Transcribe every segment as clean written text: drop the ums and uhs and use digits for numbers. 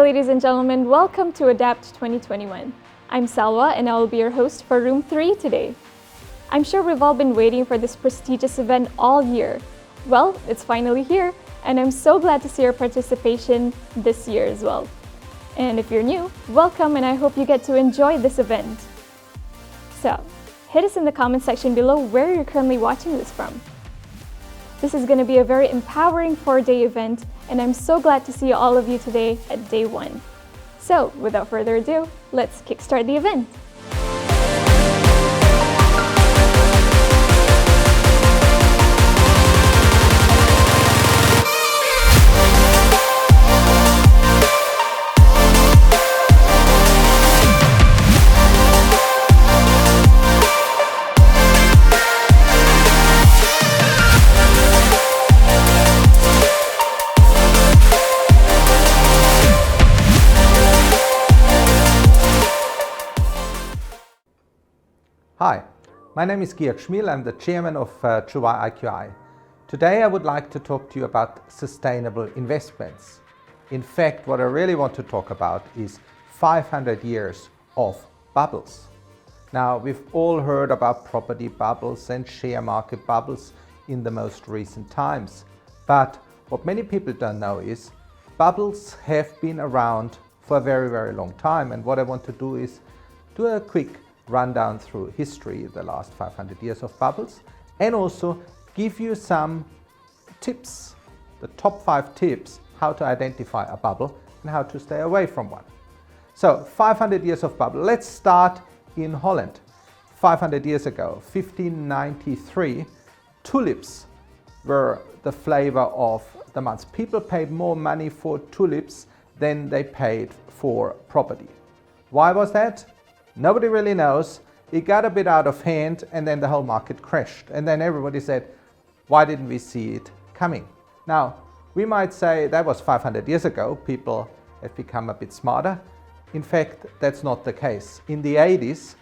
ladies and gentlemen, welcome to Adapt 2021. I'm Salwa and I will be your host for Room 3 today. I'm sure we've all been waiting for this prestigious event all year. Well, it's finally here, and I'm so glad to see your participation this year as well. And if you're new, welcome, and I hope you get to enjoy this event. So, hit us in the comment section below where you're currently watching this from. This is going to be a very empowering 4-day event, and I'm so glad to see all of you today at day 1. So, without further ado, let's kickstart the event. Hi, my name is Georg Schmiel. I'm the chairman of Chubai IQI. Today I would like to talk to you about sustainable investments. In fact, what I really want to talk about is 500 years of bubbles. Now, we've all heard about property bubbles and share market bubbles in the most recent times. But what many people don't know is bubbles have been around for a very, very long time. And what I want to do is do a quick rundown through history, the last 500 years of bubbles, and also give you some tips, the top 5 tips, how to identify a bubble and how to stay away from one. So 500 years of bubble. Let's start in Holland. 500 years ago, 1593, tulips were the flavor of the month. People paid more money for tulips than they paid for property. Why was that? Nobody really knows. It got a bit out of hand and then the whole market crashed. And then everybody said, why didn't we see it coming? Now, we might say that was 500 years ago. People have become a bit smarter. In fact, that's not the case. In the 80s,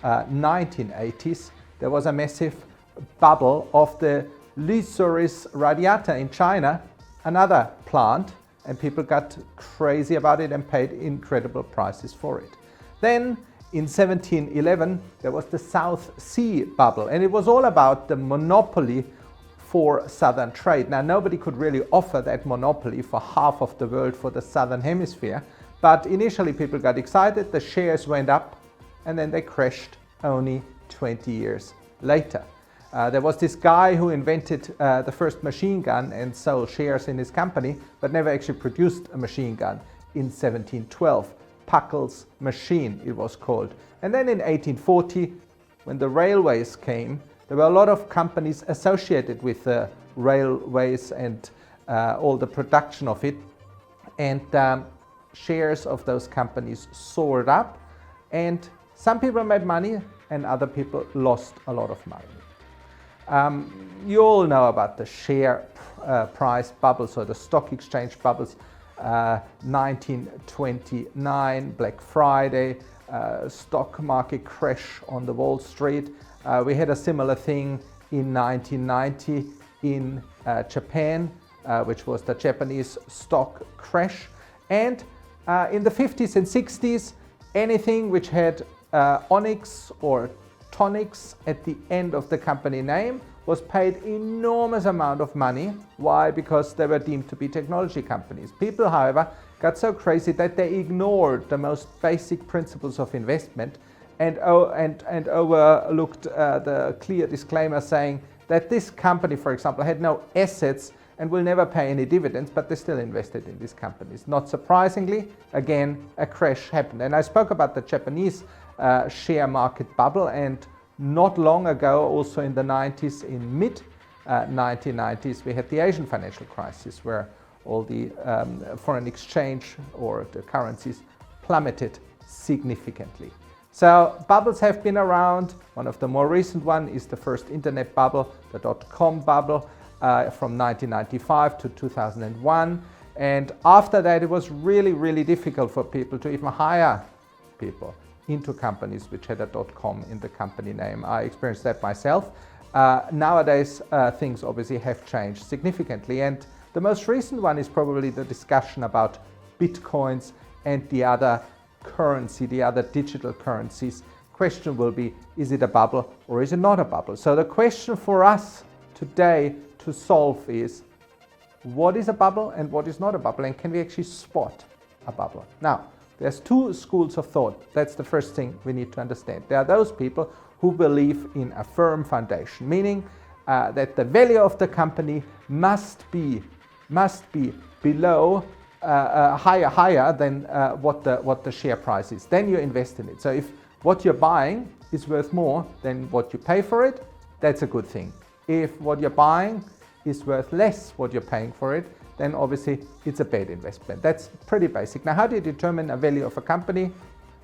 1980s, there was a massive bubble of the Lycoris radiata in China, another plant, and people got crazy about it and paid incredible prices for it. Then, in 1711, there was the South Sea bubble, and it was all about the monopoly for southern trade. Now, nobody could really offer that monopoly for half of the world for the southern hemisphere, but initially people got excited, the shares went up, and then they crashed only 20 years later. There was this guy who invented the first machine gun and sold shares in his company, but never actually produced a machine gun in 1712. Puckle's machine, it was called. And then in 1840, when the railways came, there were a lot of companies associated with the railways and all the production of it. And shares of those companies soared up. And some people made money and other people lost a lot of money. You all know about the share price bubbles or the stock exchange bubbles. 1929, Black Friday, stock market crash on the Wall Street. We had a similar thing in 1990 in Japan, which was the Japanese stock crash. And in the 50s and 60s, anything which had onyx or tonics at the end of the company name was paid enormous amount of money. Why? Because they were deemed to be technology companies. People, however, got so crazy that they ignored the most basic principles of investment and overlooked the clear disclaimer saying that this company, for example, had no assets and will never pay any dividends, but they still invested in these companies. Not surprisingly, again, a crash happened. And I spoke about the Japanese share market bubble, and not long ago, also in the 90s, in mid-1990s, we had the Asian financial crisis where all the foreign exchange or the currencies plummeted significantly. So bubbles have been around. One of the more recent one is the first internet bubble, the dot-com bubble from 1995 to 2001. And after that, it was really, really difficult for people to even hire people into companies which had a .com in the company name. I experienced that myself. Nowadays, things obviously have changed significantly, and the most recent one is probably the discussion about bitcoins and the other currency, the other digital currencies. Question will be, is it a bubble or is it not a bubble? So the question for us today to solve is, what is a bubble and what is not a bubble, and can we actually spot a bubble? Now, there's two schools of thought. That's the first thing we need to understand. There are those people who believe in a firm foundation, meaning that the value of the company must be below higher than what the share price is. Then you invest in it. So if what you're buying is worth more than what you pay for it, that's a good thing. If what you're buying is worth less what you're paying for it, then obviously it's a bad investment. That's pretty basic. Now, how do you determine a value of a company?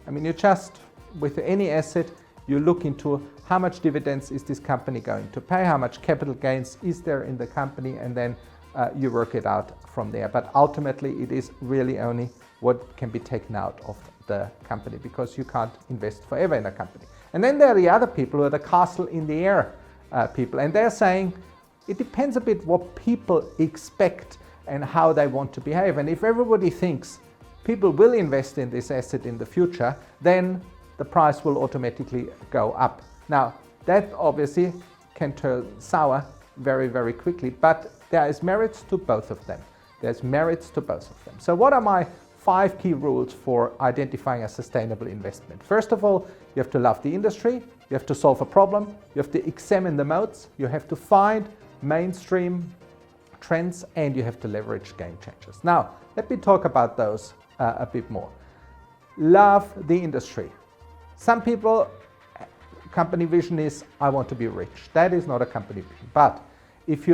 I mean, you just, with any asset, you look into how much dividends is this company going to pay, how much capital gains is there in the company, and then you work it out from there. But ultimately, it is really only what can be taken out of the company, because you can't invest forever in a company. And then there are the other people who are the castle in the air people, and they're saying it depends a bit what people expect and how they want to behave. And if everybody thinks people will invest in this asset in the future, then the price will automatically go up. Now, that obviously can turn sour very, very quickly, but there is merits to both of them. There's merits to both of them. So what are my 5 key rules for identifying a sustainable investment? First of all, you have to love the industry, you have to solve a problem, you have to examine the moats, you have to find mainstream trends, and you have to leverage game changers. Now, let me talk about those a bit more. Love the industry. Some people, company vision is, I want to be rich. That is not a company vision. But if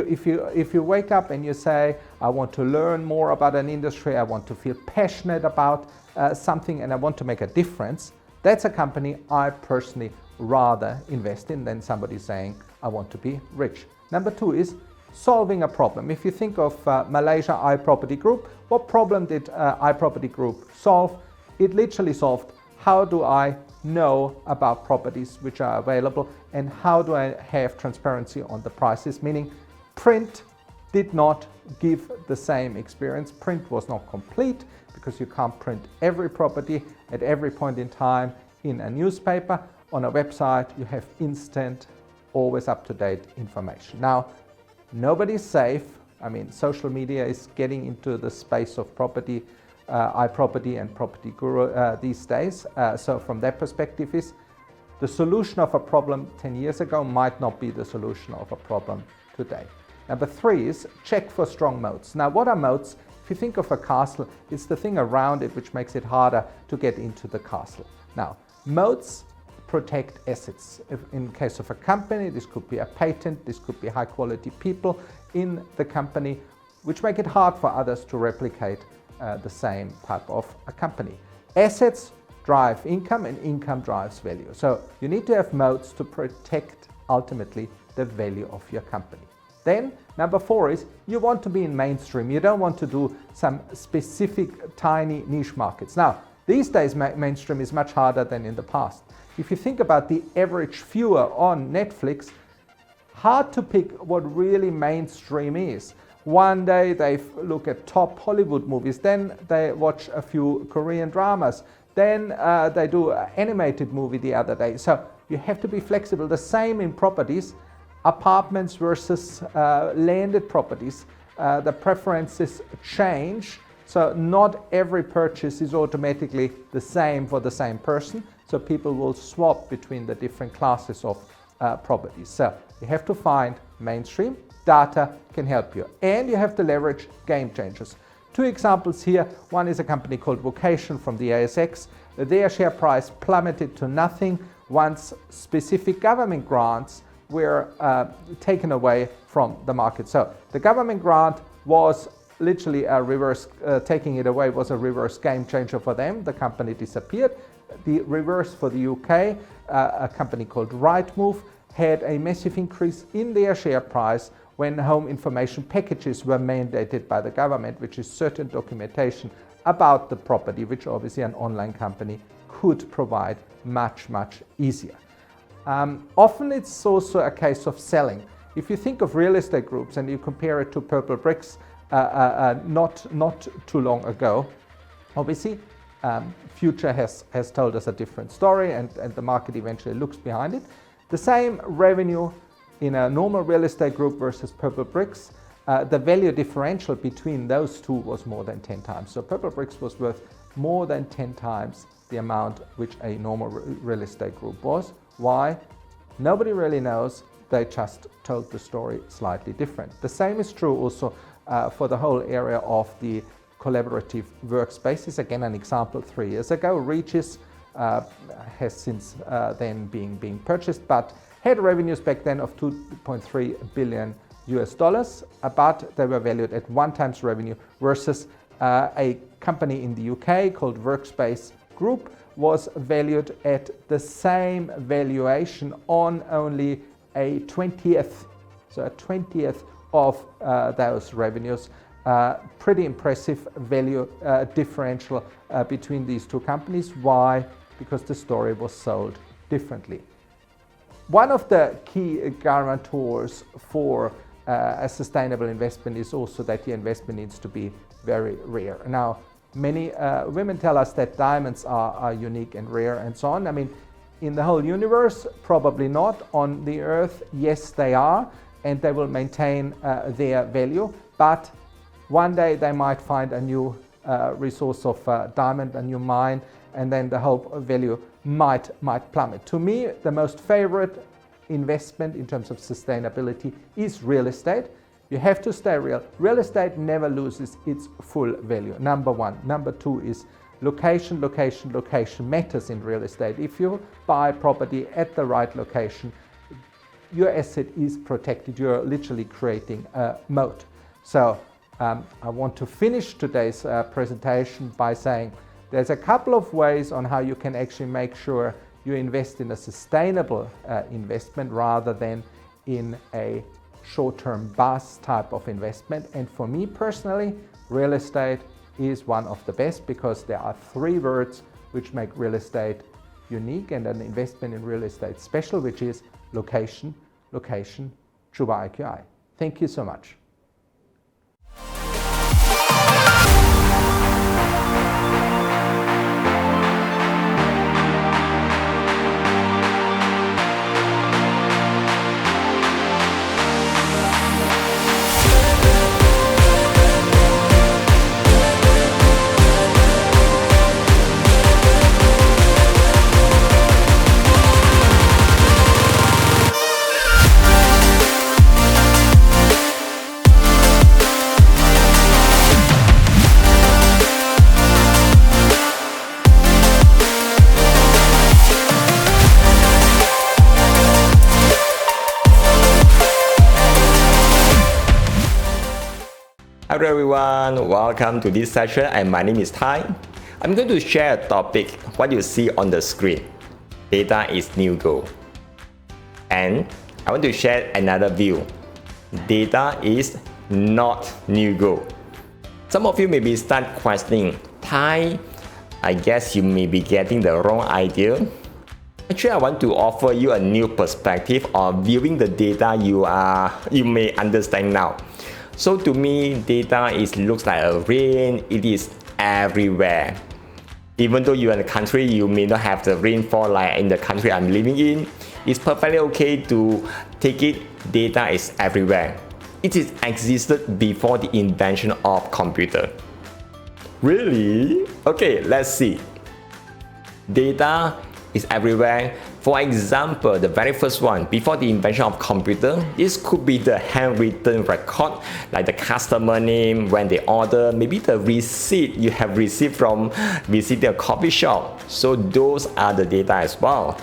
you wake up and you say, I want to learn more about an industry, I want to feel passionate about something, and I want to make a difference, that's a company I personally rather invest in than somebody saying, I want to be rich. Number 2 is solving a problem. If you think of Malaysia iProperty Group, what problem did iProperty Group solve? It literally solved, how do I know about properties which are available, and how do I have transparency on the prices? Meaning print did not give the same experience. Print was not complete because you can't print every property at every point in time in a newspaper. On a website, you have instant, always up-to-date information. Now, nobody's safe. I mean, social media is getting into the space of property, iProperty and Property Guru these days. So from that perspective, is the solution of a problem 10 years ago might not be the solution of a problem today. Number 3 is check for strong moats. Now, what are moats? If you think of a castle, it's the thing around it which makes it harder to get into the castle. Now, moats protect assets. If in case of a company, this could be a patent, this could be high quality people in the company, which make it hard for others to replicate the same type of a company. Assets drive income, and income drives value. So you need to have moats to protect ultimately the value of your company. Then number 4 is you want to be in mainstream. You don't want to do some specific tiny niche markets. Now, these days mainstream is much harder than in the past. If you think about the average viewer on Netflix, hard to pick what really mainstream is. One day they look at top Hollywood movies, then they watch a few Korean dramas, then they do an animated movie the other day. So you have to be flexible. The same in properties, apartments versus landed properties. The preferences change. So not every purchase is automatically the same for the same person. So people will swap between the different classes of properties. So you have to find mainstream. Data can help you. And you have to leverage game changers. 2 examples here. One is a company called Vocation from the ASX. Their share price plummeted to nothing once specific government grants were taken away from the market. So the government grant was literally a reverse, taking it away was a reverse game changer for them. The company disappeared. The reverse for the UK, a company called Rightmove, had a massive increase in their share price when home information packages were mandated by the government, which is certain documentation about the property, which obviously an online company could provide much, much easier. Often it's also a case of selling. If you think of real estate groups and you compare it to Purple Bricks not too long ago, obviously future has told us a different story, and the market eventually looks behind it. The same revenue in a normal real estate group versus Purplebricks, the value differential between those two was more than 10 times. So Purplebricks was worth more than 10 times the amount which a normal real estate group was. Why? Nobody really knows. They just told the story slightly different. The same is true also for the whole area of the collaborative workspaces. Again, an example 3 years ago. Regus has since then being purchased, but had revenues back then of $2.3 billion US dollars, but they were valued at 1 times revenue versus a company in the UK called Workspace Group was valued at the same valuation on only a 20th, so a 20th of those revenues. Pretty impressive value differential between these two companies. Why? Because the story was sold differently. One of the key guarantors for a sustainable investment is also that the investment needs to be very rare. Now, many women tell us that diamonds are unique and rare and so on. I mean, in the whole universe, probably not. On the earth, yes, they are, and they will maintain their value. But one day they might find a new resource of diamond, a new mine, and then the whole value might plummet. To me, the most favorite investment in terms of sustainability is real estate. You have to stay real. Real estate never loses its full value, number 1. Number 2 is location. Location matters in real estate. If you buy property at the right location, your asset is protected. You're literally creating a moat. So I want to finish today's presentation by saying there's a couple of ways on how you can actually make sure you invest in a sustainable investment rather than in a short-term buzz type of investment. And for me personally, real estate is one of the best because there are 3 words which make real estate unique and an investment in real estate special, which is location, Chuba IQI. Thank you so much. Hello everyone, welcome to this session and my name is Tai. I'm going to share a topic, what you see on the screen. Data is new gold. And I want to share another view. Data is not new gold. Some of you may be start questioning, Tai, I guess you may be getting the wrong idea. Actually, I want to offer you a new perspective of viewing the data you may understand now. So to me, data looks like a rain. It is everywhere. Even though you're in a country, you may not have the rainfall like in the country I'm living in. It's perfectly okay to take it. Data is everywhere. It is existed before the invention of computer. Really? Okay, let's see. Data is everywhere. For example, the very first one, before the invention of computer, this could be the handwritten record, like the customer name when they order, maybe the receipt you have received from visiting a coffee shop. So those are the data as well.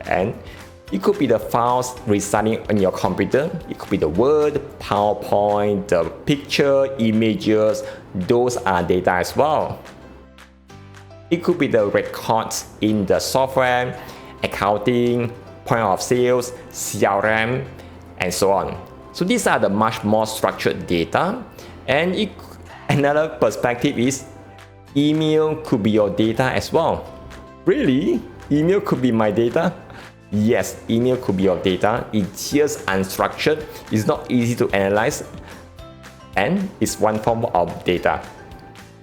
And it could be the files residing on your computer. It could be the Word, PowerPoint, the picture, images. Those are data as well. It could be the records in the software, accounting, point of sales, CRM, and so on. So these are the much more structured data. And another perspective is email could be your data as well. Really? Email could be my data? Yes, email could be your data. It's just unstructured. It's not easy to analyze. And it's one form of data.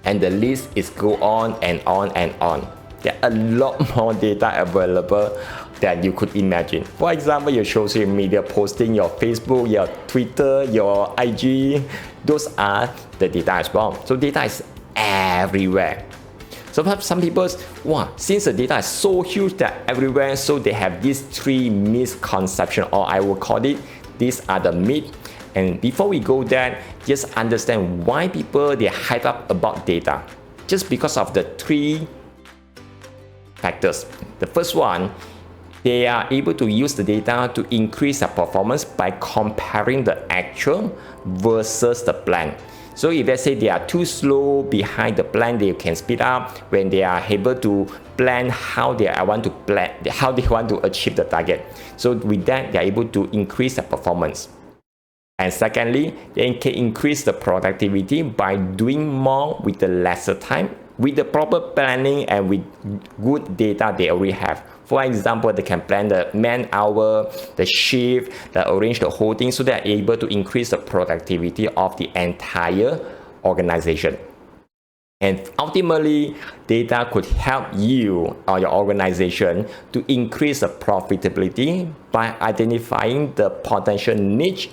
And the list is go on and on and on. There are a lot more data available than you could imagine. For example, your social media posting, your Facebook, your Twitter, your IG, those are the data as well. So data is everywhere. So perhaps some people, wow, since the data is so huge that everywhere, so they have these three misconceptions, or I will call it, these are the myths. And before we go there, just understand why people, they hype up about data. Just because of the three factors. The first one, they are able to use the data to increase their performance by comparing the actual versus the plan. So if let's say they are too slow behind the plan, they can speed up when they are able to plan how they want to achieve the target. So with that, they are able to increase their performance. And secondly, they can increase the productivity by doing more with the lesser time, with the proper planning and with good data they already have. For example, they can plan the man hour, the shift, they arrange the whole thing, so they are able to increase the productivity of the entire organization. And ultimately, data could help you or your organization to increase the profitability by identifying the potential niche,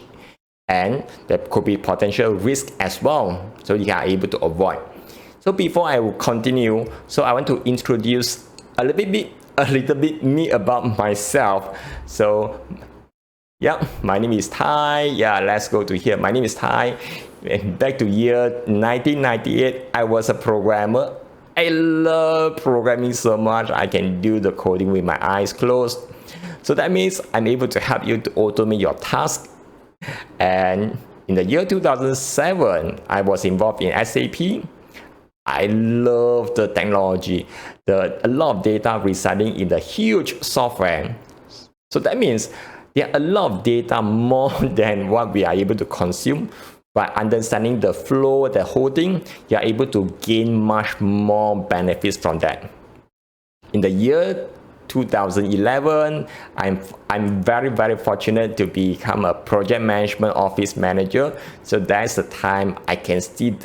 and there could be potential risk as well, so you are able to avoid. So before I will continue, so I want to introduce a little bit me about myself. So yeah, my name is Thai. Yeah, let's go to here. My name is Thai. And back to year 1998, I was a programmer. I love programming so much. I can do the coding with my eyes closed. So that means I'm able to help you to automate your task. And in the year 2007, I was involved in SAP. I love the technology, a lot of data residing in the huge software. So that means there are a lot of data more than what we are able to consume. By understanding the flow, the whole thing, you are able to gain much more benefits from that. In the year 2011, I'm very fortunate to become a project management office manager. So that's the time I can see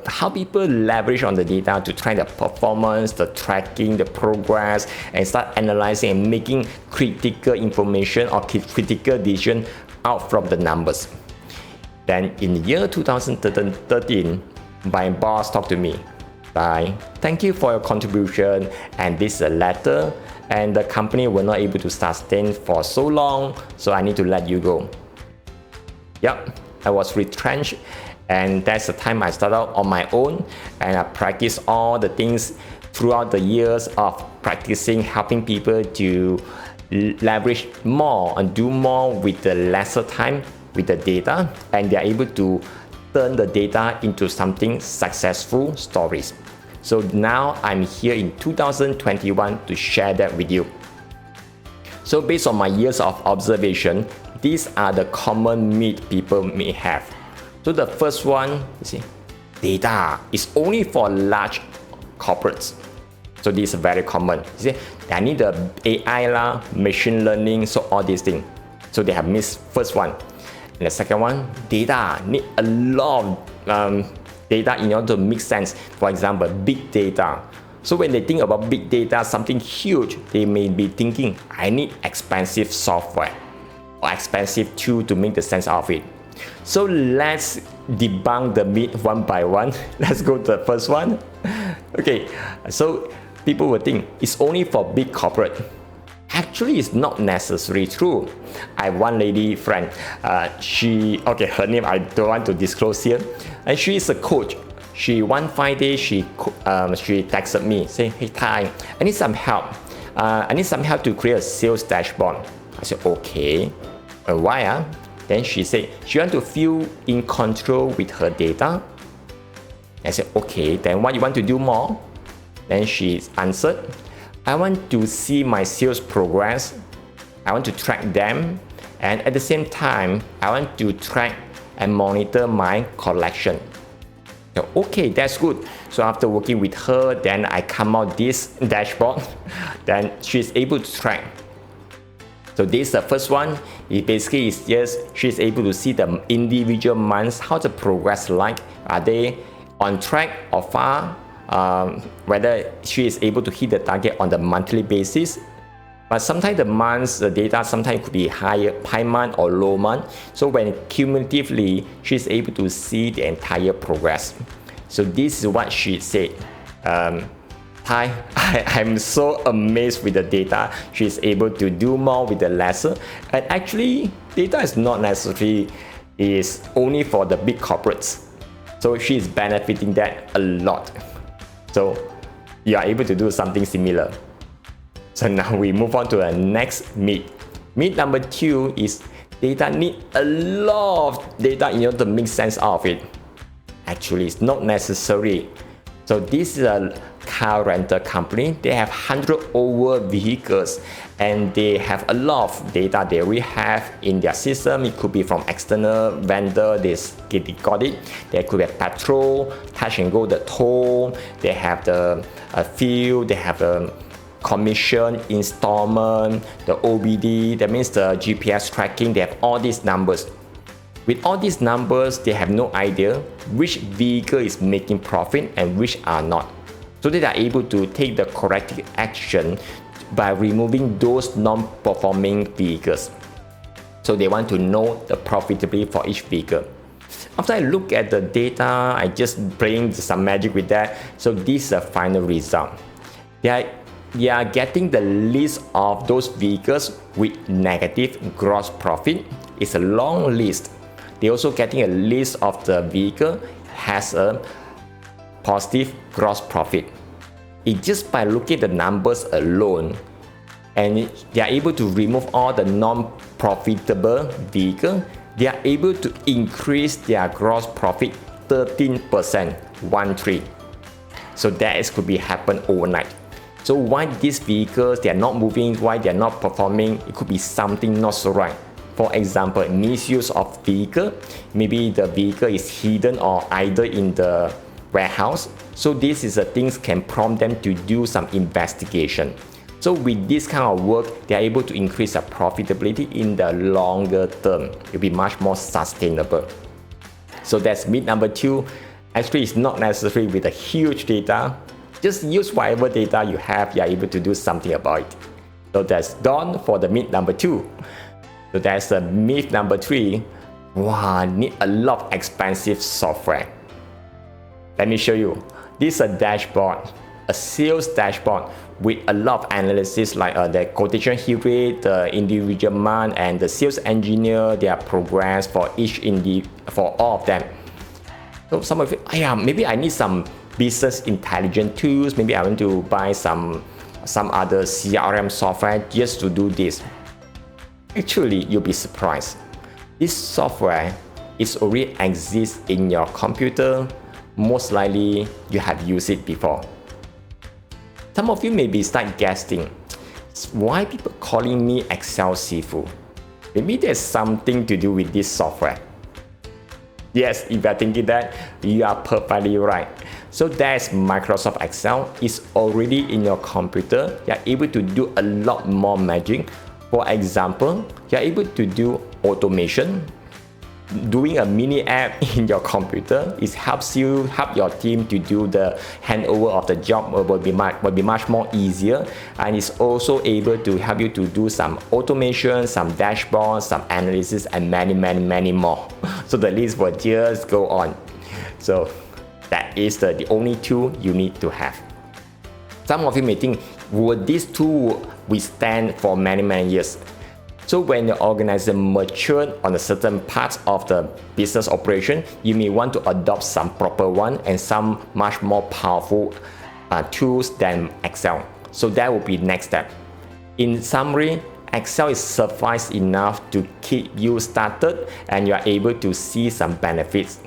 how people leverage on the data to track the performance, the tracking, the progress, and start analyzing and making critical information or critical decision out from the numbers. Then in the year 2013, my boss talked to me. Thank you for your contribution, and this is a letter, and the company were not able to sustain for so long, so I need to let you go. Yep, I was retrenched, and that's the time I started out on my own, and I practiced all the things throughout the years of practicing, helping people to leverage more and do more with the lesser time with the data, and they are able to turn the data into something successful stories. So now I'm here in 2021 to share that with you. So based on my years of observation, these are the common myths people may have. So the first one, you see, data is only for large corporates. So this is very common. You see, I need the AI, machine learning, so all these things. So they have missed first one. And the second one, data need a lot of data in order to make sense. For example, big data. So when they think about big data, something huge, they may be thinking, I need expensive software or expensive tool to make the sense of it. So let's debunk the myth one by one. Let's go to the first one. Okay, so people will think it's only for big corporate. Actually, it's not necessarily true. I have one lady friend, her name I don't want to disclose here, and she is a coach. One fine day, she texted me saying, hey Thai, I need some help. I need some help to create a sales dashboard. I said, okay. Why? Then she said, she wants to feel in control with her data. I said, okay, then what you want to do more? Then she answered, I want to see my sales progress. I want to track them. And at the same time, I want to track and monitor my collection. So, okay, that's good. So after working with her, then I come out this dashboard. Then she's able to track. So this is the first one. It basically is just she's able to see the individual months, how the progress like. Are they on track or far, whether she is able to hit the target on the monthly basis. But sometimes the months, the data sometimes could be high month or low month. So when cumulatively, she's able to see the entire progress. So this is what she said. Hi, I'm so amazed with the data. She's able to do more with the lesser. And actually, data is not necessarily is only for the big corporates. So she's benefiting that a lot. So you are able to do something similar. So now we move on to the next myth. Myth number 2 is data need a lot of data in order to make sense of it. Actually, it's not necessary. So this is a car rental company. They have 100 over vehicles and they have a lot of data they already have in their system. It could be from external vendor, they got it. There could be petrol, touch and go, the toll, they have the fuel, they have the commission, installment, the OBD, that means the GPS tracking. They have all these numbers. With all these numbers, they have no idea which vehicle is making profit and which are not. So they are able to take the corrective action by removing those non-performing vehicles. So they want to know the profitability for each vehicle. After I look at the data, I just bring some magic with that. So this is the final result. They are getting the list of those vehicles with negative gross profit. It's a long list. They're also getting a list of the vehicle has a positive gross profit. It's just by looking at the numbers alone, and they are able to remove all the non-profitable vehicle, they are able to increase their gross profit 13%, 1-3. So that could be happen overnight. So why these vehicles, they are not moving, why they are not performing, it could be something not so right. For example, misuse of vehicle, maybe the vehicle is hidden or idle in the warehouse. So this is the things can prompt them to do some investigation. So with this kind of work, they are able to increase the profitability in the longer term. It will be much more sustainable. So that's myth number 2. Actually, it's not necessary with a huge data. Just use whatever data you have, you are able to do something about it. So that's done for the myth number 2. So that's the myth number 3. Wow, need a lot of expensive software. Let me show you. This is a dashboard, a sales dashboard with a lot of analysis like the quotation hit rate, the individual month, and the sales engineer, their progress for for all of them. So some of you, maybe I need some business intelligence tools. Maybe I want to buy some other CRM software just to do this. Actually, you'll be surprised. This software is already exists in your computer. Most likely, you have used it before. Some of you maybe start guessing, why people calling me Excel Sifu? Maybe there's something to do with this software. Yes, if you're thinking that, you are perfectly right. So that's Microsoft Excel. It's already in your computer. You're able to do a lot more magic. For example, you're able to do automation. Doing a mini app in your computer, it help your team to do the handover of the job will be much more easier, and it's also able to help you to do some automation, some dashboards, some analysis, and many more. So the list will just go on. So that is the only tool you need to have. Some of you may think, would this tool withstand for many years? So when your organization matured on a certain parts of the business operation, you may want to adopt some proper one and some much more powerful tools than Excel. So that will be next step. In summary, Excel is suffice enough to keep you started and you are able to see some benefits.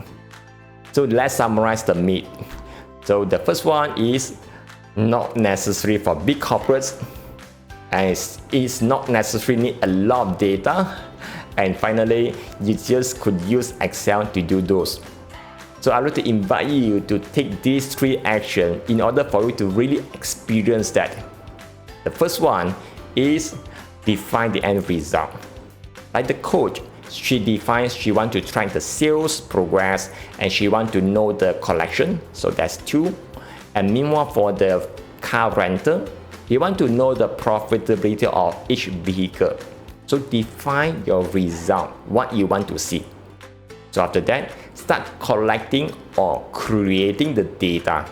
So let's summarize the myth. So the first one is not necessary for big corporates, and it's not necessarily need a lot of data, and finally you just could use Excel to do those. So I would like to invite you to take these 3 actions in order for you to really experience that. The first one is define the end result. Like the coach, she defines she wants to track the sales progress and she wants to know the collection. So that's 2. And meanwhile, for the car rental, you want to know the profitability of each vehicle. So define your result, what you want to see. So after that, start collecting or creating the data.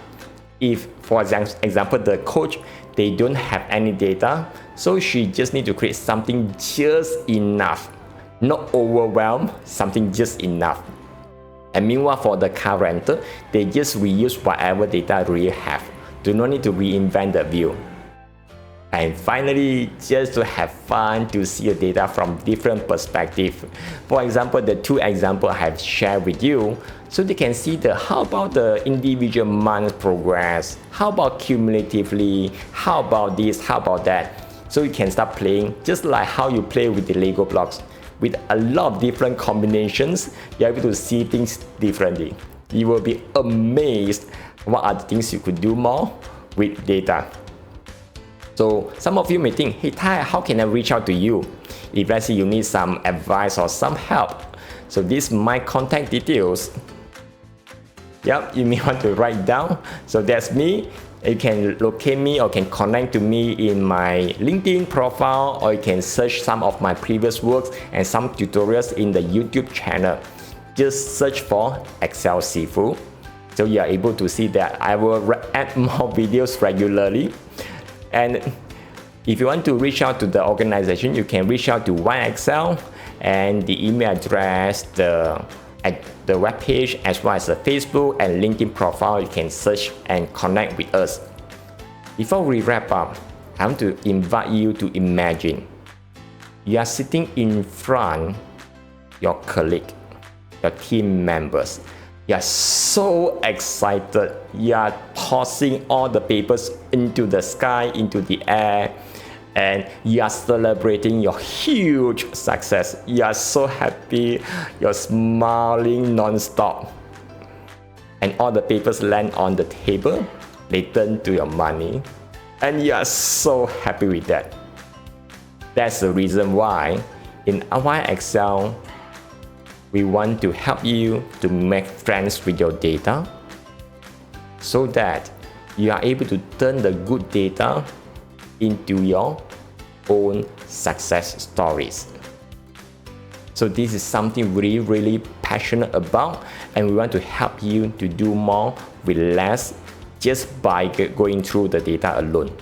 If, for example, the coach, they don't have any data, so she just need to create something just enough. Not overwhelmed, something just enough. And meanwhile, for the car rental, they just reuse whatever data really have. Do not need to reinvent the wheel. And finally, just to have fun to see the data from different perspectives. For example, the 2 examples I have shared with you, so they can see how about the individual month progress, how about cumulatively, how about this, how about that. So you can start playing just like how you play with the Lego blocks. With a lot of different combinations, you're able to see things differently. You will be amazed what are the things you could do more with data. So some of you may think, hey Tai, how can I reach out to you? If let's say you need some advice or some help. So this is my contact details. Yep, you may want to write down. So that's me. You can locate me or can connect to me in my LinkedIn profile, or you can search some of my previous works and some tutorials in the YouTube channel. Just search for Excel Sifu. So you are able to see that I will add more videos regularly. And if you want to reach out to the organization, you can reach out to OneExcel, and the email address, the webpage, as well as the Facebook and LinkedIn profile. You can search and connect with us. Before we wrap up, I want to invite you to imagine you are sitting in front of your colleague, your team members. You are so excited. You are tossing all the papers into the sky, into the air, and you are celebrating your huge success. You are so happy. You're smiling non-stop. And all the papers land on the table. They turn to your money. And you are so happy with that. That's the reason why in OneExcel, we want to help you to make friends with your data so that you are able to turn the good data into your own success stories. So this is something really, really passionate about, and we want to help you to do more with less just by going through the data alone.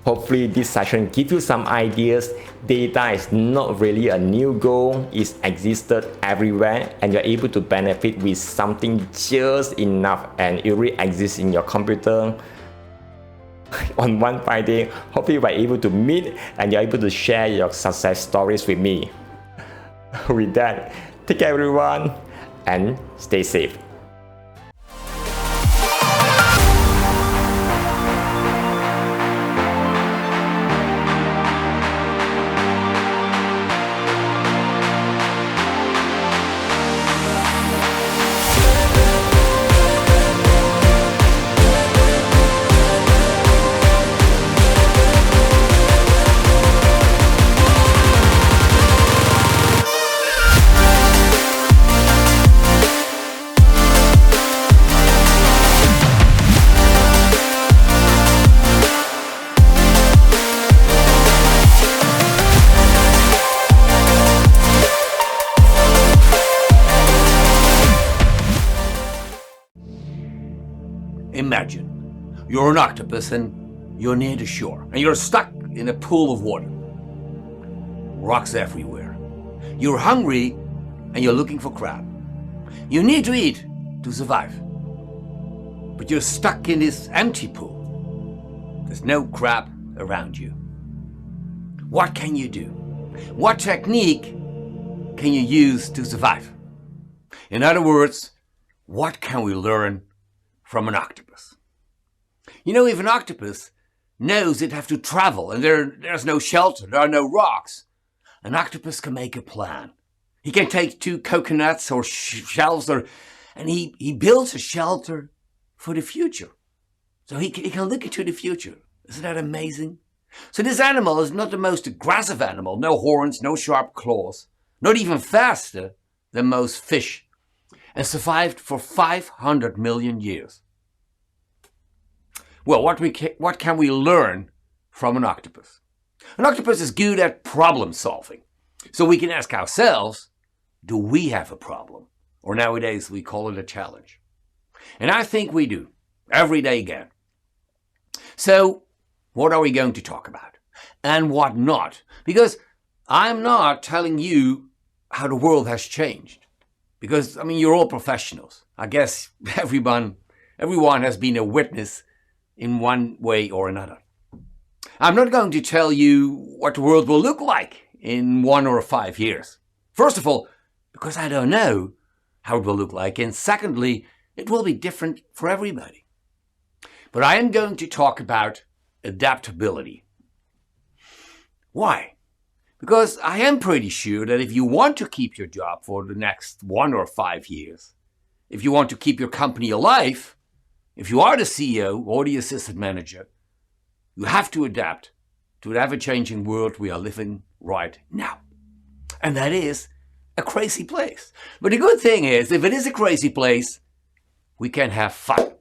Hopefully this session gives you some ideas. Data is not really a new goal. It's existed everywhere, and you're able to benefit with something just enough, and it really exists in your computer. On one Friday, hopefully we're able to meet and you're able to share your success stories with me. With that, take care everyone and stay safe. Imagine you're an octopus and you're near the shore and you're stuck in a pool of water. Rocks everywhere. You're hungry and you're looking for crab. You need to eat to survive. But you're stuck in this empty pool. There's no crab around you. What can you do? What technique can you use to survive? In other words, what can we learn from an octopus? You know, if an octopus knows it have to travel and there's no shelter, there are no rocks, an octopus can make a plan. He can take 2 coconuts or shells and he builds a shelter for the future. So he can look into the future. Isn't that amazing? So this animal is not the most aggressive animal, no horns, no sharp claws, not even faster than most fish, and survived for 500 million years. Well, what can we learn from an octopus? An octopus is good at problem solving. So we can ask ourselves, do we have a problem? Or nowadays we call it a challenge. And I think we do, every day again. So what are we going to talk about? And what not? Because I'm not telling you how the world has changed. Because, you're all professionals. I guess everyone has been a witness in one way or another. I'm not going to tell you what the world will look like in 1 or 5 years. First of all, because I don't know how it will look like. And secondly, it will be different for everybody. But I am going to talk about adaptability. Why? Because I am pretty sure that if you want to keep your job for the next 1 or 5 years, if you want to keep your company alive, if you are the CEO or the assistant manager, you have to adapt to the ever-changing world we are living right now. And that is a crazy place. But the good thing is, if it is a crazy place, we can have fun.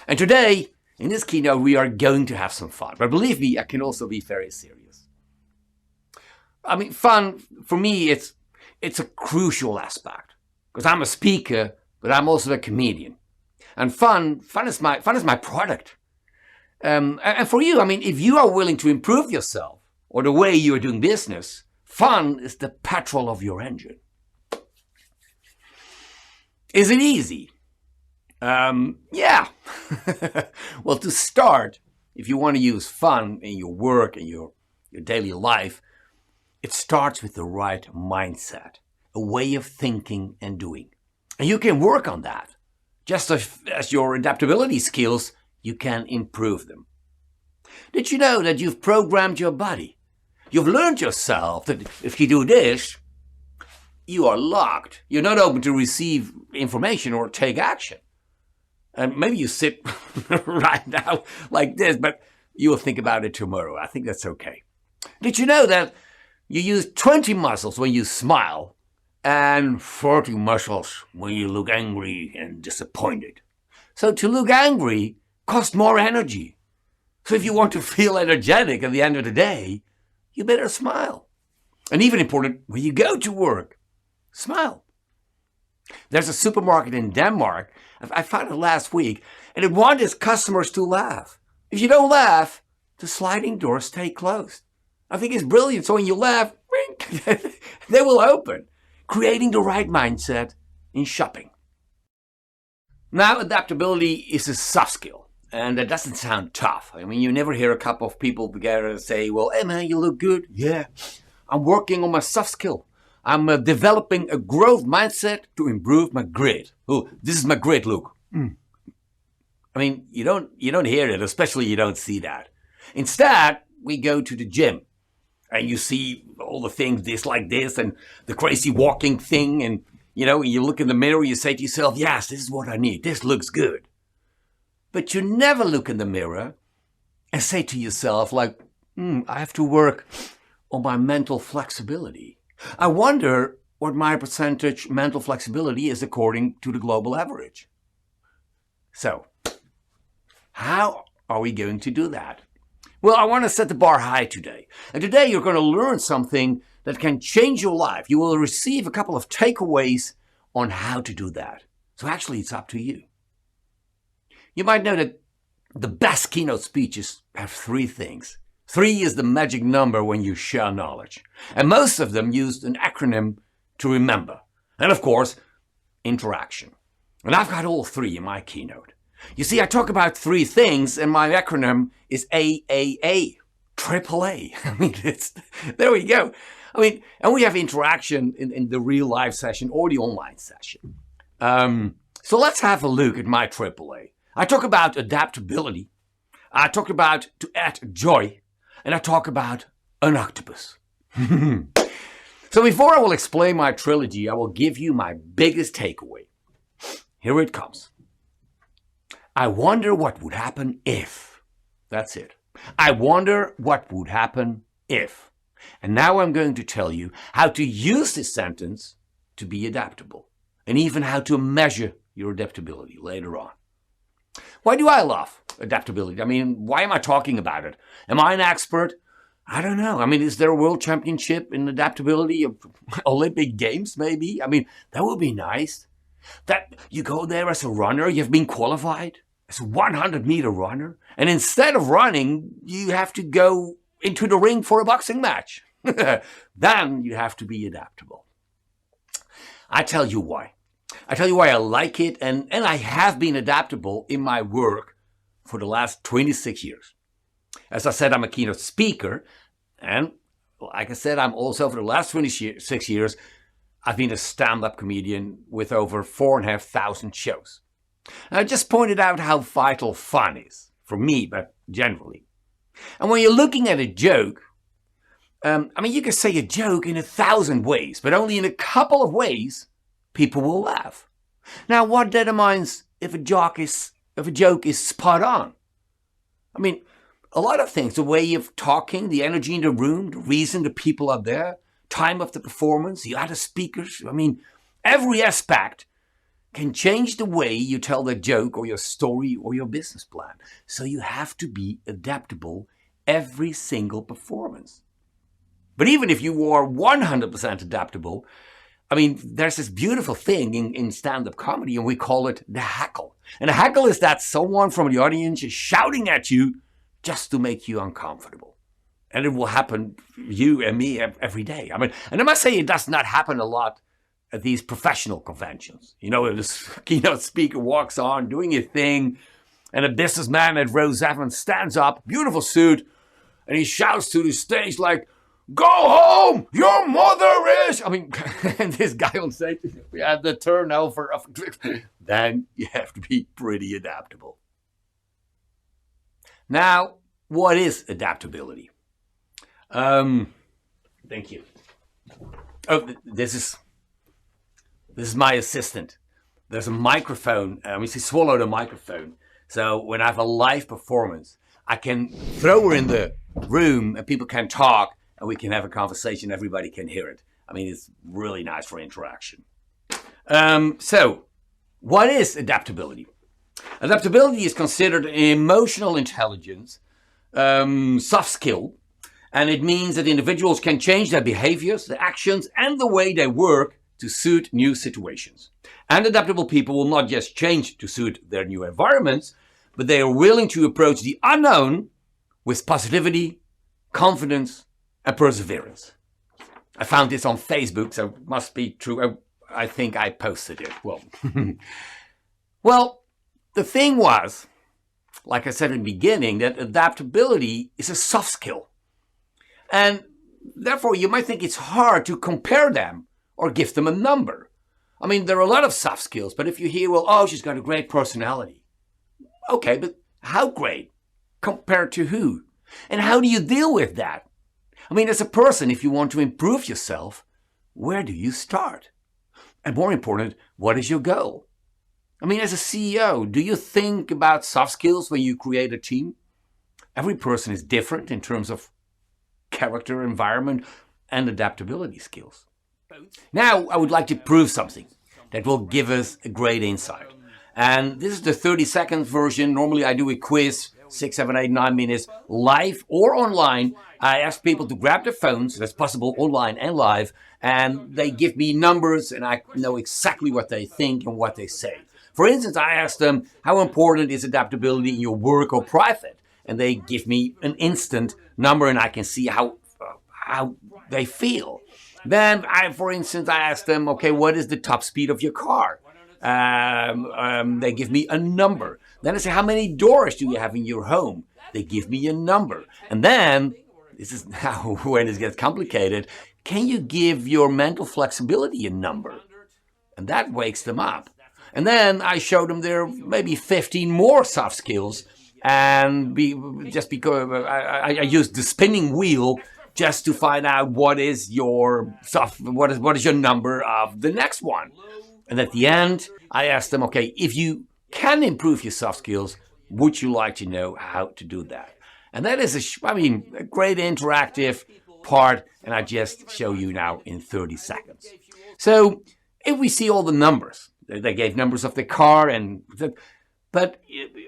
And today, in this keynote, we are going to have some fun. But believe me, I can also be very serious. Fun, for me, it's a crucial aspect. Because I'm a speaker, but I'm also a comedian. And fun is my product. And for you, if you are willing to improve yourself or the way you are doing business, fun is the petrol of your engine. Is it easy? Yeah. Well, to start, if you want to use fun in your work and your daily life, it starts with the right mindset, a way of thinking and doing. And you can work on that. Just as your adaptability skills, you can improve them. Did you know that you've programmed your body? You've learned yourself that if you do this, you are locked. You're not open to receive information or take action. And maybe you sit right now like this, but you will think about it tomorrow. I think that's okay. Did you know that you use 20 muscles when you smile and 40 muscles when you look angry and disappointed? So to look angry costs more energy. So if you want to feel energetic at the end of the day, you better smile. And even important, when you go to work, smile. There's a supermarket in Denmark, I found it last week, and it wanted its customers to laugh. If you don't laugh, the sliding doors stay closed. I think it's brilliant. So when you laugh, they will open, creating the right mindset in shopping. Now, adaptability is a soft skill, and that doesn't sound tough. You never hear a couple of people together say, well, hey man, you look good. Yeah, I'm working on my soft skill. I'm developing a growth mindset to improve my grit. Oh, this is my grit look. You don't hear it, especially you don't see that. Instead, we go to the gym and you see all the things this like this and the crazy walking thing. And, you look in the mirror, you say to yourself, yes, this is what I need. This looks good. But you never look in the mirror and say to yourself like, I have to work on my mental flexibility. I wonder what my percentage mental flexibility is according to the global average. So, how are we going to do that? Well, I want to set the bar high today. And today you're going to learn something that can change your life. You will receive a couple of takeaways on how to do that. So actually, it's up to you. You might know that the best keynote speeches have 3 things. 3 is the magic number when you share knowledge. And most of them used an acronym to remember. And of course, interaction. And I've got all 3 in my keynote. You see, I talk about 3 things and my acronym is AAA. AAA. There we go. And we have interaction in the real live session or the online session. So let's have a look at my AAA. I talk about adaptability. I talk about to add joy. And I talk about an octopus. So before I will explain my trilogy, I will give you my biggest takeaway. Here it comes. I wonder what would happen if. That's it. I wonder what would happen if. And now I'm going to tell you how to use this sentence to be adaptable, and even how to measure your adaptability later on. Why do I love adaptability? I mean, why am I talking about it? Am I an expert? I don't know. I mean, is there a world championship in adaptability? Olympic Games, maybe? I mean, that would be nice. That you go there as a runner, you've been qualified as a 100-meter runner, and instead of running, you have to go into the ring for a boxing match. Then you have to be adaptable. I tell you why. I tell you why I like it, and I have been adaptable in my work for the last 26 years. As I said, I'm a keynote speaker, and like I said, I'm also, for the last 26 years, I've been a stand-up comedian with over 4,500 shows. And I just pointed out how vital fun is, for me, but generally. And when you're looking at a joke, I mean, you can say a joke in 1,000 ways, but only in a couple of ways, people will laugh. Now, what determines if a joke is spot on? I mean, a lot of things, the way of talking, the energy in the room, the reason the people are there, time of the performance, the other speakers. I mean, every aspect can change the way you tell the joke or your story or your business plan. So you have to be adaptable every single performance. But even if you are 100% adaptable, I mean, there's this beautiful thing in stand-up comedy, and we call it the heckle. And a heckle is that someone from the audience is shouting at you just to make you uncomfortable. And it will happen, you and me, every day. I mean, and I must say it does not happen a lot at these professional conventions. You know, this keynote speaker walks on doing his thing, and a businessman at Row 7 stands up, beautiful suit, and he shouts to the stage like, "Go home! Your mother is..." I mean, and this guy on stage, we had the turnover of... Then you have to be pretty adaptable. Now, what is adaptability? Thank you. Oh, this is my assistant. There's a microphone. We see swallow the microphone. So when I have a live performance, I can throw her in the room and people can talk and we can have a conversation. Everybody can hear it. I mean, it's really nice for interaction. So what is adaptability? Adaptability is considered an emotional intelligence, soft skill, and it means that individuals can change their behaviors, their actions, and the way they work to suit new situations. And adaptable people will not just change to suit their new environments, but they are willing to approach the unknown with positivity, confidence, and perseverance. I found this on Facebook, so it must be true. I think I posted it. Well, the thing was, like I said in the beginning, that adaptability is a soft skill. And therefore, you might think it's hard to compare them or give them a number. I mean, there are a lot of soft skills, but if you hear, well, oh, she's got a great personality. Okay, but how great? Compared to who? And how do you deal with that? I mean, as a person, if you want to improve yourself, where do you start? And more important, what is your goal? I mean, as a CEO, do you think about soft skills when you create a team? Every person is different in terms of character, environment, and adaptability skills. Now, I would like to prove something that will give us a great insight. And this is the 30-second version. Normally, I do a quiz, 6, 7, 8, 9 minutes, live or online. I ask people to grab their phones, that's possible online and live, and they give me numbers, and I know exactly what they think and what they say. For instance, I ask them, how important is adaptability in your work or private? And they give me an instant number, and I can see how they feel. Then, for instance, I ask them, okay, what is the top speed of your car? They give me a number. Then I say, how many doors do you have in your home? They give me a number. And then, this is now when it gets complicated, can you give your mental flexibility a number? And that wakes them up. And then I show them there maybe 15 more soft skills. And just because I use the spinning wheel just to find out what is your number of the next one. And at the end, I ask them, okay, if you can improve your soft skills, would you like to know how to do that? And that is a great interactive part, and I just show you now in 30 seconds. So if we see all the numbers, they gave numbers of the car, but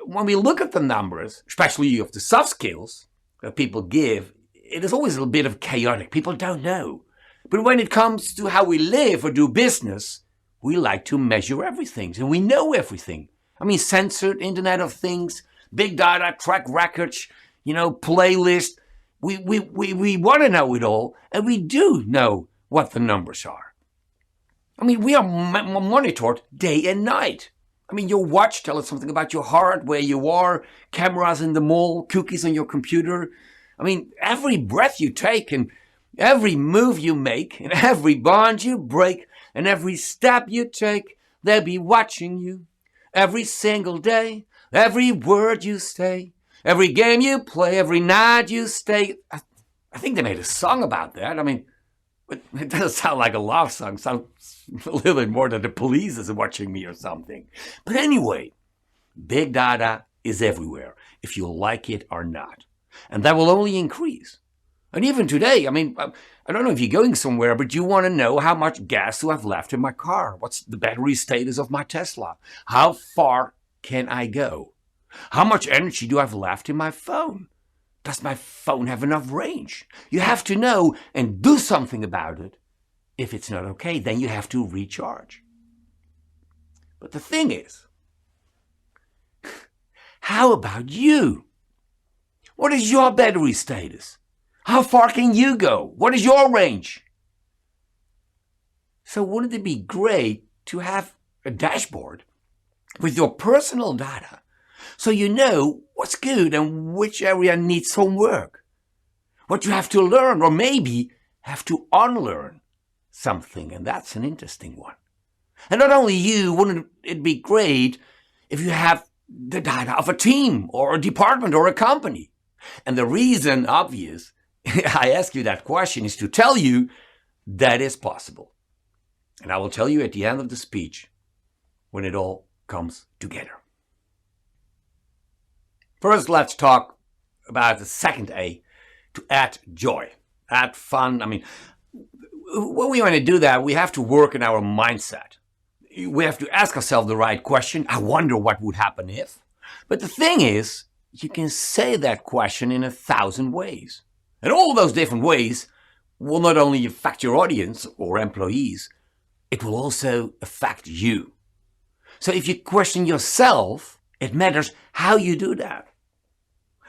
when we look at the numbers, especially of the soft skills that people give, it is always a little bit of chaotic. People don't know. But when it comes to how we live or do business, we like to measure everything, and we know everything. I mean, censored Internet of Things, big data, track records, playlist. We want to know it all, and we do know what the numbers are. I mean, we are monitored day and night. I mean, your watch tells us something about your heart, where you are, cameras in the mall, cookies on your computer. I mean, every breath you take and every move you make and every bond you break and every step you take, they'll be watching you every single day, every word you say, every game you play, every night you stay. I think they made a song about that. I mean, it doesn't sound like a love song. It sounds a little bit more that the police is watching me or something. But anyway, big data is everywhere, if you like it or not. And that will only increase. And even today, I mean, I don't know if you're going somewhere, but you want to know how much gas do I have left in my car? What's the battery status of my Tesla? How far can I go? How much energy do I have left in my phone? Does my phone have enough range? You have to know and do something about it. If it's not okay, then you have to recharge. But the thing is, how about you? What is your battery status? How far can you go? What is your range? So wouldn't it be great to have a dashboard with your personal data so you know what's good and which area needs some work? What you have to learn, or maybe have to unlearn something, and that's an interesting one. And not only you, wouldn't it be great if you have the data of a team or a department or a company? And the reason, obvious, I ask you that question is to tell you that is possible. And I will tell you at the end of the speech when it all comes together. First, let's talk about the second A, to add joy, add fun. I mean, when we want to do that, we have to work in our mindset. We have to ask ourselves the right question. I wonder what would happen if. But the thing is, you can say that question in 1,000 ways. And all those different ways will not only affect your audience or employees, it will also affect you. So if you question yourself, it matters how you do that.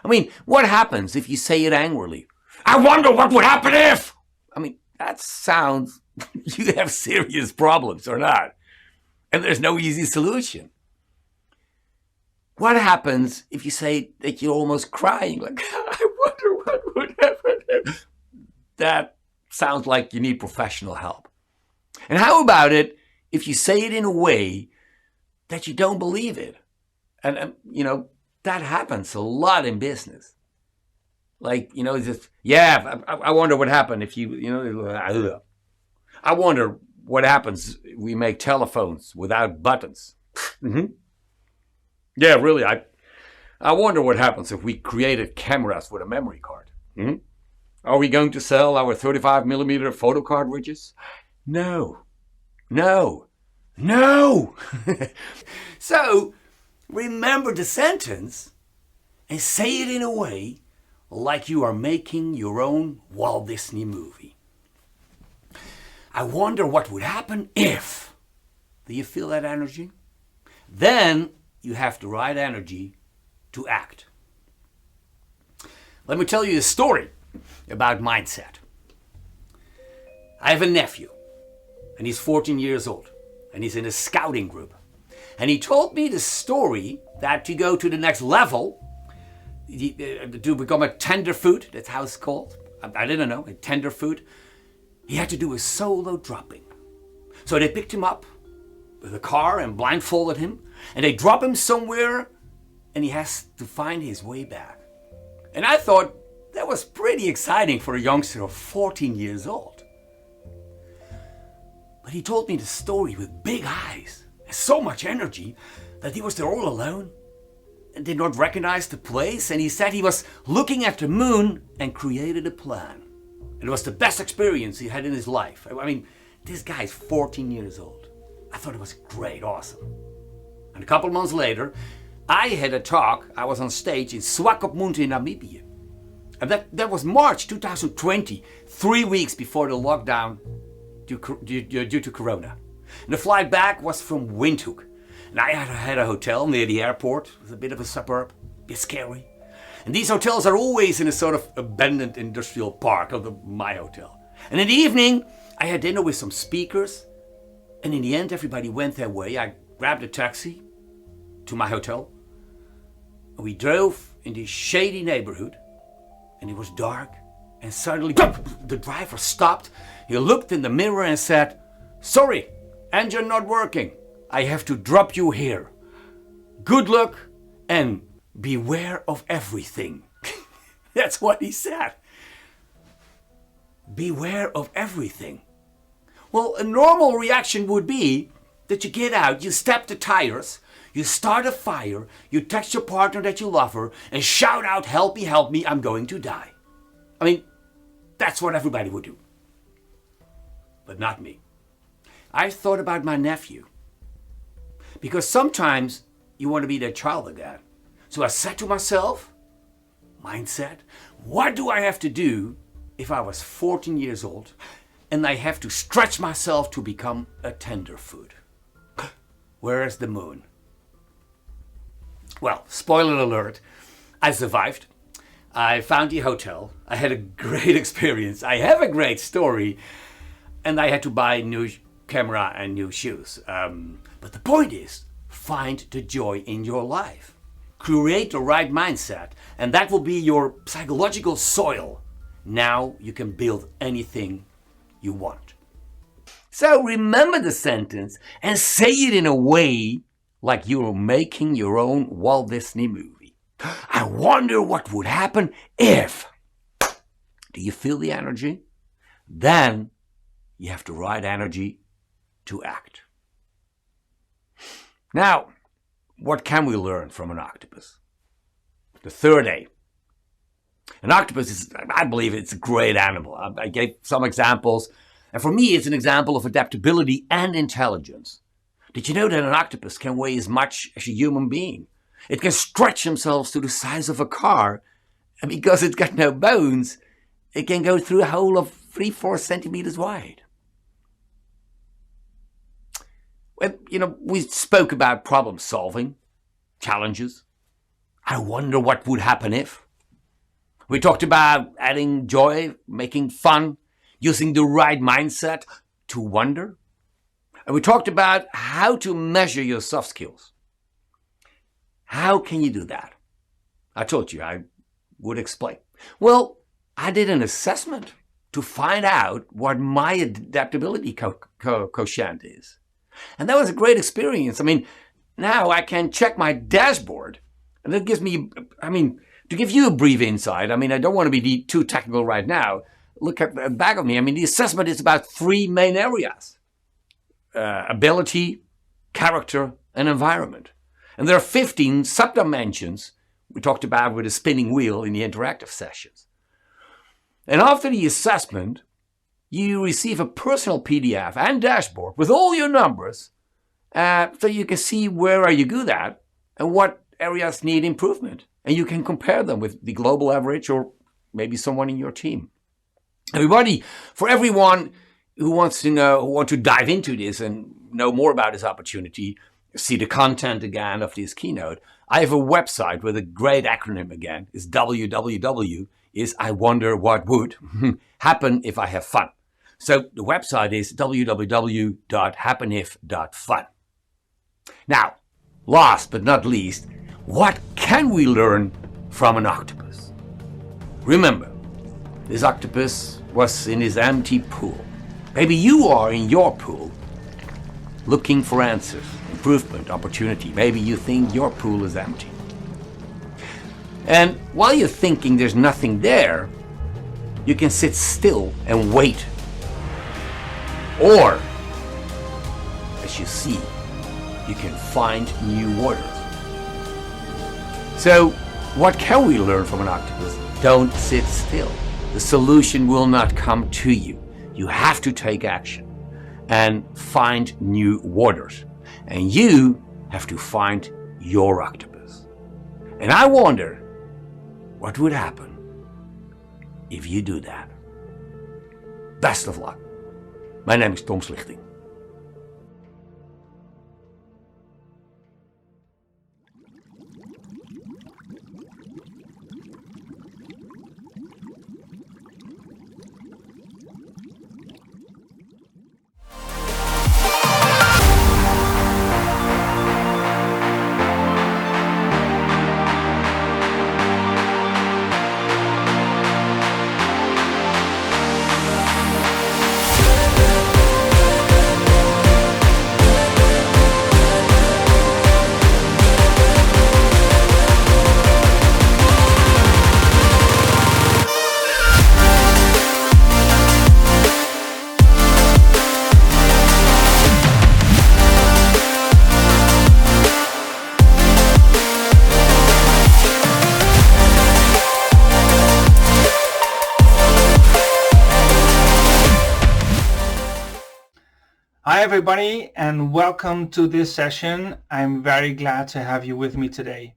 I mean, what happens if you say it angrily? I wonder what would happen if! I mean, that sounds, you have serious problems or not. And there's no easy solution. What happens if you say that you're almost crying, like, I wonder what would happen if? That sounds like you need professional help. And how about it if you say it in a way that you don't believe it? And that happens a lot in business. Like, just, I wonder what happened if I wonder what happens if we make telephones without buttons. Mm-hmm. Yeah, really, I wonder what happens if we created cameras with a memory card. Mm-hmm. Are we going to sell our 35mm photo cartridges? No. So, remember the sentence and say it in a way like you are making your own Walt Disney movie. I wonder what would happen if. Do you feel that energy? Then you have the right energy to act. Let me tell you a story about mindset. I have a nephew, and he's 14 years old, and he's in a scouting group. And he told me the story that to go to the next level, to become a tenderfoot, that's how it's called. I didn't know, a tenderfoot. He had to do a solo dropping. So they picked him up with a car and blindfolded him, and they drop him somewhere, and he has to find his way back. And I thought that was pretty exciting for a youngster of 14 years old. But he told me the story with big eyes, so much energy, that he was there all alone, did not recognize the place, and he said he was looking at the moon and created a plan. It was the best experience he had in his life. I mean, this guy is 14 years old. I thought it was great, awesome. And a couple months later, I had a talk. I was on stage in Swakopmund in Namibia. And that was March 2020, 3 weeks before the lockdown due to Corona. And the flight back was from Windhoek. And I had a hotel near the airport. It was a bit of a suburb, a bit scary. And these hotels are always in a sort of abandoned industrial park of my hotel. And in the evening, I had dinner with some speakers. And in the end, everybody went their way. I grabbed a taxi to my hotel. And we drove in this shady neighborhood. And it was dark. And suddenly, the driver stopped. He looked in the mirror and said, "Sorry, engine not working. I have to drop you here. Good luck and beware of everything." That's what he said. Beware of everything. Well, a normal reaction would be that you get out, you step the tires, you start a fire, you text your partner that you love her, and shout out, help me, I'm going to die." I mean, that's what everybody would do. But not me. I thought about my nephew. Because sometimes you want to be that child again. So I said to myself, mindset, what do I have to do if I was 14 years old and I have to stretch myself to become a tenderfoot? Where is the moon? Well, spoiler alert, I survived. I found the hotel. I had a great experience. I have a great story. And I had to buy a new camera and new shoes. But the point is, find the joy in your life. Create the right mindset, and that will be your psychological soil. Now you can build anything you want. So remember the sentence and say it in a way like you're making your own Walt Disney movie. I wonder what would happen if. Do you feel the energy? Then you have the right energy to act. Now, what can we learn from an octopus? The third A. An octopus is, I believe it's a great animal. I gave some examples, and for me it's an example of adaptability and intelligence. Did you know that an octopus can weigh as much as a human being? It can stretch themselves to the size of a car, and because it's got no bones, it can go through a hole of 3-4 centimeters wide. Well, we spoke about problem solving, challenges. I wonder what would happen if. We talked about adding joy, making fun, using the right mindset to wonder. And we talked about how to measure your soft skills. How can you do that? I told you I would explain. Well, I did an assessment to find out what my adaptability quotient is. And that was a great experience. I mean, now I can check my dashboard, and that gives me, to give you a brief insight, I don't want to be too technical right now. Look at the back of me. The assessment is about 3 main areas. Ability, character, and environment. And there are 15 subdimensions we talked about with a spinning wheel in the interactive sessions. And after the assessment, you receive a personal PDF and dashboard with all your numbers so you can see where are you good at and what areas need improvement. And you can compare them with the global average or maybe someone in your team. For everyone who wants to know, who want to dive into this and know more about this opportunity, see the content again of this keynote, I have a website with a great acronym again. It's www. Is I wonder what would happen if I have fun. So the website is www.happenif.fun. Now, last but not least, what can we learn from an octopus? Remember, this octopus was in his empty pool. Maybe you are in your pool looking for answers, improvement, opportunity. Maybe you think your pool is empty. And while you're thinking there's nothing there, you can sit still and wait. Or, as you see, you can find new waters. So, what can we learn from an octopus? Don't sit still. The solution will not come to you. You have to take action and find new waters. And you have to find your octopus. And I wonder what would happen if you do that. Best of luck. My name is Tom Slichting. Hi everybody, and welcome to this session. I'm very glad to have you with me today.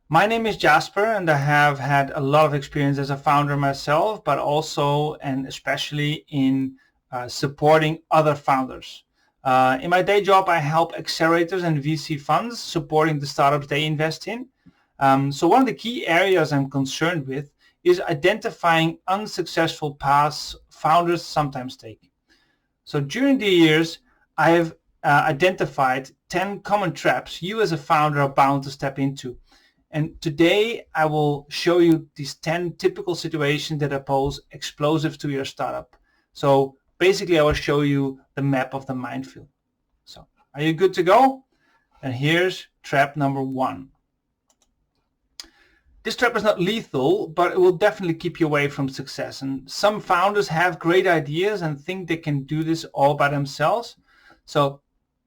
My name is Jasper, and I have had a lot of experience as a founder myself, but also and especially in supporting other founders. In my day job, I help accelerators and VC funds supporting the startups they invest in. So one of the key areas I'm concerned with is identifying unsuccessful paths founders sometimes take. So during the years, I have identified 10 common traps you as a founder are bound to step into. And today I will show you these 10 typical situations that pose explosives to your startup. So basically I will show you the map of the minefield. So are you good to go? And here's trap number 1. This trap is not lethal, but it will definitely keep you away from success. And some founders have great ideas and think they can do this all by themselves. So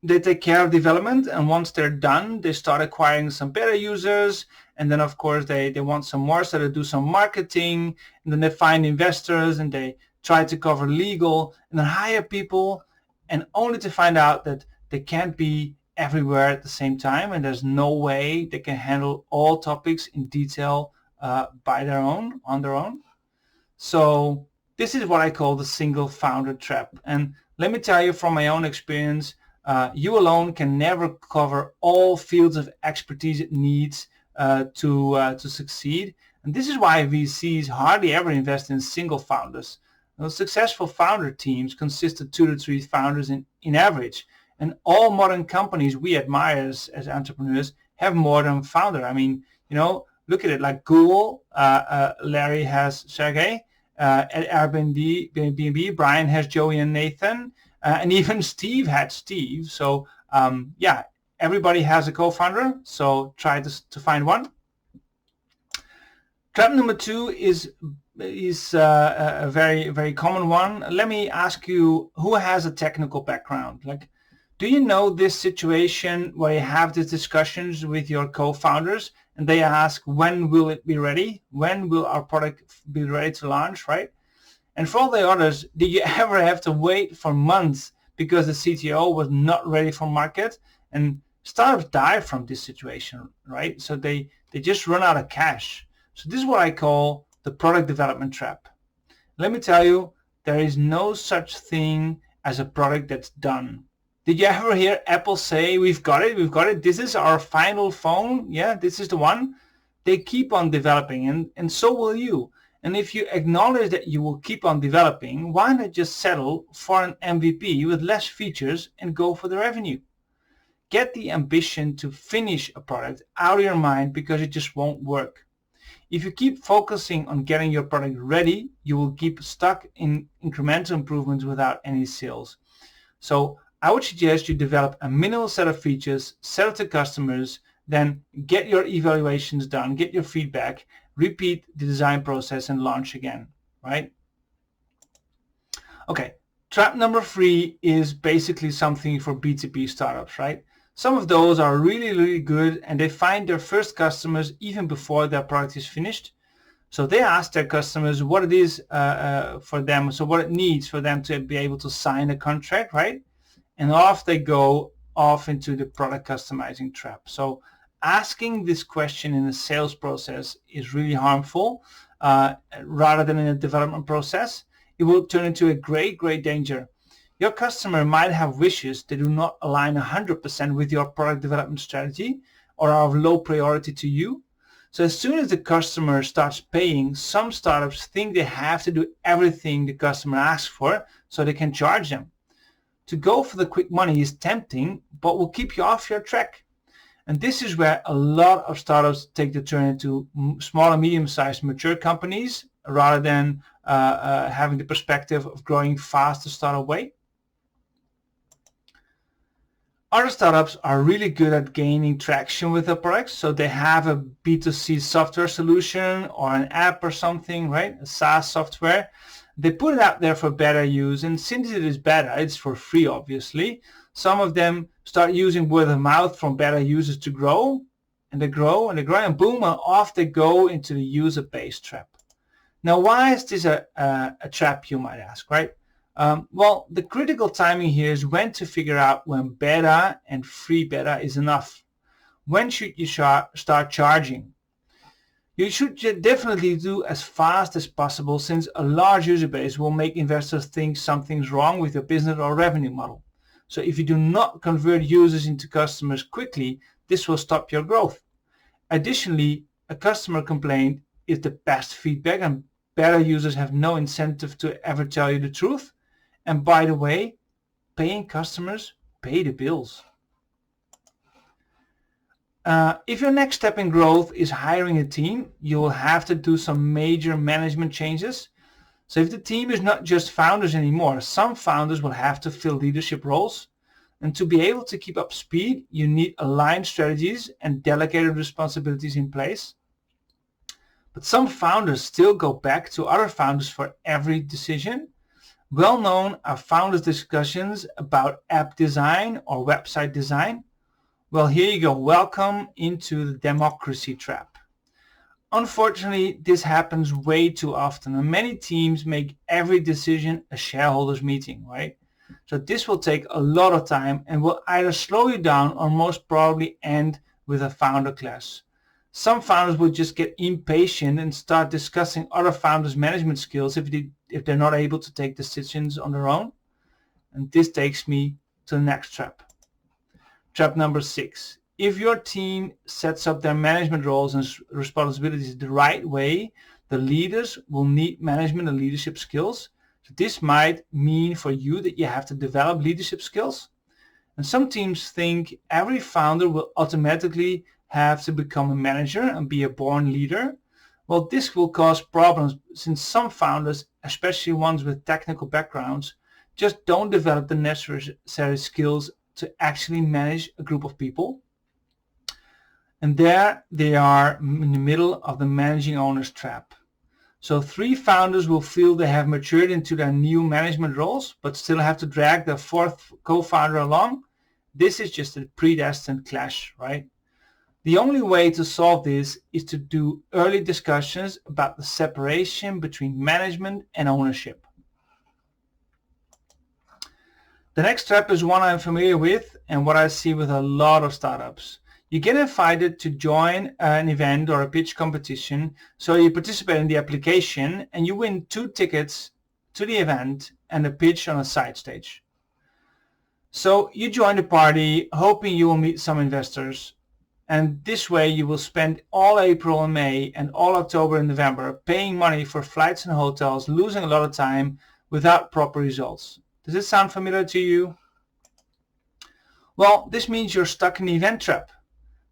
they take care of development, and once they're done, they start acquiring some beta users. And then of course they want some more, so they do some marketing, and then they find investors and they try to cover legal and then hire people, and only to find out that they can't be everywhere at the same time, and there's no way they can handle all topics in detail on their own. So this is what I call the single founder trap. And let me tell you from my own experience, you alone can never cover all fields of expertise it needs to succeed. And this is why VCs hardly ever invest in single founders. Those successful founder teams consist of 2 to 3 founders in average. And all modern companies we admire as entrepreneurs have more than a founder. I mean, look at it, like Google, Larry has Sergey, at Airbnb, Brian has Joey and Nathan, and even Steve had Steve. So yeah, everybody has a co-founder, so try to find one. Trap number 2 is a very, very common one. Let me ask you, who has a technical background? Like, do you know this situation where you have these discussions with your co-founders and they ask, when will it be ready? When will our product be ready to launch, right? And for all the others, did you ever have to wait for months because the CTO was not ready for market? And startups die from this situation, right? So they just run out of cash. So this is what I call the product development trap. Let me tell you, there is no such thing as a product that's done. Did you ever hear Apple say, we've got it, this is our final phone, yeah, this is the one? They keep on developing, and so will you. And if you acknowledge that you will keep on developing, why not just settle for an MVP with less features and go for the revenue? Get the ambition to finish a product out of your mind, because it just won't work. If you keep focusing on getting your product ready, you will keep stuck in incremental improvements without any sales. So I would suggest you develop a minimal set of features, sell it to customers, then get your evaluations done, get your feedback, repeat the design process and launch again, right? Okay, trap number 3 is basically something for B2B startups, right? Some of those are really, really good, and they find their first customers even before their product is finished. So they ask their customers what it is for them, so what it needs for them to be able to sign a contract, right? And off they go off into the product customizing trap. So asking this question in the sales process is really harmful rather than in a development process. It will turn into a great danger. Your customer might have wishes that do not align 100% with your product development strategy or are of low priority to you. So as soon as the customer starts paying, some startups think they have to do everything the customer asks for so they can charge them. To go for the quick money is tempting, but will keep you off your track. And this is where a lot of startups take the turn into small and medium-sized mature companies rather than having the perspective of growing fast to start away. Other startups are really good at gaining traction with their products. So they have a B2C software solution or an app or something, right? A SaaS software. They put it out there for better use. And since it is better, it's for free, obviously. Some of them start using word of mouth from better users to grow. And they grow and they grow and boom, and off they go into the user-based trap. Now, why is this a trap, you might ask, right? Well, the critical timing here is when to figure out when beta and free beta is enough. When should you start charging? You should definitely do as fast as possible, since a large user base will make investors think something's wrong with your business or revenue model. So if you do not convert users into customers quickly, this will stop your growth. Additionally, a customer complaint is the best feedback, and beta users have no incentive to ever tell you the truth. And by the way, paying customers pay the bills. If your next step in growth is hiring a team, you will have to do some major management changes. So if the team is not just founders anymore, some founders will have to fill leadership roles. And to be able to keep up speed, you need aligned strategies and delegated responsibilities in place. But some founders still go back to other founders for every decision. Well known are founders' discussions about app design or website design. Well, here you go. Welcome into the democracy trap. Unfortunately, this happens way too often, and many teams make every decision a shareholders meeting, right? So this will take a lot of time and will either slow you down or most probably end with a founder clash. Some founders will just get impatient and start discussing other founders' management skills if they're not able to take decisions on their own. And this takes me to the next trap. Trap number 6. If your team sets up their management roles and responsibilities the right way, the leaders will need management and leadership skills. So this might mean for you that you have to develop leadership skills. And some teams think every founder will automatically have to become a manager and be a born leader. Well, this will cause problems since some founders, especially ones with technical backgrounds, just don't develop the necessary skills to actually manage a group of people. And there they are in the middle of the managing owners trap. So 3 founders will feel they have matured into their new management roles, but still have to drag their 4th co-founder along. This is just a predestined clash, right? The only way to solve this is to do early discussions about the separation between management and ownership. The next trap is one I'm familiar with and what I see with a lot of startups. You get invited to join an event or a pitch competition, so you participate in the application and you win 2 tickets to the event and a pitch on a side stage. So you join the party hoping you will meet some investors. And this way you will spend all April and May and all October and November paying money for flights and hotels, losing a lot of time without proper results. Does this sound familiar to you? Well, this means you're stuck in the event trap.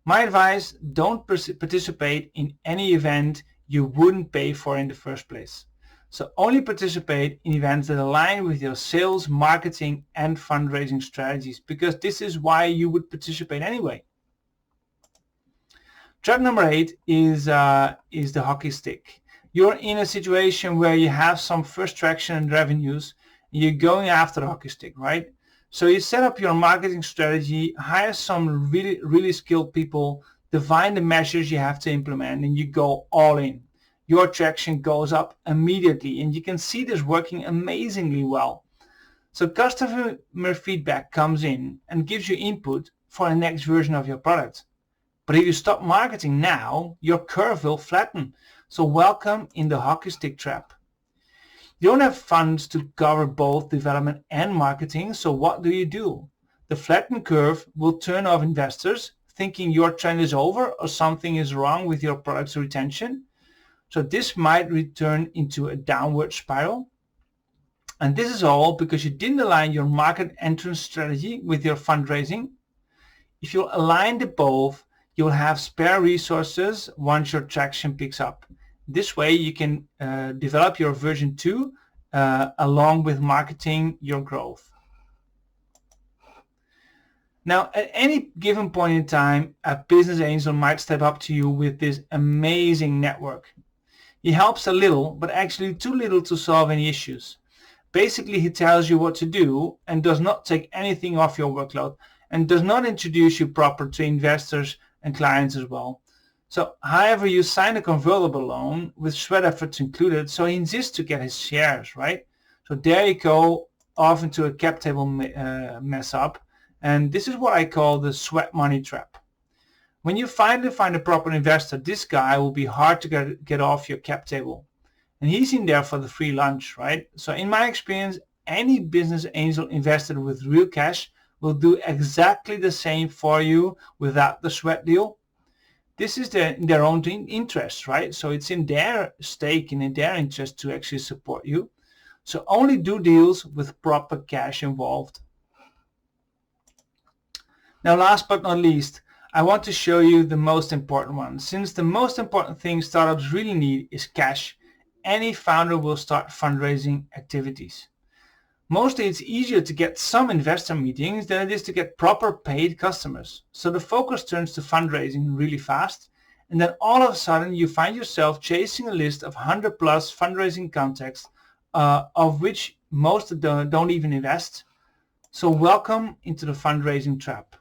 My advice, don't participate in any event you wouldn't pay for in the first place. So only participate in events that align with your sales, marketing, and fundraising strategies, because this is why you would participate anyway. Trap number 8 is the hockey stick. You're in a situation where you have some first traction and revenues, and you're going after the hockey stick, right? So you set up your marketing strategy, hire some really skilled people, define the measures you have to implement, and you go all in. Your traction goes up immediately, and you can see this working amazingly well. So customer feedback comes in and gives you input for the next version of your product. But if you stop marketing now, your curve will flatten. So welcome in the hockey stick trap. You don't have funds to cover both development and marketing, so what do? The flattened curve will turn off investors, thinking your trend is over or something is wrong with your product's retention. So this might return into a downward spiral. And this is all because you didn't align your market entrance strategy with your fundraising. If you align the both, you'll have spare resources once your traction picks up. This way you can develop your version 2 along with marketing your growth. Now, at any given point in time, a business angel might step up to you with this amazing network. He helps a little, but actually too little to solve any issues. Basically, he tells you what to do and does not take anything off your workload and does not introduce you proper to investors and clients as well. So, however, you sign a convertible loan with sweat efforts included, so he insists to get his shares, right? So there you go, off into a cap table mess up. And this is what I call the sweat money trap. When you finally find a proper investor, this guy will be hard to get off your cap table. And he's in there for the free lunch, right? So in my experience, any business angel invested with real cash will do exactly the same for you without the sweat deal. This is in their own interest, right? So it's in their stake and in their interest to actually support you. So only do deals with proper cash involved. Now, last but not least, I want to show you the most important one. Since the most important thing startups really need is cash, any founder will start fundraising activities. Mostly it's easier to get some investor meetings than it is to get proper paid customers. So the focus turns to fundraising really fast, and then all of a sudden you find yourself chasing a list of 100 plus fundraising contacts, of which most don't even invest. So welcome into the fundraising trap.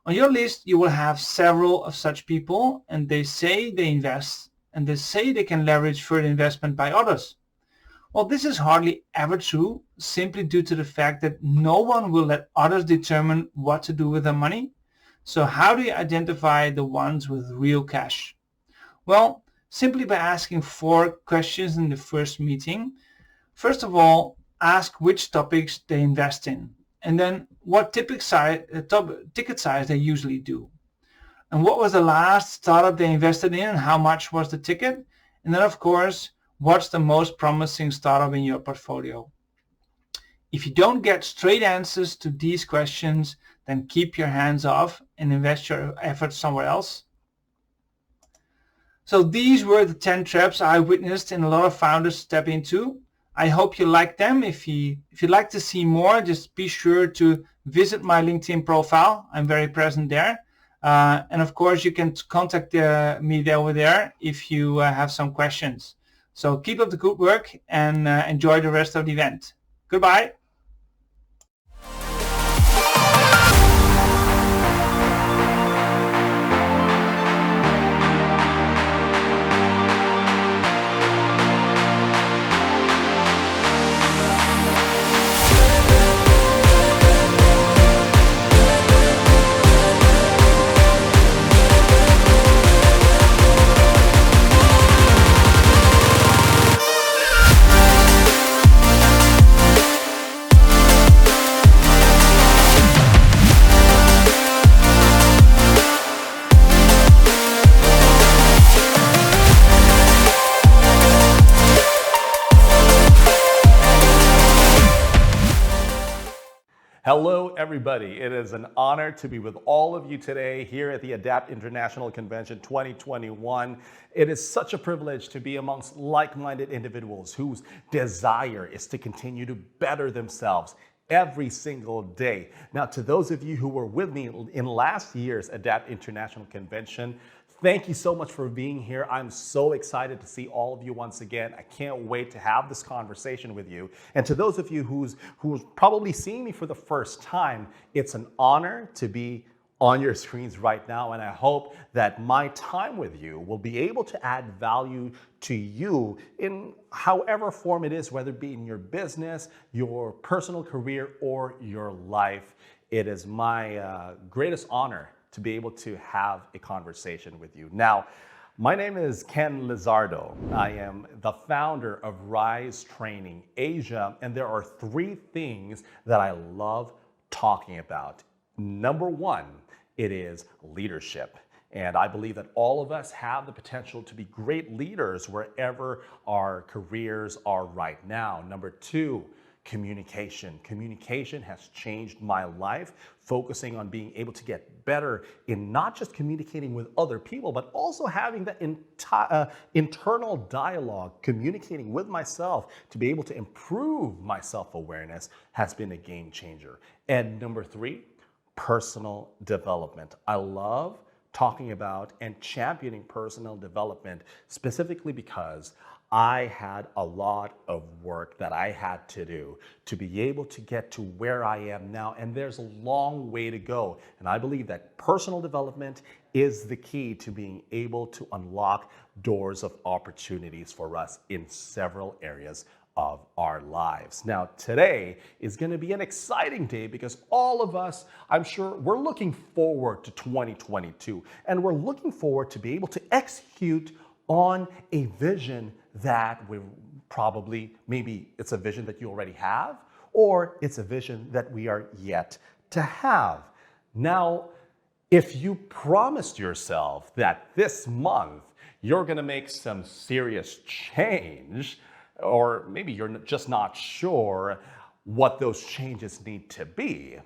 On your list you will have several of such people, and they say they invest, and they say they can leverage further investment by others. Well, this is hardly ever true, simply due to the fact that no one will let others determine what to do with their money. So how do you identify the ones with real cash? Well, simply by asking 4 questions in the first meeting. First of all, ask which topics they invest in, and then what ticket size they usually do. And what was the last startup they invested in and how much was the ticket? And then, of course, what's the most promising startup in your portfolio? If you don't get straight answers to these questions, then keep your hands off and invest your efforts somewhere else. So these were the 10 traps I witnessed and a lot of founders step into. I hope you like them. If you'd like to see more, just be sure to visit my LinkedIn profile. I'm very present there. And of course, you can contact me over there if you have some questions. So keep up the good work and enjoy the rest of the event. Goodbye. Hello, everybody. It is an honor to be with all of you today here at the ADAPT International Convention 2021. It is such a privilege to be amongst like-minded individuals whose desire is to continue to better themselves every single day. Now, to those of you who were with me in last year's ADAPT International Convention, Thank you so much for being here. I'm so excited to see all of you once again. I can't wait to have this conversation with you. And to those of you who's probably seeing me for the first time, it's an honor to be on your screens right now, and I hope that my time with you will be able to add value to you in however form it is, whether it be in your business, your personal career, or your life. It is my greatest honor to be able to have a conversation with you. Now, my name is Ken Lizardo. I am the founder of Rise Training Asia, and there are 3 things that I love talking about. Number 1, it is leadership. And I believe that all of us have the potential to be great leaders wherever our careers are right now. Number 2, communication. Communication has changed my life, focusing on being able to get better in not just communicating with other people, but also having that internal dialogue, communicating with myself to be able to improve my self-awareness has been a game changer. And number 3, personal development. I love talking about and championing personal development specifically because I had a lot of work that I had to do to be able to get to where I am now, and there's a long way to go. And I believe that personal development is the key to being able to unlock doors of opportunities for us in several areas of our lives. Now, today is going to be an exciting day because all of us, I'm sure, we're looking forward to 2022, and we're looking forward to be able to execute on a vision that we probably, maybe it's a vision that you already have, or it's a vision that we are yet to have. Now, if you promised yourself that this month you're going to make some serious change, or maybe you're just not sure what those changes need to be,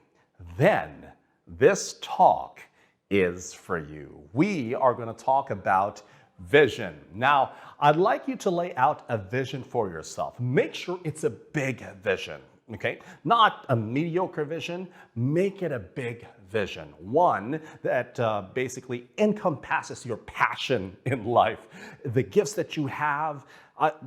then this talk is for you. We are going to talk about vision. Now, I'd like you to lay out a vision for yourself. Make sure it's a big vision, okay? Not a mediocre vision. Make it a big vision. One that basically encompasses your passion in life, the gifts that you have.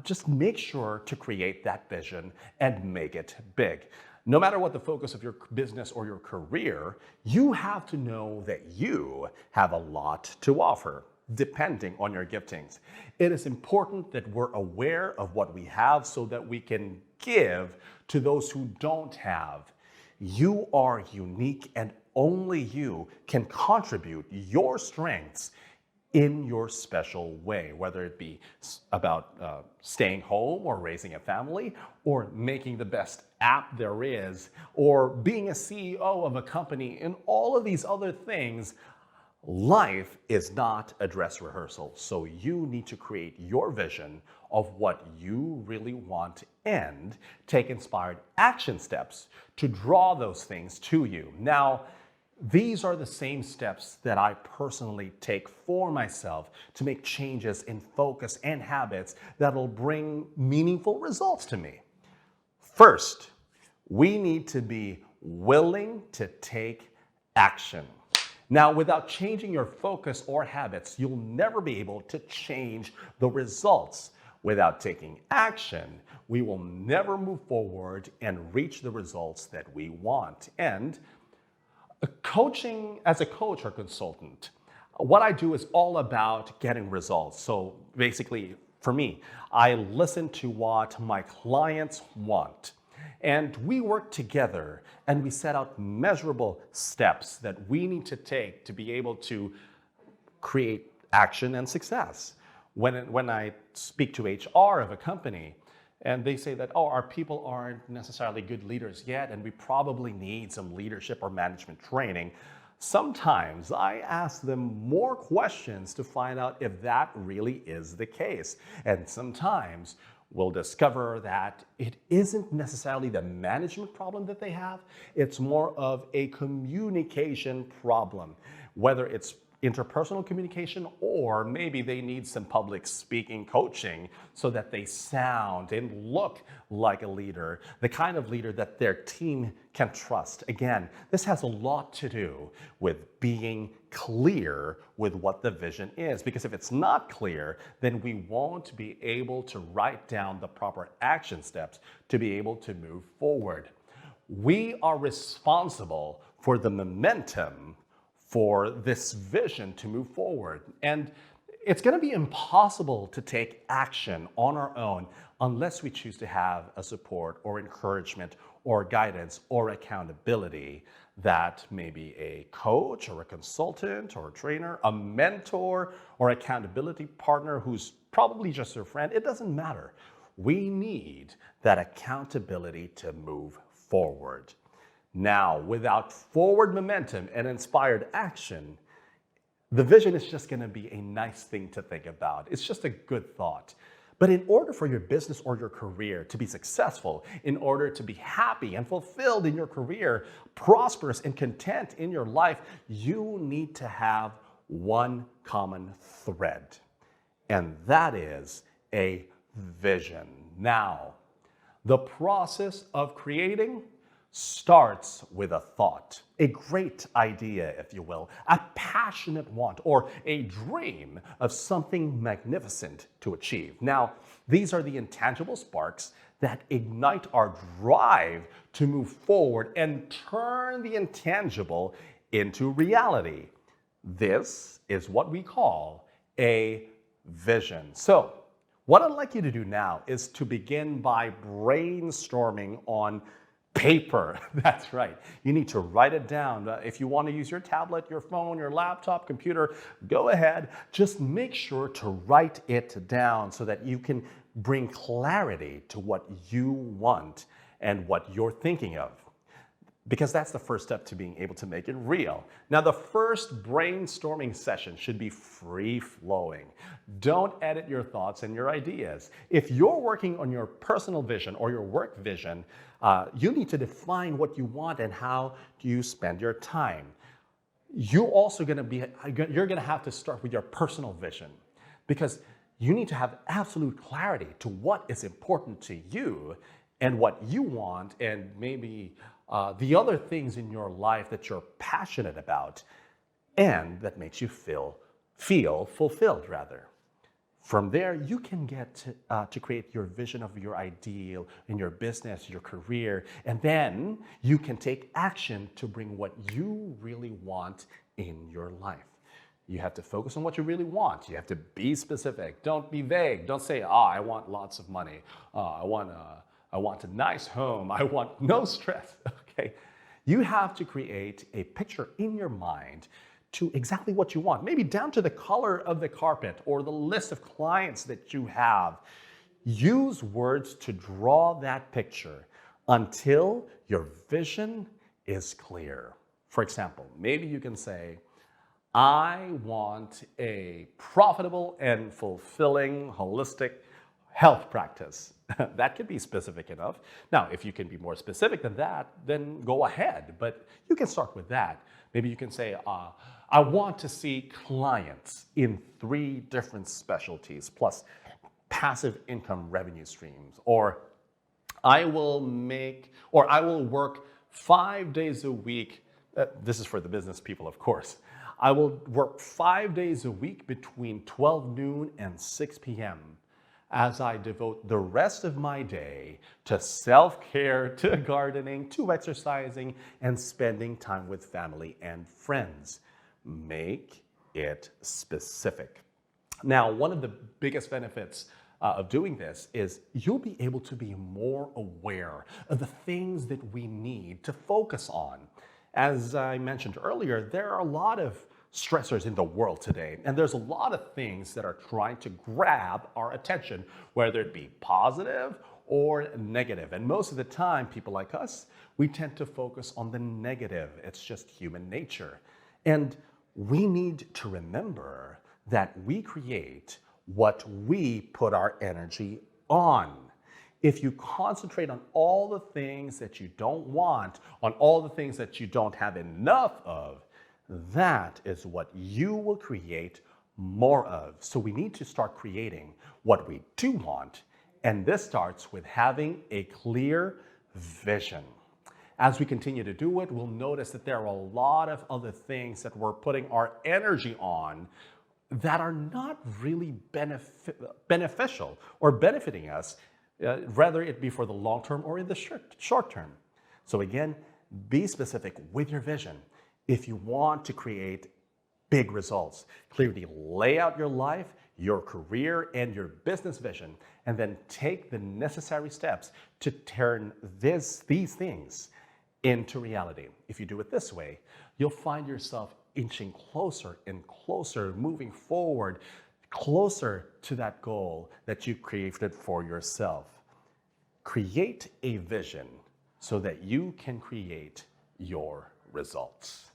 Just make sure to create that vision and make it big. No matter what the focus of your business or your career, you have to know that you have a lot to offer, depending on your giftings. It is important that we're aware of what we have so that we can give to those who don't have. You are unique, and only you can contribute your strengths in your special way, whether it be about staying home or raising a family, or making the best app there is, or being a CEO of a company, and all of these other things. Life is not a dress rehearsal, so you need to create your vision of what you really want and take inspired action steps to draw those things to you. Now, these are the same steps that I personally take for myself to make changes in focus and habits that'll bring meaningful results to me. First, we need to be willing to take action. Now, without changing your focus or habits, you'll never be able to change the results. Without taking action, we will never move forward and reach the results that we want. And coaching, as a coach or consultant, what I do is all about getting results. So basically, for me, I listen to what my clients want. And we work together and we set out measurable steps that we need to take to be able to create action and success. When I speak to HR of a company and they say that, oh, our people aren't necessarily good leaders yet and we probably need some leadership or management training, sometimes I ask them more questions to find out if that really is the case. And sometimes we'll discover that it isn't necessarily the management problem that they have. It's more of a communication problem, whether it's interpersonal communication, or maybe they need some public speaking coaching so that they sound and look like a leader, the kind of leader that their team can trust. Again, this has a lot to do with being clear with what the vision is, because if it's not clear, then we won't be able to write down the proper action steps to be able to move forward. We are responsible for the momentum for this vision to move forward. And it's going to be impossible to take action on our own unless we choose to have a support or encouragement or guidance or accountability that may be a coach or a consultant or a trainer, a mentor or accountability partner who's probably just your friend. It doesn't matter. We need that accountability to move forward. Now, without forward momentum and inspired action, the vision is just going to be a nice thing to think about. It's just a good thought. But in order for your business or your career to be successful, in order to be happy and fulfilled in your career, prosperous and content in your life, you need to have one common thread, and that is a vision. Now, the process of creating starts with a thought, a great idea, if you will, a passionate want or a dream of something magnificent to achieve. Now, these are the intangible sparks that ignite our drive to move forward and turn the intangible into reality. This is what we call a vision. So, what I'd like you to do now is to begin by brainstorming on paper. That's right. You need to write it down. If you want to use your tablet, your phone, your laptop, computer, go ahead. Just make sure to write it down so that you can bring clarity to what you want and what you're thinking of, because that's the first step to being able to make it real. Now, the first brainstorming session should be free-flowing. Don't edit your thoughts and your ideas. If you're working on your personal vision or your work vision, you need to define what you want and how you spend your time. You're going to have to start with your personal vision, because you need to have absolute clarity to what is important to you and what you want, and maybe the other things in your life that you're passionate about and that makes you feel fulfilled, rather. From there, you can get to create your vision of your ideal in your business, your career, and then you can take action to bring what you really want in your life. You have to focus on what you really want. You have to be specific. Don't be vague. Don't say, I want lots of money. I want a nice home. I want no stress. Okay. You have to create a picture in your mind to exactly what you want, maybe down to the color of the carpet or the list of clients that you have. Use words to draw that picture until your vision is clear. For example, maybe you can say, I want a profitable and fulfilling holistic health practice. That could be specific enough. Now, if you can be more specific than that, then go ahead, but you can start with that. Maybe you can say, I want to see clients in 3 different specialties, plus passive income revenue streams, or I will work 5 days a week. This is for the business people, of course. I will work 5 days a week between 12 noon and 6 p.m. as I devote the rest of my day to self-care, to gardening, to exercising, and spending time with family and friends. Make it specific. Now, one of the biggest benefits of doing this is you'll be able to be more aware of the things that we need to focus on. As I mentioned earlier, there are a lot of stressors in the world today, and there's a lot of things that are trying to grab our attention, whether it be positive or negative. And most of the time, people like us, we tend to focus on the negative. It's just human nature. And we need to remember that we create what we put our energy on. If you concentrate on all the things that you don't want, on all the things that you don't have enough of, that is what you will create more of. So we need to start creating what we do want, and this starts with having a clear vision. As we continue to do it, we'll notice that there are a lot of other things that we're putting our energy on that are not really beneficial or benefiting us, whether it be for the long term or in the short term. So again, be specific with your vision. If you want to create big results, clearly lay out your life, your career, and your business vision, and then take the necessary steps to turn these things into reality. If you do it this way, you'll find yourself inching closer and closer, moving forward, closer to that goal that you created for yourself. Create a vision so that you can create your results.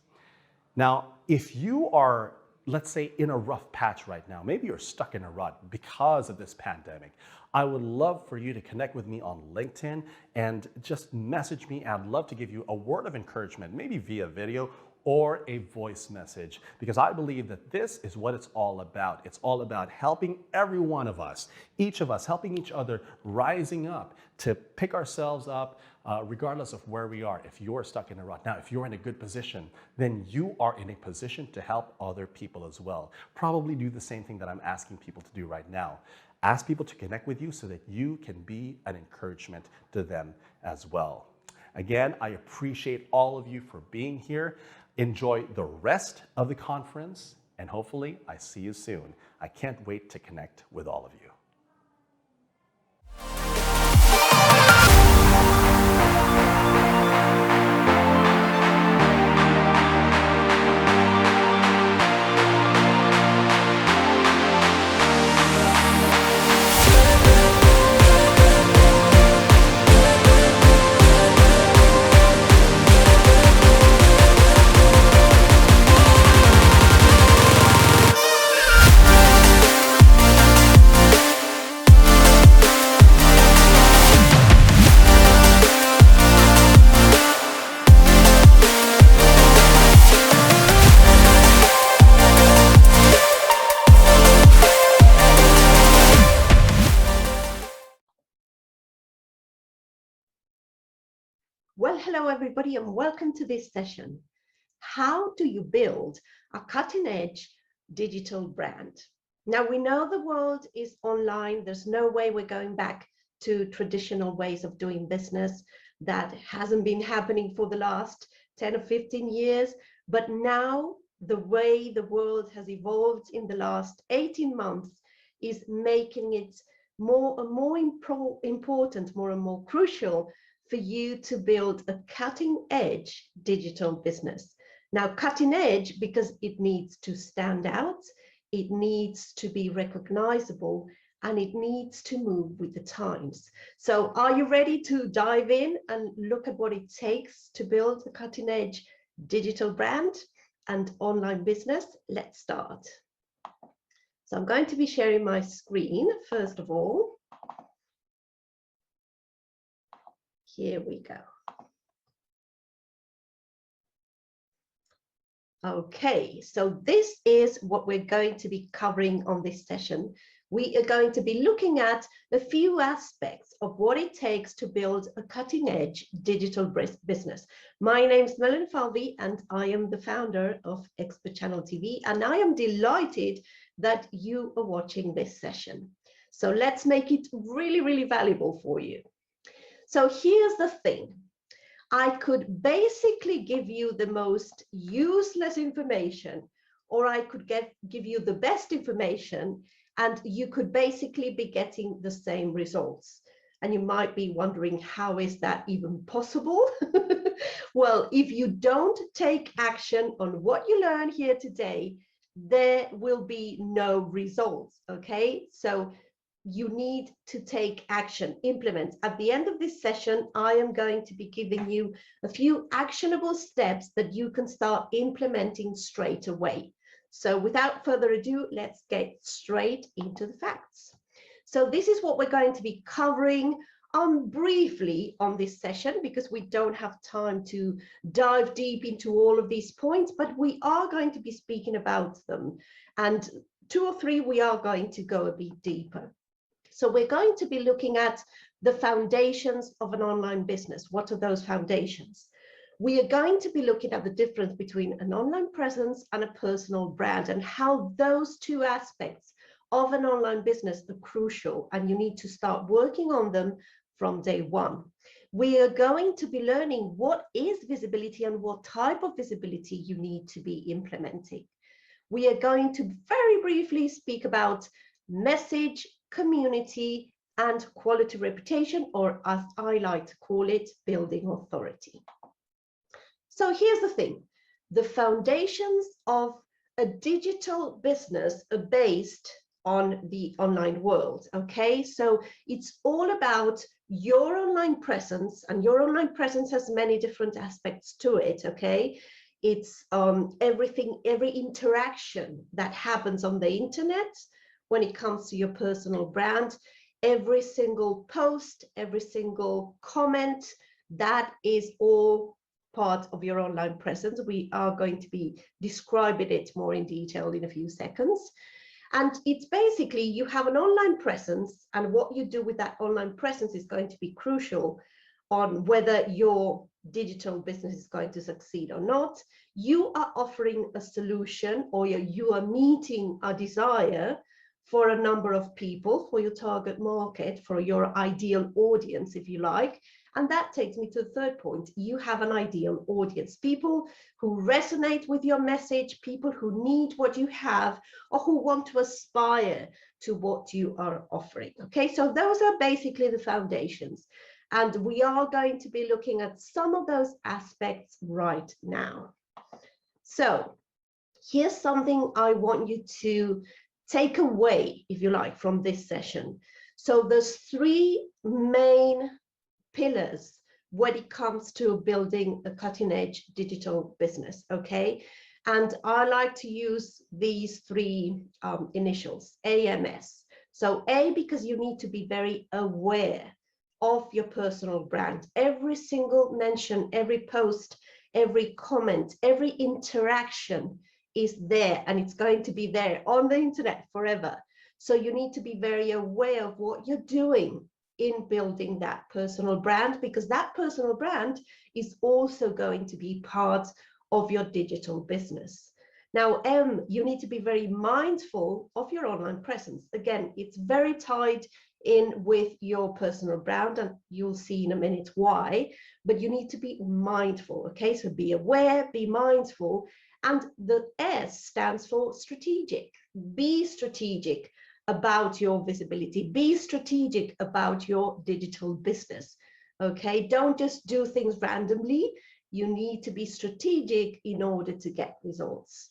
Now, if you are, let's say, in a rough patch right now, maybe you're stuck in a rut because of this pandemic, I would love for you to connect with me on LinkedIn and just message me. I'd love to give you a word of encouragement, maybe via video or a voice message, because I believe that this is what it's all about. It's all about helping every one of us, each of us, helping each other, rising up to pick ourselves up, regardless of where we are. If you're stuck in a rut, now if you're in a good position, then you are in a position to help other people as well. Probably do the same thing that I'm asking people to do right now. Ask people to connect with you so that you can be an encouragement to them as well. Again, I appreciate all of you for being here. Enjoy the rest of the conference, and hopefully I see you soon. I can't wait to connect with all of you. Well, hello everybody and welcome to this session. How do you build a cutting-edge digital brand? Now we know the world is online. There's no way we're going back to traditional ways of doing business. That hasn't been happening for the last 10 or 15 years. But now the way the world has evolved in the last 18 months is making it more and more important, more and more crucial for you to build a cutting-edge digital business. Now, cutting edge because it needs to stand out, it needs to be recognizable, and it needs to move with the times. So are you ready to dive in and look at what it takes to build a cutting-edge digital brand and online business? Let's start. So I'm going to be sharing my screen first of all. Here we go. Okay, so this is what we're going to be covering on this session. We are going to be looking at a few aspects of what it takes to build a cutting-edge digital business. My name is Melanie Falvey and I am the founder of Expert Channel TV, and I am delighted that you are watching this session. So let's make it really, really valuable for you. So here's the thing. I could basically give you the most useless information, or I could give you the best information, and you could basically be getting the same results. And you might be wondering, how is that even possible? Well, if you don't take action on what you learn here today, there will be no results, okay? So you need to take action, implement. At the end of this session, I am going to be giving you a few actionable steps that you can start implementing straight away. So without further ado, let's get straight into the facts. So this is what we're going to be covering briefly on this session, because we don't have time to dive deep into all of these points, but we are going to be speaking about them. And 2 or 3, we are going to go a bit deeper. So we're going to be looking at the foundations of an online business. What are those foundations? We are going to be looking at the difference between an online presence and a personal brand, and how those 2 aspects of an online business are crucial, and you need to start working on them from day 1. We are going to be learning what is visibility and what type of visibility you need to be implementing. We are going to very briefly speak about message, community, and quality reputation, or as I like to call it, building authority. So here's the thing. The foundations of a digital business are based on the online world, okay? So it's all about your online presence, and your online presence has many different aspects to it, okay? It's everything, every interaction that happens on the internet when it comes to your personal brand, every single post, every single comment, that is all part of your online presence. We are going to be describing it more in detail in a few seconds. And it's basically, you have an online presence, and what you do with that online presence is going to be crucial on whether your digital business is going to succeed or not. You are offering a solution, or you are meeting a desire for a number of people, for your target market, for your ideal audience, if you like. And that takes me to the 3rd point. You have an ideal audience, people who resonate with your message, people who need what you have, or who want to aspire to what you are offering. Okay, so those are basically the foundations. And we are going to be looking at some of those aspects right now. So here's something I want you to take away, if you like, from this session. So there's 3 main pillars when it comes to building a cutting-edge digital business, okay? And I like to use these 3 initials, AMS. So A, because you need to be very aware of your personal brand. Every single mention, every post, every comment, every interaction is there, and it's going to be there on the internet forever. So you need to be very aware of what you're doing in building that personal brand, because that personal brand is also going to be part of your digital business. Now, you need to be very mindful of your online presence. Again, it's very tied in with your personal brand, and you'll see in a minute why, but you need to be mindful, okay? So be aware, be mindful, and the S stands for strategic. Be strategic about your visibility, be strategic about your digital business, okay? Don't just do things randomly. You need to be strategic in order to get results.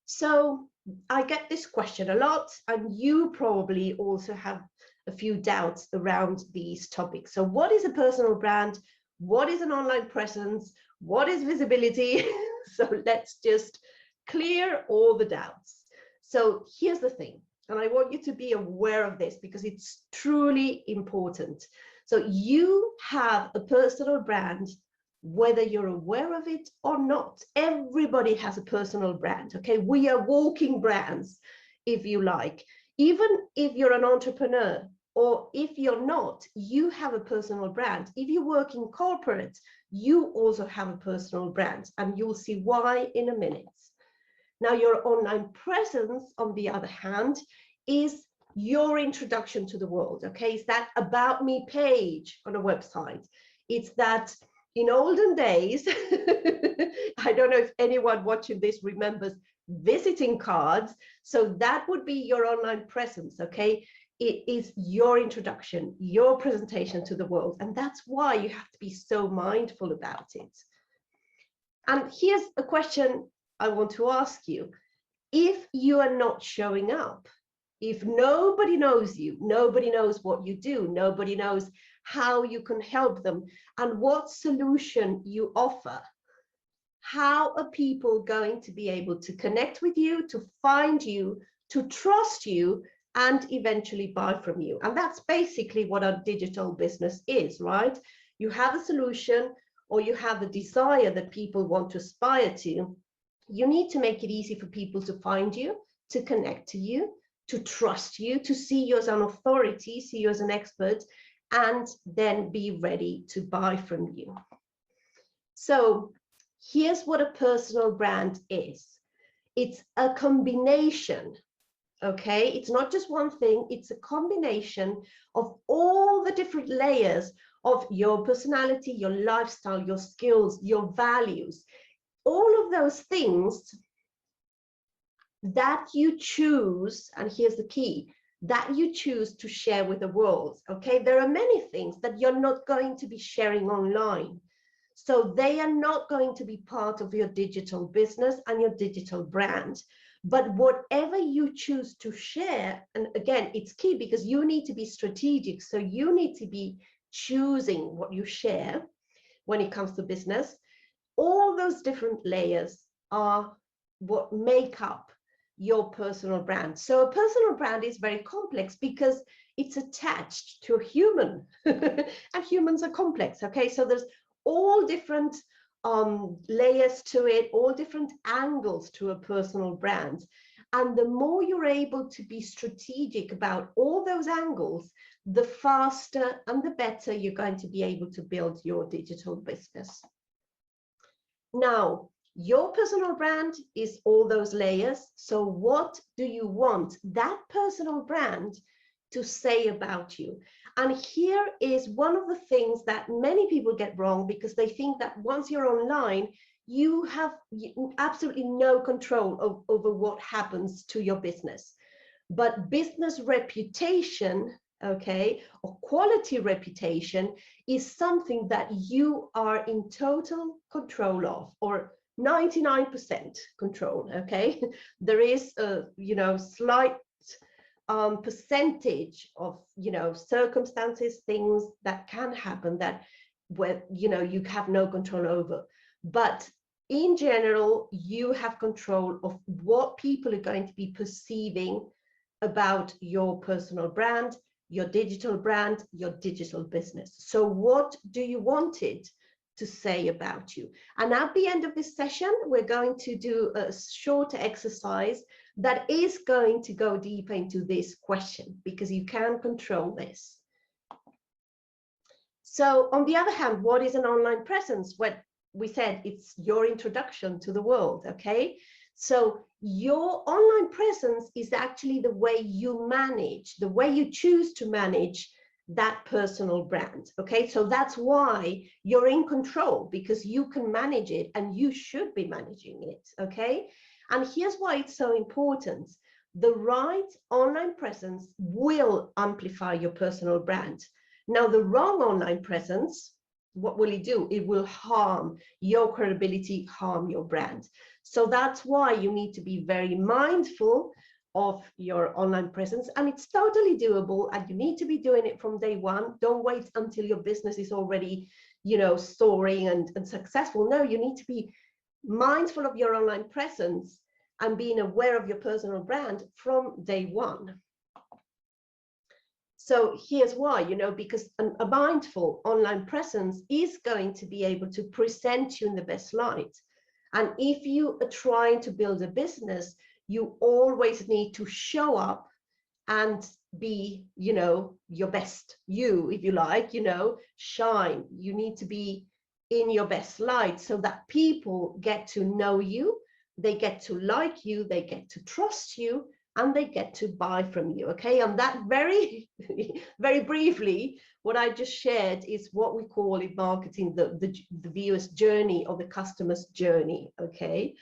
So I get this question a lot, and you probably also have a few doubts around these topics. So what is a personal brand? What is an online presence? What is visibility? So let's just clear all the doubts. So here's the thing, and I want you to be aware of this because it's truly important. So you have a personal brand, whether you're aware of it or not. Everybody has a personal brand, okay? We are walking brands, if you like. Even if you're an entrepreneur, or if you're not, you have a personal brand. If you work in corporate, you also have a personal brand, and you'll see why in a minute. Now, your online presence, on the other hand, is your introduction to the world, okay? It's that about me page on a website. It's that, in olden days, I don't know if anyone watching this remembers visiting cards. So that would be your online presence, okay? It is your introduction, your presentation to the world. And that's why you have to be so mindful about it. And here's a question I want to ask you. If you are not showing up, if nobody knows you, nobody knows what you do, nobody knows how you can help them and what solution you offer, how are people going to be able to connect with you, to find you, to trust you, and eventually buy from you. And that's basically what a digital business is, right? You have a solution or you have a desire that people want to aspire to. You need to make it easy for people to find you, to connect to you, to trust you, to see you as an authority, see you as an expert, and then be ready to buy from you. So here's what a personal brand is. It's a combination, okay? It's not just one thing, it's a combination of all the different layers of your personality, your lifestyle, your skills, your values, all of those things that you choose, and here's the key, that you choose to share with the world, okay? There are many things that you're not going to be sharing online. So they are not going to be part of your digital business and your digital brand. But whatever you choose to share, and again, it's key because you need to be strategic. So you need to be choosing what you share when it comes to business. All those different layers are what make up your personal brand. So a personal brand is very complex because it's attached to a human and humans are complex, okay? So there's all different layers to it, all different angles to a personal brand. And the more you're able to be strategic about all those angles, the faster and the better you're going to be able to build your digital business. Now, your personal brand is all those layers. So what do you want that personal brand to say about you? And here is one of the things that many people get wrong, because they think that once you're online, you have absolutely no control over what happens to your business. But business reputation, okay, or quality reputation is something that you are in total control of, or 99% control, okay? There is a, slight percentage of, circumstances, things that can happen that where, you have no control over. But in general, you have control of what people are going to be perceiving about your personal brand, your digital brand, your digital business. So what do you want it to say about you? And at the end of this session, we're going to do a short exercise that is going to go deeper into this question, because you can control this. So on the other hand, what is an online presence? Well, we said it's your introduction to the world, okay? So your online presence is actually the way you manage, the way you choose to manage that personal brand, okay? So that's why you're in control, because you can manage it and you should be managing it, okay? And here's why it's so important. The right online presence will amplify your personal brand. Now, the wrong online presence, what will it do? It will harm your credibility, harm your brand. So that's why you need to be very mindful of your online presence, and it's totally doable, and you need to be doing it from day one. Don't wait until your business is already, soaring and successful. No, you need to be mindful of your online presence and being aware of your personal brand from day one. So here's why, because a mindful online presence is going to be able to present you in the best light. And if you are trying to build a business, you always need to show up and be, your best you, if you like, shine. You need to be in your best light so that people get to know you, they get to like you, they get to trust you, and they get to buy from you, okay? And that very, very briefly, what I just shared is what we call in marketing the viewer's journey or the customer's journey, okay?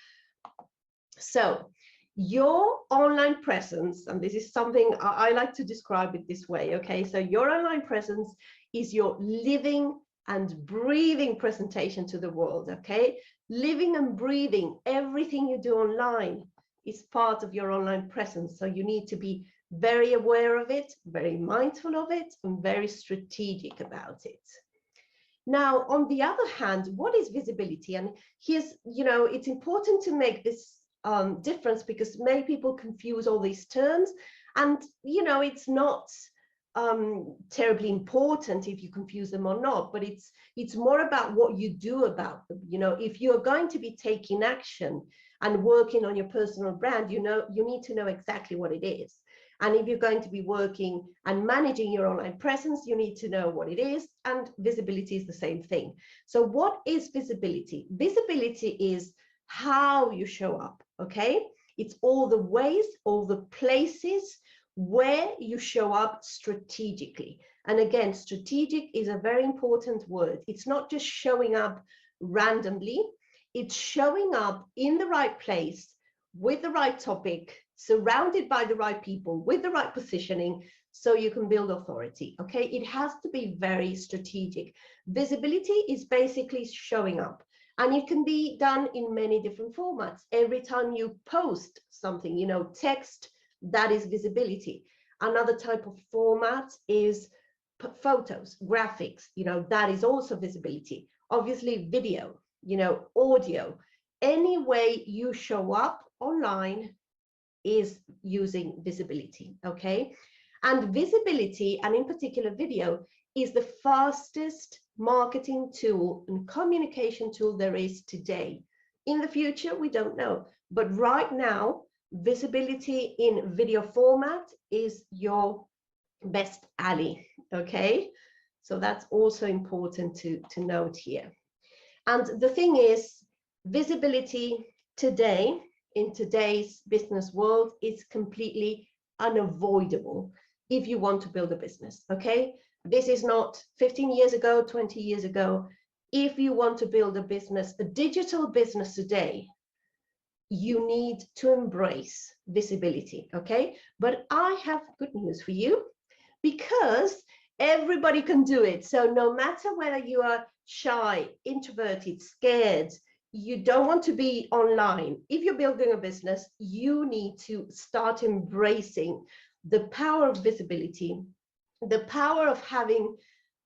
So your online presence, and this is something I like to describe it this way, okay? So your online presence is your living and breathing presentation to the world, okay? Living and breathing, everything you do online is part of your online presence. So you need to be very aware of it, very mindful of it, and very strategic about it. Now, on the other hand, what is visibility? And here's, it's important to make this difference, because many people confuse all these terms And, you know, it's not terribly important if you confuse them or not, but it's more about what you do about them. You know, if you're going to be taking action and working on your personal brand, you know, you need to know exactly what it is. And if you're going to be working and managing your online presence, you need to know what it is, and visibility is the same thing. So what is visibility? Visibility is how you show up, okay? It's all the ways, all the places where you show up strategically. And again, strategic is a very important word. It's not just showing up randomly, it's showing up in the right place with the right topic, surrounded by the right people, with the right positioning, so you can build authority, okay? It has to be very strategic. Visibility is basically showing up, and it can be done in many different formats. Every time you post something, you know, text, that is visibility. Another type of format is photos, graphics, you know, that is also visibility. Obviously video, you know, audio. Any way you show up online is using visibility, okay? And visibility, and in particular video, is the fastest marketing tool and communication tool there is today. In the future, we don't know, but right now, visibility in video format is your best ally, okay? So that's also important to note here. And the thing is, visibility today, in today's business world, is completely unavoidable if you want to build a business, okay? This is not 15 years ago, 20 years ago. If you want to build a business, a digital business today, you need to embrace visibility, okay? But I have good news for you, because everybody can do it. So no matter whether you are shy, introverted, scared, you don't want to be online, if you're building a business, you need to start embracing the power of visibility, the power of having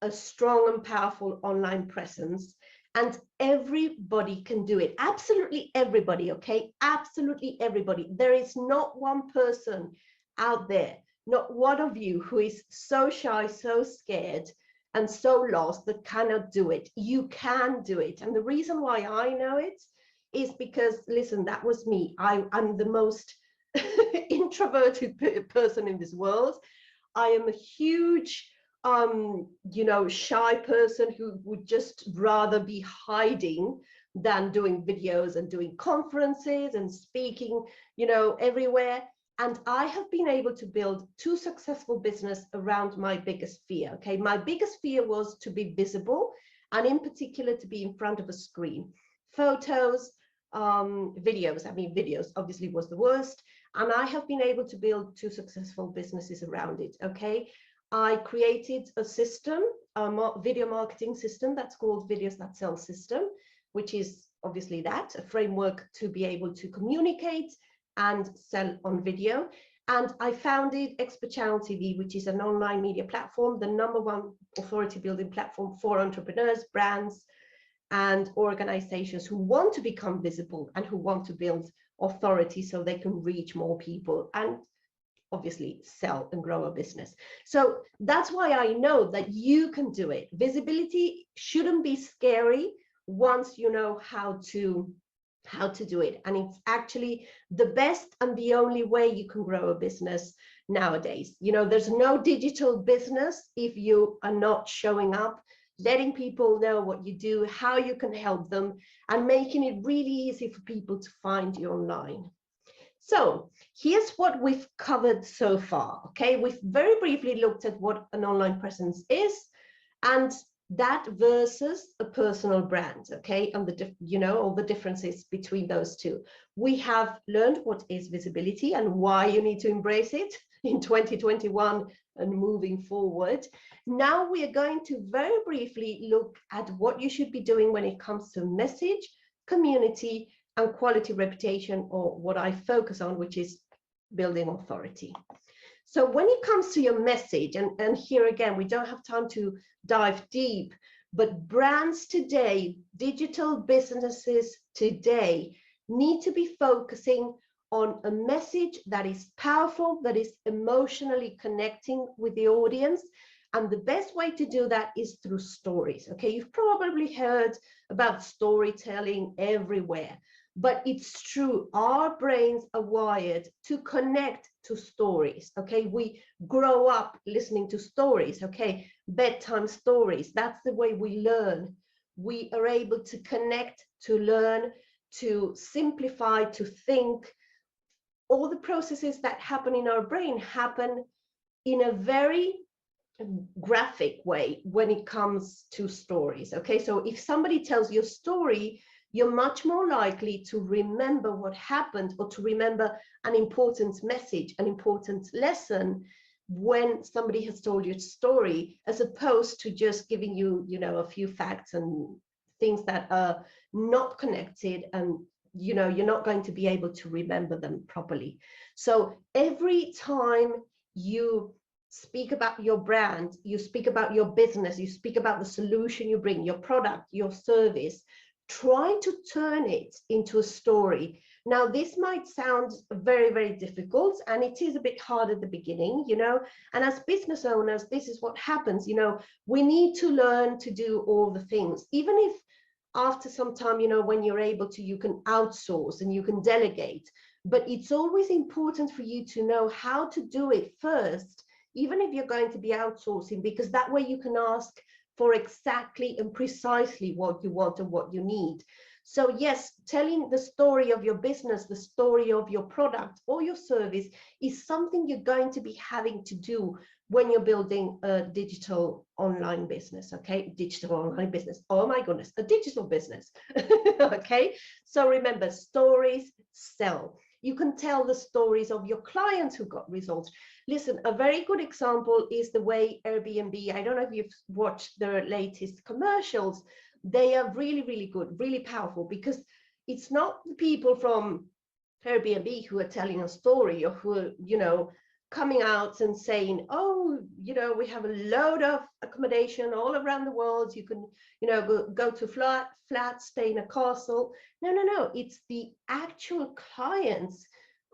a strong and powerful online presence. And everybody can do it. Absolutely everybody, okay? Absolutely everybody. There is not one person out there, not one of you, who is so shy, so scared, and so lost that cannot do it. You can do it. And the reason why I know it is because, listen, that was me. I'm the most introverted person in this world. I am a huge you know, shy person who would just rather be hiding than doing videos and doing conferences and speaking, you know, everywhere. And I have been able to build 2 successful businesses around my biggest fear, okay? My biggest fear was to be visible, and in particular to be in front of a screen. Photos, videos, I mean, videos obviously was the worst. And I have been able to build 2 successful businesses around it, okay? I created a system, a video marketing system that's called Videos That Sell System, which is obviously that, a framework to be able to communicate and sell on video. And I founded Expert Channel TV, which is an online media platform, the #1 authority building platform for entrepreneurs, brands, and organizations who want to become visible and who want to build authority so they can reach more people and obviously sell and grow a business. So that's why I know that you can do it. Visibility shouldn't be scary once you know how to do it. And it's actually the best and the only way you can grow a business nowadays. You know, there's no digital business if you are not showing up, letting people know what you do, how you can help them, and making it really easy for people to find you online. So here's what we've covered so far, okay? We've very briefly looked at what an online presence is, and that versus a personal brand, okay? And you know, all the differences between those two. We have learned what is visibility and why you need to embrace it in 2021 and moving forward. Now we are going to very briefly look at what you should be doing when it comes to message, community, and quality reputation, or what I focus on, which is building authority. So when it comes to your message, and here again, we don't have time to dive deep, but brands today, digital businesses today, need to be focusing on a message that is powerful, that is emotionally connecting with the audience. And the best way to do that is through stories. Okay, you've probably heard about storytelling everywhere, but it's true. Our brains are wired to connect to stories. Okay, we grow up listening to stories. Okay, bedtime stories. That's the way we learn. We are able to connect, to learn, to simplify, to think. All the processes that happen in our brain happen in a very graphic way when it comes to stories. Okay, so if somebody tells you a story, you're much more likely to remember what happened or to remember an important message, an important lesson when somebody has told you a story, as opposed to just giving you, you know, a few facts and things that are not connected, and you know, you're not going to be able to remember them properly. So every time you speak about your brand, you speak about your business, you speak about the solution you bring, your product, your service, try to turn it into a story. Now, this might sound very, very difficult, and it is a bit hard at the beginning, you know, and as business owners, this is what happens, you know, we need to learn to do all the things, even if after some time, you know, when you're able to, you can outsource and you can delegate, but it's always important for you to know how to do it first, even if you're going to be outsourcing, because that way you can ask for exactly and precisely what you want and what you need. So yes, telling the story of your business, the story of your product or your service is something you're going to be having to do when you're building a digital online business. Okay, digital online business. Oh my goodness, a digital business. Okay, so remember, stories sell. You can tell the stories of your clients who got results. Listen, a very good example is the way Airbnb, I don't know if you've watched their latest commercials. They are really, really good, really powerful, because it's not the people from Airbnb who are telling a story or who are, you know, coming out and saying, oh, you know, we have a load of accommodation all around the world. You can, you know, go to flat, stay in a castle. No, no, no. It's the actual clients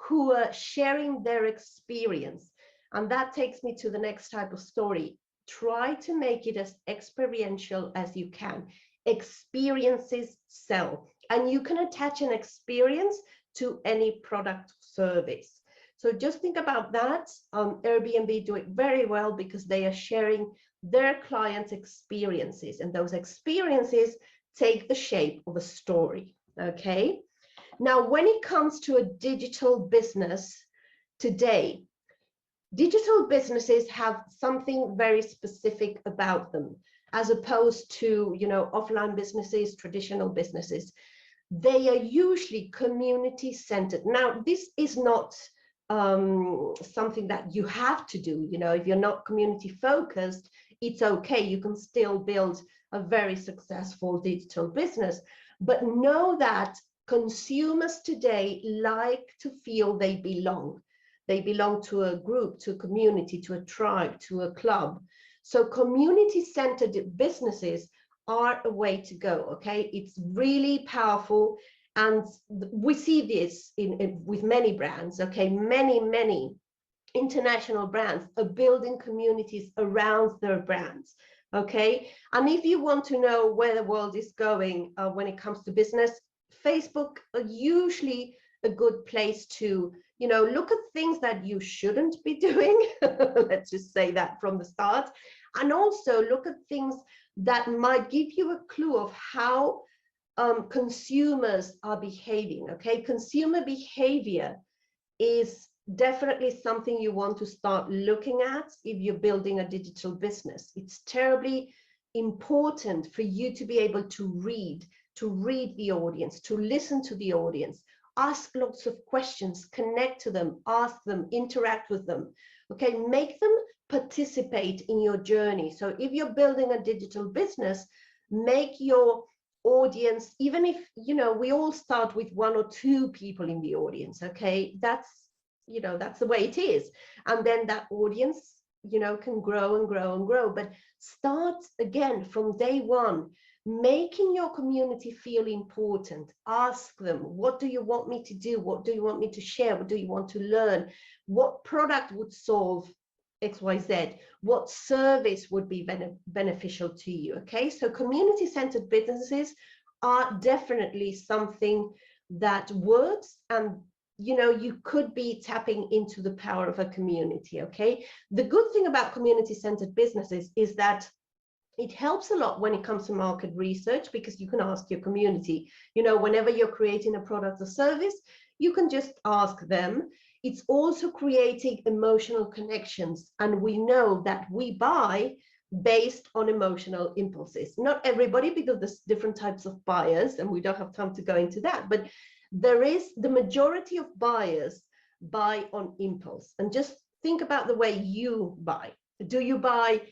who are sharing their experience. And that takes me to the next type of story. Try to make it as experiential as you can. Experiences sell, and you can attach an experience to any product service. So just think about that. Airbnb do it very well because they are sharing their clients' experiences, and those experiences take the shape of a story. Okay. Now, when it comes to a digital business today, digital businesses have something very specific about them, as opposed to, you know, offline businesses, traditional businesses. They are usually community centered. Now, this is not something that you have to do. You know, if you're not community focused, it's okay. You can still build a very successful digital business. But know that consumers today like to feel they belong. They belong to a group, to a community, to a tribe, to a club. So community-centered businesses are a way to go, okay? It's really powerful. And we see this with many brands, okay? Many international brands are building communities around their brands, okay? And if you want to know where the world is going when it comes to business, Facebook are usually a good place to, you know, look at things that you shouldn't be doing. Let's just say that from the start. And also look at things that might give you a clue of how consumers are behaving. Okay, consumer behavior is definitely something you want to start looking at if you're building a digital business. It's terribly important for you to be able to read the audience, to listen to the audience, ask lots of questions, connect to them, ask them, interact with them. Okay, make them participate in your journey. So if you're building a digital business, make your audience, even if, you know, we all start with 1 or 2 people in the audience, okay, that's, you know, that's the way it is. And then that audience, you know, can grow and grow and grow. But start again from day one making your community feel important. Ask them, what do you want me to do? What do you want me to share? What do you want to learn? What product would solve XYZ? What service would be beneficial to you? Okay, so community-centered businesses are definitely something that works, and you could be tapping into the power of a community. Okay, the good thing about community-centered businesses is that it helps a lot when it comes to market research, because you can ask your community, whenever you're creating a product or service, you can just ask them. It's also creating emotional connections, and we know that we buy based on emotional impulses. Not everybody, because there's different types of buyers, and we don't have time to go into that, but the majority of buyers buy on impulse. And just think about the way you buy. Do you buy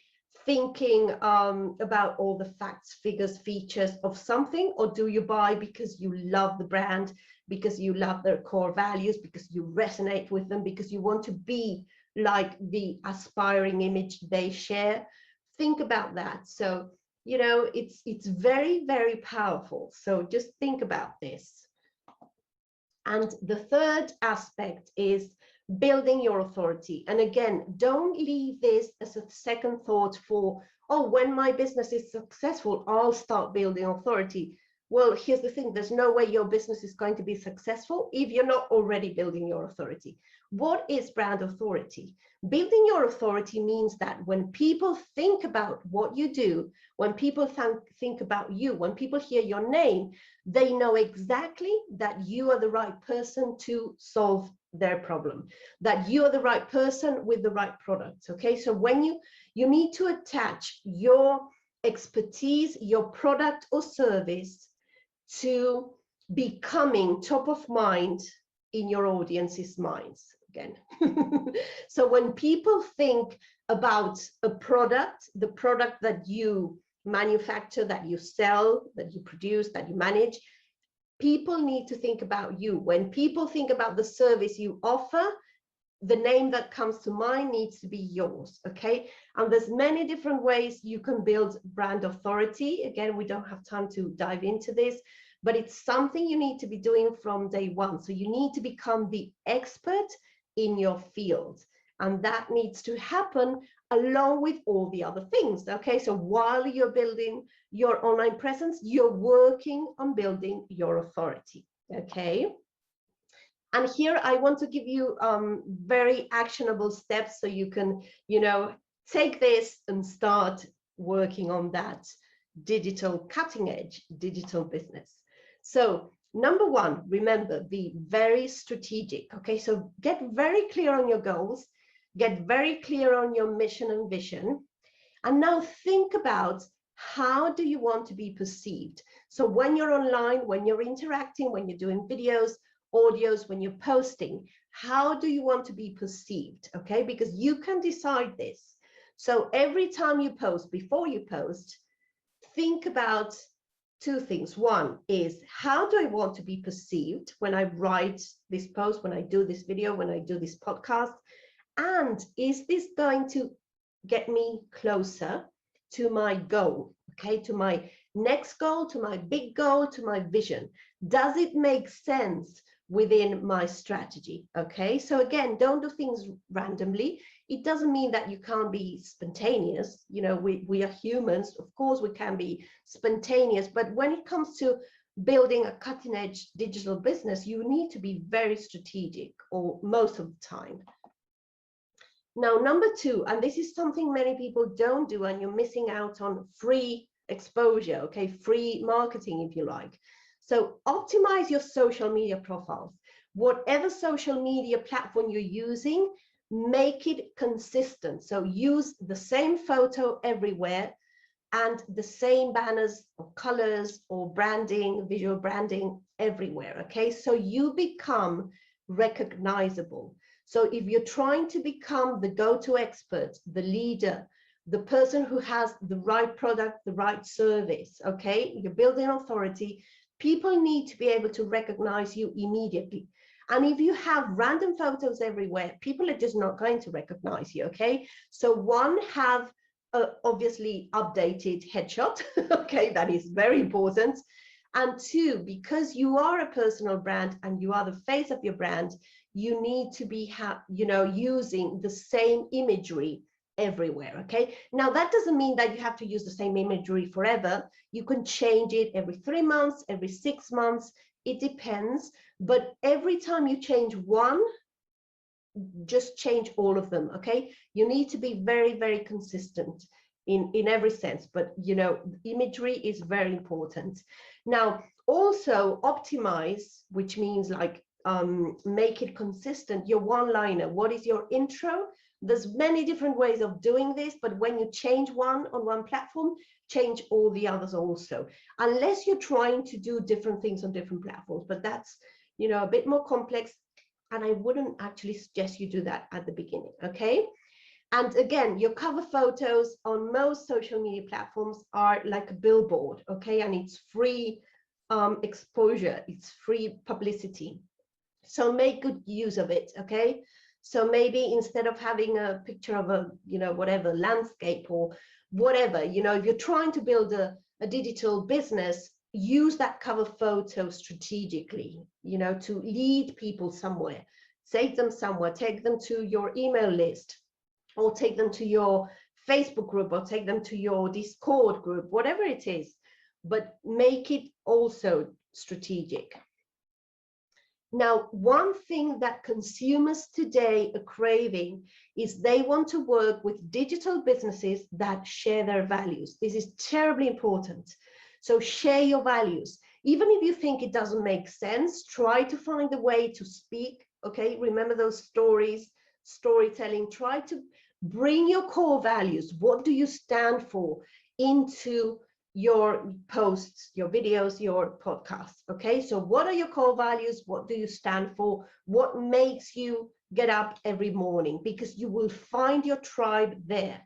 thinking about all the facts, figures, features of something, or do you buy because you love the brand, because you love their core values, because you resonate with them, because you want to be like the aspiring image they share? Think about that. So it's very, very powerful. So just think about this. And the third aspect is building your authority. And again, don't leave this as a second thought for, oh, when my business is successful, I'll start building authority. Well, here's the thing, there's no way your business is going to be successful if you're not already building your authority. What is brand authority? Building your authority means that when people think about what you do, when people think about you, when people hear your name, they know exactly that you are the right person to solve their problem, that you are the right person with the right products. Okay, so when you need to attach your expertise, your product or service to becoming top of mind in your audience's minds again. So when people think about a product, the product that you manufacture, that you sell, that you produce, that you manage, people need to think about you. When people think about the service you offer, the name that comes to mind needs to be yours. Okay, and there's many different ways you can build brand authority. Again, we don't have time to dive into this, but it's something you need to be doing from day one. So you need to become the expert in your field, and that needs to happen along with all the other things. Okay, so while you're building your online presence, you're working on building your authority. Okay, and here I want to give you very actionable steps so you can take this and start working on that digital cutting edge digital business. So number one, remember, be very strategic. Okay, so get very clear on your goals, get very clear on your mission and vision, and now think about, how do you want to be perceived? So when you're online, when you're interacting, when you're doing videos, audios, when you're posting, how do you want to be perceived? Okay, because you can decide this. So every time you post, before you post, think about two things. One is, how do I want to be perceived when I write this post, when I do this video, when I do this podcast? And is this going to get me closer to my goal? Okay, to my next goal, to my big goal, to my vision? Does it make sense within my strategy? Okay, so again, don't do things randomly. It doesn't mean that you can't be spontaneous. We are humans, of course we can be spontaneous, but when it comes to building a cutting edge digital business, you need to be very strategic, or most of the time. Now, number two, and this is something many people don't do, and you're missing out on free exposure, okay, free marketing, if you like. So optimize your social media profiles. Whatever social media platform you're using, make it consistent. So use the same photo everywhere and the same banners or colors or branding, visual branding everywhere. Okay, so you become recognizable. So if you're trying to become the go-to expert, the leader, the person who has the right product, the right service, okay, you're building authority, people need to be able to recognize you immediately. And if you have random photos everywhere, people are just not going to recognize you, okay? So one, have obviously updated headshot. Okay, that is very important. And two, because you are a personal brand and you are the face of your brand, you need to be using the same imagery everywhere. Okay, now that doesn't mean that you have to use the same imagery forever. You can change it every 3 months, every 6 months, it depends. But every time you change one, just change all of them. Okay, you need to be very, very consistent in every sense, but imagery is very important. Now also optimize, which means like make it consistent. Your one-liner, what is your intro? There's many different ways of doing this, but when you change one on one platform, change all the others also, unless you're trying to do different things on different platforms, but that's a bit more complex, and I wouldn't actually suggest you do that at the beginning. Okay, and again, your cover photos on most social media platforms are like a billboard. Okay, and it's free exposure, it's free publicity, so make good use of it. Okay, so maybe instead of having a picture of a whatever landscape or whatever, if you're trying to build a digital business, use that cover photo strategically, to lead people somewhere, take them somewhere, take them to your email list, or take them to your Facebook group, or take them to your Discord group, whatever it is, but make it also strategic. Now, one thing that consumers today are craving is they want to work with digital businesses that share their values. This is terribly important. So share your values. Even if you think it doesn't make sense, try to find a way to speak. Okay, remember those storytelling. Try to bring your core values. What do you stand for into your posts, your videos, your podcasts? Okay, so what are your core values? What do you stand for? What makes you get up every morning? Because you will find your tribe there.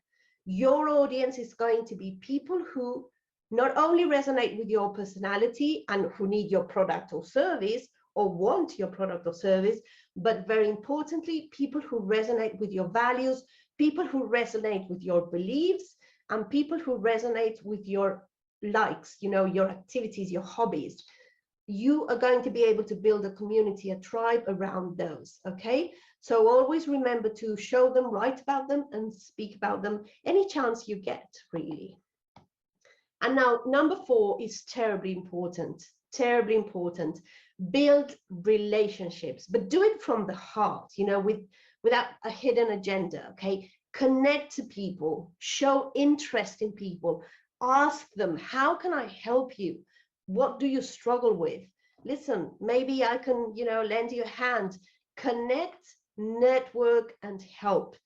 Your audience is going to be people who not only resonate with your personality and who need your product or service or want your product or service, but very importantly, people who resonate with your values, people who resonate with your beliefs, and people who resonate with your likes, your activities, your hobbies. You are going to be able to build a community, a tribe around those. Okay, so always remember to show them, write about them, and speak about them any chance you get, really. And now number 4 is terribly important. Build relationships, but do it from the heart, without a hidden agenda. Okay, connect to people, show interest in people, ask them, how can I help you? What do you struggle with? Listen, maybe I can, lend you a hand. Connect, network, and help,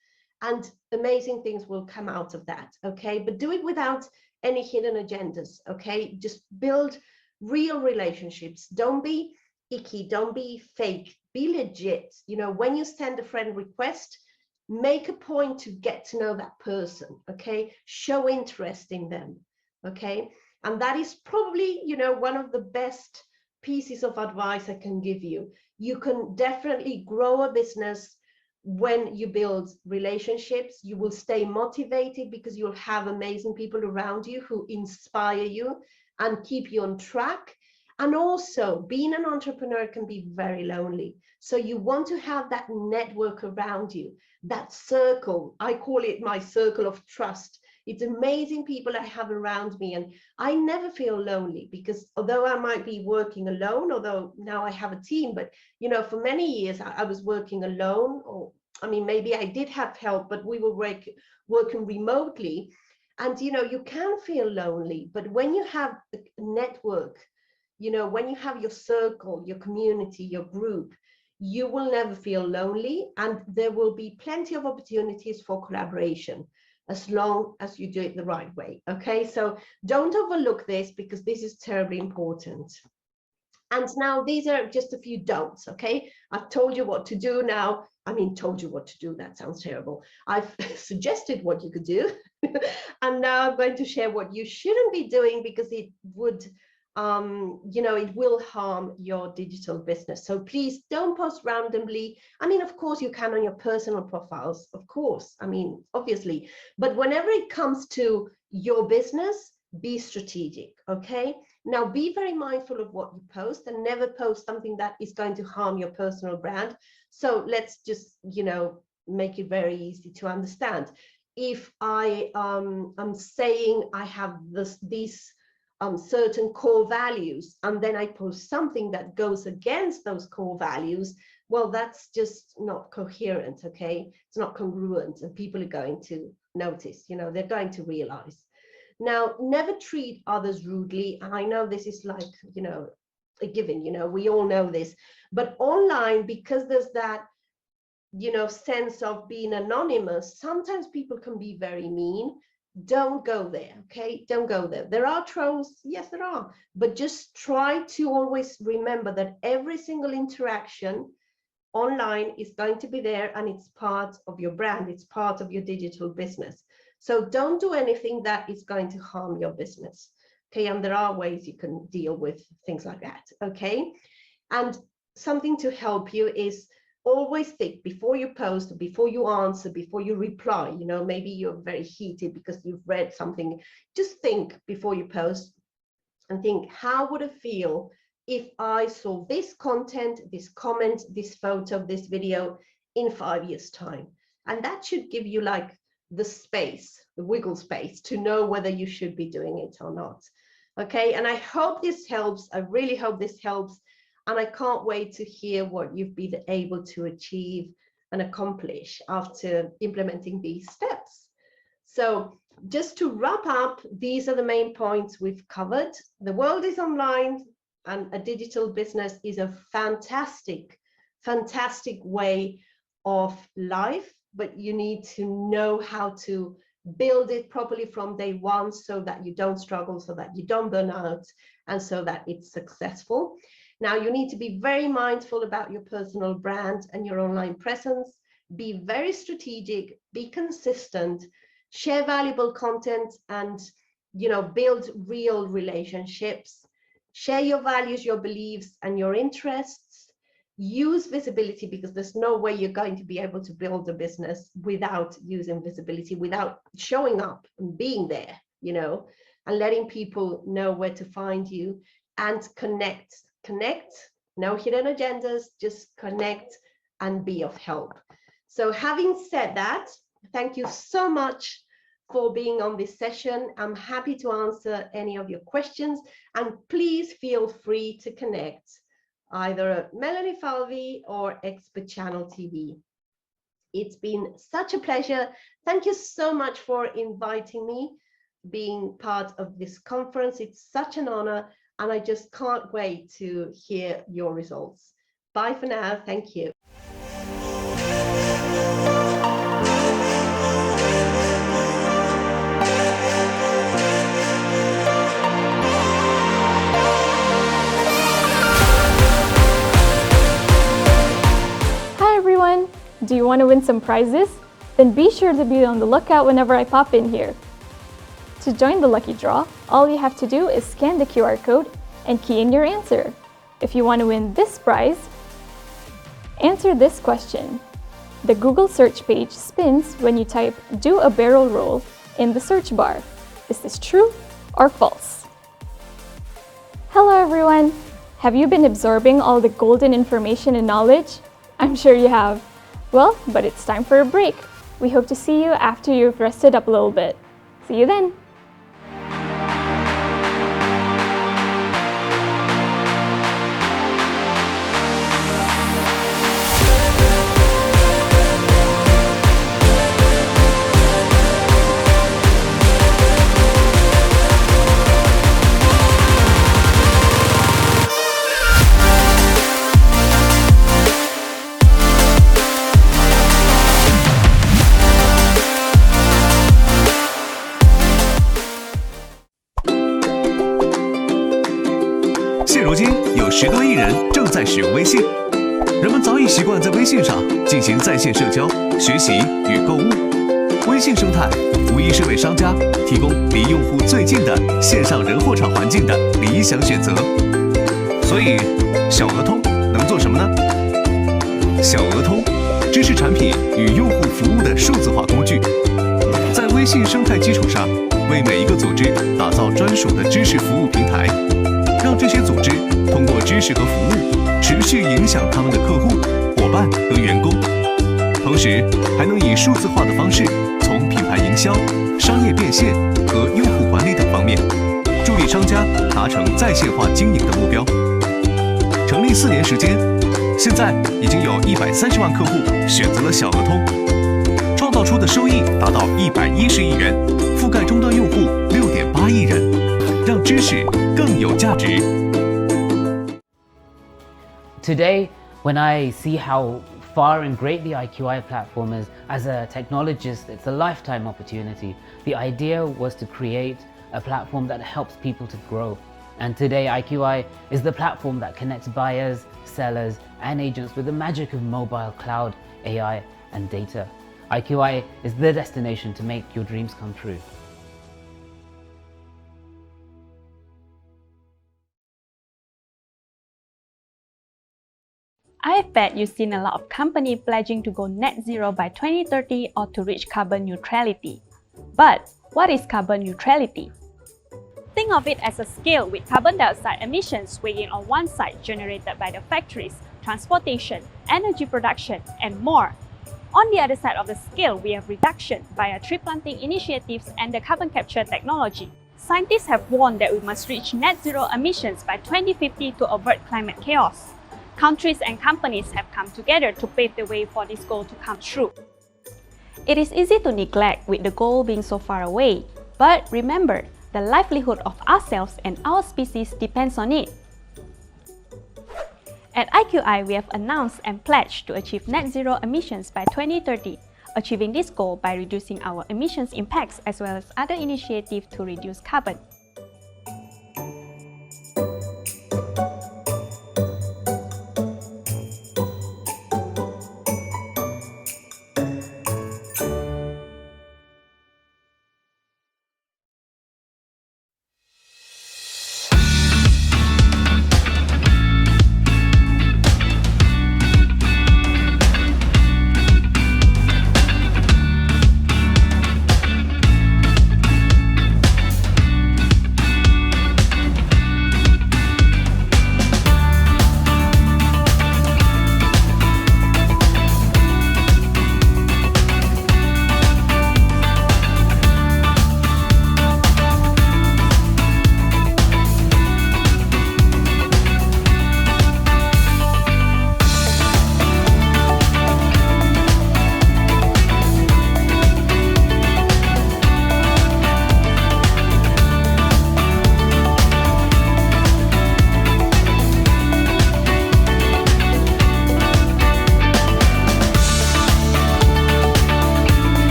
and amazing things will come out of that. Okay, but do it without any hidden agendas. Okay, just build real relationships. Don't be icky, don't be fake, be legit. When you send a friend request, make a point to get to know that person. Okay, show interest in them. Okay, and that is probably one of the best pieces of advice I can give you. You can definitely grow a business when you build relationships. You will stay motivated because you'll have amazing people around you who inspire you and keep you on track. And also, being an entrepreneur can be very lonely. So you want to have that network around you, that circle. I call it my circle of trust. It's amazing people I have around me, and I never feel lonely, because although I might be working alone, although now I have a team, but for many years I was working alone, or maybe I did have help, but we were working remotely, and you can feel lonely. But when you have a network, when you have your circle, your community, your group, you will never feel lonely, and there will be plenty of opportunities for collaboration, as long as you do it the right way. Okay, so don't overlook this, because this is terribly important. And now these are just a few don'ts. Okay, I've told you what to do now. Told you what to do, that sounds terrible. I've suggested what you could do. And now I'm going to share what you shouldn't be doing, because it would it will harm your digital business. So please don't post randomly. I mean, of course you can on your personal profiles, of course, I mean, obviously, but whenever it comes to your business, be strategic, okay? Now be very mindful of what you post and never post something that is going to harm your personal brand. So let's just, make it very easy to understand. If I am saying I have these certain core values, and then I post something that goes against those core values, well, that's just not coherent, okay? It's not congruent, and people are going to notice, they're going to realize. Now, never treat others rudely. And I know this is like, a given, we all know this, but online, because there's that, sense of being anonymous, sometimes people can be very mean. Don't go there, okay? Don't go there. There are trolls, yes, there are, but just try to always remember that every single interaction online is going to be there, and it's part of your brand, it's part of your digital business. So don't do anything that is going to harm your business, okay? And there are ways you can deal with things like that, okay? And something to help you is always think before you post, before you answer, before you reply. Maybe you're very heated because you've read something. Just think before you post and think, how would it feel if I saw this content, this comment, this photo, this video in 5 years' time? And that should give you like the space, the wiggle space, to know whether you should be doing it or not. Okay, and I hope this helps. I really hope this helps. And I can't wait to hear what you've been able to achieve and accomplish after implementing these steps. So just to wrap up, these are the main points we've covered. The world is online, and a digital business is a fantastic, fantastic way of life, but you need to know how to build it properly from day one so that you don't struggle, so that you don't burn out, and so that it's successful. Now, you need to be very mindful about your personal brand and your online presence. Be very strategic, be consistent, share valuable content, and build real relationships. Share your values, your beliefs, and your interests. Use visibility, because there's no way you're going to be able to build a business without using visibility, without showing up and being there, and letting people know where to find you. And connect, no hidden agendas, just connect and be of help. So having said that, thank you so much for being on this session. I'm happy to answer any of your questions, and please feel free to connect either at Melanie Falvey or Expert Channel TV. It's been such a pleasure. Thank you so much for inviting me, being part of this conference. It's such an honor, and I just can't wait to hear your results. Bye for now. Thank you. Hi everyone! Do you want to win some prizes? Then be sure to be on the lookout whenever I pop in here. To join the lucky draw, all you have to do is scan the QR code and key in your answer. If you want to win this prize, answer this question. The Google search page spins when you type "do a barrel roll" in the search bar. Is this true or false? Hello everyone! Have you been absorbing all the golden information and knowledge? I'm sure you have. Well, but it's time for a break. We hope to see you after you've rested up a little bit. See you then!现如今有10多亿人正在使用微信，人们早已习惯在微信上进行在线社交、学习与购物。微信生态无疑是为商家提供离用户最近的线上人货场环境的理想选择。所以，小额通能做什么呢？小额通，知识产品与用户服务的数字化工具，在微信生态基础上，为每一个组织打造专属的知识服务平台，让这些组织通过知识和服务持续影响他们的客户、伙伴和员工，同时还能以数字化的方式，从品牌营销、商业变现和用户管理等方面，助力商家达成在线化经营的目标。成立4年时间，现在已经有130万客户选择了小额通，创造出的收益达到110亿元，覆盖终端用户6.8亿人，让知识更有价值。Today, when I see how far and great the IQI platform is, as a technologist, it's a lifetime opportunity. The idea was to create a platform that helps people to grow. And today, IQI is the platform that connects buyers, sellers, and agents with the magic of mobile, cloud, AI, and data. IQI is the destination to make your dreams come true. I bet you've seen a lot of companies pledging to go net zero by 2030 or to reach carbon neutrality. But what is carbon neutrality? Think of it as a scale with carbon dioxide emissions weighing on one side generated by the factories, transportation, energy production, and more. On the other side of the scale, we have reduction via tree planting initiatives and the carbon capture technology. Scientists have warned that we must reach net zero emissions by 2050 to avert climate chaos. Countries and companies have come together to pave the way for this goal to come true. It is easy to neglect with the goal being so far away, but remember, the livelihood of ourselves and our species depends on it. At IQI, we have announced and pledged to achieve net zero emissions by 2030, achieving this goal by reducing our emissions impacts as well as other initiatives to reduce carbon.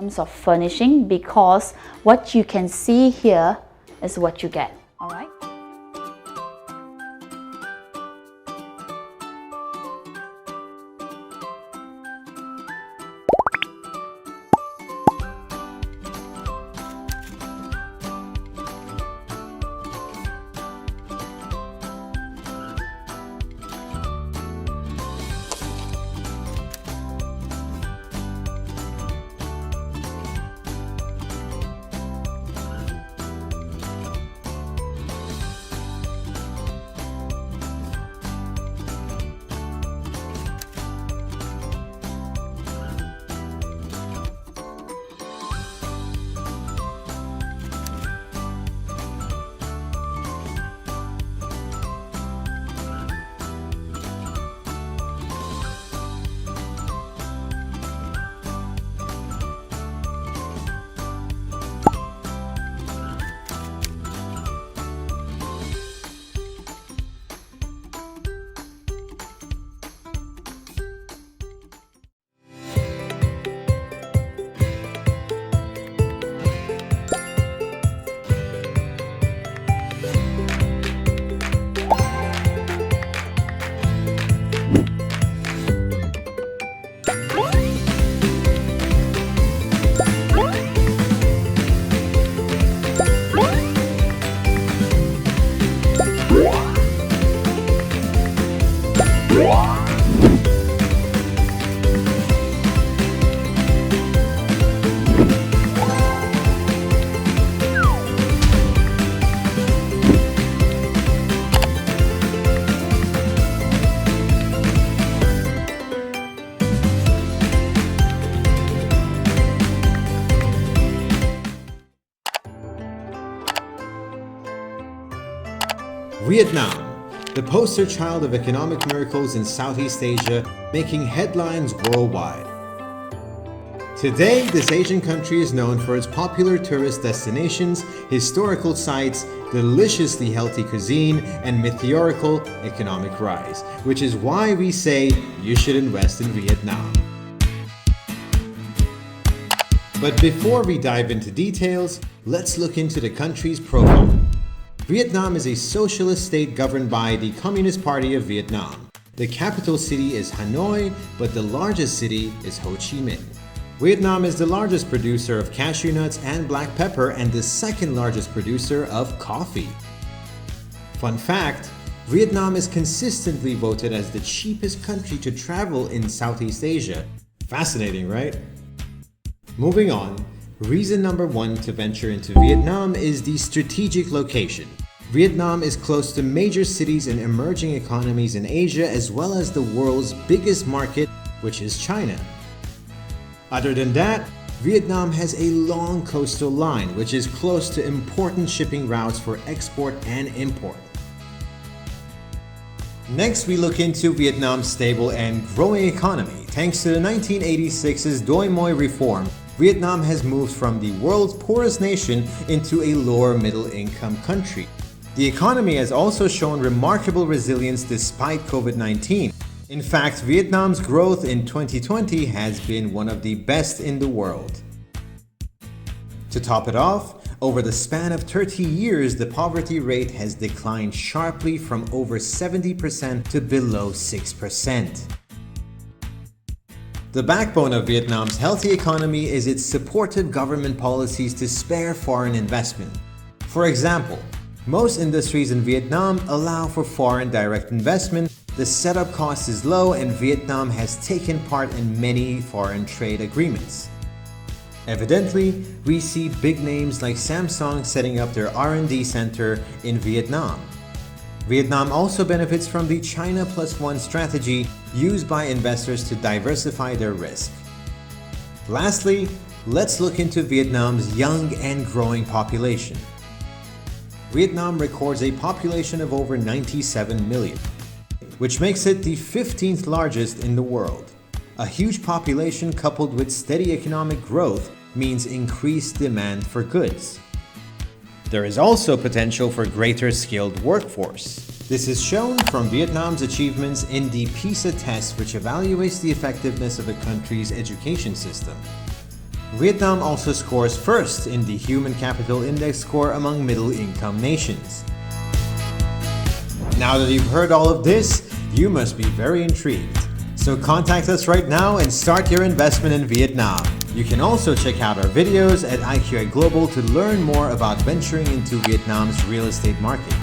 terms of furnishing, because what you can see here is what you get. All right. Vietnam, the poster child of economic miracles in Southeast Asia, making headlines worldwide. Today, this Asian country is known for its popular tourist destinations, historical sites, deliciously healthy cuisine, and meteorical economic rise, which is why we say you should invest in Vietnam. But before we dive into details, let's look into the country's profile. Vietnam is a socialist state governed by the Communist Party of Vietnam. The capital city is Hanoi, but the largest city is Ho Chi Minh. Vietnam is the largest producer of cashew nuts and black pepper and the second largest producer of coffee. Fun fact, Vietnam is consistently voted as the cheapest country to travel in Southeast Asia. Fascinating, right? Moving on, reason number one to venture into Vietnam is the strategic location. Vietnam is close to major cities and emerging economies in Asia as well as the world's biggest market, which is China. Other than that, Vietnam has a long coastal line which is close to important shipping routes for export and import. Next, we look into Vietnam's stable and growing economy. Thanks to the 1986's Doi Moi reform, Vietnam has moved from the world's poorest nation into a lower middle income country. The economy has also shown remarkable resilience despite COVID-19. In fact, Vietnam's growth in 2020 has been one of the best in the world. To top it off, over the span of 30 years, the poverty rate has declined sharply from over 70% to below 6%. The backbone of Vietnam's healthy economy is its supportive government policies to spare foreign investment. For example, most industries in Vietnam allow for foreign direct investment, the setup cost is low, and Vietnam has taken part in many foreign trade agreements. Evidently, we see big names like Samsung setting up their R&D center in Vietnam. Vietnam also benefits from the China Plus One strategy used by investors to diversify their risk. Lastly, let's look into Vietnam's young and growing population. Vietnam records a population of over 97 million, which makes it the 15th largest in the world. A huge population coupled with steady economic growth means increased demand for goods. There is also potential for greater skilled workforce. This is shown from Vietnam's achievements in the PISA test, which evaluates the effectiveness of a country's education system. Vietnam also scores first in the Human Capital Index score among middle-income nations. Now that you've heard all of this, you must be very intrigued. So contact us right now and start your investment in Vietnam. You can also check out our videos at IQI Global to learn more about venturing into Vietnam's real estate market.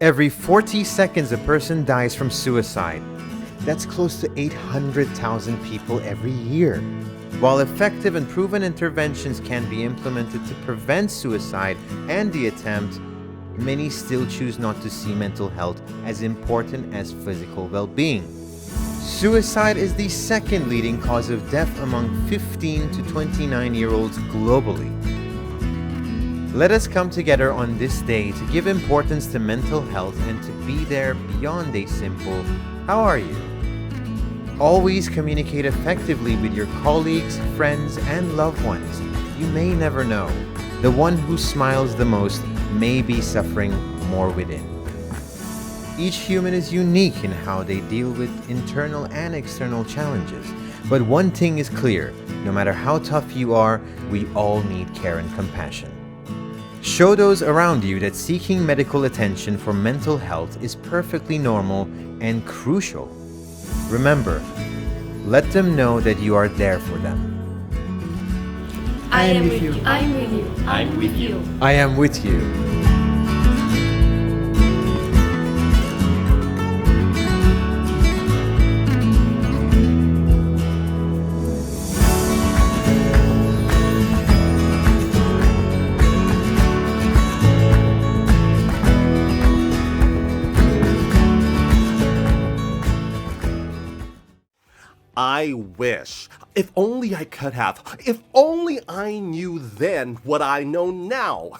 Every 40 seconds, a person dies from suicide. That's close to 800,000 people every year. While effective and proven interventions can be implemented to prevent suicide and the attempt, many still choose not to see mental health as important as physical well-being. Suicide is the second leading cause of death among 15 to 29-year-olds globally. Let us come together on this day to give importance to mental health and to be there beyond a simple, "How are you?" Always communicate effectively with your colleagues, friends, and loved ones. You may never know. The one who smiles the most may be suffering more within. Each human is unique in how they deal with internal and external challenges. But one thing is clear, no matter how tough you are, we all need care and compassion. Show those around you that seeking medical attention for mental health is perfectly normal and crucial. Remember, let them know that you are there for them. I am with you. I'm with you. I'm with you. I am with you. I wish. If only I could have. If only I knew then what I know now.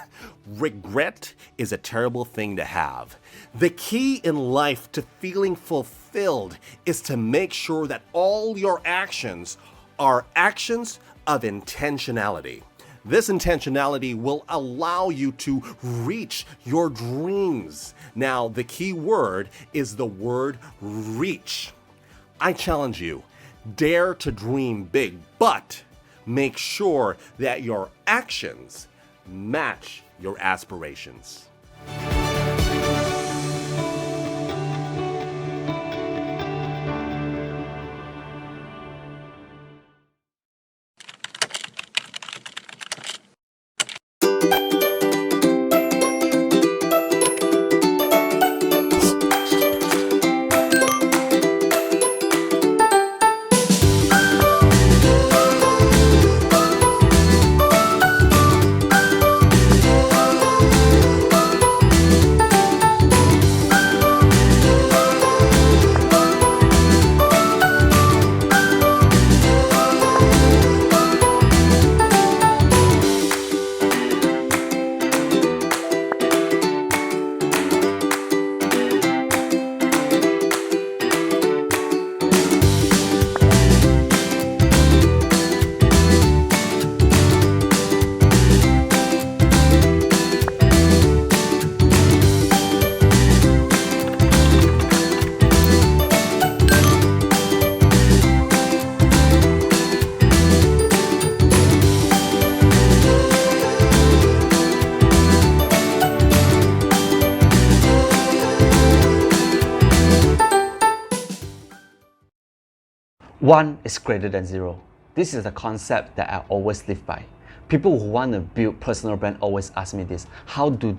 Regret is a terrible thing to have. The key in life to feeling fulfilled is to make sure that all your actions are actions of intentionality. This intentionality will allow you to reach your dreams. Now, the key word is the word reach. I challenge you. Dare to dream big, but make sure that your actions match your aspirations. One is greater than zero. This is the concept that I always live by. People who want to build personal brand always ask me this: how do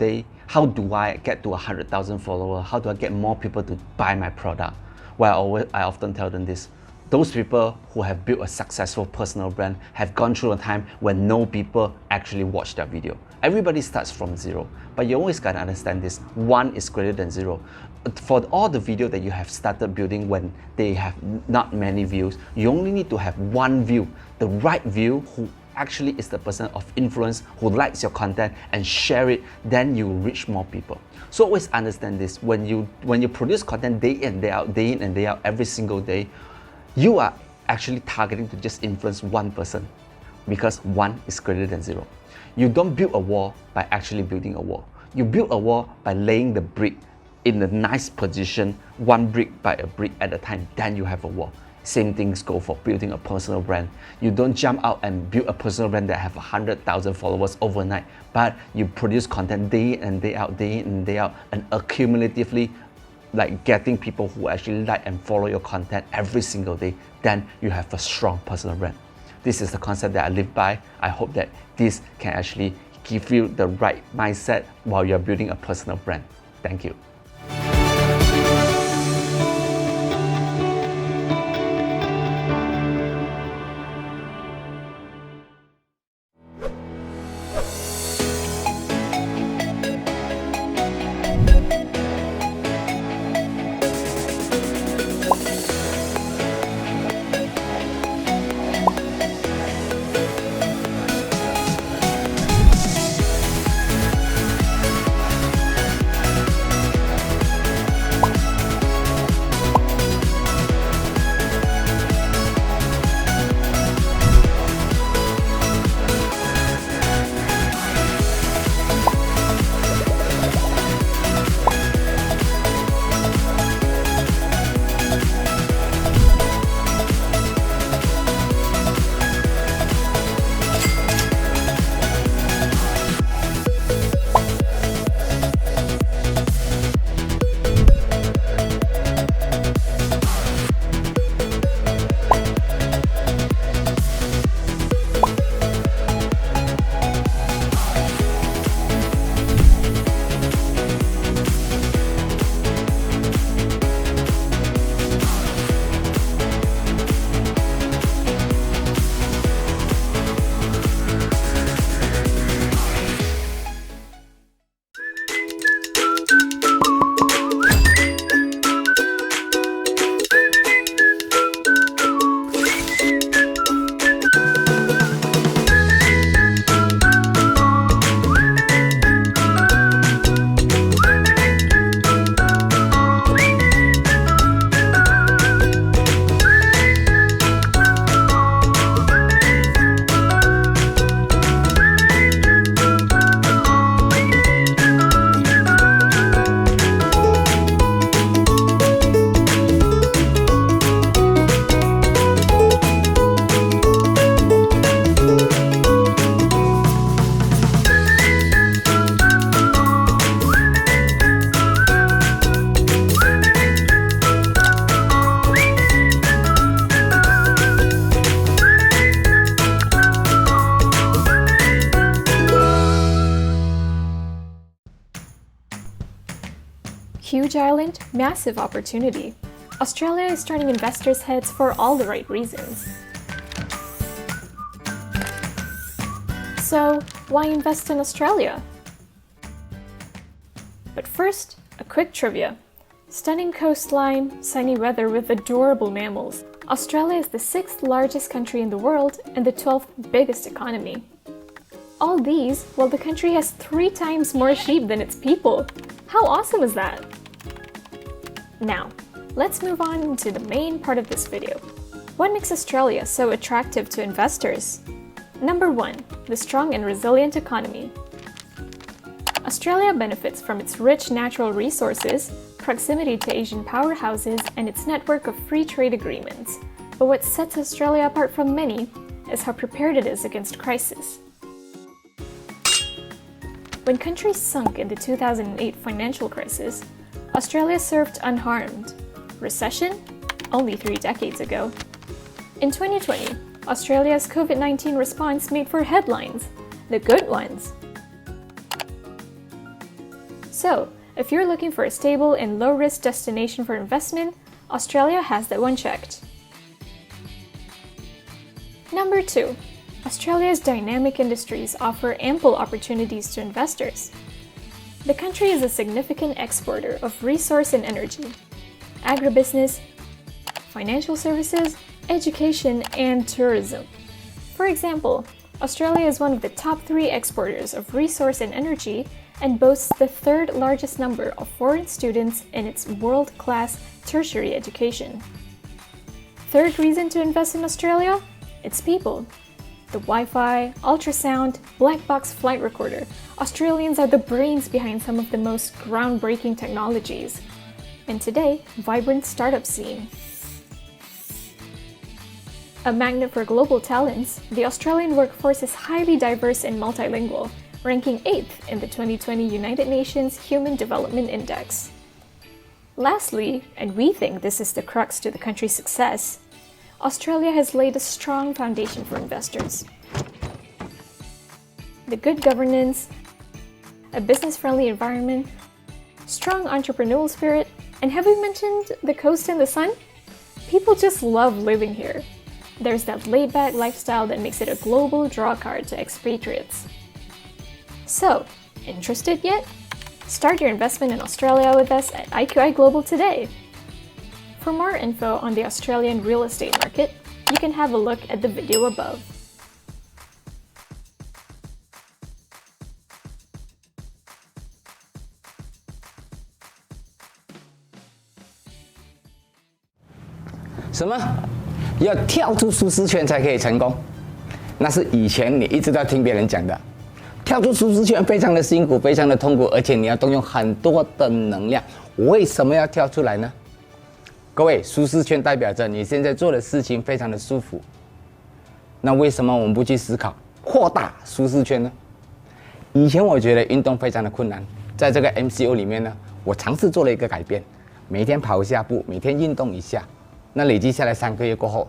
I get to 100,000 followers? How do I get more people to buy my product? Well, I often tell them this: those people who have built a successful personal brand have gone through a time when no people actually watch their video. Everybody starts from zero, but you always gotta understand this: one is greater than zero. For all the video that you have started building when they have not many views, you only need to have one view, the right view, who actually is the person of influence, who likes your content and share it, then you reach more people. So always understand this: when you produce content day in, day in and day out, every single day, you are actually targeting to just influence one person, because one is greater than zero. You don't build a wall by actually building a wall. You build a wall by laying the brick in a nice position, one brick by a brick at a time, then you have a wall. Same things go for building a personal brand. You don't jump out and build a personal brand that have 100,000 followers overnight, but you produce content day in and day out, and accumulatively, like getting people who actually like and follow your content every single day, then you have a strong personal brand. This is the concept that I live by. I hope that this can actually give you the right mindset while you're building a personal brand. Thank you. huge island, massive opportunity. Australia is turning investors' heads for all the right reasons. So, why invest in Australia? But first, a quick trivia. Stunning coastline, sunny weather with adorable mammals. Australia is the 6th largest country in the world and the 12th biggest economy. All these while the country has 3 times more sheep than its people. How awesome is that? Now, let's move on to the main part of this video. What makes Australia so attractive to investors? Number 1, the strong and resilient economy. Australia benefits from its rich natural resources, proximity to Asian powerhouses, and its network of free trade agreements. But what sets Australia apart from many is how prepared it is against crisis. When countries sunk in the 2008 financial crisis, Australia surfed unharmed. Recession? Only 3 decades ago. In 2020, Australia's COVID-19 response made for headlines, the good ones. So, if you're looking for a stable and low-risk destination for investment, Australia has that one checked. Number 2, Australia's dynamic industries offer ample opportunities to investors. The country is a significant exporter of resource and energy, agribusiness, financial services, education, and tourism. For example, Australia is one of the top 3 exporters of resource and energy and boasts the 3rd largest number of foreign students in its world-class tertiary education. Third reason to invest in Australia? Its people. The Wi-Fi, ultrasound, black box flight recorder. Australians are the brains behind some of the most groundbreaking technologies. And today, vibrant startup scene. A magnet for global talents, the Australian workforce is highly diverse and multilingual, ranking 8th in the 2020 United Nations Human Development Index. Lastly, and we think this is the crux to the country's success, Australia has laid a strong foundation for investors. The good governance, a business-friendly environment, strong entrepreneurial spirit, and have we mentioned the coast and the sun? People just love living here. There's that laid-back lifestyle that makes it a global drawcard to expatriates. So, interested yet? Start your investment in Australia with us at IQI Global today. For more info on the Australian real estate market, you can have a look at the video above.什么？要跳出舒适圈才可以成功？那是以前你一直在听别人讲的。跳出舒适圈非常的辛苦，非常的痛苦，而且你要动用很多的能量。为什么要跳出来呢？各位，舒适圈代表着你现在做的事情非常的舒服。那为什么我们不去思考扩大舒适圈呢？以前我觉得运动非常的困难，在这个 MCO 里面呢，我尝试做了一个改变，每天跑一下步，每天运动一下。那累积下来3个月过后，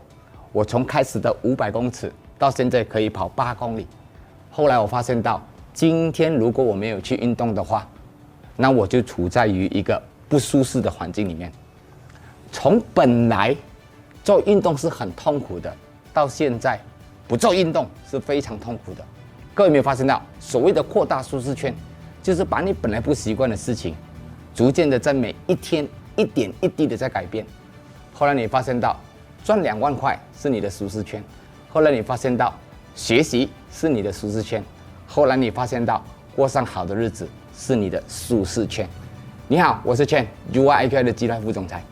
我从开始的500公尺到现在可以跑8公里。后来我发现到，今天如果我没有去运动的话，那我就处在于一个不舒适的环境里面。从本来做运动是很痛苦的，到现在不做运动是非常痛苦的。各位有没有发现到，所谓的扩大舒适圈，就是把你本来不习惯的事情，逐渐的在每一天一点一滴的在改变。后来你发现到，赚2万块是你的舒适圈。后来你发现到，学习是你的舒适圈。后来你发现到，过上好的日子是你的舒适圈。你好，我是 Chen，UI IQI 的集团副总裁。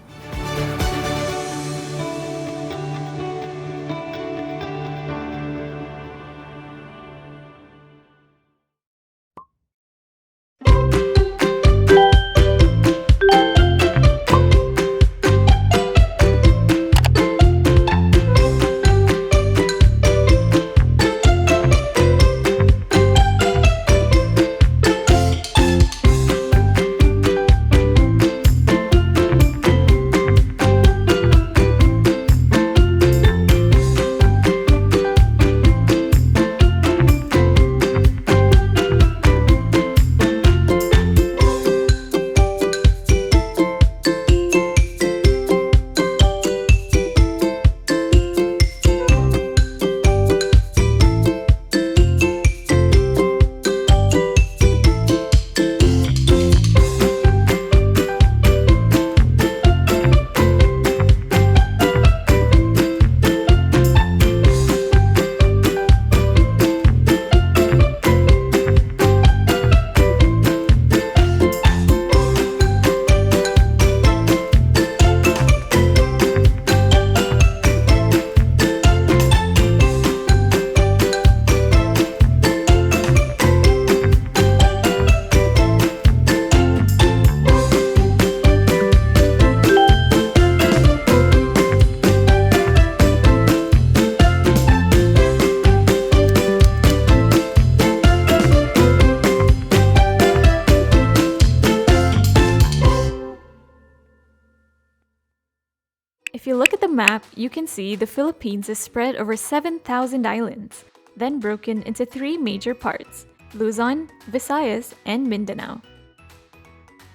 If you look at the map, you can see the Philippines is spread over 7,000 islands, then broken into 3 major parts: Luzon, Visayas, and Mindanao.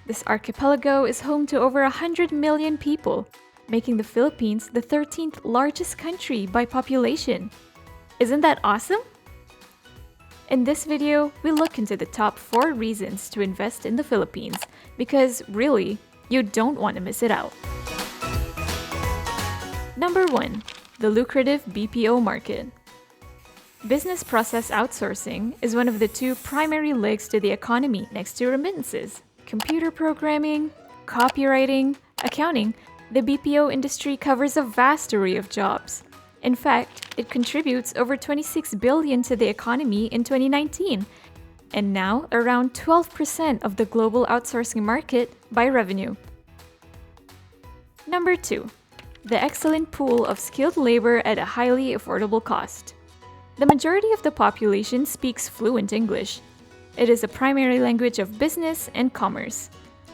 This archipelago is home to over 100 million people, making the Philippines the 13th largest country by population. Isn't that awesome? In this video, we look into the top 4 reasons to invest in the Philippines, because really, you don't want to miss it out. Number 1. The lucrative BPO market. Business process outsourcing is one of the 2 primary legs to the economy next to remittances. Computer programming, copywriting, accounting, the BPO industry covers a vast array of jobs. In fact, it contributes over $26 billion to the economy in 2019, and now around 12% of the global outsourcing market by revenue. Number 2. The excellent pool of skilled labor at a highly affordable cost. The majority of the population speaks fluent English. It is a primary language of business and commerce.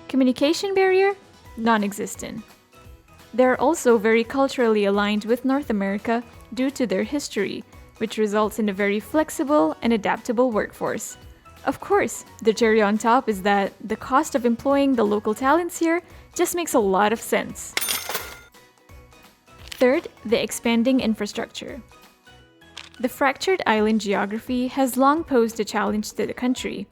Communication barrier? Non-existent. They're also very culturally aligned with North America due to their history, which results in a very flexible and adaptable workforce. Of course, the cherry on top is that the cost of employing the local talents here just makes a lot of sense. Third, the expanding infrastructure. The fractured island geography has long posed a challenge to the country.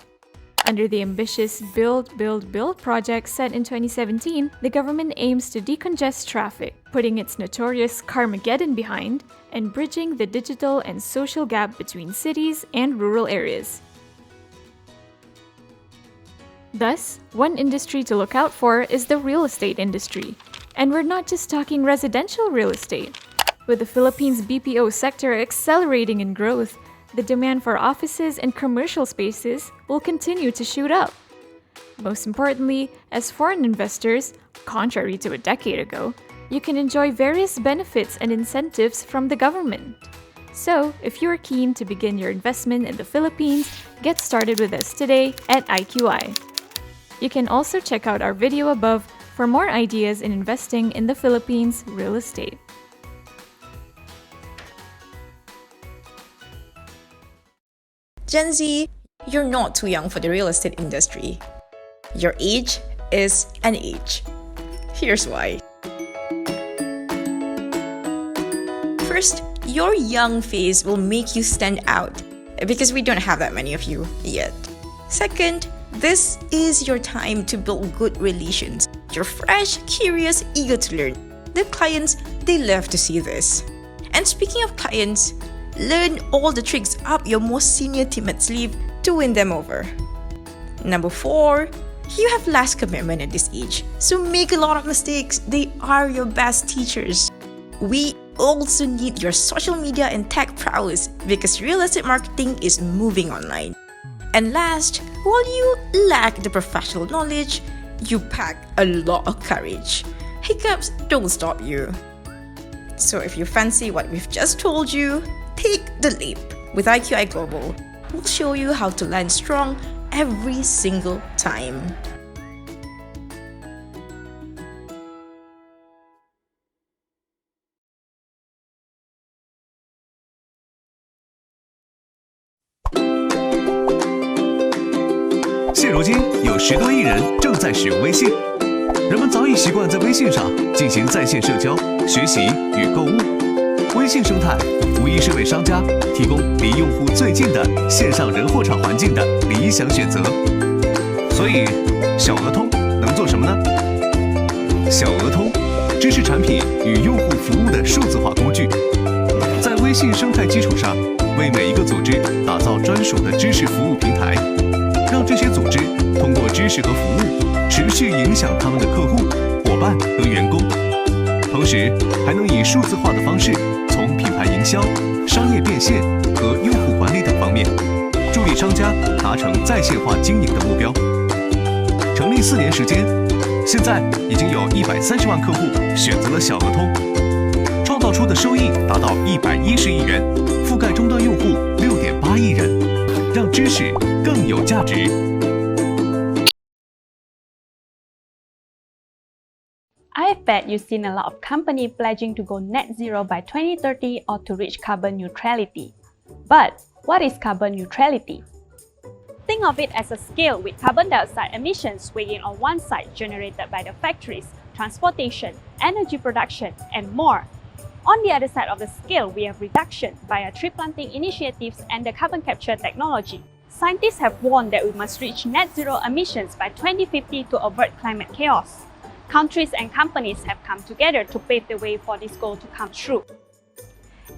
Under the ambitious Build, Build, Build project set in 2017, the government aims to decongest traffic, putting its notorious Carmageddon behind and bridging the digital and social gap between cities and rural areas. Thus, one industry to look out for is the real estate industry. And we're not just talking residential real estate. With the Philippines' BPO sector accelerating in growth, the demand for offices and commercial spaces will continue to shoot up. Most importantly, as foreign investors, contrary to a decade ago, you can enjoy various benefits and incentives from the government. So, if you're keen to begin your investment in the Philippines, get started with us today at IQI. You can also check out our video above for more ideas in investing in the Philippines real estate. Gen Z, you're not too young for the real estate industry. Your age is an age. Here's why. First, your young face will make you stand out because we don't have that many of you yet. Second, this is your time to build good relations. You're fresh, curious, eager to learn. The clients, they love to see this. And speaking of clients, learn all the tricks up your most senior teammate's sleeve to win them over. Number 4, you have less commitment at this age, so make a lot of mistakes. They are your best teachers. We also need your social media and tech prowess because real estate marketing is moving online. And last, while you lack the professional knowledge, you pack a lot of courage. Hiccups don't stop you. So if you fancy what we've just told you, take the leap. With IQI Global, we'll show you how to land strong every single time.现如今有10多亿人正在使用微信，人们早已习惯在微信上进行在线社交、学习与购物。微信生态无疑是为商家提供离用户最近的线上人货场环境的理想选择。所以，小额通能做什么呢？小额通，知识产品与用户服务的数字化工具，在微信生态基础上，为每一个组织打造专属的知识服务平台，让这些组织通过知识和服务持续影响他们的客户、伙伴和员工，同时还能以数字化的方式，从品牌营销、商业变现和用户管理等方面，助力商家达成在线化经营的目标。成立4年时间，现在已经有130万客户选择了小额通，创造出的收益达到110亿元，覆盖终端用户6.8亿人，让知识更有价值。I've bet you've seen a lot of companies pledging to go net zero by 2030 or to reach carbon neutrality. But what is carbon neutrality? Think of it as a scale with carbon dioxide emissions weighing on one side generated by the factories, transportation, energy production, and more. On the other side of the scale, we have reduction via tree planting initiatives and the carbon capture technology. Scientists have warned that we must reach net zero emissions by 2050 to avert climate chaos. Countries and companies have come together to pave the way for this goal to come true.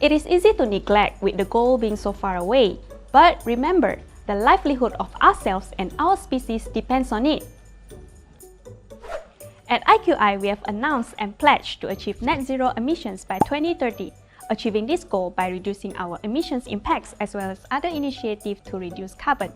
It is easy to neglect with the goal being so far away, but remember, the livelihood of ourselves and our species depends on it. At IQI, we have announced and pledged to achieve net zero emissions by 2030, achieving this goal by reducing our emissions impacts as well as other initiatives to reduce carbon.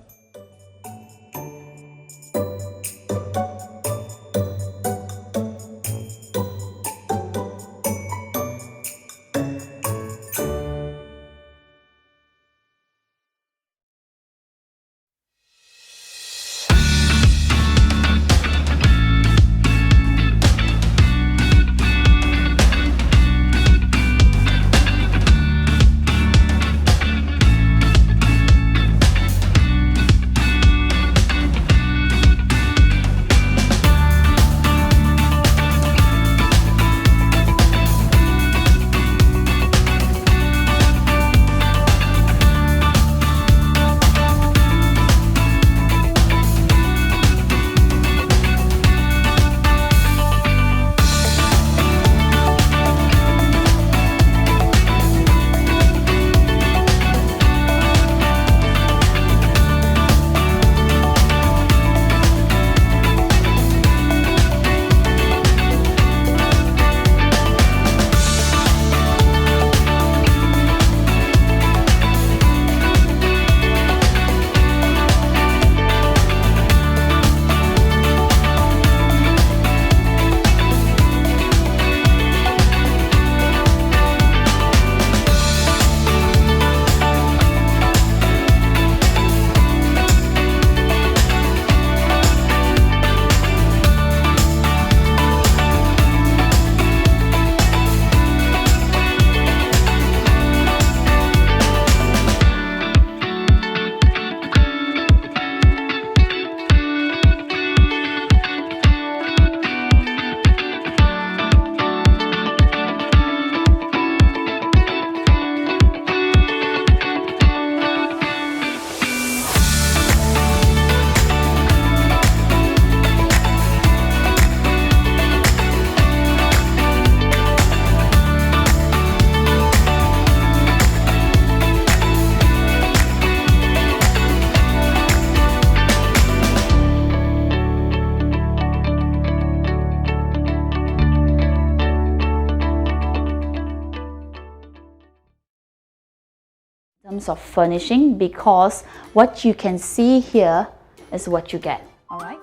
Of furnishing, because what you can see here is what you get. All right.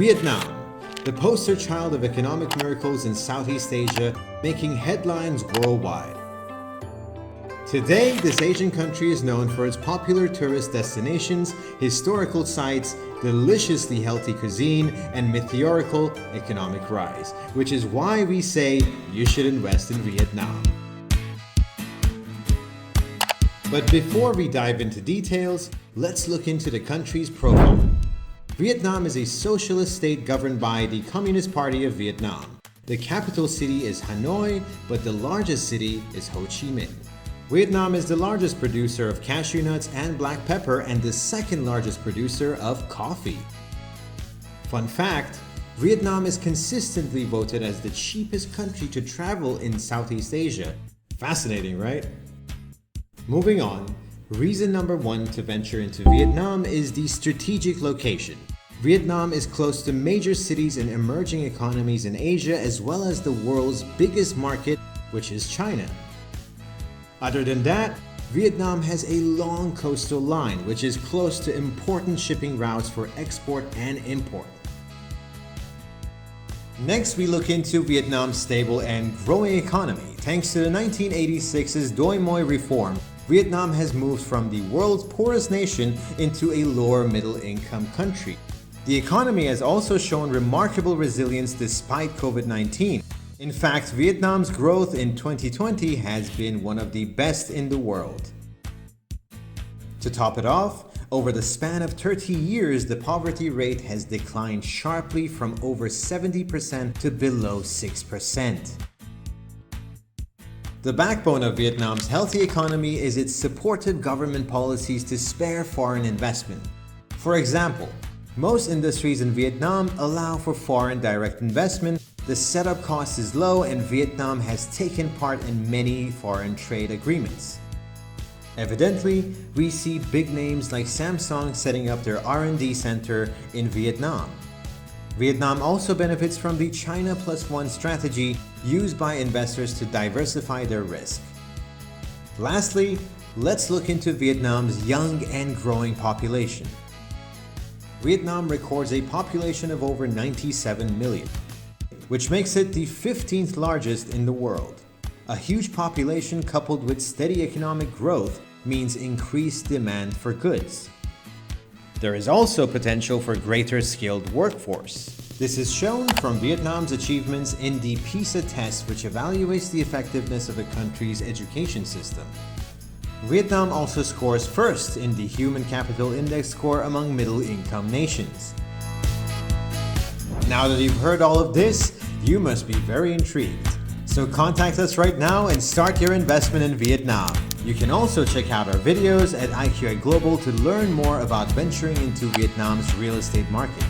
Vietnam, the poster child of economic miracles in Southeast Asia, making headlines worldwide. Today, this Asian country is known for its popular tourist destinations, historical sites, deliciously healthy cuisine, and meteorical economic rise, which is why we say you should invest in Vietnam. But before we dive into details, let's look into the country's profile. Vietnam is a socialist state governed by the Communist Party of Vietnam. The capital city is Hanoi, but the largest city is Ho Chi Minh. Vietnam is the largest producer of cashew nuts and black pepper and the second largest producer of coffee. Fun fact, Vietnam is consistently voted as the cheapest country to travel in Southeast Asia. Fascinating, right? Moving on, reason number one to venture into Vietnam is the strategic location. Vietnam is close to major cities and emerging economies in Asia as well as the world's biggest market, which is China. Other than that, Vietnam has a long coastal line which is close to important shipping routes for export and import. Next, we look into Vietnam's stable and growing economy. Thanks to the 1986's Doi Moi reform, Vietnam has moved from the world's poorest nation into a lower middle income country. The economy has also shown remarkable resilience despite COVID-19. In fact, Vietnam's growth in 2020 has been one of the best in the world. To top it off, over the span of 30 years, the poverty rate has declined sharply from over 70% to below 6%. The backbone of Vietnam's healthy economy is its supportive government policies to spare foreign investment. For example, most industries in Vietnam allow for foreign direct investment. The setup cost is low and Vietnam has taken part in many foreign trade agreements. Evidently, we see big names like Samsung setting up their R&D center in Vietnam. Vietnam also benefits from the China Plus One strategy used by investors to diversify their risk. Lastly, let's look into Vietnam's young and growing population. Vietnam records a population of over 97 million. Which makes it the 15th largest in the world. A huge population coupled with steady economic growth means increased demand for goods. There is also potential for greater skilled workforce. This is shown from Vietnam's achievements in the PISA test, which evaluates the effectiveness of a country's education system. Vietnam also scores first in the Human Capital Index score among middle-income nations. Now that you've heard all of this, you must be very intrigued. So contact us right now and start your investment in Vietnam. You can also check out our videos at IQI Global to learn more about venturing into Vietnam's real estate market.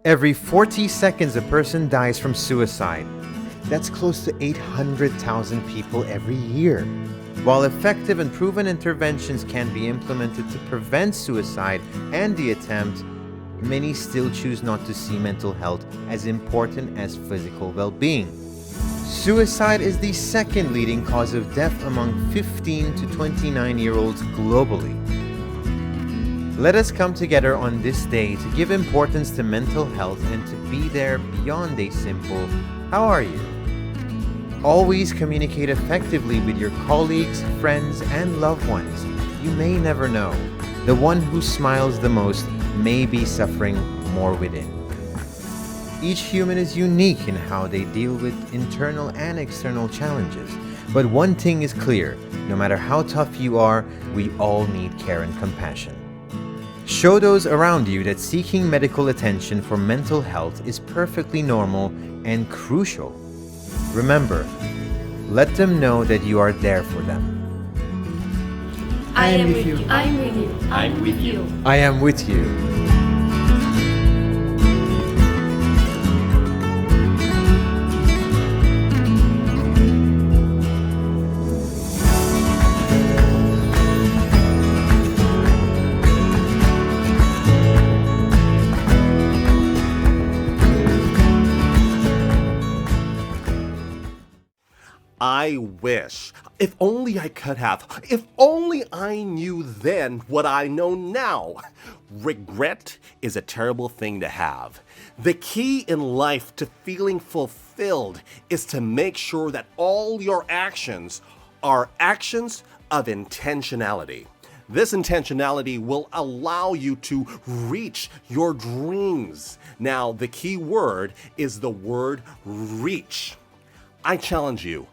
Every 40 seconds, a person dies from suicide. That's close to 800,000 people every year. While effective and proven interventions can be implemented to prevent suicide and the attempt, many still choose not to see mental health as important as physical well-being. Suicide is the second leading cause of death among 15 to 29-year-olds globally. Let us come together on this day to give importance to mental health and to be there beyond a simple, "How are you?" Always communicate effectively with your colleagues, friends, and loved ones. You may never know. The one who smiles the most may be suffering more within. Each human is unique in how they deal with internal and external challenges. But one thing is clear, no matter how tough you are, we all need care and compassion. Show those around you that seeking medical attention for mental health is perfectly normal and crucial. Remember, let them know that you are there for them. I am with you. I'm with you. I'm with you. I am with you. I wish. If only I could have. If only I knew then what I know now. Regret is a terrible thing to have. The key in life to feeling fulfilled is to make sure that all your actions are actions of intentionality. This intentionality will allow you to reach your dreams. Now, the key word is the word reach. I challenge you.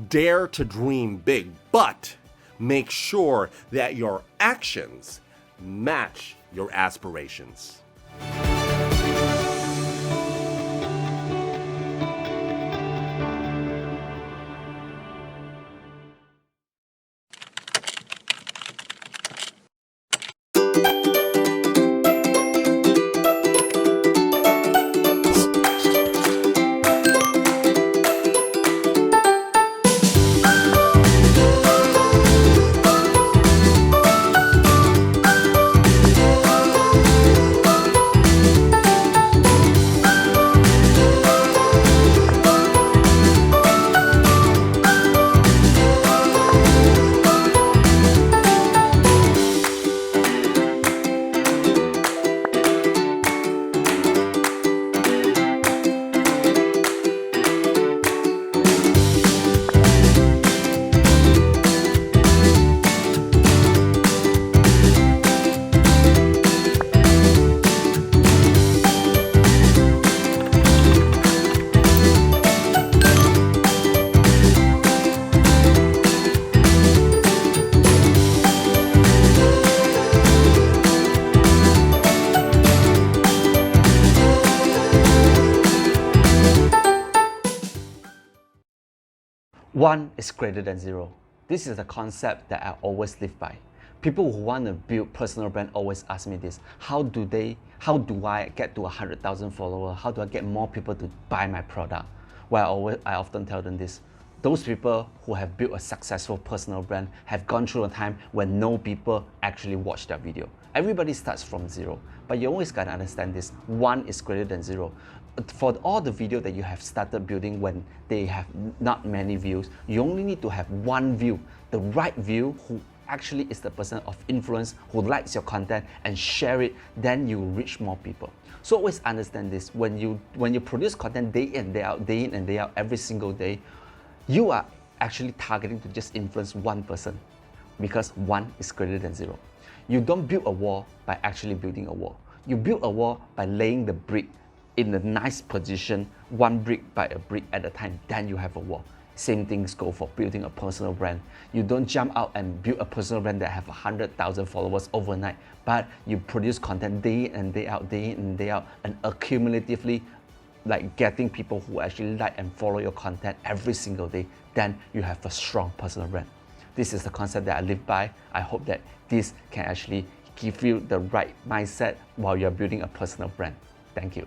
Dare to dream big, but make sure that your actions match your aspirations. One is greater than zero. This is a concept that I always live by. People who want to build personal brand always ask me this: how do I get to 100,000 followers? How do I get more people to buy my product? Well, I often tell them this: those people who have built a successful personal brand have gone through a time when no people actually watch their video. Everybody starts from zero, but you always gotta understand this: one is greater than zero. For all the video that you have started building when they have not many views, you only need to have one view, the right view, who actually is the person of influence, who likes your content and share it, then you reach more people. So always understand this: when you produce content day in, day out, day in and day out, every single day, you are actually targeting to just influence one person, because one is greater than zero. You don't build a wall by actually building a wall. You build a wall by laying the brick in a nice position, one brick by a brick at a time, then you have a wall. Same things go for building a personal brand. You don't jump out and build a personal brand that have 100,000 followers overnight, but you produce content day in and day out, day in and day out, and accumulatively like getting people who actually like and follow your content every single day, then you have a strong personal brand. This is the concept that I live by. I hope that this can actually give you the right mindset while you're building a personal brand. Thank you.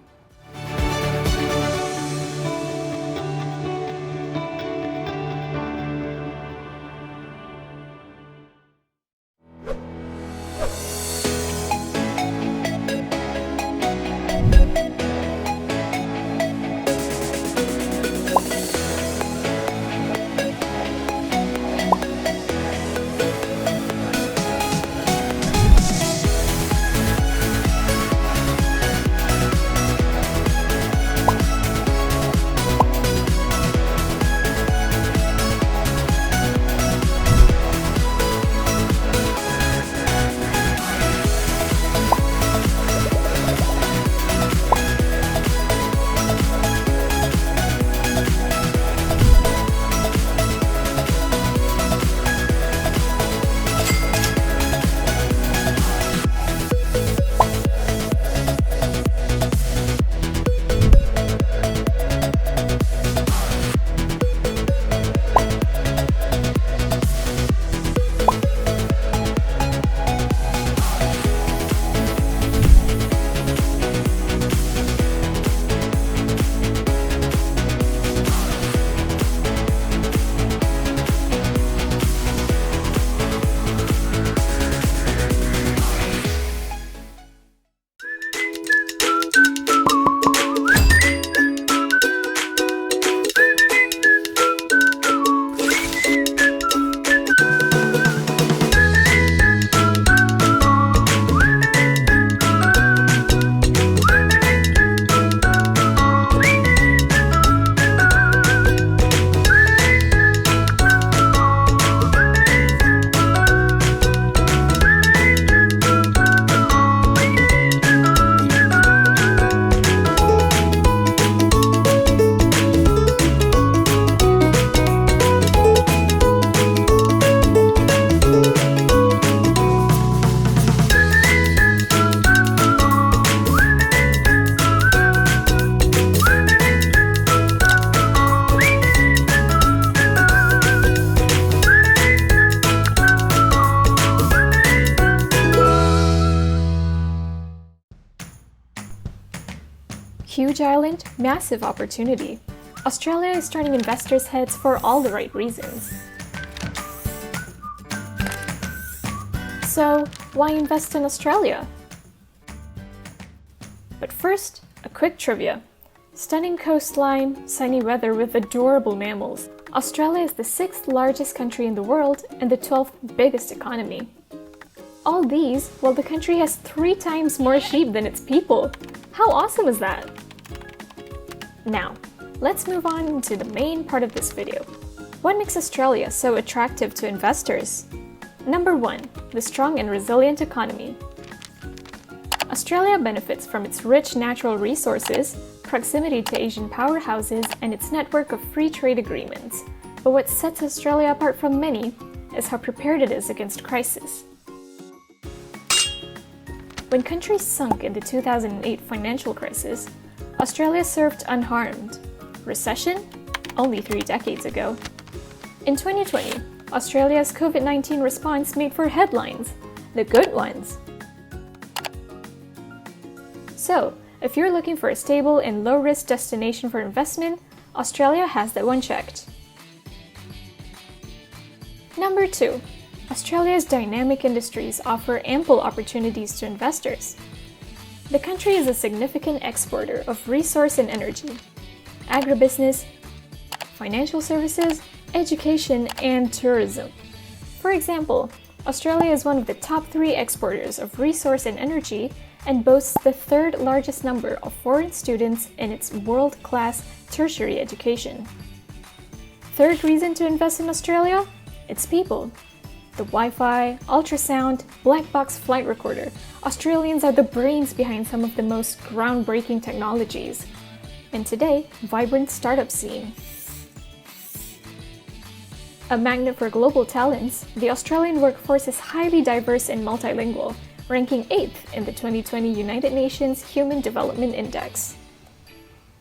Huge island, massive opportunity. Australia is turning investors' heads for all the right reasons. So, why invest in Australia? But first, a quick trivia. Stunning coastline, sunny weather with adorable mammals. Australia is the 6th largest country in the world and the 12th biggest economy. All these while the country has 3 times more sheep than its people. How awesome is that? Now, let's move on to the main part of this video. What makes Australia so attractive to investors? Number 1, the strong and resilient economy. Australia benefits from its rich natural resources, proximity to Asian powerhouses, and its network of free trade agreements. But what sets Australia apart from many is how prepared it is against crisis. When countries sunk in the 2008 financial crisis, Australia surfed unharmed. Recession? Only 3 decades ago. In 2020, Australia's COVID-19 response made for headlines, the good ones. So, if you're looking for a stable and low-risk destination for investment, Australia has that one checked. Number 2, Australia's dynamic industries offer ample opportunities to investors. The country is a significant exporter of resource and energy, agribusiness, financial services, education, and tourism. For example, Australia is one of the top 3 exporters of resource and energy and boasts the 3rd largest number of foreign students in its world-class tertiary education. 3rd reason to invest in Australia? Its people. The Wi-Fi, ultrasound, black box flight recorder. Australians are the brains behind some of the most groundbreaking technologies. And today, vibrant startup scene. A magnet for global talents, the Australian workforce is highly diverse and multilingual, ranking 8th in the 2020 United Nations Human Development Index.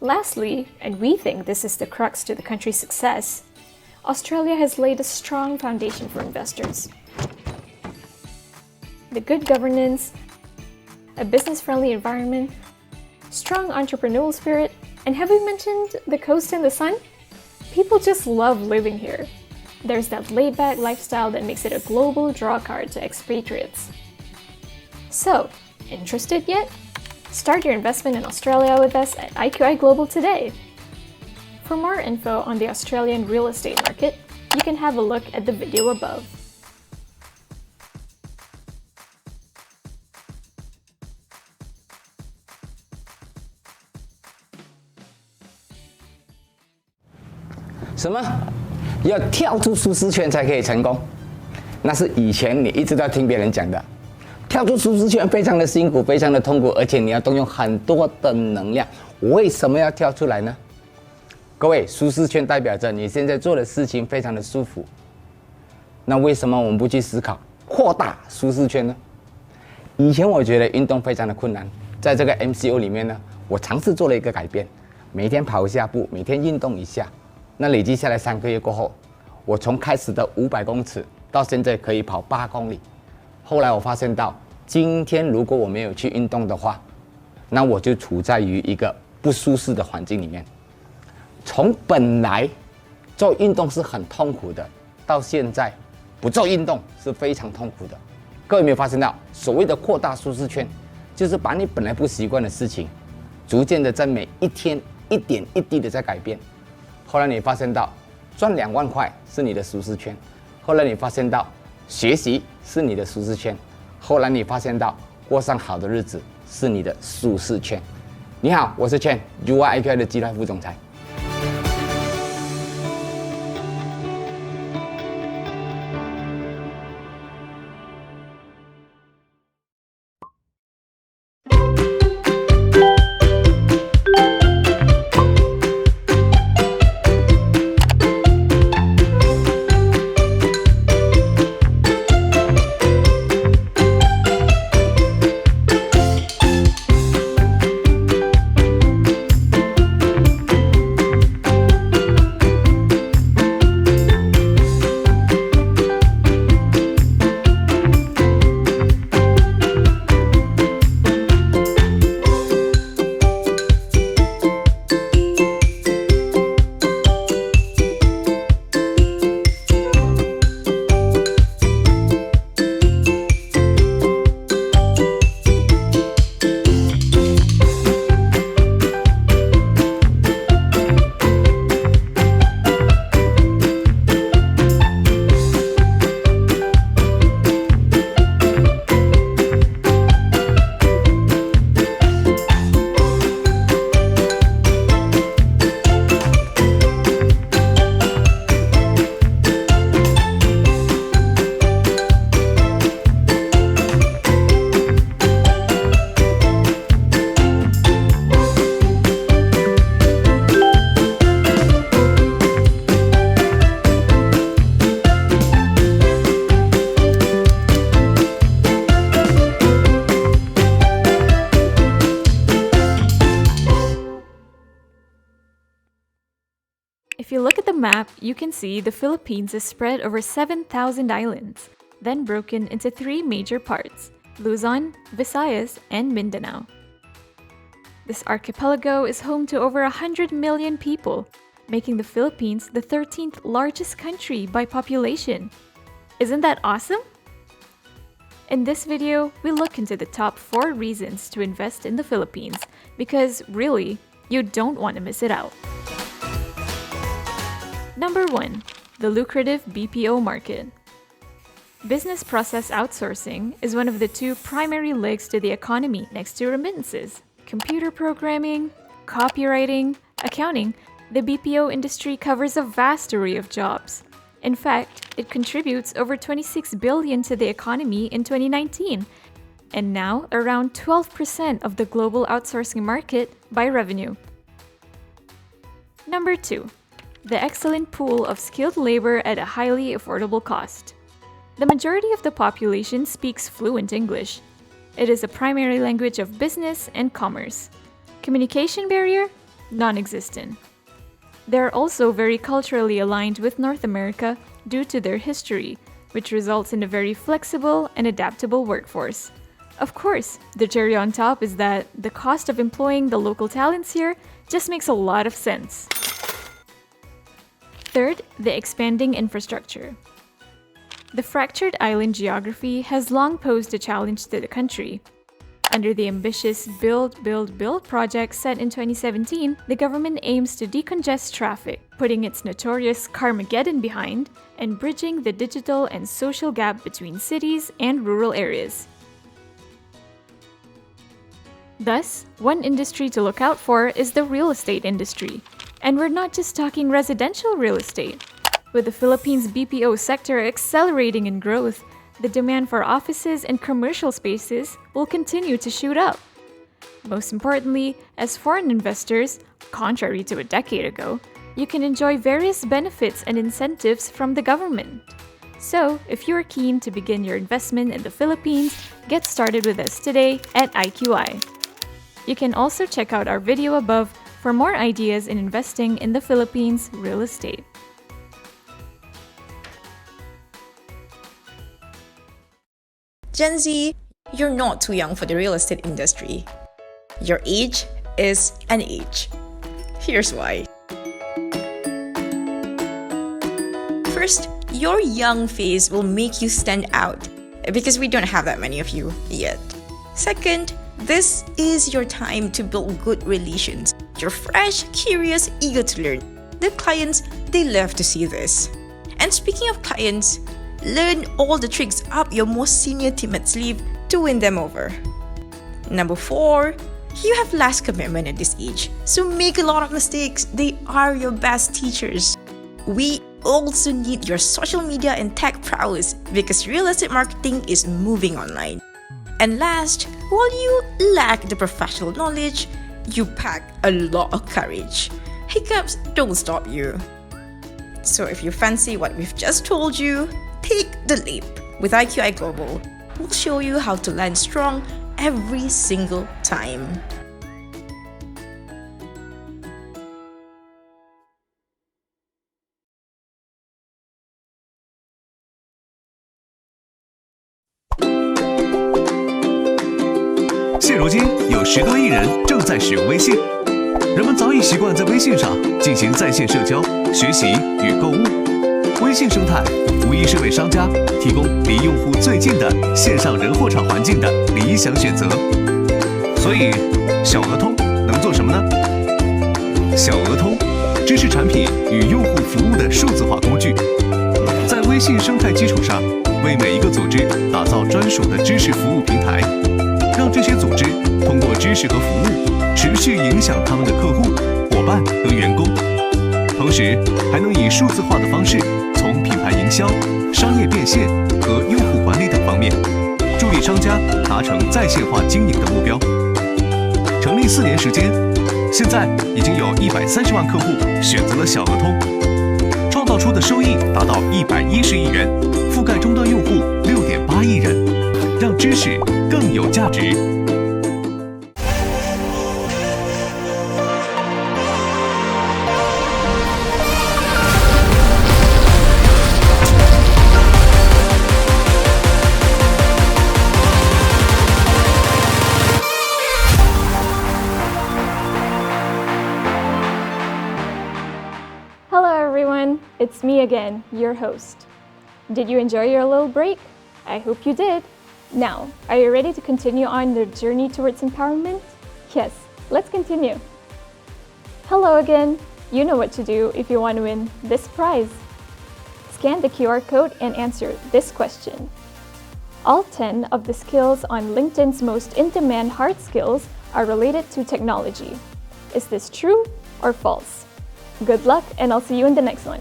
Lastly, and we think this is the crux to the country's success, Australia has laid a strong foundation for investors. The good governance, a business-friendly environment, strong entrepreneurial spirit, and have we mentioned the coast and the sun? People just love living here. There's that laid-back lifestyle that makes it a global drawcard to expatriates. So, interested yet? Start your investment in Australia with us at IQI Global today. For more info on the Australian real estate market, you can have a look at the video above.什么？要跳出舒适圈才可以成功？那是以前你一直在听别人讲的。跳出舒适圈非常的辛苦，非常的痛苦，而且你要动用很多的能量。为什么要跳出来呢？各位，舒适圈代表着你现在做的事情非常的舒服。那为什么我们不去思考扩大舒适圈呢？以前我觉得运动非常的困难，在这个 MCO 里面呢，我尝试做了一个改变，每天跑一下步，每天运动一下。那累积下来3个月过后，我从开始的500公尺到现在可以跑8公里。后来我发现到，今天如果我没有去运动的话，那我就处在于一个不舒适的环境里面。从本来做运动是很痛苦的，到现在不做运动是非常痛苦的。各位有没有发现到，所谓的扩大舒适圈，就是把你本来不习惯的事情，逐渐的在每一天一点一滴的在改变。后来你发现到赚2万块是你的舒适圈，后来你发现到学习是你的舒适圈，后来你发现到过上好的日子是你的舒适圈。你好，我是 Chen，UI IQI 的集团副总裁。you look at the map, you can see the Philippines is spread over 7,000 islands, then broken into 3 major parts: Luzon, Visayas, and Mindanao. This archipelago is home to over 100 million people, making the Philippines the 13th largest country by population. Isn't that awesome? In this video, we look into the top 4 reasons to invest in the Philippines, because really, you don't want to miss it out. Number 1. The lucrative BPO market. Business process outsourcing is one of the 2 primary legs to the economy next to remittances. Computer programming, copywriting, accounting, the BPO industry covers a vast array of jobs. In fact, it contributes over $26 billion to the economy in 2019, and now around 12% of the global outsourcing market by revenue. Number 2. The excellent pool of skilled labor at a highly affordable cost. The majority of the population speaks fluent English. It is a primary language of business and commerce. Communication barrier? Non-existent. They're also very culturally aligned with North America due to their history, which results in a very flexible and adaptable workforce. Of course, the cherry on top is that the cost of employing the local talents here just makes a lot of sense. Third, the expanding infrastructure. The fractured island geography has long posed a challenge to the country. Under the ambitious Build, Build, Build project set in 2017, the government aims to decongest traffic, putting its notorious Carmageddon behind and bridging the digital and social gap between cities and rural areas. Thus, one industry to look out for is the real estate industry. And we're not just talking residential real estate. With the Philippines' BPO sector accelerating in growth, the demand for offices and commercial spaces will continue to shoot up. Most importantly, as foreign investors, contrary to a decade ago, you can enjoy various benefits and incentives from the government. So, if you are keen to begin your investment in the Philippines, get started with us today at IQI. You can also check out our video above for more ideas in investing in the Philippines real estate. Gen Z, you're not too young for the real estate industry. Your age is an age. Here's why. First, your young face will make you stand out, because we don't have that many of you yet. Second, this is your time to build good relations. You're fresh, curious, eager to learn. The clients, they love to see this. And speaking of clients, learn all the tricks up your most senior teammate's sleeve to win them over. Number 4, you have less commitment at this age, so make a lot of mistakes. They are your best teachers. We also need your social media and tech prowess because real estate marketing is moving online. And last, while you lack the professional knowledge, you pack a lot of courage. Hiccups don't stop you. So if you fancy what we've just told you, take the leap. With IQI Global, we'll show you how to land strong every single time.现如今有10多亿人正在使用微信，人们早已习惯在微信上进行在线社交、学习与购物。微信生态无疑是为商家提供离用户最近的线上人货场环境的理想选择。所以，小额通能做什么呢？小额通，知识产品与用户服务的数字化工具，在微信生态基础上，为每一个组织打造专属的知识服务平台，让这些组织通过知识和服务持续影响他们的客户、伙伴和员工，同时还能以数字化的方式，从品牌营销、商业变现和用户管理等方面，助力商家达成在线化经营的目标。成立4年时间，现在已经有130万客户选择了小额通，创造出的收益达到110亿元，覆盖终端用户6.8亿人，让知识更有价值。it's me again, your host. Did you enjoy your little break? I hope you did. Now, are you ready to continue on the journey towards empowerment? Yes, let's continue. Hello again. You know what to do if you want to win this prize. Scan the QR code and answer this question. All 10 of the skills on LinkedIn's most in-demand hard skills are related to technology. Is this true or false? Good luck, and I'll see you in the next one.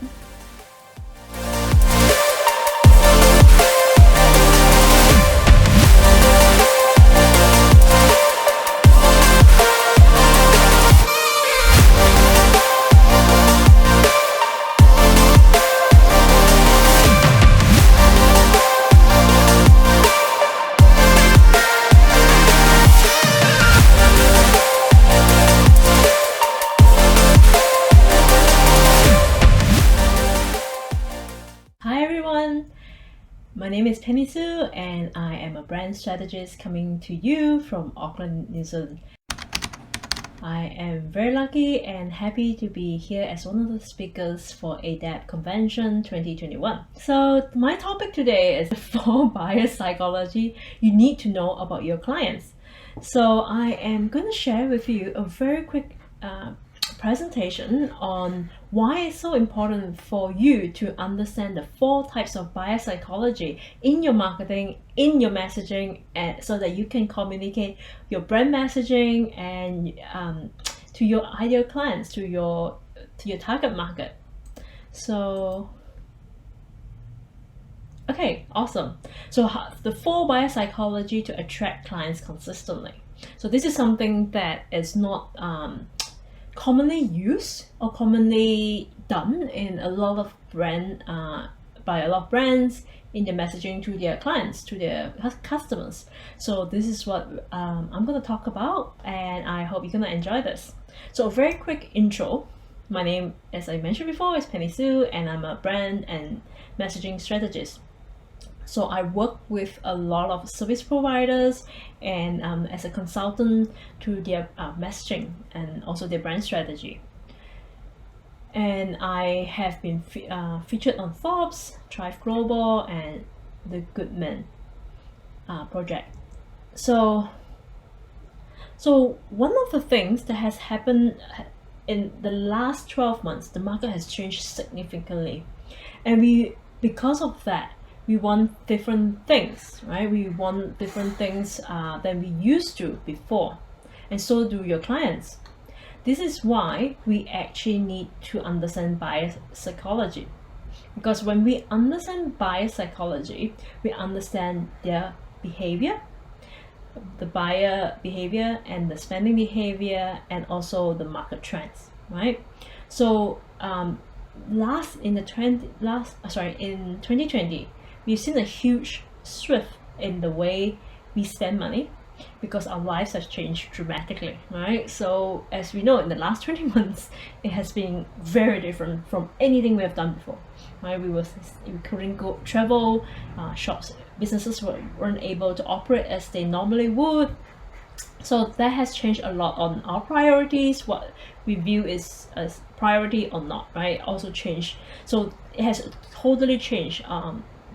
My name is Penny Sue, and I am a brand strategist coming to you from Auckland, New Zealand. I am very lucky and happy to be here as one of the speakers for ADAPT Convention 2021. So my topic today is 4 buyer psychology you need to know about your clients. So I am going to share with you a very quick presentation on why it's so important for you to understand the 4 types of buyer psychology in your marketing, in your messaging, and so that you can communicate your brand messaging and to your ideal clients, to your target market. So okay, awesome. So the 4 buyer psychology to attract clients consistently. So this is something that is not commonly used or commonly done in a lot of by a lot of brands in their messaging to their clients, to their customers. So this is what I'm going to talk about, and I hope you're going to enjoy this. So a very quick intro. My name, as I mentioned before, is Penny Sue, and I'm a brand and messaging strategist. So I work with a lot of service providers and as a consultant to their messaging and also their brand strategy. And I have been featured on Forbes, Thrive Global, and the Goodman project. So one of the things that has happened in the last 12 months, the market has changed significantly, and because of that, we want different things, right? We want different things than we used to before, and so do your clients. This is why we actually need to understand buyer psychology, because when we understand buyer psychology, we understand their behavior, the buyer behavior and the spending behavior, and also the market trends, right? So in 2020, we've seen a huge shift in the way we spend money because our lives have changed dramatically, right? So as we know, in the last 20 months, it has been very different from anything we have done before, right? We couldn't go travel, shops, businesses weren't able to operate as they normally would. So that has changed a lot on our priorities, what we view is as priority or not, right? Also changed. So it has totally changed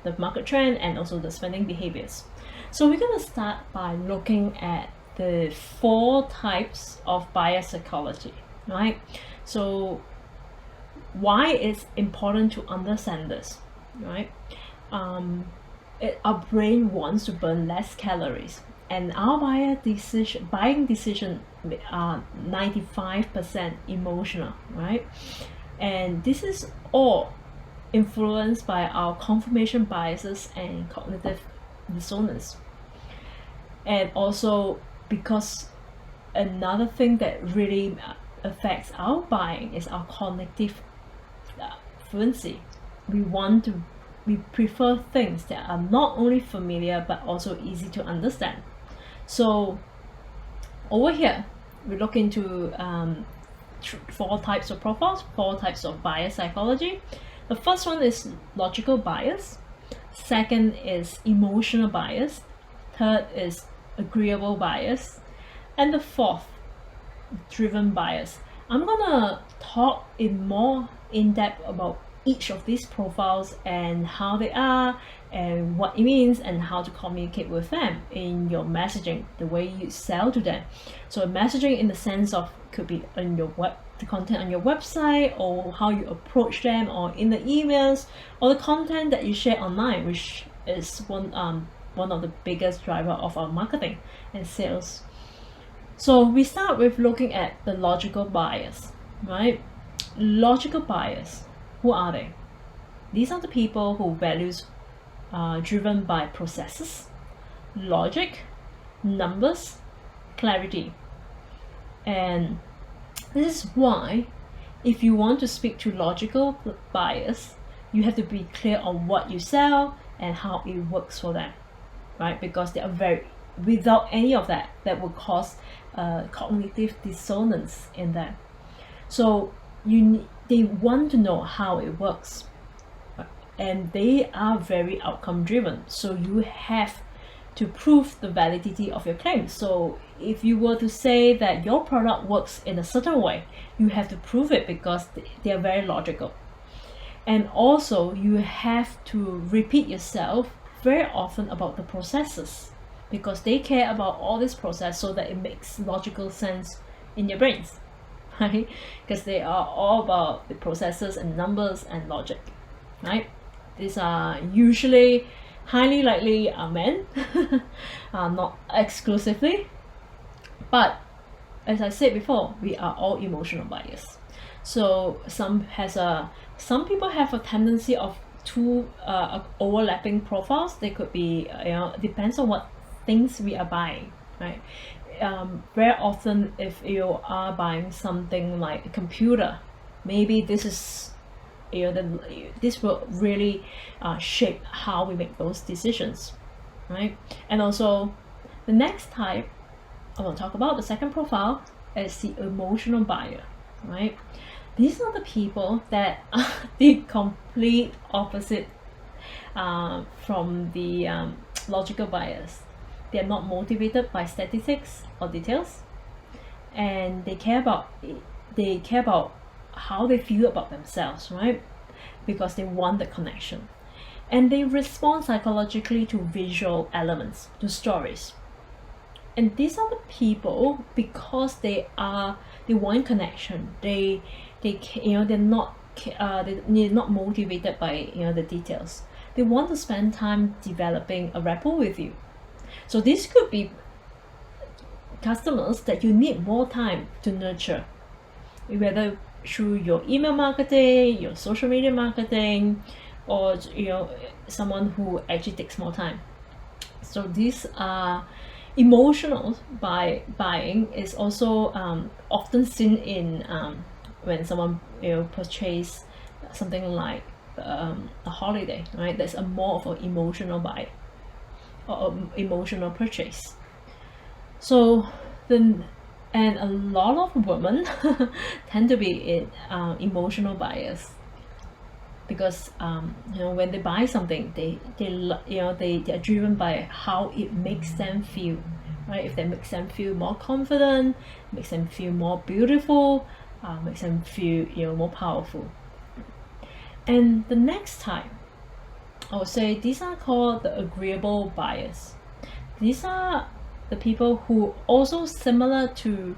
the market trend and also the spending behaviors. So we're going to start by looking at the 4 types of buyer psychology, right? So why it's important to understand this, right? Our brain wants to burn less calories, and our buying decision are 95% emotional, right? And this is all influenced by our confirmation biases and cognitive dissonance. And also because another thing that really affects our buying is our cognitive fluency. We prefer things that are not only familiar but also easy to understand. So over here we look into 4 types of profiles, 4 types of buyer psychology. The first one is logical bias. Second is emotional bias. Third is agreeable bias. And the 4th, driven bias. I'm gonna talk more in depth about each of these profiles and how they are and what it means and how to communicate with them in your messaging, the way you sell to them. So messaging in the sense of could be on your the content on your website, or how you approach them, or in the emails, or the content that you share online, which is one of the biggest driver of our marketing and sales. So we start with looking at the logical buyers, right? Logical buyers, who are they? These are the people who values driven by processes, logic, numbers, clarity. And this is why if you want to speak to logical buyers, you have to be clear on what you sell and how it works for them, right? Because they are without any of that, that will cause cognitive dissonance in them. So they want to know how it works, and they are very outcome driven. So you have to prove the validity of your claim. So if you were to say that your product works in a certain way, you have to prove it because they are very logical. And also you have to repeat yourself very often about the processes, because they care about all this process so that it makes logical sense in your brains, right? Because they are all about the processes and numbers and logic, right? These are usually highly likely men, not exclusively, but as I said before, we are all emotional buyers. So some people have a tendency of two overlapping profiles. They could be, depends on what things we are buying, right? Very often, if you are buying something like a computer, maybe this is this will really shape how we make those decisions, right? And also the next type I will talk about, the second profile, is the emotional buyer, right? These are the people that are the complete opposite from the logical buyers. They are not motivated by statistics or details, and they care about how they feel about themselves, right? Because they want the connection, and they respond psychologically to visual elements, to stories. And these are the people, because they want connection. They're not motivated by the details. They want to spend time developing a rapport with you. So this could be customers that you need more time to nurture, whether through your email marketing, your social media marketing, or someone who actually takes more time. So these are emotional buying is also often seen in when someone purchase something like a holiday, right? That's more of an emotional buy or emotional purchase. So then, and a lot of women tend to be emotional buyers, because when they buy something, they are driven by how it makes them feel, right? If that makes them feel more confident, makes them feel more beautiful, makes them feel more powerful. And the next type, I would say these are called the agreeable buyers. These are the people who also similar to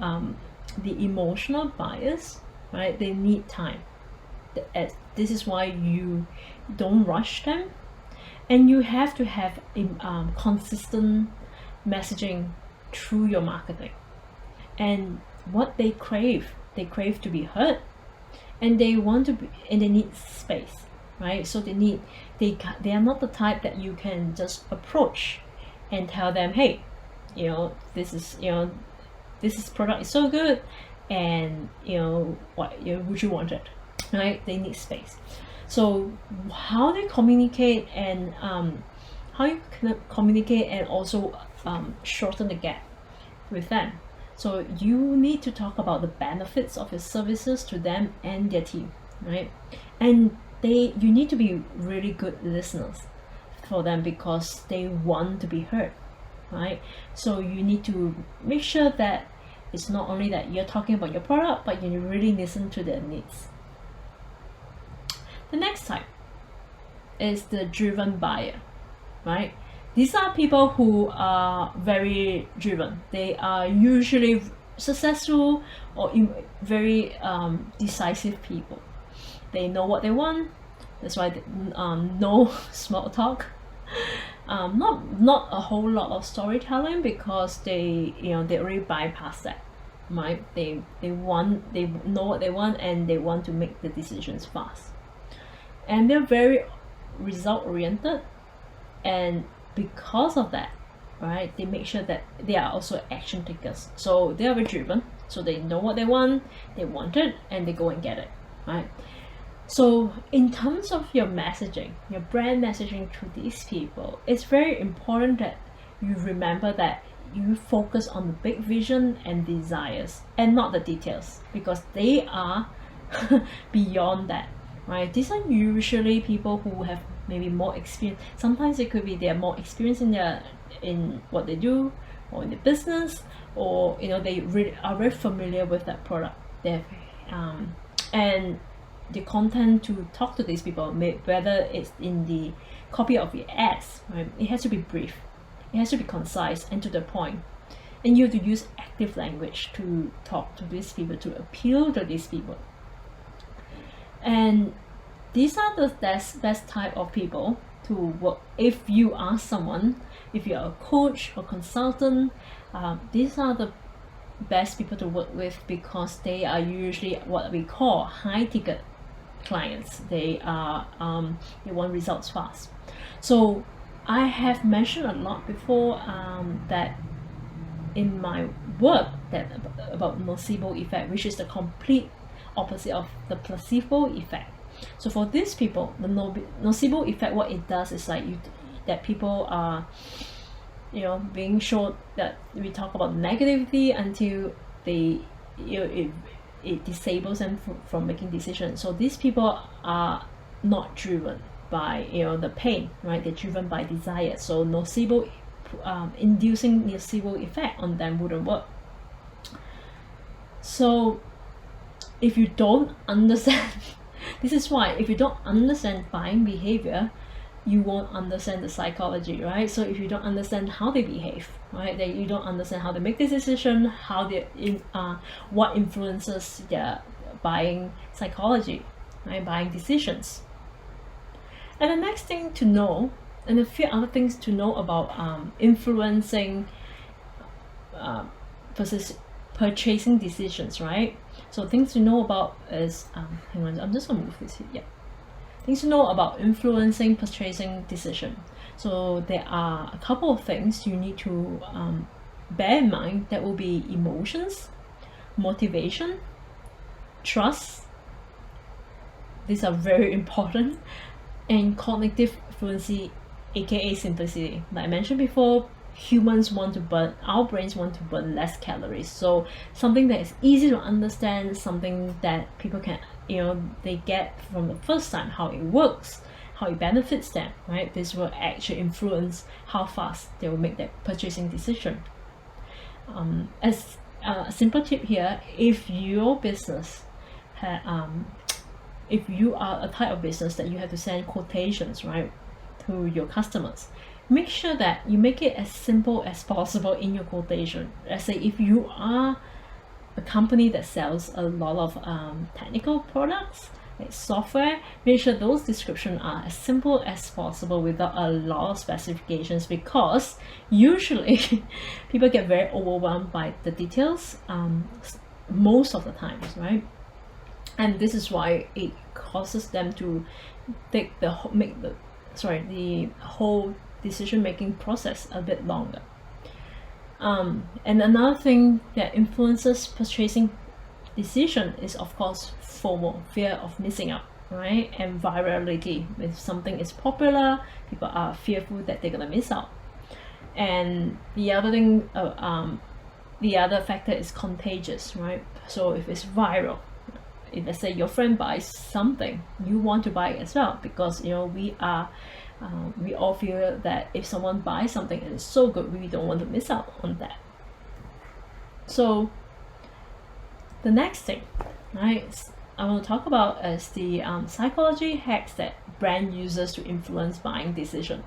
the emotional buyers, right? They need time. This is why you don't rush them, and you have to have consistent messaging through your marketing. And what they crave to be heard, and they want to be, and they need space, right? So they are not the type that you can just approach and tell them, hey, this product is so good, and would you want it, right? They need space. So how they communicate, and how you can communicate and also shorten the gap with them. So you need to talk about the benefits of your services to them and their team, right? And you need to be really good listeners for them, because they want to be heard, right? So you need to make sure that it's not only that you're talking about your product, but you really listen to their needs. The next type is the driven buyer, right? These are people who are very driven. They are usually successful or very decisive people. They know what they want. That's why no small talk. Not a whole lot of storytelling, because they already bypass that, right? They know what they want, and they want to make the decisions fast, and they're very result oriented, and because of that, right, they make sure that they are also action takers. So they are very driven, so they know what they want it, and they go and get it, right? So in terms of your messaging, your brand messaging to these people, it's very important that you remember that you focus on the big vision and desires, and not the details, because they are beyond that, right? These are usually people who have maybe more experience. Sometimes it could be they're more experienced in what they do, or in the business, or they really are very familiar with that product. And the content to talk to these people, whether it's in the copy of your ads, right? It has to be brief, it has to be concise and to the point, and you have to use active language to talk to these people, to appeal to these people. And these are the best type of people to work. If you are someone, if you are a coach or consultant, these are the best people to work with, because they are usually what we call high ticket clients. They want results fast. So I have mentioned a lot before that in my work about nocebo effect, which is the complete opposite of the placebo effect. So for these people, the nocebo effect, what it does is that people are being shown that we talk about negativity until they it disables them from making decisions. So these people are not driven by the pain, right? They're driven by desire. So inducing nocebo effect on them wouldn't work. So if you don't understand this is why if you don't understand buying behavior, you won't understand the psychology, right? So if you don't understand how they behave, right, then you don't understand how they make this decision, how they what influences their buying psychology, right, buying decisions. And the next thing to know, and a few other things to know about influencing purchasing decisions, right? So things to know about is hang on, I'm just gonna move this here. Yeah. Things to know about influencing purchasing decision. So there are a couple of things you need to bear in mind. That will be emotions, motivation, trust. These are very important, and cognitive fluency, aka simplicity. Like I mentioned before, our brains want to burn less calories. So something that is easy to understand, something that people can they get from the first time how it works, how it benefits them, right? This will actually influence how fast they will make that purchasing decision. As a simple tip here, if your business if you are a type of business that you have to send quotations, right, to your customers, make sure that you make it as simple as possible in your quotation. Let's say if you are a company that sells a lot of technical products like software, make sure those descriptions are as simple as possible without a lot of specifications, because usually people get very overwhelmed by the details most of the times, right? And this is why it causes them to take the whole decision-making process a bit longer. And another thing that influences purchasing decision is, of course, FOMO, fear of missing out, right? And virality. If something is popular, people are fearful that they're gonna miss out. And the other thing, the other factor is contagious, right? So if it's viral, if let's say your friend buys something, you want to buy it as well, because we all feel that if someone buys something and it's so good, we don't want to miss out on that. So the next thing, right, I want to talk about is the psychology hacks that brand uses to influence buying decision.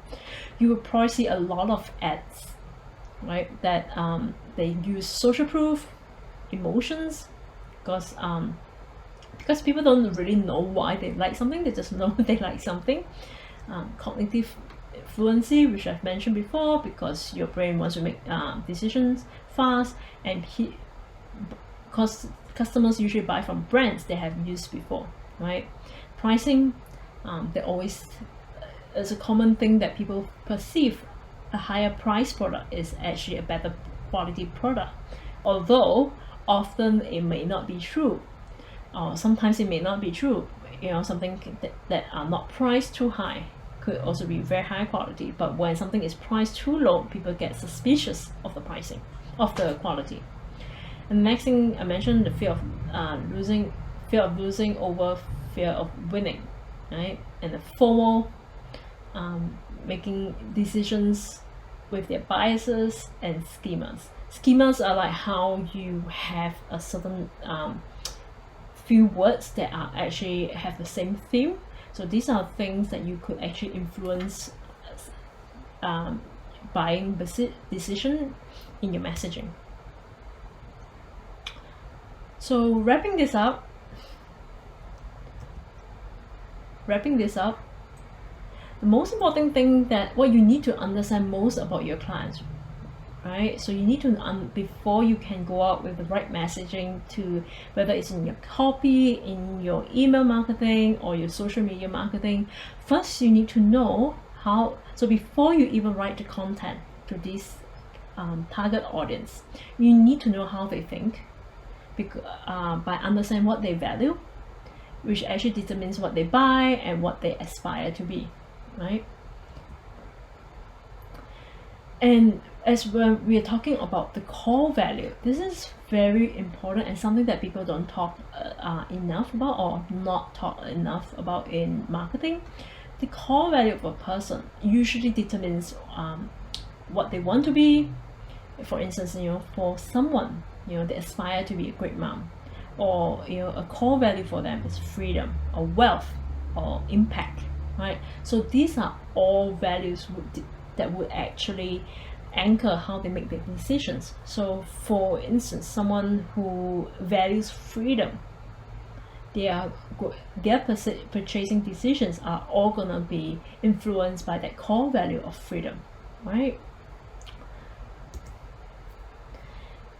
You will probably see a lot of ads, right, that they use social proof, emotions, because people don't really know why they like something, they just know they like something. Cognitive fluency, which I've mentioned before, because your brain wants to make decisions fast, and because customers usually buy from brands they have used before, right? Pricing, they always, it's a common thing that people perceive a higher price product is actually a better quality product, although often it may not be true, or sometimes it may not be true. You know, something that are not priced too high could also be very high quality, but when something is priced too low, people get suspicious of the pricing, of the quality. And the next thing I mentioned, the fear of losing over fear of winning, right? And the FOMO, making decisions with their biases, and schemas. Schemas are like how you have a certain few words that are actually have the same theme. So these are things that you could actually influence buying decision in your messaging. So wrapping this up, the most important thing that what you need to understand most about your clients, right? So you need to, before you can go out with the right messaging, to whether it's in your copy, in your email marketing, or your social media marketing, first you need to know how. So before you even write the content to this target audience, you need to know how they think, by understanding what they value, which actually determines what they buy and what they aspire to be, right? And as when we are talking about the core value, this is very important and something that people don't talk enough about, or not talk enough about in marketing. The core value of a person usually determines what they want to be. For instance, you know, for someone, you know, they aspire to be a great mom, or you know, a core value for them is freedom, or wealth, or impact, right? So these are all values that would actually anchor how they make their decisions. So for instance, someone who values freedom, their purchasing decisions are all gonna be influenced by that core value of freedom, right?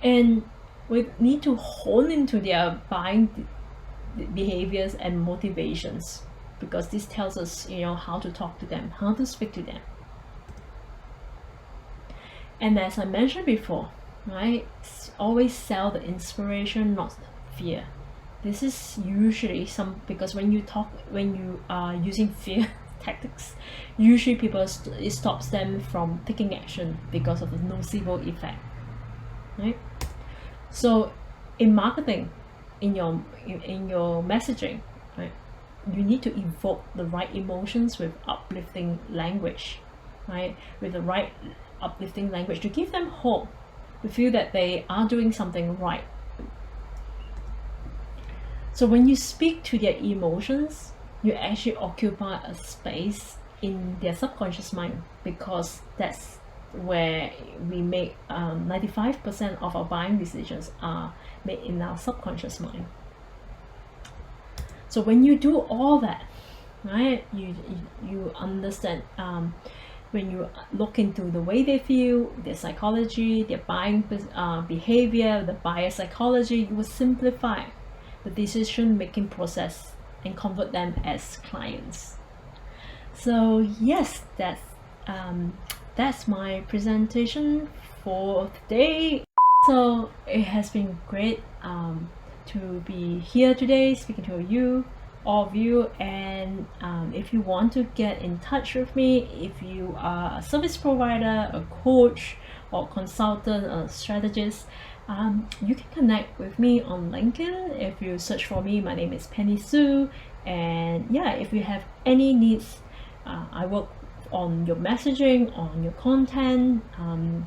And we need to hone into their buying behaviors and motivations, because this tells us, you know, how to talk to them, how to speak to them. And as I mentioned before, right, always sell the inspiration, not fear. This is usually because when you are using fear tactics, usually it stops them from taking action because of the nocebo effect, right? So in marketing, in your messaging, right, you need to evoke the right emotions with uplifting language, right? With the right uplifting language to give them hope, to feel that they are doing something right. So when you speak to their emotions, you actually occupy a space in their subconscious mind, because that's where we make 95% of our buying decisions are made in our subconscious mind. So when you do all that, right, you understand, when you look into the way they feel, their psychology, their buying behavior, the buyer psychology, you will simplify the decision making process and convert them as clients. So yes, that's my presentation for today. So it has been great to be here today speaking to all of you, and if you want to get in touch with me, if you are a service provider, a coach, or consultant, or strategist, you can connect with me on LinkedIn. If you search for me, my name is Penny Sue, and yeah, if you have any needs, I work on your messaging, on your content,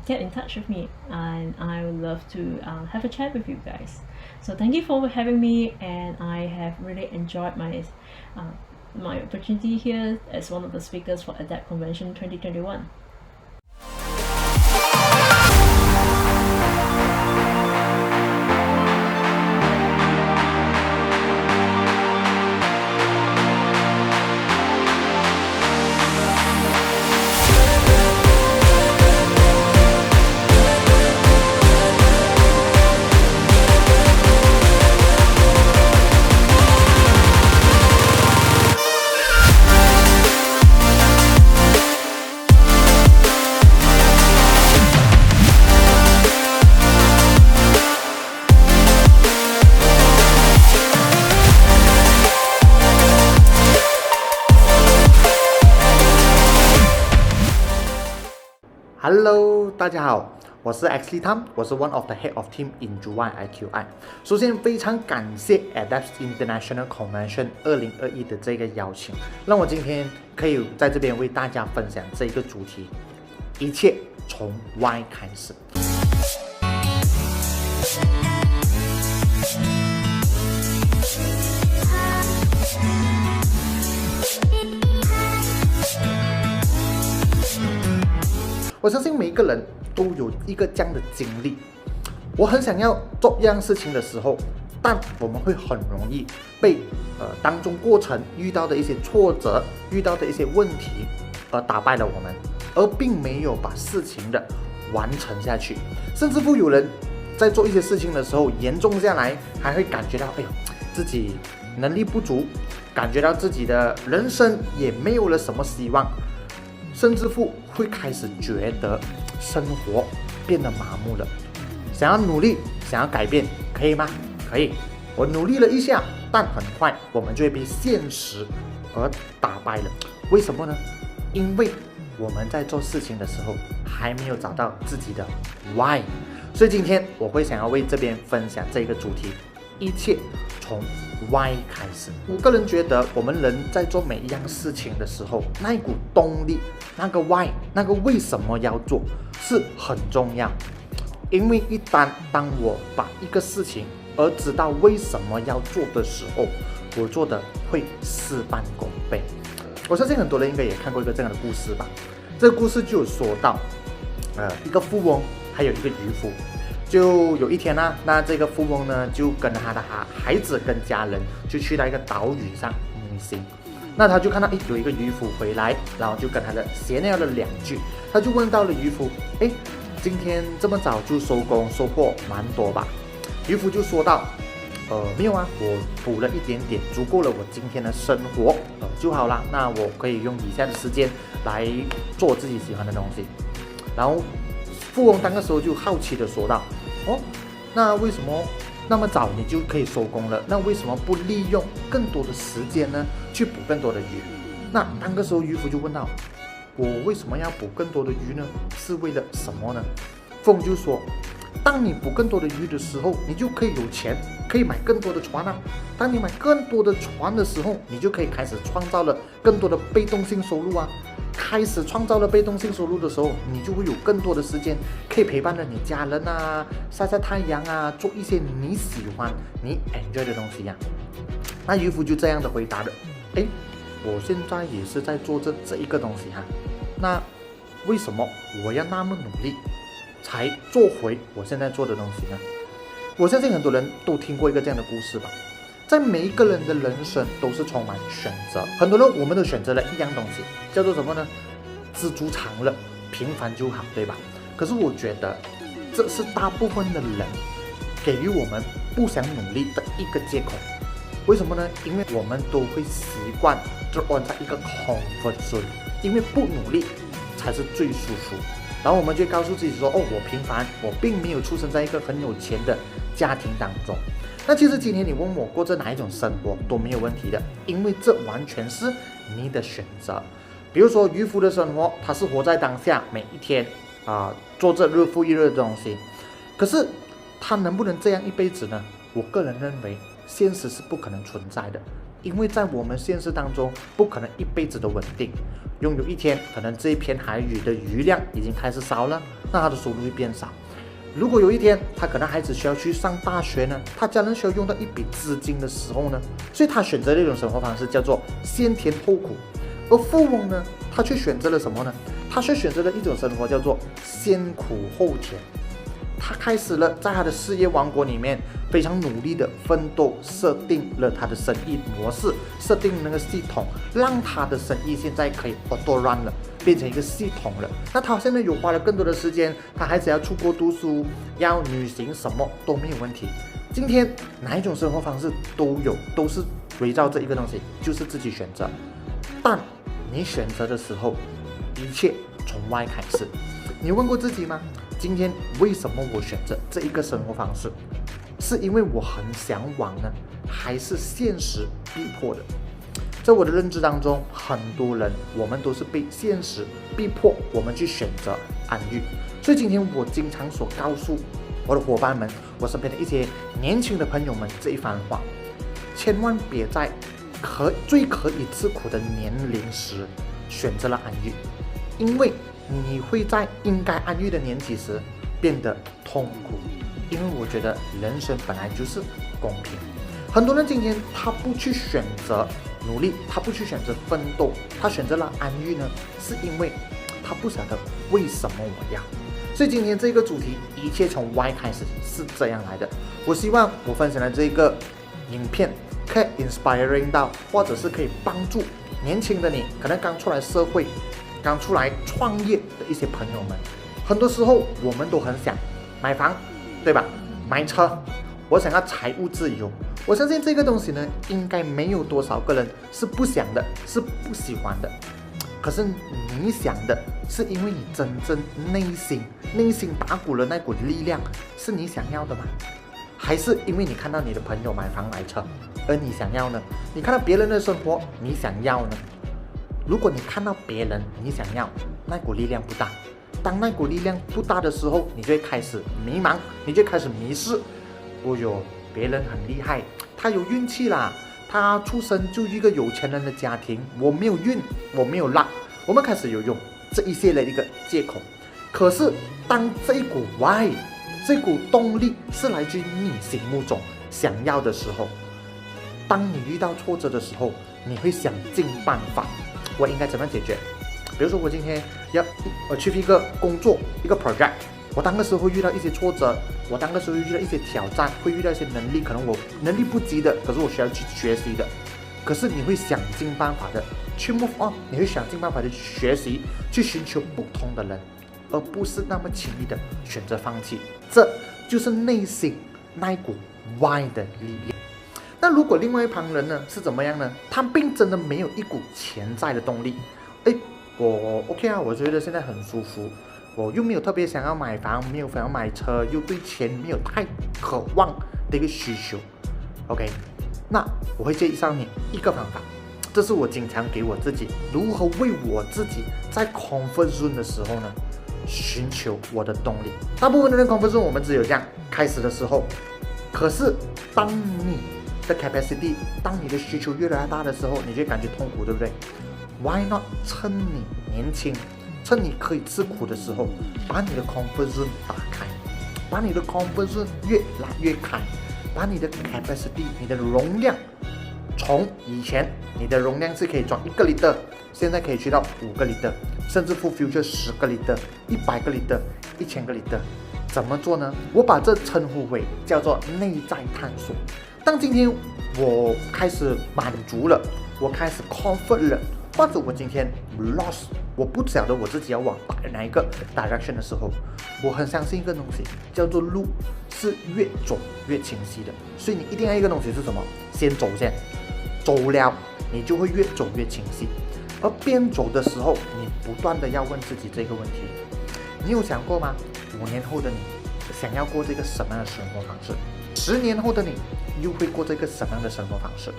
get in touch with me, and I would love to have a chat with you guys. So thank you for having me, and I have really enjoyed my opportunity here as one of the speakers for ADAPT Convention 2021. Hello， 大家好，我是 Axley Tam， 我是 one of the head of team in Juwai IQI。首先非常感谢 ADAPT International Convention 2021的这个邀请，让我今天可以在这边为大家分享这一个主题，一切从 Why 开始。我相信每一个人都有一个这样的经历，我很想要做一样事情的时候，但我们会很容易被当中过程遇到的一些挫折、遇到的一些问题而打败了我们，而并没有把事情的完成下去，甚至乎有人在做一些事情的时候严重下来，还会感觉到哎呦自己能力不足，感觉到自己的人生也没有了什么希望。甚至乎会开始觉得生活变得麻木了，想要努力，想要改变，可以吗？可以。我努力了一下，但很快我们就会被现实而打败了。为什么呢？因为我们在做事情的时候还没有找到自己的 why。所以今天我会想要为这边分享这个主题，一切从 why 开始。我个人觉得，我们人在做每一样事情的时候，那一股动力，那个 why， 那个为什么要做，是很重要。因为一旦当我把一个事情而知道为什么要做的时候，我做的会事半功倍。我相信很多人应该也看过一个这样的故事吧。这个故事就有说到，一个富翁还有一个渔夫。就有一天呢，那这个富翁呢就跟他的孩子跟家人就去到一个岛屿上旅行。那他就看到有一个渔夫回来，然后就跟他的闲聊了2句。他就问到了渔夫，今天这么早就收工，收获蛮多吧？渔夫就说道，没有啊，我补了一点点，足够了我今天的生活就好啦。那我可以用以下的时间来做自己喜欢的东西。然后富翁当个时候就好奇的说道，那为什么那么早你就可以收工了？那为什么不利用更多的时间呢，去捕更多的鱼？那当个时候渔夫就问道，我为什么要捕更多的鱼呢？是为了什么呢？富翁就说，当你捕更多的鱼的时候，你就可以有钱，可以买更多的船啊。当你买更多的船的时候，你就可以开始创造了更多的被动性收入啊。开始创造了被动性收入的时候，你就会有更多的时间可以陪伴着你家人啊，晒晒太阳啊，做一些你喜欢、你 enjoy 的东西呀。那渔夫就这样的回答了，我现在也是在做这一个东西哈，那为什么我要那么努力才做回我现在做的东西呢？我相信很多人都听过一个这样的故事吧。在每一个人的人生都是充满选择，很多人我们都选择了一样东西，叫做什么呢？知足常乐，平凡就好，对吧？可是我觉得这是大部分的人给予我们不想努力的一个借口。为什么呢？因为我们都会习惯就按在一个 comfort zone， 因为不努力才是最舒服。然后我们就告诉自己说，我平凡，我并没有出生在一个很有钱的家庭当中。那其实今天你问我过着哪一种生活都没有问题的，因为这完全是你的选择。比如说渔夫的生活，他是活在当下，每一天做着日复一日的东西。可是他能不能这样一辈子呢？我个人认为现实是不可能存在的。因为在我们现实当中不可能一辈子都稳定，拥有一天可能这一片海域的鱼量已经开始少了，那他的收入会变少。如果有一天他可能孩子需要去上大学呢，他家人需要用到一笔资金的时候呢，所以他选择的一种生活方式叫做先甜后苦。而富翁呢，他却选择了什么呢？他却选择了一种生活叫做先苦后甜。他开始了在他的事业王国里面非常努力的奋斗，设定了他的生意模式，设定那个系统，让他的生意现在可以 auto run 了，变成一个系统了。那他现在有花了更多的时间，他孩子要出国读书，要旅行，什么都没有问题。今天哪一种生活方式都有，都是围绕着一个东西，就是自己选择。但你选择的时候，一切从外开始。你问过自己吗？今天为什么我选择这一个生活方式？是因为我很向往呢，还是现实逼迫的？在我的认知当中，很多人我们都是被现实逼迫我们去选择安逸。所以今天我经常所告诉我的伙伴们，我身边的一些年轻的朋友们这一番话：千万别在最可以吃苦的年龄时选择了安逸，因为你会在应该安逸的年纪时变得痛苦。因为我觉得人生本来就是公平，很多人今天他不去选择努力，他不去选择奋斗，他选择了安逸呢，是因为他不晓得为什么我要。所以今天这个主题，一切从 Y 开始，是这样来的。我希望我分享的这个影片可以 inspiring 到，或者是可以帮助年轻的你，可能刚出来社会，刚出来创业的一些朋友们。很多时候我们都很想买房，对吧？买车，我想要财务自由。我相信这个东西呢，应该没有多少个人是不想的，是不喜欢的。可是你想的是因为你真正内心打鼓了那股力量，是你想要的吗？还是因为你看到你的朋友买房买车，而你想要呢？你看到别人的生活，你想要呢？如果你看到别人，你想要，那股力量不大。当那股力量不大的时候，你就会开始迷茫，你就会开始迷失。哦哟，别人很厉害，他有运气啦，他出生就一个有钱人的家庭，我没有运，我没有luck，我们开始有用这一些的一个借口。可是当这一股 why， 这股动力是来自于你心目中想要的时候，当你遇到挫折的时候，你会想尽办法，我应该怎么解决？比如说我今天要去一个工作，一个 project， 我当个时候会遇到一些挫折，我当个时候会遇到一些挑战，会遇到一些能力，可能我能力不及的，可是我需要去学习的。可是你会想尽办法的去 move on， 你会想尽办法的去学习，去寻求不同的人，而不是那么轻易的选择放弃。这就是内心那一股 why 的力量。那如果另外一旁人呢是怎么样呢？他并真的没有一股潜在的动力。我 OK 啊，我觉得现在很舒服，我又没有特别想要买房，没有想要买车，又对钱没有太渴望的一个需求。OK， 那我会介绍你一个方法，这是我经常给我自己如何为我自己在 comfort zone 的时候呢，寻求我的动力。大部分的人 comfort zone 我们只有这样开始的时候，可是当你的 capacity， 当你的需求越来越大的时候，你就会感觉痛苦，对不对？Why not 趁你年轻，趁你可以吃苦的时候，把你的 comfort zone 打开，把你的 comfort zone 越拉越开，把你的 capacity， 你的容量，从以前你的容量是可以装1个 liter， 现在可以去到5个 liter， 甚至 full future 10个 liter， 100个 liter， 1000个 liter。怎么做呢？我把这称呼为叫做内在探索。当今天我开始满足了，我开始 comfort 了，或者我今天 lost， 我不晓得我自己要往哪一个 direction 的时候，我很相信一个东西，叫做路是越走越清晰的。所以你一定要一个东西是什么？先走先，走了你就会越走越清晰。而边走的时候，你不断的要问自己这个问题：你有想过吗？5年后的你想要过这个什么样的生活方式？10年后的你又会过这个什么样的生活方式？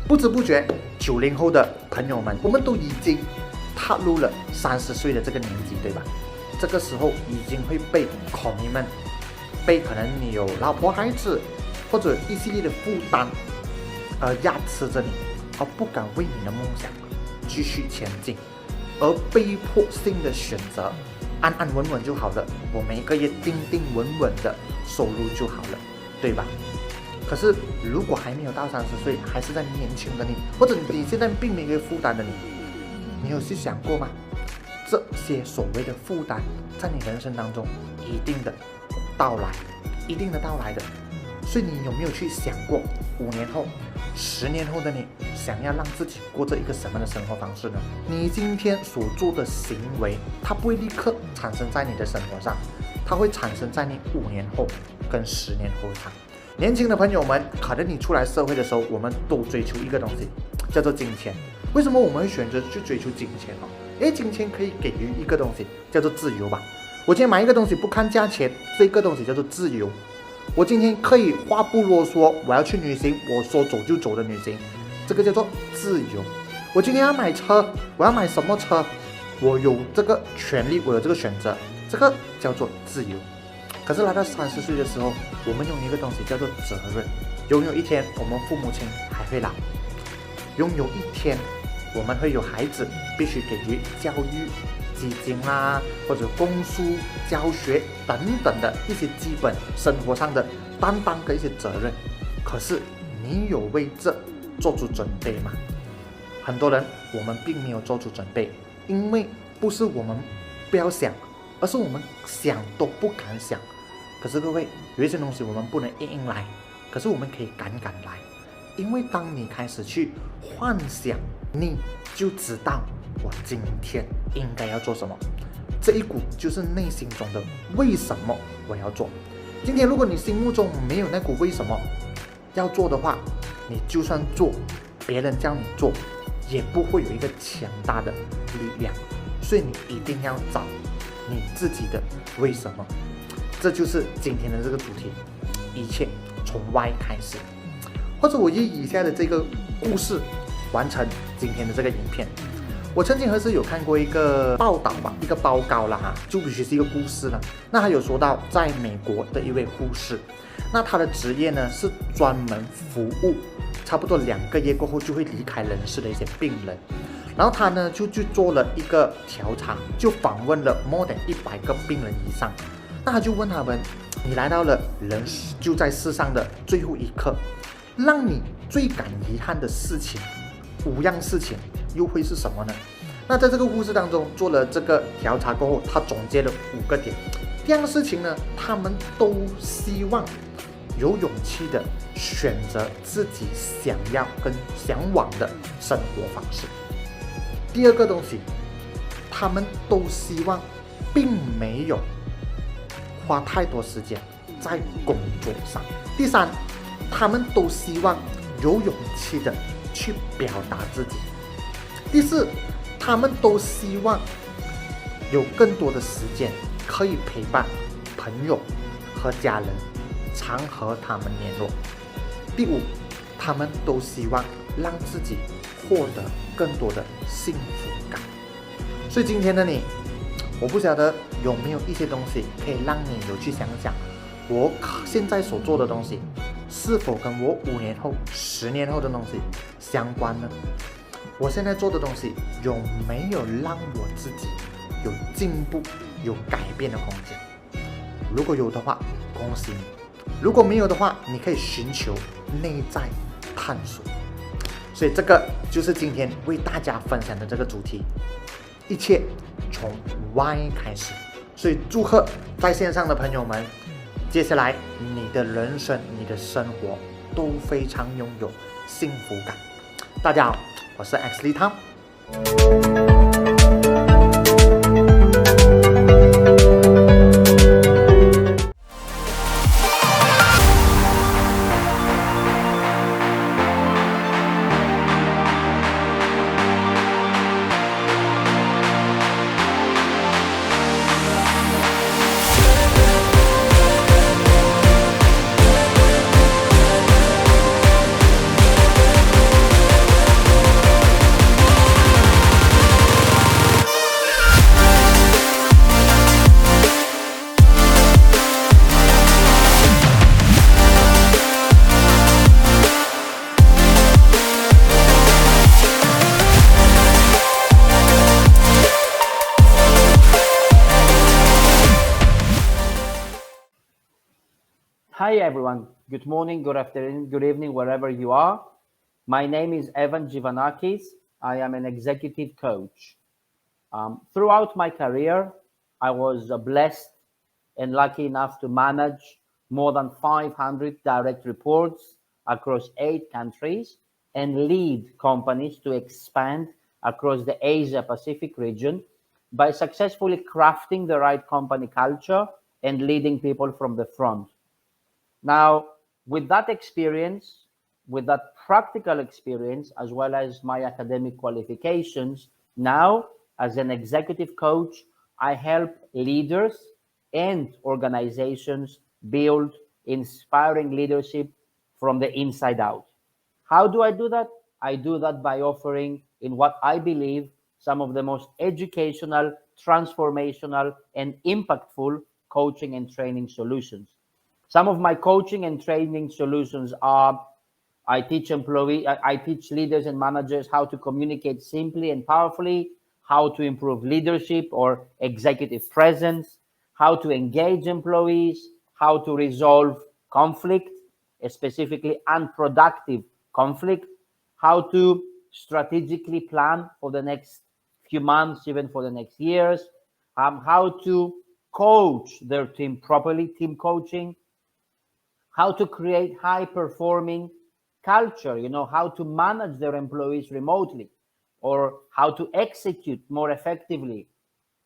不知不觉，90后的朋友们，我们都已经踏入了30岁的这个年纪，对吧？这个时候已经会被 commitment， 被可能你有老婆孩子，或者一系列的负担而压制着你，而不敢为你的梦想继续前进，而被迫性的选择安安稳稳就好了，我每个月定定稳稳的收入就好了，对吧？可是如果还没有到30岁，还是在年轻的你，或者你现在并没有负担的你有去想过吗？这些所谓的负担在你人生当中一定的到来的。所以你有没有去想过5年后、10年后的你想要让自己过着一个什么样的生活方式呢？你今天所做的行为，它不会立刻产生在你的生活上，它会产生在你5年后跟10年后上。年轻的朋友们，可能你出来社会的时候，我们都追求一个东西，叫做金钱。为什么我们会选择去追求金钱？因为金钱可以给予一个东西，叫做自由吧。我今天买一个东西不看价钱，这个东西叫做自由。我今天可以话不啰嗦，我要去旅行，我说走就走的旅行，这个叫做自由。我今天要买车，我要买什么车，我有这个权利，我有这个选择，这个叫做自由。可是来到30岁的时候，我们拥有一个东西叫做责任。拥有一天，我们父母亲还会老；拥有一天，我们会有孩子，必须给予教育基金啦，或者供书、教学等等的一些基本生活上的担当跟一些责任。可是你有为这做出准备吗？很多人我们并没有做出准备，因为不是我们不要想，而是我们想都不敢想。可是各位，有一些东西我们不能硬来，可是我们可以敢来，因为当你开始去幻想，你就知道我今天应该要做什么。这一股就是内心中的为什么我要做。今天如果你心目中没有那股为什么要做的话，你就算做，别人叫你做，也不会有一个强大的力量。所以你一定要找你自己的为什么。这就是今天的这个主题，一切从 Y 开始。或者我以以下的这个故事完成今天的这个影片。我曾经有看过一个报道吧，一个报告啦就必须是一个故事了。那还有说到在美国的一位护士，那他的职业呢是专门服务差不多2个月过后就会离开人世的一些病人。然后他呢就去做了一个调查，就访问了 more than 100个病人以上。那他就问他们，你来到了人就在世上的最后一刻，让你最感遗憾的事情5样事情又会是什么呢？那在这个故事当中做了这个调查过后，他总结了5个点。第二个事情呢，他们都希望有勇气的选择自己想要跟向往的生活方式。第二个东西，他们都希望并没有花太多时间在工作上。第三，他们都希望有勇气的去表达自己。第四，他们都希望有更多的时间可以陪伴朋友和家人，常和他们联络。第五，他们都希望让自己获得更多的幸福感。所以今天的你，我不晓得有没有一些东西可以让你有去想想，我现在所做的东西是否跟我5年后、10年后的东西相关呢？我现在做的东西有没有让我自己有进步、有改变的空间？如果有的话，恭喜你；如果没有的话，你可以寻求内在探索。所以这个就是今天为大家分享的这个主题，一切从 Y 开始。所以祝贺在线上的朋友们，接下来你的人生、你的生活都非常拥有幸福感。大家好，我是 X Lee Tom。Hi everyone. Good morning, good afternoon, good evening, wherever you are. My name is Evan Givanakis. I am an executive coach. Throughout my career, I was blessed and lucky enough to manage more than 500 direct reports across 8 countries and lead companies to expand across the Asia Pacific region by successfully crafting the right company culture and leading people from the front. Now, with that experience, with that practical experience, as well as my academic qualifications, now as an executive coach, I help leaders and organizations build inspiring leadership from the inside out. How do I do that? I do that by offering, in what I believe, some of the most educational, transformational, and impactful coaching and training solutions. Some of my coaching and training solutions are I teach leaders and managers how to communicate simply and powerfully, how to improve leadership or executive presence, how to engage employees, how to resolve conflict, specifically unproductive conflict, how to strategically plan for the next few months, even for the next years, how to coach their team properly, team coaching, how to create high-performing culture, how to manage their employees remotely, or how to execute more effectively.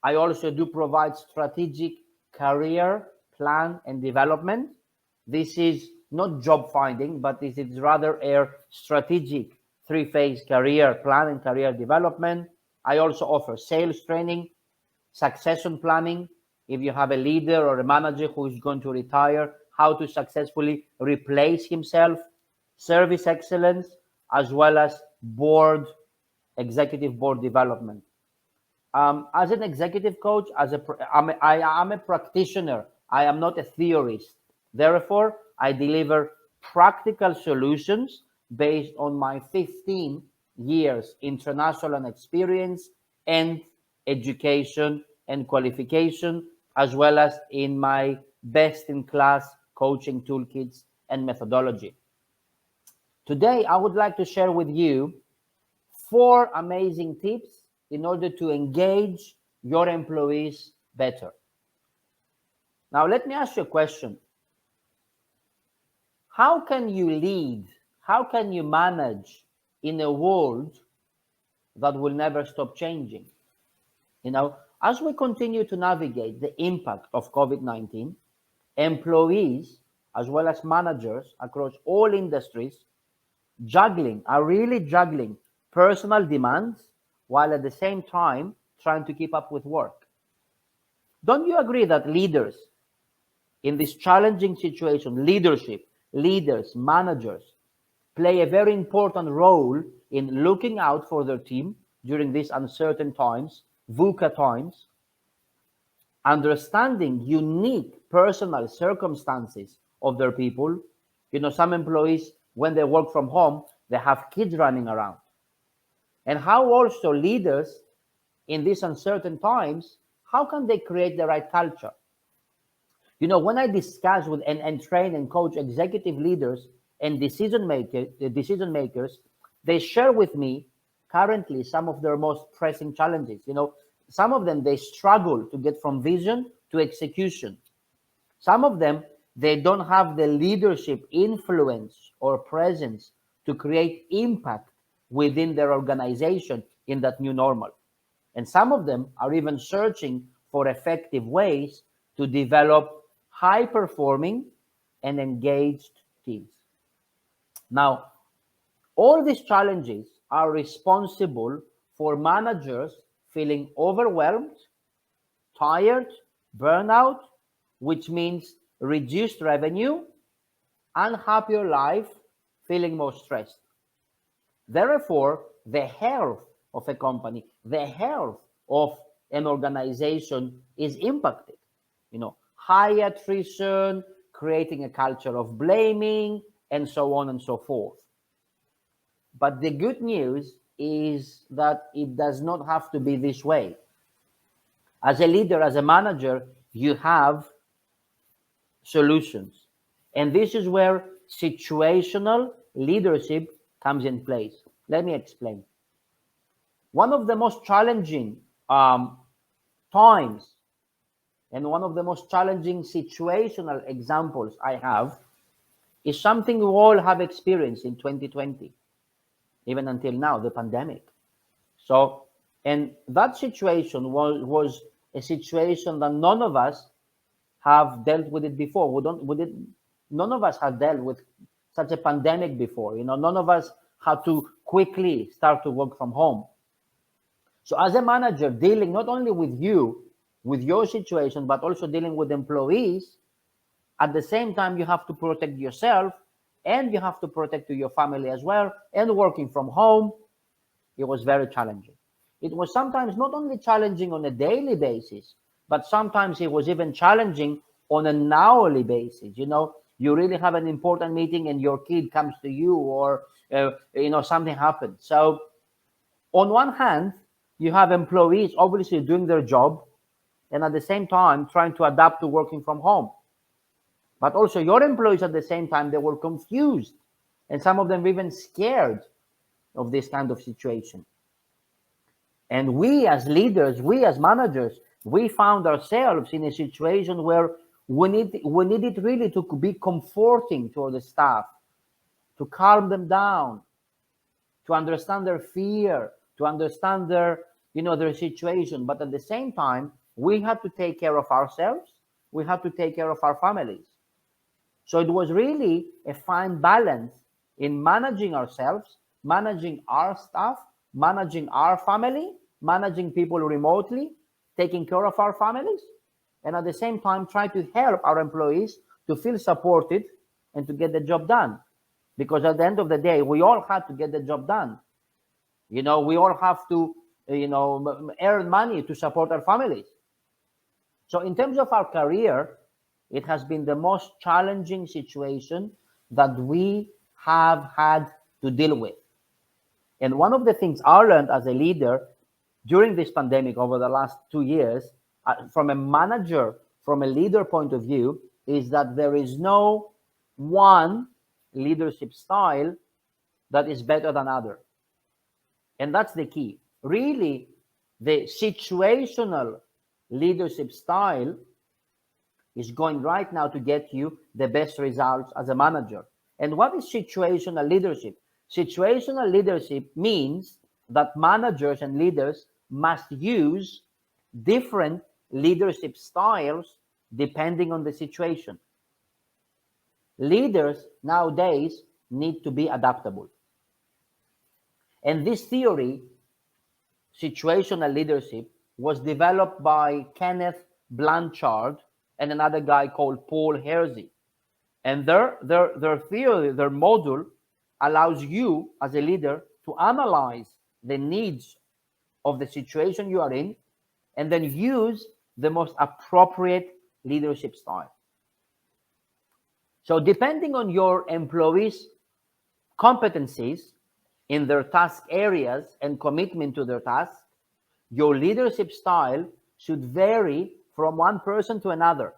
I also do provide strategic career plan and development. This is not job finding, but this is rather a strategic 3-phase career plan and career development. I also offer sales training, succession planning. If you have a leader or a manager who is going to retire, how to successfully replace himself, service excellence, as well as executive board development. As an executive coach, I am a practitioner. I am not a theorist. Therefore, I deliver practical solutions based on my 15 years international experience and education and qualification, as well as in my best-in-class coaching toolkits and methodology. Today, I would like to share with you 4 amazing tips in order to engage your employees better. Now, let me ask you a question. How can you lead? How can you manage in a world that will never stop changing? As we continue to navigate the impact of COVID-19, employees, as well as managers across all industries, are really juggling personal demands while at the same time trying to keep up with work. Don't you agree that leaders in this challenging situation, leaders, managers, play a very important role in looking out for their team during these uncertain times, VUCA times, understanding unique personal circumstances of their people? Some employees, when they work from home, they have kids running around. And how also leaders in these uncertain times, how can they create the right culture? When I discuss with and train and coach executive leaders and decision makers, they share with me currently some of their most pressing challenges. Some of them, they struggle to get from vision to execution. Some of them, they don't have the leadership influence or presence to create impact within their organization in that new normal. And some of them are even searching for effective ways to develop high-performing and engaged teams. Now, all these challenges are responsible for managers feeling overwhelmed, tired, burnout, which means reduced revenue, unhappier life, feeling more stressed. Therefore, the health of a company, the health of an organization is impacted. High attrition, creating a culture of blaming, and so on and so forth. But the good news is that it does not have to be this way. As a leader, as a manager, you have solutions. And this is where situational leadership comes in place. Let me explain. One of the most challenging times and one of the most challenging situational examples I have is something we all have experienced in 2020, even until now, the pandemic. So, and that situation was a situation that none of us have dealt with it before. None of us have dealt with such a pandemic before. You know, none of us had to quickly start to work from home. So as a manager, dealing not only with you, with your situation, but also dealing with employees, at the same time, you have to protect yourself and you have to protect your family as well. And working from home, it was very challenging. It was sometimes not only challenging on a daily basis, but sometimes it was even challenging on an hourly basis. You know, you really have an important meeting and your kid comes to you, or you know, something happens. So on one hand, you have employees obviously doing their job and at the same time trying to adapt to working from home. But also your employees at the same time, they were confused and some of them even scared of this kind of situation. And we as leaders, we as managers, we found ourselves in a situation where we needed really to be comforting to the staff, to calm them down, to understand their fear, to understand their, you know, their situation. But at the same time, we had to take care of ourselves. We had to take care of our families. So it was really a fine balance in managing ourselves, managing our staff, managing our family, managing people remotely, taking care of our families, and at the same time try to help our employees to feel supported and to get the job done. Because at the end of the day, we all had to get the job done. You know, we all have to, you know, earn money to support our families. So in terms of our career, it has been the most challenging situation that we have had to deal with. And one of the things I learned as a leader during this pandemic over the last 2 years, from a manager, from a leader point of view, is that there is no one leadership style that is better than other. And that's the key. Really, the situational leadership style is going right now to get you the best results as a manager. And what is situational leadership? Situational leadership means that managers and leaders must use different leadership styles depending on the situation. Leaders nowadays need to be adaptable. And this theory, situational leadership, was developed by Kenneth Blanchard and another guy called Paul Hersey. And their theory, their model, allows you as a leader to analyze the needs of the situation you are in and then use the most appropriate leadership style. So depending on your employees' competencies in their task areas and commitment to their tasks, your leadership style should vary from one person to another.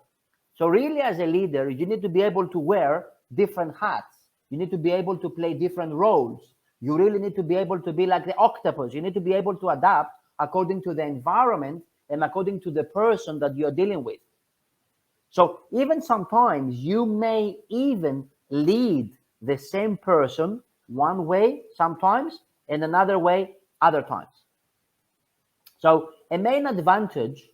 So really, as a leader, you need to be able to wear different hats. You need to be able to play different roles. You really need to be able to be like the octopus. You need to be able to adapt according to the environment and according to the person that you're dealing with. So even sometimes you may even lead the same person one way sometimes and another way other times. So a main advantage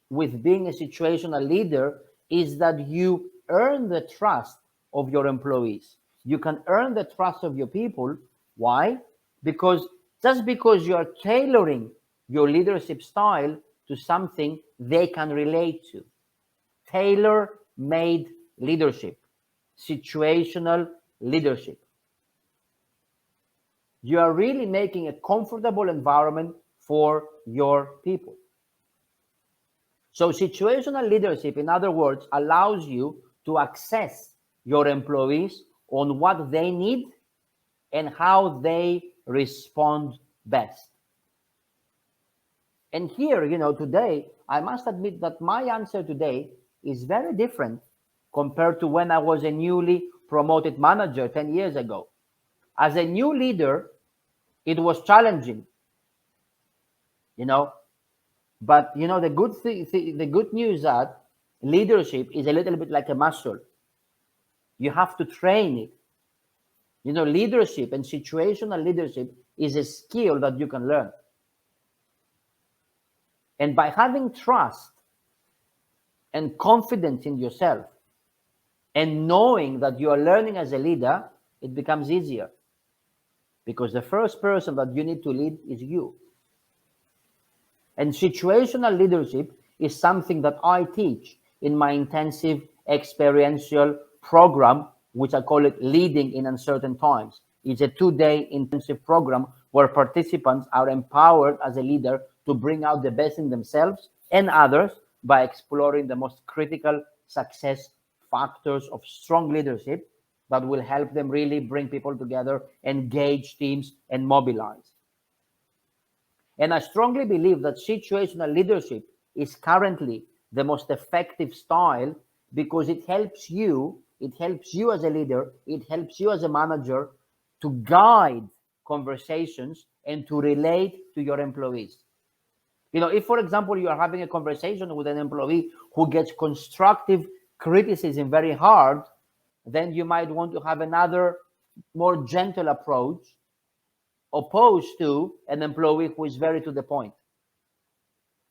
with being a situational leader is that you earn the trust of your employees. You can earn the trust of your people. Why? Because just because you are tailoring your leadership style to something they can relate to. Tailor-made leadership, situational leadership. You are really making a comfortable environment for your people. So situational leadership, in other words, allows you to access your employees on what they need and how they respond best. And here, you know, today, I must admit that my answer today is very different compared to when I was a newly promoted manager 10 years ago. As a new leader, it was challenging, you know, but you know, the good news is that leadership is a little bit like a muscle. You have to train it. You know, leadership and situational leadership is a skill that you can learn. And by having trust and confidence in yourself and knowing that you are learning as a leader, it becomes easier. Because the first person that you need to lead is you. And situational leadership is something that I teach in my intensive experiential program, which I call it Leading in Uncertain Times. It's a 2-day intensive program where participants are empowered as a leader to bring out the best in themselves and others by exploring the most critical success factors of strong leadership that will help them really bring people together, engage teams, and mobilize. And I strongly believe that situational leadership is currently the most effective style because it helps you as a leader, it helps you as a manager to guide conversations and to relate to your employees. You know, if, for example, you are having a conversation with an employee who gets constructive criticism very hard, then you might want to have another more gentle approach opposed to an employee who is very to the point.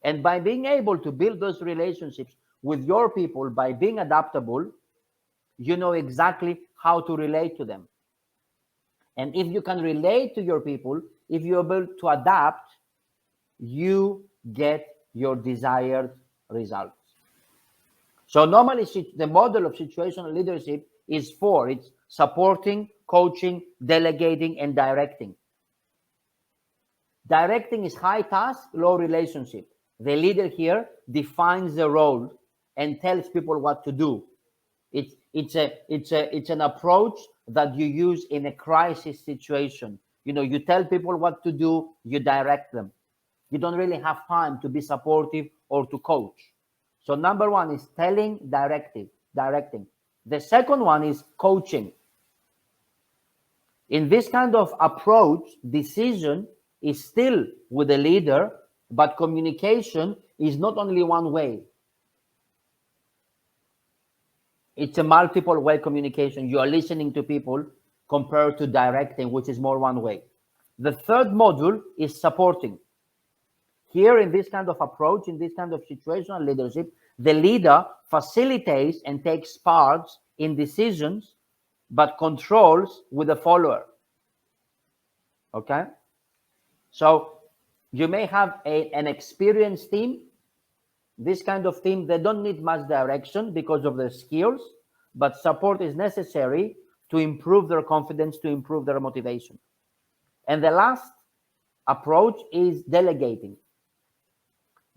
And by being able to build those relationships with your people, by being adaptable, you know exactly how to relate to them. And if you can relate to your people, if you're able to adapt, you get your desired results. So normally the model of situational leadership is four. It's supporting, coaching, delegating, and directing. Directing is high task, low relationship. The leader here defines the role and tells people what to do. It's an approach that you use in a crisis situation. You know, you tell people what to do, you direct them. You don't really have time to be supportive or to coach. So number one is telling, directing. The second one is coaching. In this kind of approach, decision is still with the leader, but communication is not only one way. It's a multiple way communication. You are listening to people compared to directing, which is more one way. The third module is supporting. Here in this kind of approach, in this kind of situational leadership, the leader facilitates and takes part in decisions, but controls with the follower. Okay? So you may have an experienced team. This kind of team, they don't need much direction because of their skills, but support is necessary to improve their confidence, to improve their motivation. And the last approach is delegating.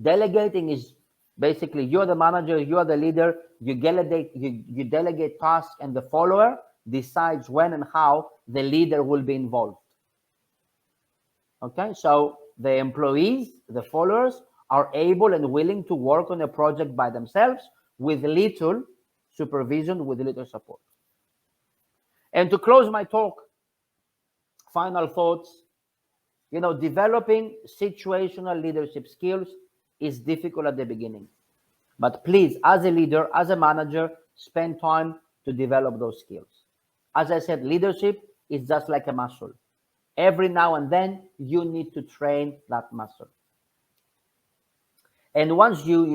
Delegating is basically you're the manager, you are the leader, you delegate tasks, and the follower decides when and how the leader will be involved. Okay, so the employees, the followers, are able and willing to work on a project by themselves with little supervision, with little support. And to close my talk, final thoughts, you know, developing situational leadership skills is difficult at the beginning. But please, as a leader, as a manager, spend time to develop those skills. As I said, leadership is just like a muscle. Every now and then, you need to train that muscle. And once you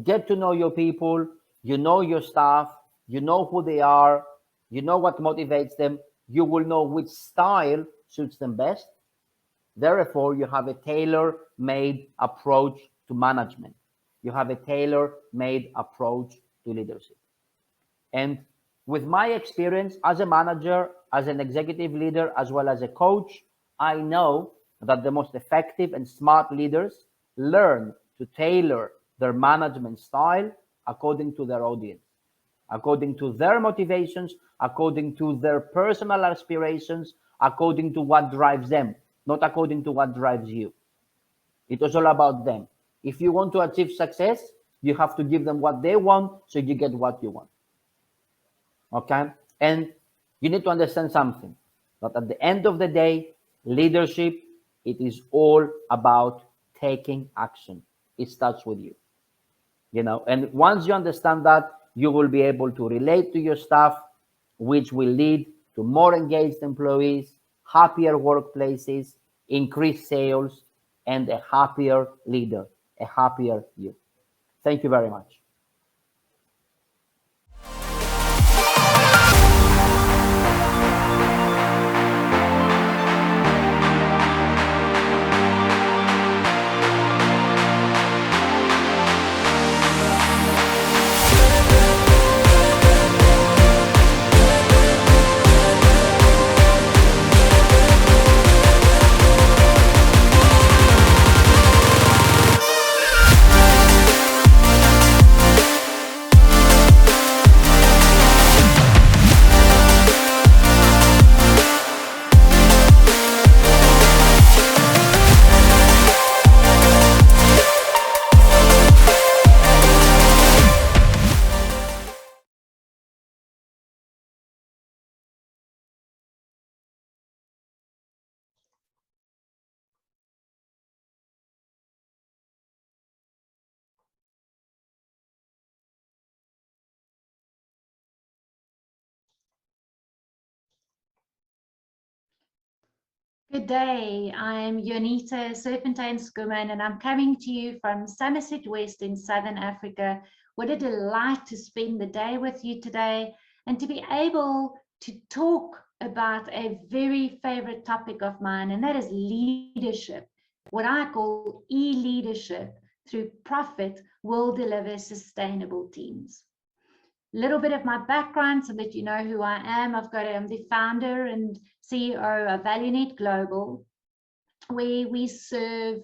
get to know your people, you know your staff, you know who they are, you know what motivates them, you will know which style suits them best. Therefore, you have a tailor-made approach to management. You have a tailor-made approach to leadership. And with my experience as a manager, as an executive leader, as well as a coach, I know that the most effective and smart leaders learn to tailor their management style according to their audience, according to their motivations, according to their personal aspirations, according to what drives them, not according to what drives you. It is all about them. If you want to achieve success, you have to give them what they want so you get what you want. Okay? And you need to understand something, that at the end of the day, leadership, it is all about taking action. It starts with you. You know, and once you understand that, you will be able to relate to your staff, which will lead to more engaged employees, happier workplaces, increased sales, and a happier leader, a happier you. Thank you very much. Good day, I'm Jonita Serpentine-Skuman and I'm coming to you from Somerset West in Southern Africa. What a delight to spend the day with you today and to be able to talk about a very favorite topic of mine, and that is leadership. What I call e-leadership through profit will deliver sustainable teams. Little bit of my background so that you know who I am. I'm the founder and CEO of ValueNet Global, where we serve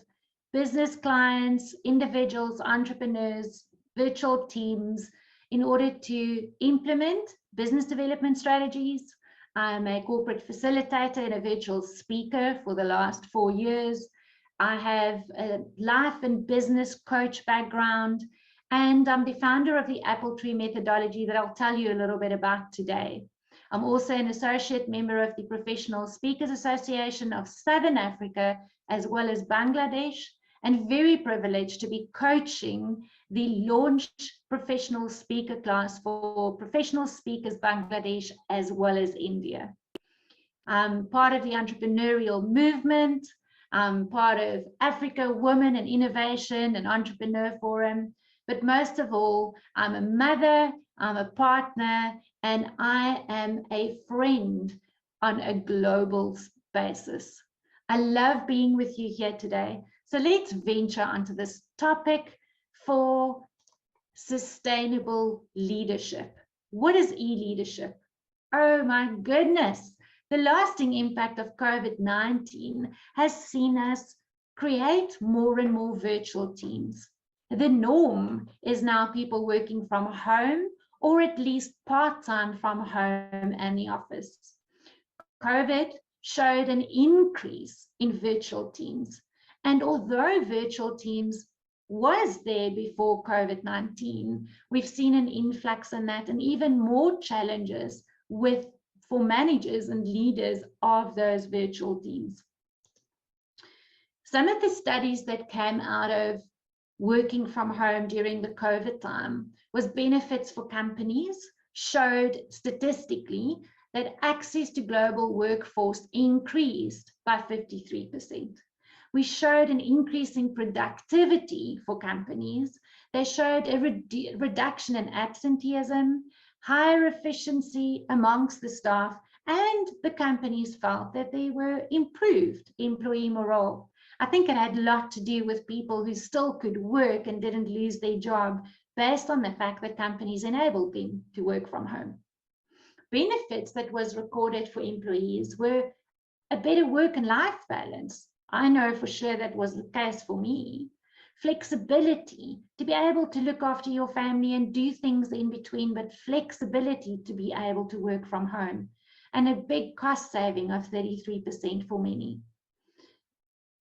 business clients, individuals, entrepreneurs, virtual teams in order to implement business development strategies. I'm a corporate facilitator and a virtual speaker for the last 4 years. I have a life and business coach background, and I'm the founder of the Apple Tree methodology that I'll tell you a little bit about today. I'm also an associate member of the Professional Speakers Association of Southern Africa, as well as Bangladesh, and very privileged to be coaching the launch professional speaker class for professional speakers Bangladesh, as well as India. I'm part of the entrepreneurial movement. I'm part of Africa Women and Innovation and Entrepreneur Forum. But most of all, I'm a mother, I'm a partner, and I am a friend on a global basis. I love being with you here today. So let's venture onto this topic for sustainable leadership. What is e-leadership? Oh my goodness. The lasting impact of COVID-19 has seen us create more and more virtual teams. The norm is now people working from home or at least part-time from home and the office. COVID showed an increase in virtual teams. And although virtual teams was there before COVID-19, we've seen an influx in that and even more challenges for managers and leaders of those virtual teams. Some of the studies that came out of working from home during the COVID time was benefits for companies, showed statistically that access to global workforce increased by 53%. We showed an increase in productivity for companies. They showed a reduction in absenteeism, higher efficiency amongst the staff, and the companies felt that they were improved employee morale. I think it had a lot to do with people who still could work and didn't lose their job based on the fact that companies enabled them to work from home. Benefits that was recorded for employees were a better work and life balance. I know for sure that was the case for me. Flexibility, to be able to look after your family and do things in between, but flexibility to be able to work from home. And a big cost saving of 33% for many.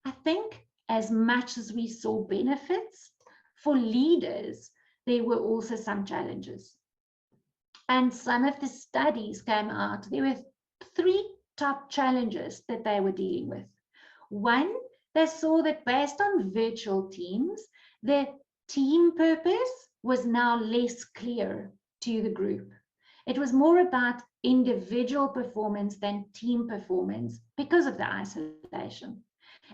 I think as much as we saw benefits, for leaders, there were also some challenges. And some of the studies came out. There were 3 top challenges that they were dealing with. One, they saw that based on virtual teams, the team purpose was now less clear to the group. It was more about individual performance than team performance because of the isolation.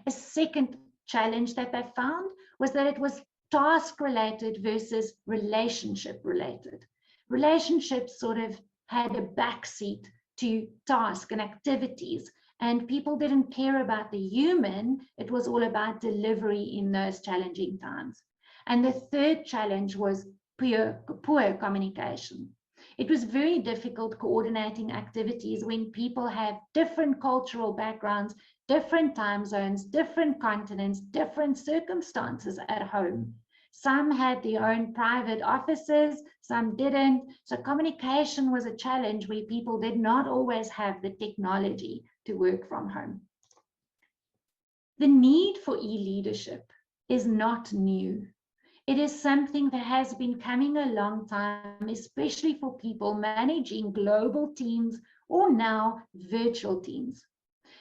A second challenge that they found was that it was task related versus relationship related. Relationships sort of had a backseat to task and activities, and people didn't care about the human. It was all about delivery in those challenging times. And the third challenge was poor communication. It was very difficult coordinating activities when people have different cultural backgrounds, different time zones, different continents, different circumstances at home. Some had their own private offices, some didn't. So communication was a challenge where people did not always have the technology to work from home. The need for e-leadership is not new. It is something that has been coming a long time, especially for people managing global teams or now virtual teams.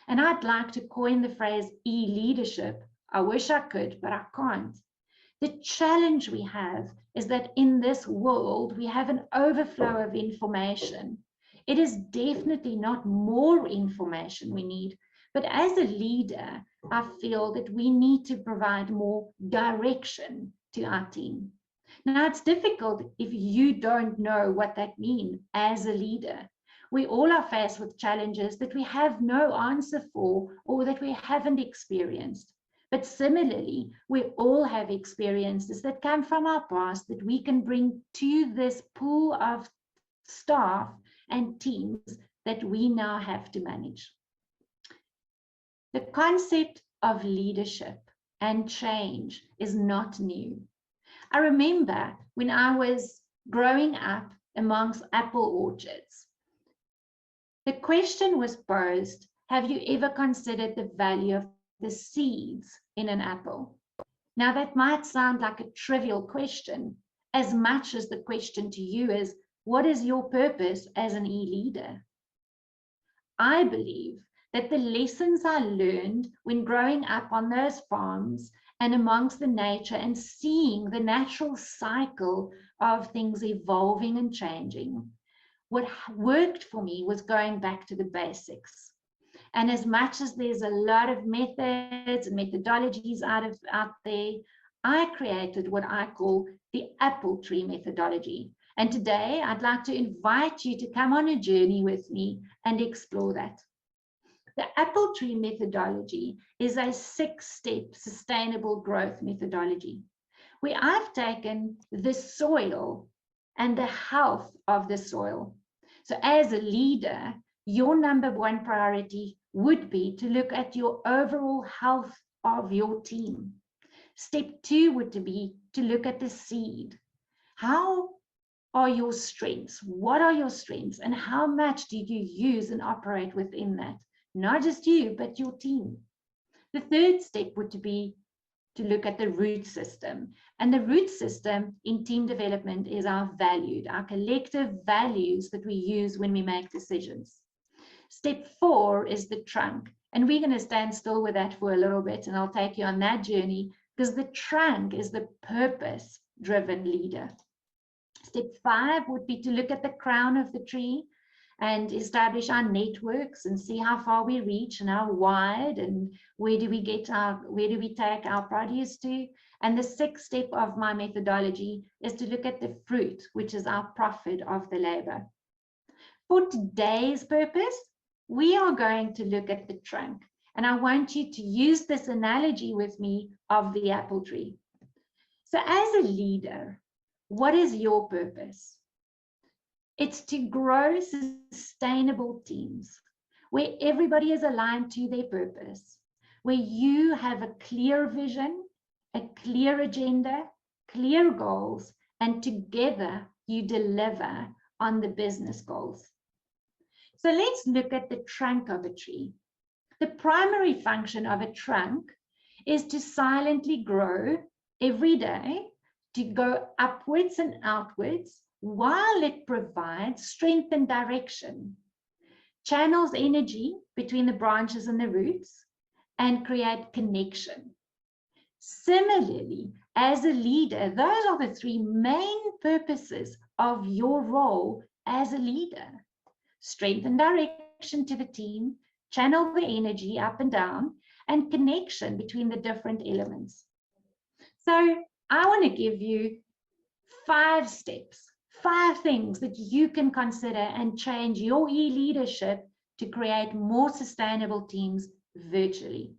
And I'd like to coin the phrase e-leadership. I wish I could, but I can't. The challenge we have is that in this world, we have an overflow of information. It is definitely not more information we need, but as a leader, I feel that we need to provide more direction to our team. Now, it's difficult if you don't know what that means as a leader. We all are faced with challenges that we have no answer for or that we haven't experienced. But similarly, we all have experiences that come from our past that we can bring to this pool of staff and teams that we now have to manage. The concept of leadership and change is not new. I remember when I was growing up amongst apple orchards, the question was posed, have you ever considered the value of the seeds in an apple? Now that might sound like a trivial question, as much as the question to you is, what is your purpose as an e-leader? I believe that the lessons I learned when growing up on those farms and amongst the nature and seeing the natural cycle of things evolving and changing, what worked for me was going back to the basics. And as much as there's a lot of methods and methodologies out there, I created what I call the apple tree methodology. And today I'd like to invite you to come on a journey with me and explore that. The apple tree methodology is a 6-step sustainable growth methodology where I've taken the soil and the health of the soil. So as a leader, your number one priority would be to look at your overall health of your team. Step 2 would be to look at the seed. How are your strengths? What are your strengths? And how much do you use and operate within that? Not just you, but your team. The third step would be to look at the root system. And the root system in team development is our values, our collective values that we use when we make decisions. Step 4 is the trunk. And we're going to stand still with that for a little bit, and I'll take you on that journey, because the trunk is the purpose-driven leader. Step 5 would be to look at the crown of the tree and establish our networks and see how far we reach and how wide and where do we take our produce to. And the 6th step of my methodology is to look at the fruit, which is our profit of the labor. For today's purpose, we are going to look at the trunk. And I want you to use this analogy with me of the apple tree. So as a leader, what is your purpose? It's to grow sustainable teams where everybody is aligned to their purpose, where you have a clear vision, a clear agenda, clear goals, and together you deliver on the business goals. So let's look at the trunk of a tree. The primary function of a trunk is to silently grow every day, to go upwards and outwards, while it provides strength and direction, channels energy between the branches and the roots, and create connection. Similarly, as a leader, those are the three main purposes of your role as a leader. Strength and direction to the team, channel the energy up and down, and connection between the different elements. So I want to give you 5 steps, 5 things that you can consider and change your e-leadership to create more sustainable teams virtually.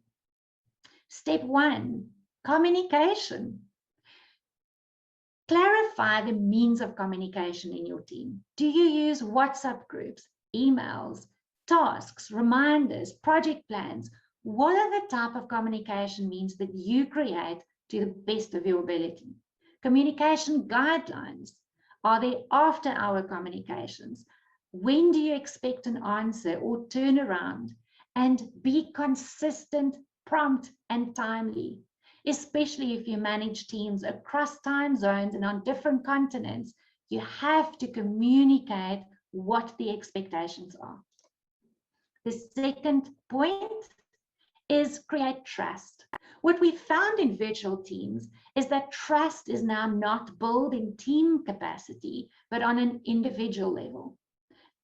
Step 1, communication. Clarify the means of communication in your team. Do you use WhatsApp groups, emails, tasks, reminders, project plans? What are the type of communication means that you create to the best of your ability? Communication guidelines. Are they after-hour communications? When do you expect an answer or turnaround? And be consistent, prompt, and timely. Especially if you manage teams across time zones and on different continents, you have to communicate what the expectations are. The second point is create trust. What we found in virtual teams is that trust is now not built in team capacity, but on an individual level.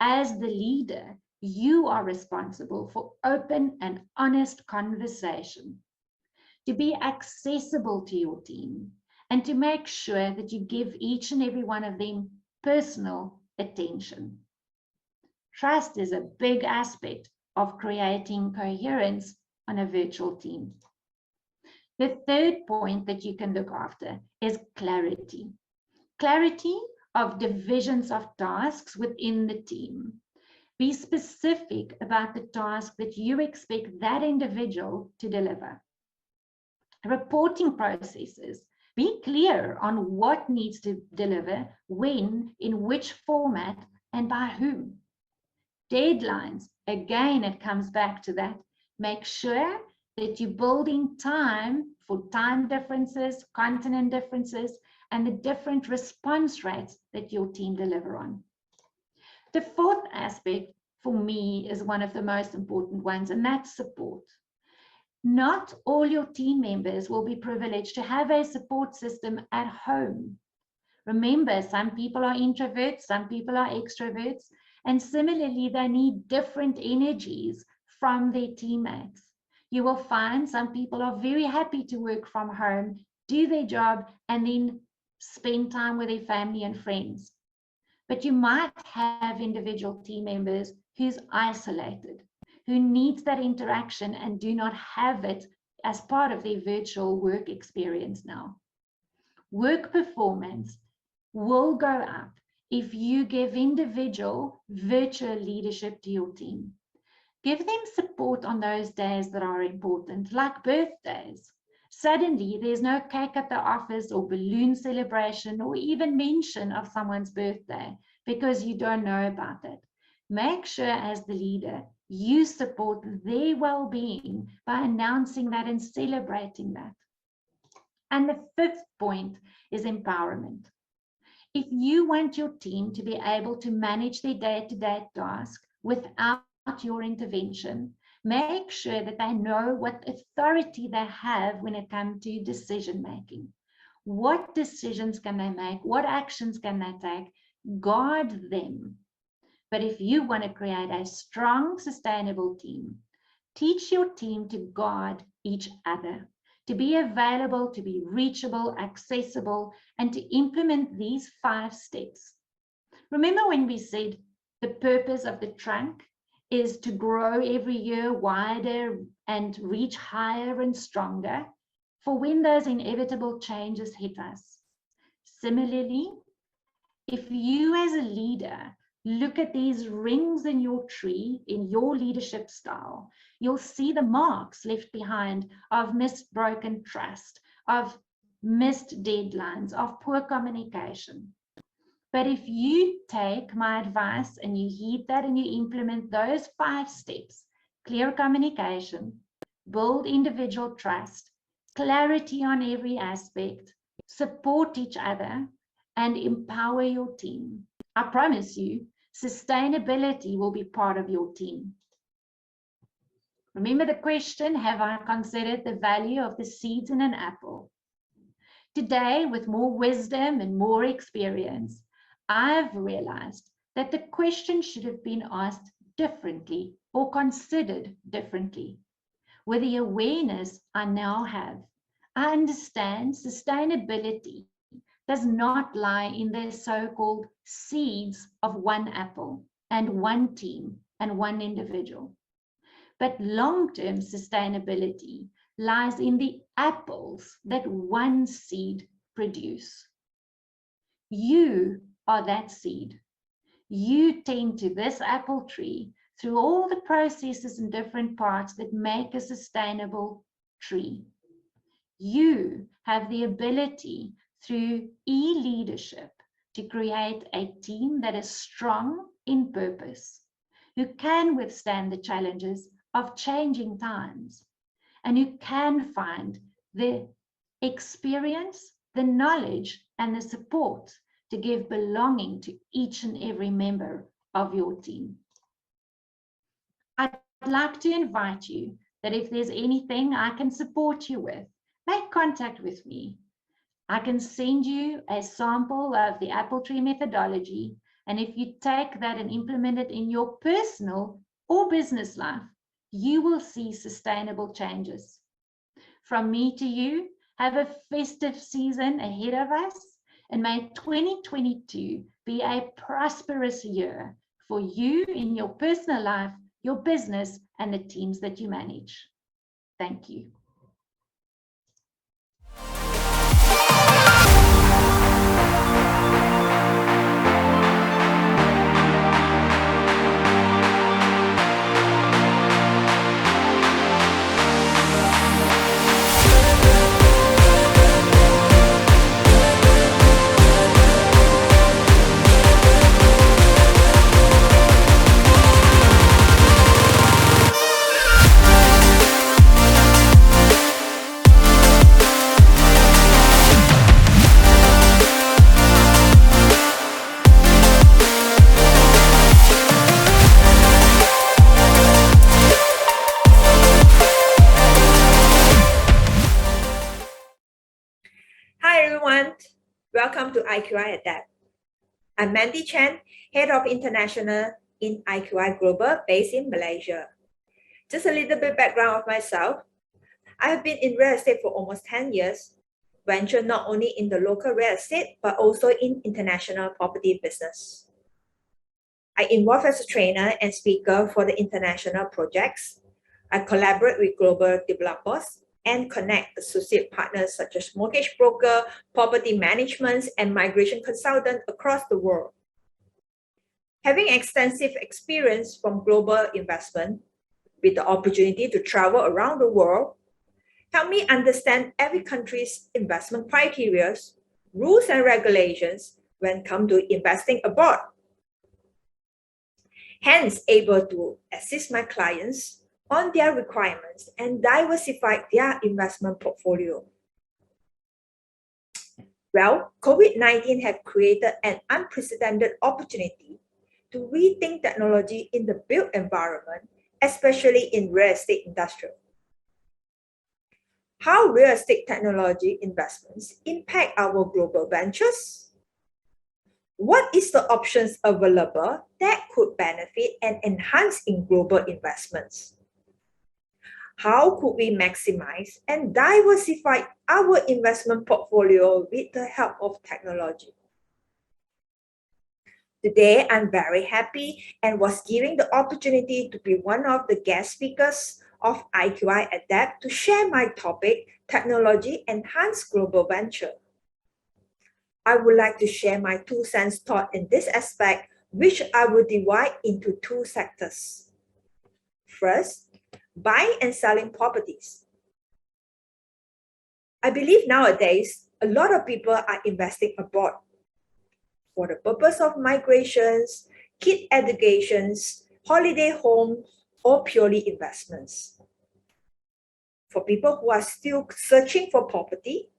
As the leader, you are responsible for open and honest conversation, to be accessible to your team, and to make sure that you give each and every one of them personal attention. Trust is a big aspect of creating coherence on a virtual team. The third point that you can look after is clarity. Clarity of divisions of tasks within the team. Be specific about the task that you expect that individual to deliver. Reporting processes. Be clear on what needs to deliver, when, in which format, and by whom. Deadlines. Again, it comes back to that. Make sure that you're building time for time differences, continent differences, and the different response rates that your team deliver on. The fourth aspect for me is one of the most important ones, and that's support. Not all your team members will be privileged to have a support system at home. Remember, some people are introverts, some people are extroverts, and similarly, they need different energies from their teammates. You will find some people are very happy to work from home, do their job, and then spend time with their family and friends. But you might have individual team members who's isolated, who needs that interaction and do not have it as part of their virtual work experience now. Work performance will go up if you give individual virtual leadership to your team. Give them support on those days that are important, like birthdays. Suddenly, there's no cake at the office or balloon celebration or even mention of someone's birthday because you don't know about it. Make sure as the leader, you support their well-being by announcing that and celebrating that. And the fifth point is empowerment. If you want your team to be able to manage their day-to-day tasks without your intervention, make sure that they know what authority they have when it comes to decision making. What decisions can they make? What actions can they take? Guard them. But if you want to create a strong, sustainable team, teach your team to guard each other, to be available, to be reachable, accessible, and to implement these 5 steps. Remember when we said the purpose of the trunk is to grow every year wider and reach higher and stronger for when those inevitable changes hit us. Similarly, if you as a leader look at these rings in your tree, in your leadership style, you'll see the marks left behind of missed broken trust, of missed deadlines, of poor communication. But if you take my advice and you heed that and you implement those 5 steps, clear communication, build individual trust, clarity on every aspect, support each other, and empower your team. I promise you, sustainability will be part of your team. Remember the question, have I considered the value of the seeds in an apple? Today, with more wisdom and more experience, I've realized that the question should have been asked differently or considered differently. With the awareness I now have, I understand sustainability does not lie in the so-called seeds of one apple and one team and one individual. But long-term sustainability lies in the apples that one seed produce. You are that seed. You tend to this apple tree through all the processes and different parts that make a sustainable tree. You have the ability through e-leadership to create a team that is strong in purpose, who can withstand the challenges of changing times, and who can find the experience, the knowledge, and the support to give belonging to each and every member of your team. I'd like to invite you that if there's anything I can support you with, make contact with me. I can send you a sample of the apple tree methodology, and if you take that and implement it in your personal or business life, you will see sustainable changes. From me to you, have a festive season ahead of us, and may 2022 be a prosperous year for you in your personal life, your business, and the teams that you manage. Thank you. Welcome to IQI Adapt. I'm Mandy Chen, Head of International in IQI Global based in Malaysia. Just a little bit background of myself. I have been in real estate for almost 10 years, ventured not only in the local real estate, but also in international property business. I involve as a trainer and speaker for the international projects. I collaborate with global developers and connect associate partners such as mortgage broker, property management, and migration consultant across the world. Having extensive experience from global investment with the opportunity to travel around the world, help me understand every country's investment criteria, rules and regulations when it comes to investing abroad. Hence, able to assist my clients on their requirements and diversify their investment portfolio. Well, COVID-19 has created an unprecedented opportunity to rethink technology in the built environment, especially in real estate industry. How real estate technology investments impact our global ventures? What is the options available that could benefit and enhance in global investments? How could we maximize and diversify our investment portfolio with the help of technology? Today, I'm very happy and was given the opportunity to be one of the guest speakers of IQI Adapt to share my topic, Technology Enhanced Global Venture. I would like to share my 2 cents thought in this aspect, which I will divide into 2 sectors. First, buying and selling properties. I believe nowadays, a lot of people are investing abroad for the purpose of migrations, kid educations, holiday homes, or purely investments. For people who are still searching for property,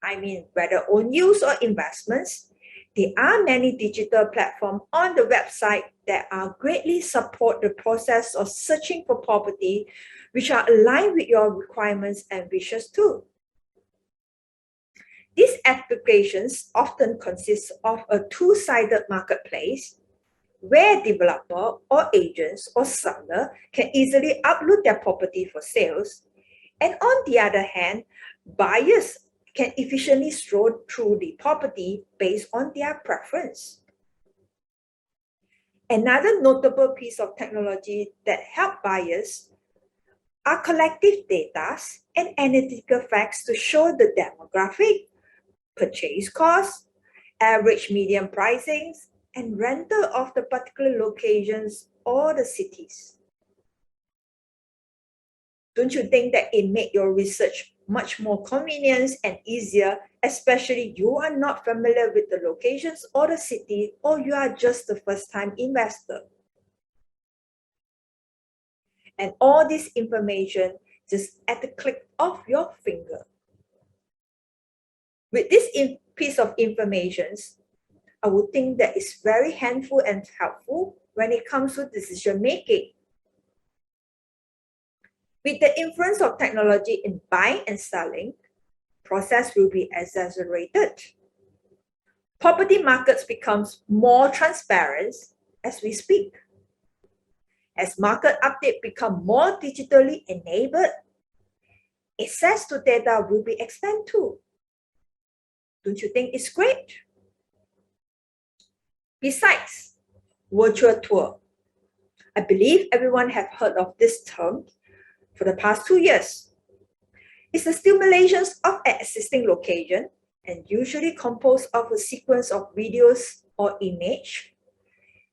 I mean whether own use or investments, there are many digital platforms on the website that are greatly support the process of searching for property, which are aligned with your requirements and wishes too. These applications often consist of a two-sided marketplace where developer or agents or seller can easily upload their property for sales. And on the other hand, buyers can efficiently stroll through the property based on their preference. Another notable piece of technology that help buyers are collective data and analytical facts to show the demographic, purchase cost, average median pricings, and rental of the particular locations or the cities. Don't you think that it made your research much more convenient and easier, especially you are not familiar with the locations or the city, or you are just the first-time investor? And all this information just at the click of your finger. With this piece of information, I would think that it's very handful and helpful when it comes to decision making. With the influence of technology in buying and selling, process will be accelerated. Property markets becomes more transparent as we speak. As market update become more digitally enabled, access to data will be expanded too. Don't you think it's great? Besides, virtual tour. I believe everyone have heard of this term for the past 2 years. It's the stimulations of an existing location and usually composed of a sequence of videos or image.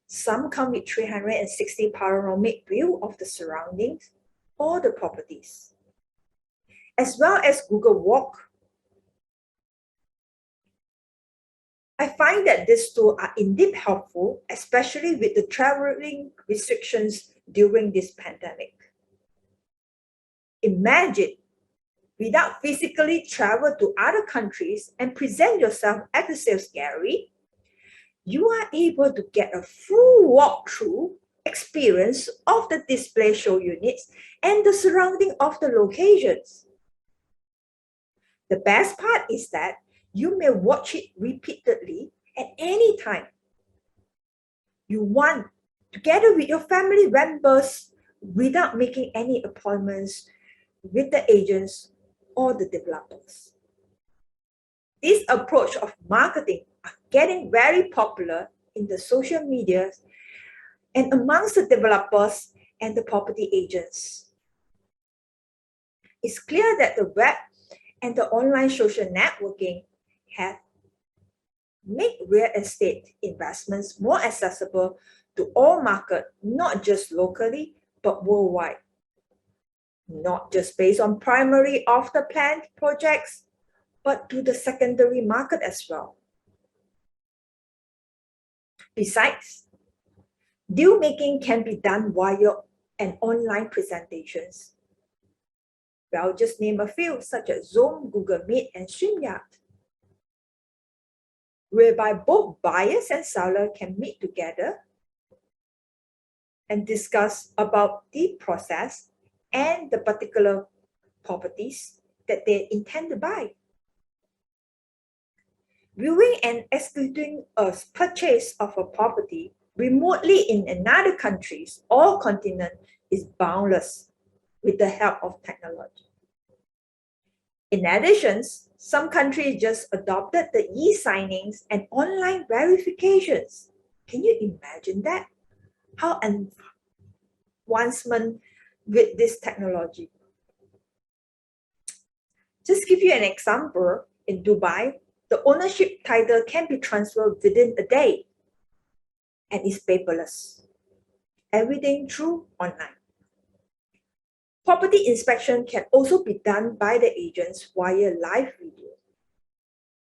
Some come with 360 panoramic view of the surroundings or the properties, as well as Google Walk. I find that these tools are indeed helpful, especially with the traveling restrictions during this pandemic. Imagine, without physically travel to other countries and present yourself at the sales gallery, you are able to get a full walkthrough experience of the display show units and the surrounding of the locations. The best part is that you may watch it repeatedly at any time you want, together with your family members, without making any appointments with the agents or the developers. This approach of marketing are getting very popular in the social media and amongst the developers and the property agents. It's clear that the web and the online social networking have made real estate investments more accessible to all markets, not just locally, but worldwide. Not just based on primary off-the-plan projects, but to the secondary market as well. Besides, deal making can be done via an online presentations. Well, I'll just name a few, such as Zoom, Google Meet, and StreamYard, whereby both buyers and sellers can meet together and discuss about the process and the particular properties that they intend to buy. Viewing and executing a purchase of a property remotely in another country or continent is boundless with the help of technology. In addition, some countries just adopted the e-signings and online verifications. Can you imagine that? How advancement with this technology. Just give you an example, in Dubai, the ownership title can be transferred within a day and is paperless. Everything through online. Property inspection can also be done by the agents via live video,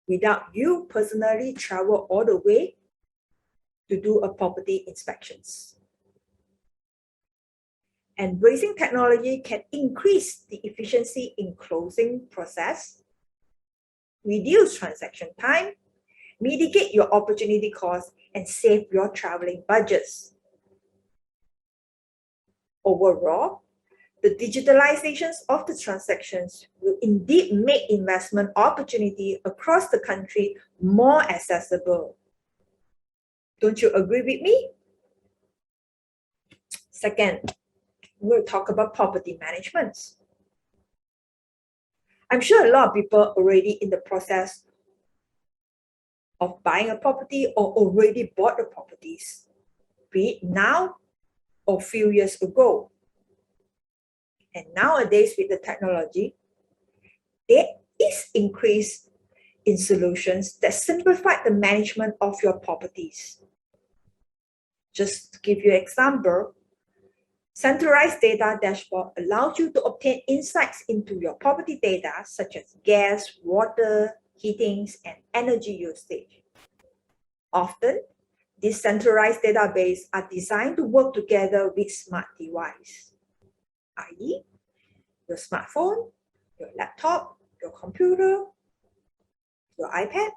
without you personally travel all the way to do a property inspections. Embracing technology can increase the efficiency in closing process, reduce transaction time, mitigate your opportunity costs, and save your traveling budgets. Overall, the digitalizations of the transactions will indeed make investment opportunity across the country more accessible. Don't you agree with me? Second, we'll talk about property management. I'm sure a lot of people are already in the process of buying a property or already bought the properties, be it now or a few years ago. And nowadays with the technology, there is increase in solutions that simplify the management of your properties. Just to give you an example, centralized data dashboard allows you to obtain insights into your property data such as gas, water, heatings, and energy usage. Often, these centralized databases are designed to work together with smart devices, i.e., your smartphone, your laptop, your computer, your iPad.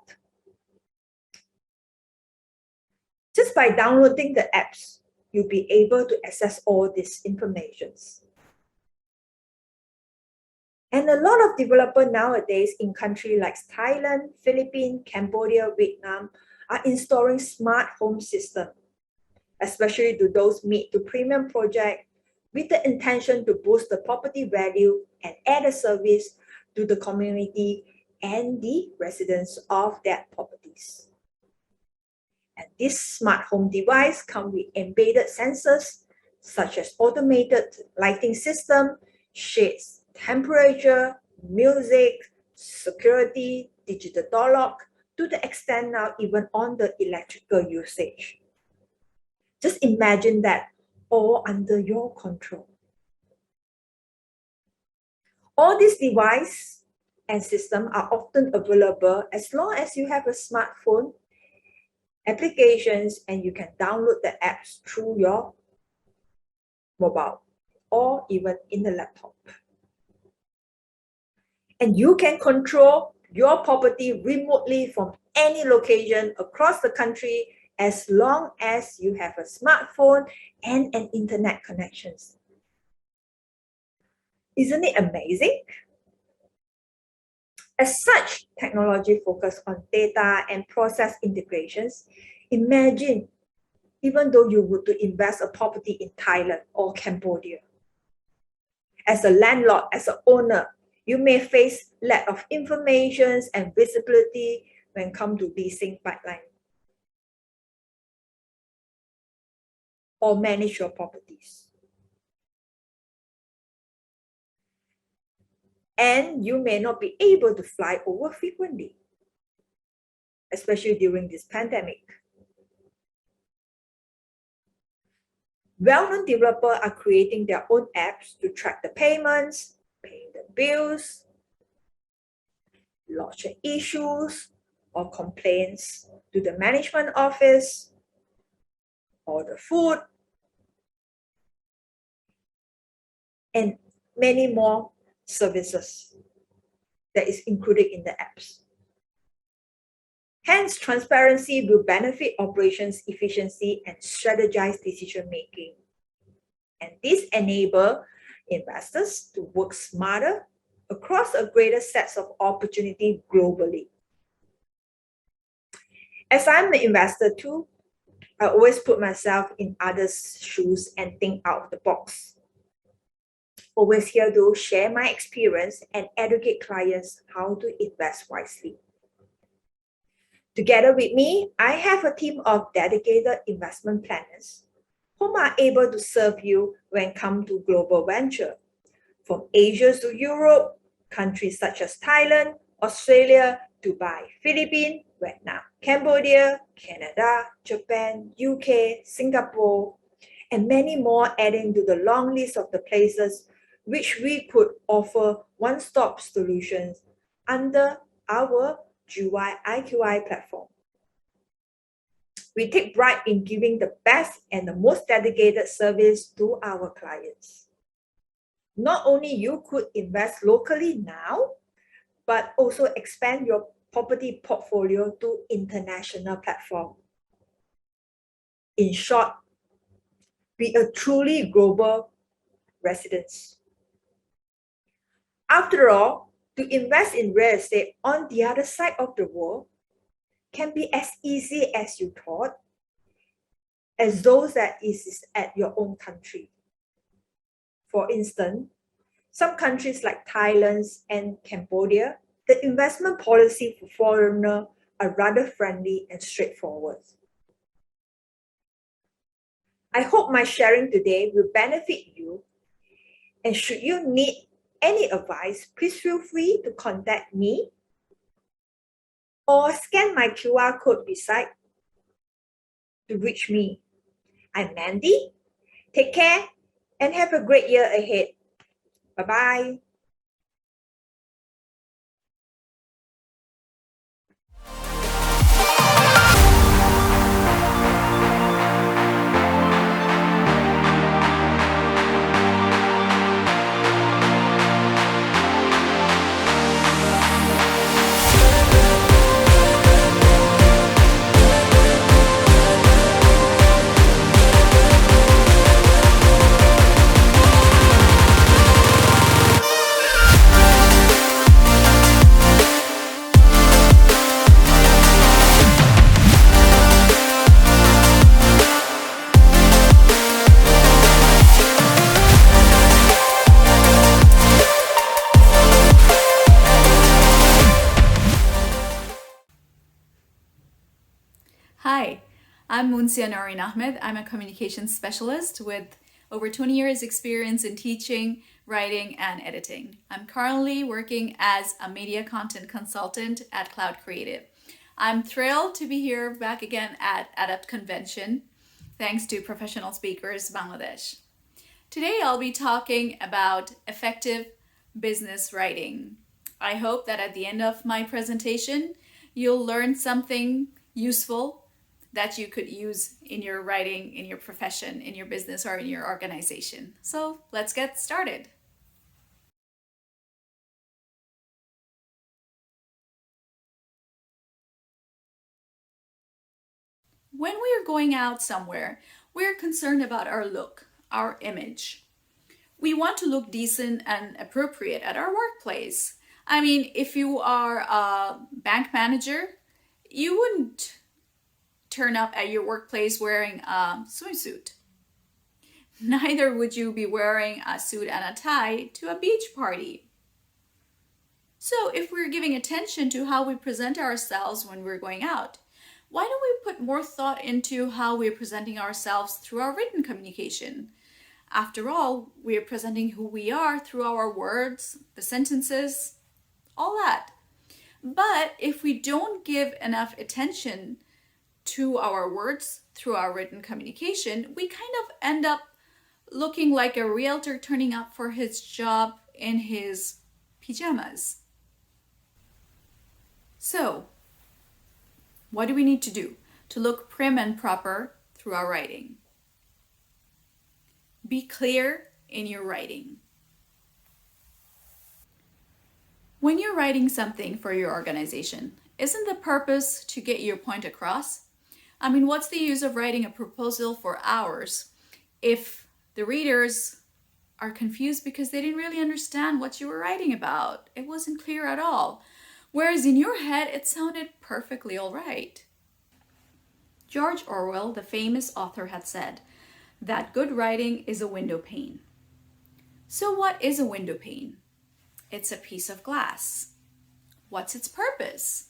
Just by downloading the apps, you'll be able to access all these informations. And a lot of developers nowadays in countries like Thailand, Philippines, Cambodia, Vietnam are installing smart home systems, especially to those mid to premium projects, with the intention to boost the property value and add a service to the community and the residents of their properties. And this smart home device comes with embedded sensors such as automated lighting system, shades, temperature, music, security, digital door lock, to the extent now even on the electrical usage. Just imagine that all under your control. All these devices and systems are often available as long as you have a smartphone applications and you can download the apps through your mobile or even in the laptop. And you can control your property remotely from any location across the country as long as you have a smartphone and an internet connection. Isn't it amazing? As such, technology focus on data and process integrations. Imagine, even though you were to invest a property in Thailand or Cambodia. As a landlord, as an owner, you may face lack of information and visibility when it comes to leasing pipeline or manage your properties. And you may not be able to fly over frequently, especially during this pandemic. Well-known developers are creating their own apps to track the payments, paying the bills, lodging issues or complaints to the management office, order food, and many more services that is included in the apps. Hence, transparency will benefit operations efficiency and strategized decision making. And this enables investors to work smarter across a greater set of opportunity globally. As I'm an investor too, I always put myself in others' shoes and think out of the box. Always here to share my experience and educate clients how to invest wisely. Together with me, I have a team of dedicated investment planners whom are able to serve you when it comes to global venture. From Asia to Europe, countries such as Thailand, Australia, Dubai, Philippines, Vietnam, Cambodia, Canada, Japan, UK, Singapore, and many more, adding to the long list of the places which we could offer one-stop solutions under our GY IQI platform. We take pride in giving the best and the most dedicated service to our clients. Not only you could invest locally now, but also expand your property portfolio to international platform. In short, be a truly global residence. After all, to invest in real estate on the other side of the world can be as easy as you thought, as those that is at your own country. For instance, some countries like Thailand and Cambodia, the investment policy for foreigners are rather friendly and straightforward. I hope my sharing today will benefit you, and should you need any advice, please feel free to contact me or scan my QR code beside to reach me. I'm Mandy. Take care and have a great year ahead. Bye-bye. Hi, I'm Munsia Noreen Ahmed. I'm a communications specialist with over 20 years experience in teaching, writing, and editing. I'm currently working as a media content consultant at Cloud Creative. I'm thrilled to be here back again at Adapt Convention, thanks to Professional Speakers Bangladesh. Today I'll be talking about effective business writing. I hope that at the end of my presentation, you'll learn something useful that you could use in your writing, in your profession, in your business, or in your organization. So let's get started. When we are going out somewhere, we're concerned about our look, our image. We want to look decent and appropriate at our workplace. I mean, if you are a bank manager, you wouldn't turn up at your workplace wearing a swimsuit. Neither would you be wearing a suit and a tie to a beach party. So if we're giving attention to how we present ourselves when we're going out, why don't we put more thought into how we're presenting ourselves through our written communication? After all, we're presenting who we are through our words, the sentences, all that. But if we don't give enough attention to our words through our written communication, we kind of end up looking like a realtor turning up for his job in his pajamas. So, what do we need to do to look prim and proper through our writing? Be clear in your writing. When you're writing something for your organization, isn't the purpose to get your point across? I mean, what's the use of writing a proposal for hours if the readers are confused because they didn't really understand what you were writing about? It wasn't clear at all. Whereas in your head, it sounded perfectly all right. George Orwell, the famous author, had said that good writing is a window pane. So what is a window pane? It's a piece of glass. What's its purpose?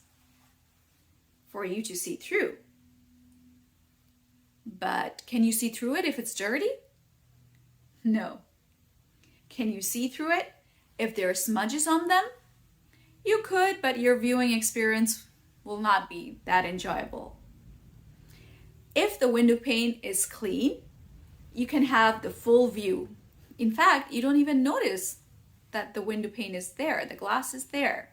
For you to see through. But can you see through it if it's dirty? No. Can you see through it if there are smudges on them? You could, but your viewing experience will not be that enjoyable. If the window pane is clean, you can have the full view. In fact, you don't even notice that the window pane is there, the glass is there.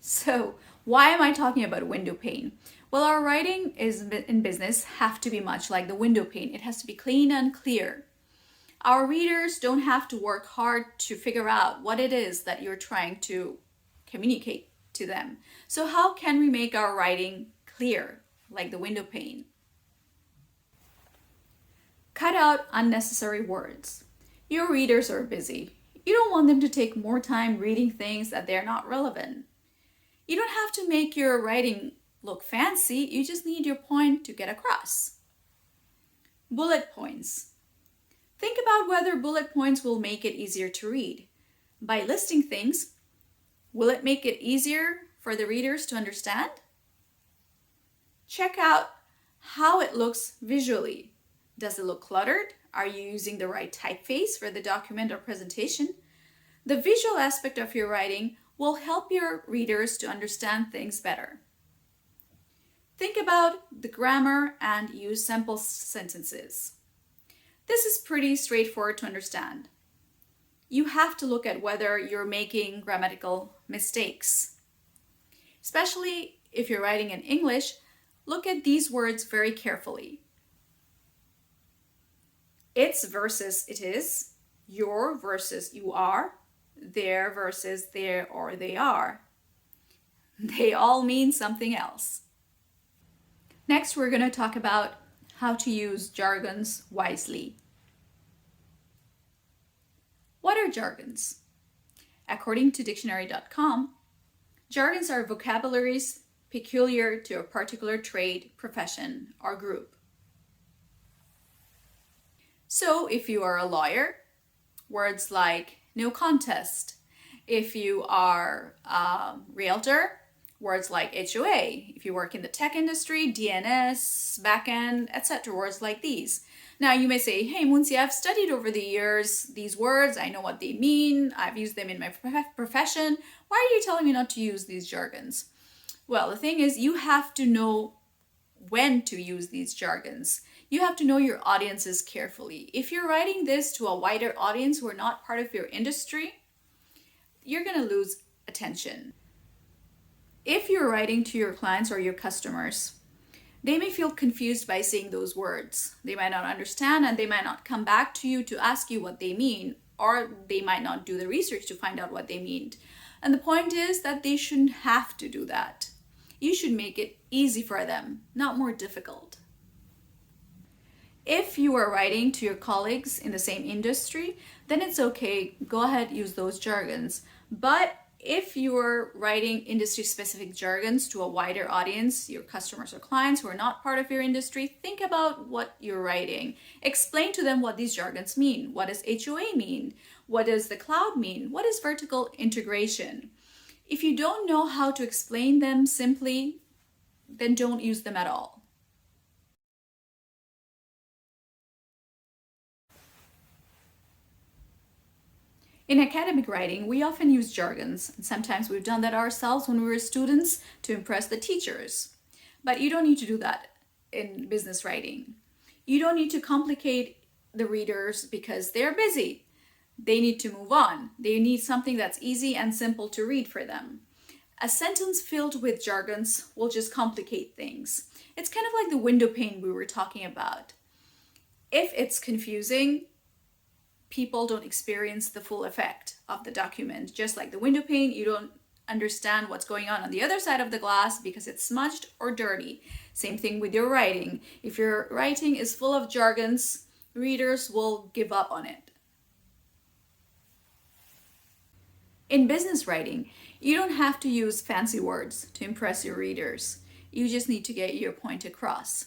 So why am I talking about window pane? Well, our writing in business have to be much like the window pane. It has to be clean and clear. Our readers don't have to work hard to figure out what it is that you're trying to communicate to them. So how can we make our writing clear, like the window pane? Cut out unnecessary words. Your readers are busy. You don't want them to take more time reading things that they're not relevant. You don't have to make your writing look fancy, you just need your point to get across. Bullet points. Think about whether bullet points will make it easier to read. By listing things, will it make it easier for the readers to understand? Check out how it looks visually. Does it look cluttered? Are you using the right typeface for the document or presentation? The visual aspect of your writing will help your readers to understand things better. Think about the grammar and use sample sentences. This is pretty straightforward to understand. You have to look at whether you're making grammatical mistakes. Especially if you're writing in English, look at these words very carefully. It's versus it is, your versus you are, there versus there or they are. They all mean something else. Next, we're going to talk about how to use jargons wisely. What are jargons? According to dictionary.com, jargons are vocabularies peculiar to a particular trade, profession, or group. So if you are a lawyer, words like no contest. If you are a realtor, words like HOA. If you work in the tech industry, DNS, backend, etc. Words like these. Now you may say, hey Munsi, I've studied over the years these words, I know what they mean, I've used them in my profession. Why are you telling me not to use these jargons? Well, the thing is, you have to know when to use these jargons. You have to know your audiences carefully. If you're writing this to a wider audience who are not part of your industry, you're going to lose attention. If you're writing to your clients or your customers, they may feel confused by seeing those words. They might not understand and they might not come back to you to ask you what they mean, or they might not do the research to find out what they mean. And the point is that they shouldn't have to do that. You should make it easy for them, not more difficult. If you are writing to your colleagues in the same industry, then it's okay, go ahead, use those jargons. But if you're writing industry-specific jargons to a wider audience, your customers or clients who are not part of your industry, think about what you're writing. Explain to them what these jargons mean. What does HOA mean? What does the cloud mean? What is vertical integration? If you don't know how to explain them simply, then don't use them at all. In academic writing, we often use jargons, and sometimes we've done that ourselves when we were students to impress the teachers. But you don't need to do that in business writing. You don't need to complicate the readers because they're busy. They need to move on. They need something that's easy and simple to read for them. A sentence filled with jargons will just complicate things. It's kind of like the window pane we were talking about. If it's confusing, people don't experience the full effect of the document. Just like the window pane, you don't understand what's going on the other side of the glass because it's smudged or dirty. Same thing with your writing. If your writing is full of jargons, readers will give up on it. In business writing, you don't have to use fancy words to impress your readers. You just need to get your point across.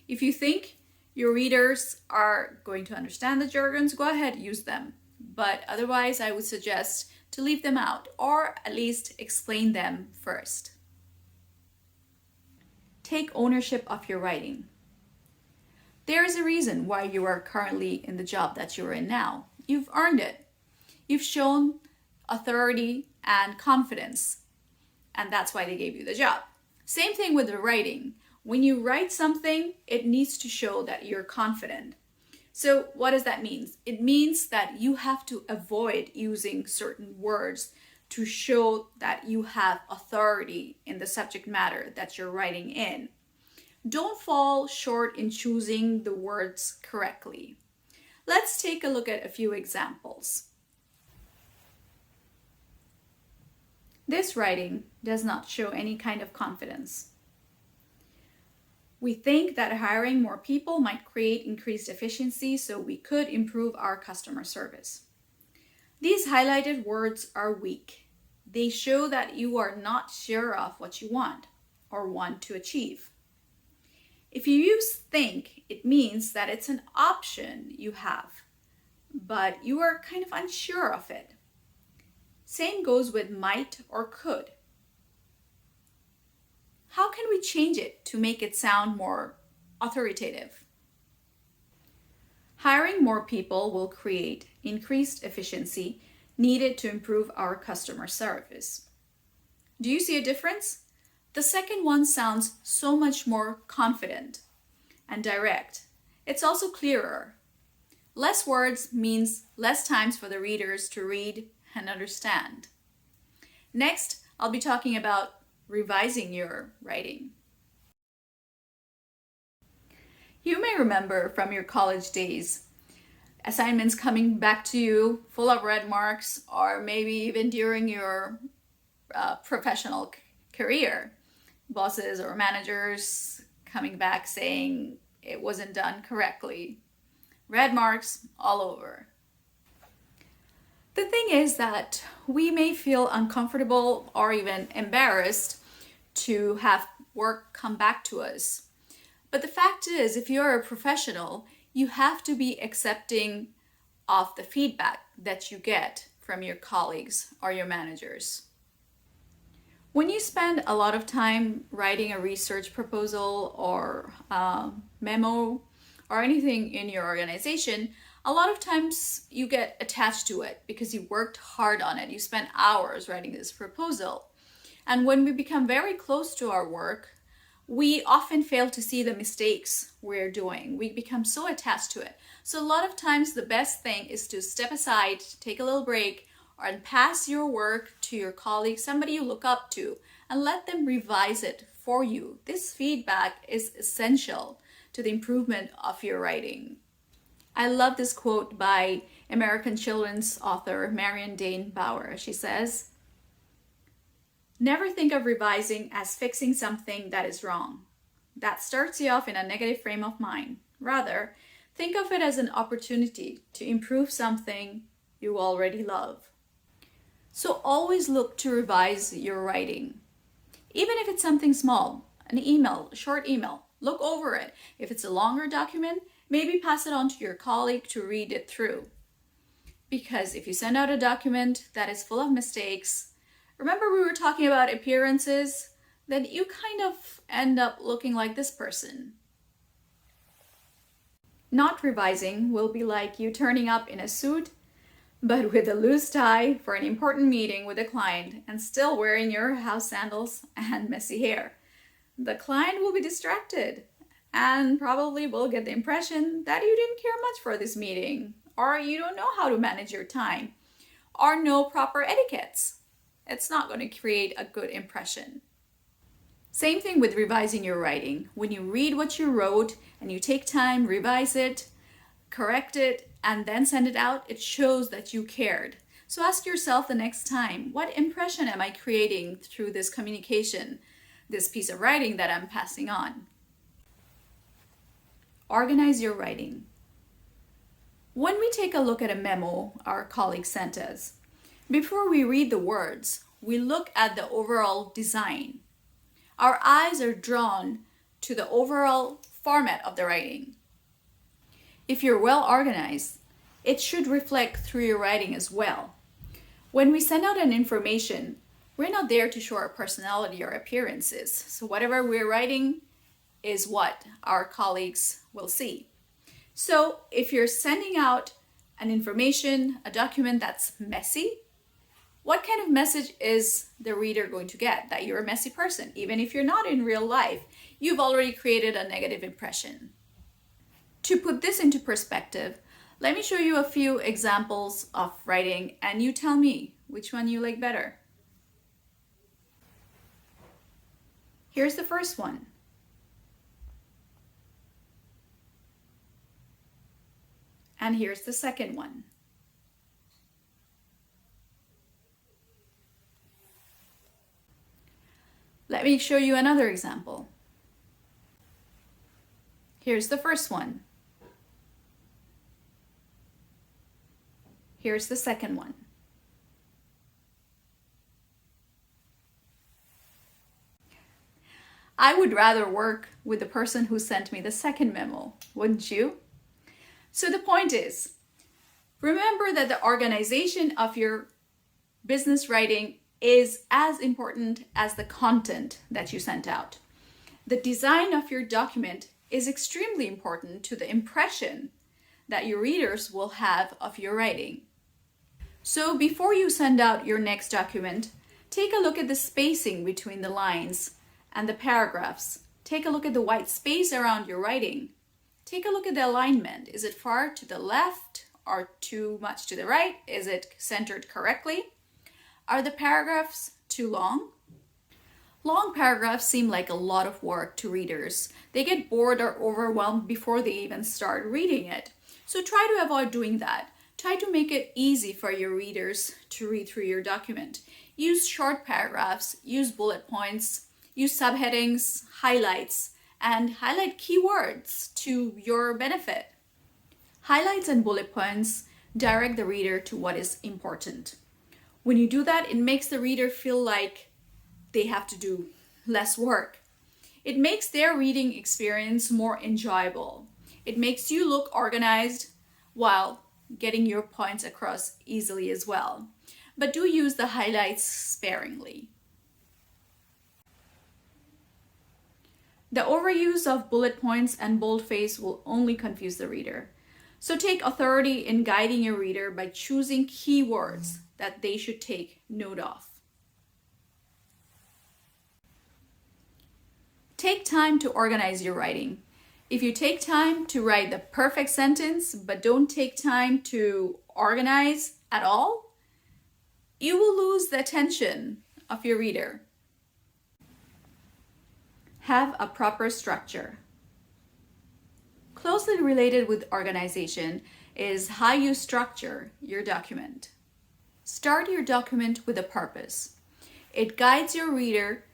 If you think your readers are going to understand the jargons, go ahead, use them. But otherwise, I would suggest to leave them out or at least explain them first. Take ownership of your writing. There is a reason why you are currently in the job that you're in now. You've earned it. You've shown authority and confidence, and that's why they gave you the job. Same thing with the writing. When you write something, it needs to show that you're confident. So what does that mean? It means that you have to avoid using certain words to show that you have authority in the subject matter that you're writing in. Don't fall short in choosing the words correctly. Let's take a look at a few examples. This writing does not show any kind of confidence. We think that hiring more people might create increased efficiency, so we could improve our customer service. These highlighted words are weak. They show that you are not sure of what you want or want to achieve. If you use think, it means that it's an option you have, but you are kind of unsure of it. Same goes with might or could. How can we change it to make it sound more authoritative? Hiring more people will create increased efficiency needed to improve our customer service. Do you see a difference? The second one sounds so much more confident and direct. It's also clearer. Less words means less times for the readers to read and understand. Next, I'll be talking about revising your writing. You may remember from your college days, assignments coming back to you full of red marks, or maybe even during your professional career, bosses or managers coming back saying it wasn't done correctly. Red marks all over. The thing is that we may feel uncomfortable or even embarrassed to have work come back to us. But the fact is, if you're a professional, you have to be accepting of the feedback that you get from your colleagues or your managers. When you spend a lot of time writing a research proposal or memo or anything in your organization, a lot of times you get attached to it because you worked hard on it. You spent hours writing this proposal. And when we become very close to our work, we often fail to see the mistakes we're doing. We become so attached to it. So a lot of times the best thing is to step aside, take a little break, and pass your work to your colleague, somebody you look up to, and let them revise it for you. This feedback is essential to the improvement of your writing. I love this quote by American children's author Marion Dane Bauer. She says, "Never think of revising as fixing something that is wrong. That starts you off in a negative frame of mind. Rather, think of it as an opportunity to improve something you already love." So always look to revise your writing. Even if it's something small, an email, a short email, look over it. If it's a longer document, maybe pass it on to your colleague to read it through. Because if you send out a document that is full of mistakes, remember we were talking about appearances, then you kind of end up looking like this person. Not revising will be like you turning up in a suit, but with a loose tie for an important meeting with a client and still wearing your house sandals and messy hair. The client will be distracted and probably will get the impression that you didn't care much for this meeting, or you don't know how to manage your time, or know proper etiquettes. It's not going to create a good impression. Same thing with revising your writing. When you read what you wrote and you take time, revise it, correct it, and then send it out, it shows that you cared. So ask yourself the next time, what impression am I creating through this communication, this piece of writing that I'm passing on? Organize your writing. When we take a look at a memo our colleague sent us, before we read the words, we look at the overall design. Our eyes are drawn to the overall format of the writing. If you're well organized, it should reflect through your writing as well. When we send out an information, we're not there to show our personality or appearances. So whatever we're writing is what our colleagues will see. So if you're sending out an information, a document that's messy, what kind of message is the reader going to get? That you're a messy person. Even if you're not in real life, you've already created a negative impression. To put this into perspective, let me show you a few examples of writing and you tell me which one you like better. Here's the first one. And here's the second one. me show you another example. Here's the first one. Here's the second one. I would rather work with the person who sent me the second memo, wouldn't you? So the point is, remember that the organization of your business writing is as important as the content that you sent out. The design of your document is extremely important to the impression that your readers will have of your writing. So before you send out your next document, take a look at the spacing between the lines and the paragraphs. Take a look at the white space around your writing. Take a look at the alignment. Is it far to the left or too much to the right? Is it centered correctly? Are the paragraphs too long? Long paragraphs seem like a lot of work to readers. They get bored or overwhelmed before they even start reading it. So try to avoid doing that. Try to make it easy for your readers to read through your document. Use short paragraphs, use bullet points, use subheadings, highlights, and highlight keywords to your benefit. Highlights and bullet points direct the reader to what is important. When you do that, it makes the reader feel like they have to do less work. It makes their reading experience more enjoyable. It makes you look organized while getting your points across easily as well. But do use the highlights sparingly. The overuse of bullet points and boldface will only confuse the reader. So take authority in guiding your reader by choosing keywords that they should take note of. Take time to organize your writing. If you take time to write the perfect sentence but don't take time to organize at all, you will lose the attention of your reader. Have a proper structure. Closely related with organization is how you structure your document. Start your document with a purpose. It guides your reader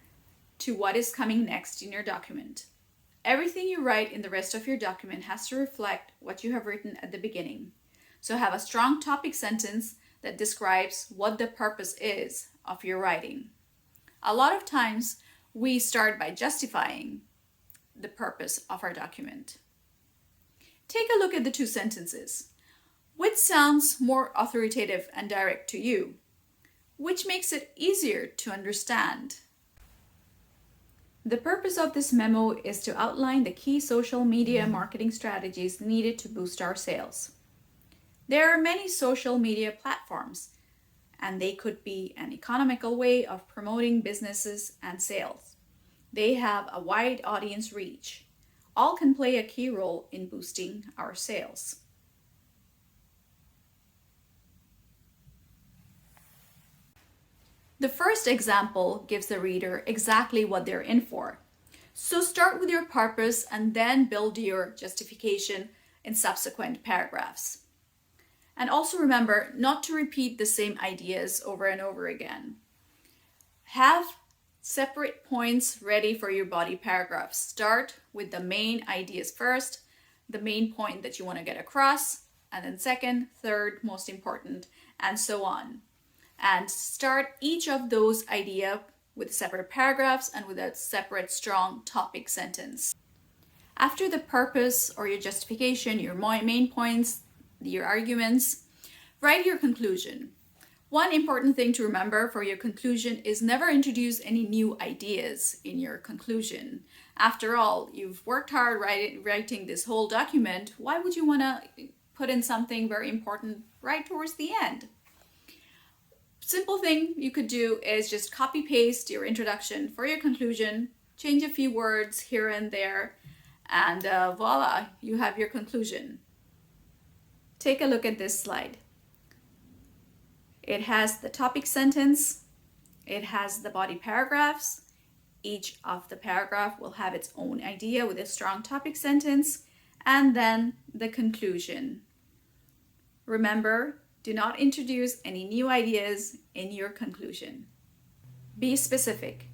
to what is coming next in your document. Everything you write in the rest of your document has to reflect what you have written at the beginning. So have a strong topic sentence that describes what the purpose is of your writing. A lot of times we start by justifying the purpose of our document. Take a look at the two sentences. Which sounds more authoritative and direct to you? Which makes it easier to understand? The purpose of this memo is to outline the key social media marketing strategies needed to boost our sales. There are many social media platforms, and they could be an economical way of promoting businesses and sales. They have a wide audience reach. All can play a key role in boosting our sales. The first example gives the reader exactly what they're in for. So start with your purpose and then build your justification in subsequent paragraphs. And also remember not to repeat the same ideas over and over again. Have separate points ready for your body paragraphs. Start with the main ideas first, the main point that you want to get across, and then second, third, most important, and so on. And start each of those ideas with separate paragraphs and with a separate strong topic sentence. After the purpose or your justification, your main points, your arguments, write your conclusion. One important thing to remember for your conclusion is never introduce any new ideas in your conclusion. After all, you've worked hard writing this whole document. Why would you want to put in something very important right towards the end? Simple thing you could do is just copy paste your introduction for your conclusion, change a few words here and there, and voila, you have your conclusion. Take a look at this slide. It has the topic sentence, it has the body paragraphs. Each of the paragraph will have its own idea with a strong topic sentence, and then the conclusion. Remember, do not introduce any new ideas in your conclusion. Be specific.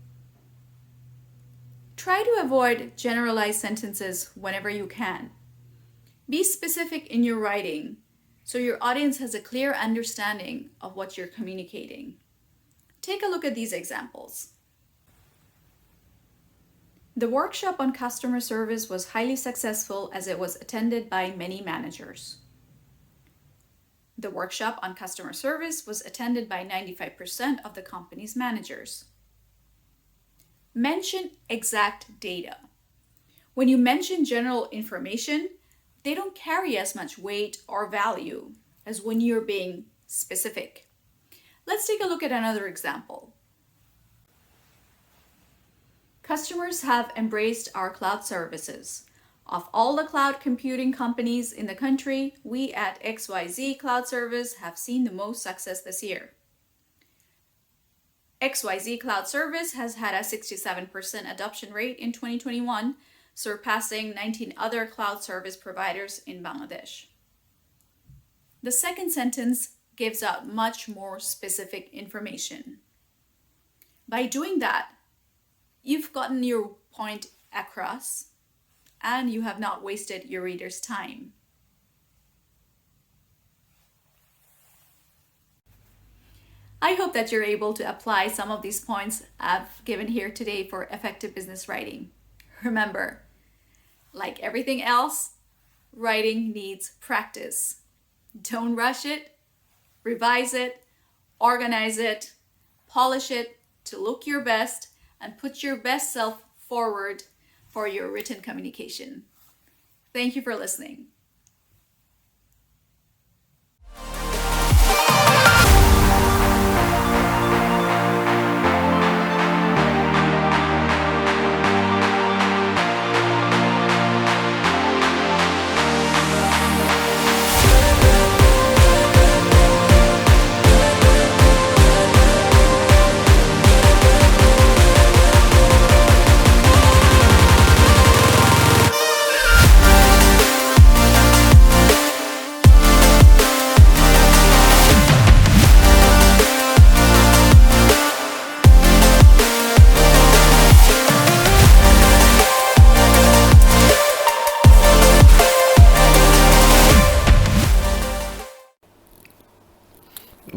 Try to avoid generalized sentences whenever you can. Be specific in your writing so your audience has a clear understanding of what you're communicating. Take a look at these examples. The workshop on customer service was highly successful as it was attended by many managers. The workshop on customer service was attended by 95% of the company's managers. Mention exact data. When you mention general information, they don't carry as much weight or value as when you're being specific. Let's take a look at another example. Customers have embraced our cloud services. Of all the cloud computing companies in the country, we at XYZ Cloud Service have seen the most success this year. XYZ Cloud Service has had a 67% adoption rate in 2021, surpassing 19 other cloud service providers in Bangladesh. The second sentence gives out much more specific information. By doing that, you've gotten your point across and you have not wasted your reader's time. I hope that you're able to apply some of these points I've given here today for effective business writing. Remember, like everything else, writing needs practice. Don't rush it, revise it, organize it, polish it to look your best, and put your best self forward for your written communication. Thank you for listening.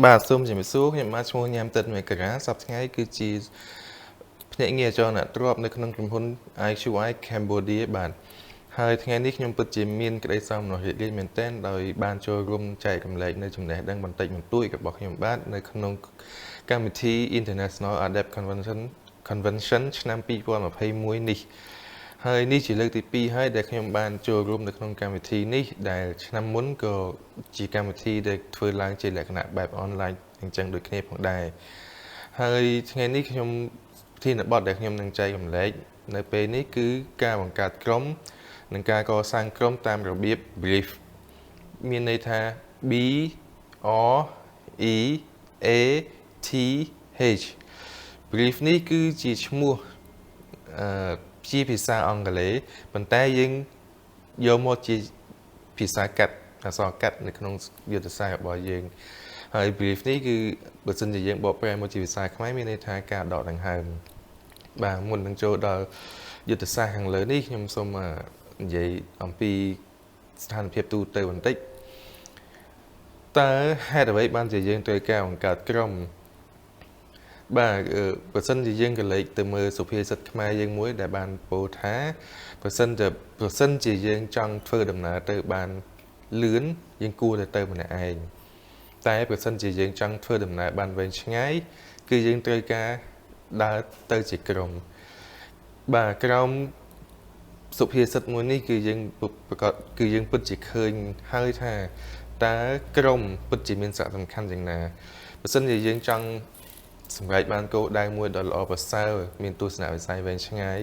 បាទសូមជំរាបសួរខ្ញុំបាទឈ្មោះញ៉ាំទឹកមេការ៉ាសប្តាហ៍ថ្ងៃគឺជាភ្នាក់ងារអចលនទ្រព្យនៅក្នុងក្រុមហ៊ុន IQI Cambodia បាទហើយថ្ងៃនេះខ្ញុំពិតជាមានក្តីសោមនស្សរីករាយមែនទែនដោយបានចូលរួមចែករំលែកនៅចំណេះដឹងបន្តិចបន្តួចរបស់ខ្ញុំបាទនៅក្នុងកម្មវិធី International Adapt Convention ឆ្នាំ2021នេះហើយនេះជាលើកទី2ហើយដែលខ្ញុំបានចូលរួមនៅក្នុងកម្មវិធីនេះដែលឆ្នាំមុនក៏ជាកម្មវិធីដែលធ្វើឡើងជាលក្ខណៈបែបអនឡាញអញ្ចឹងដូចគ្នាផងដែរហើយថ្ងៃនេះខ្ញុំប្រធានបទដែលខ្ញុំនឹងចែករំលែកនៅពេលនេះគឺការបង្កើតក្រុមនិងការកសាងក្រុមតាមរបៀប brief មានន័យថា B R E A T H brief នេះគឺជាឈ្មោះជាភាសាអង់គ្លេសប៉ុន្តែយើងយកមកជាភាសាកាត់អក្សរកាត់នៅក្នុងយុទ្ធសាស្ត្ររបស់យើងហើយ brief នេះគឺបើសិនជាយើងបកប្រែមកជាភាសាខ្មែរមានន័យថាការដកដង្ហើមបាទមុននឹងចូលដល់យុទ្ធសាស្ត្រខាងលើនេះខ្ញុំសូមនិយាយអំពីស្ថានភាពទូទៅបន្តិចតើហេតុអ្វីបានជាយើងត្រូវការបង្កើតក្រុមបាទបើសិនជាយើងក៏លេចទៅមើលសុភាសិតខ្មែរយើងមួយដែលបានពោលថាបើសិនជាយើងចង់ធ្វើដំណើរទៅបានលឿនយើងគួរតែទៅម្នាក់ឯងតែបើសិនជាយើងចង់ធ្វើដំណើរបានវែងឆ្ងាយគឺយើងត្រូវការដើរទៅជាក្រុមបាទក្រុមសុភាសិតមួយនេះគឺយើងប្រកាសគឺយើងពិតជាឃើញហើយថាតើក្រុមពិតជាមានសារៈសំខាន់យ៉ាងណាបើសិនជាយើងចង់សម្រាប់បានគោលដៅមួយដ៏ល្អប្រសើរមានទស្សនវិស័យវែងឆ្ងាយ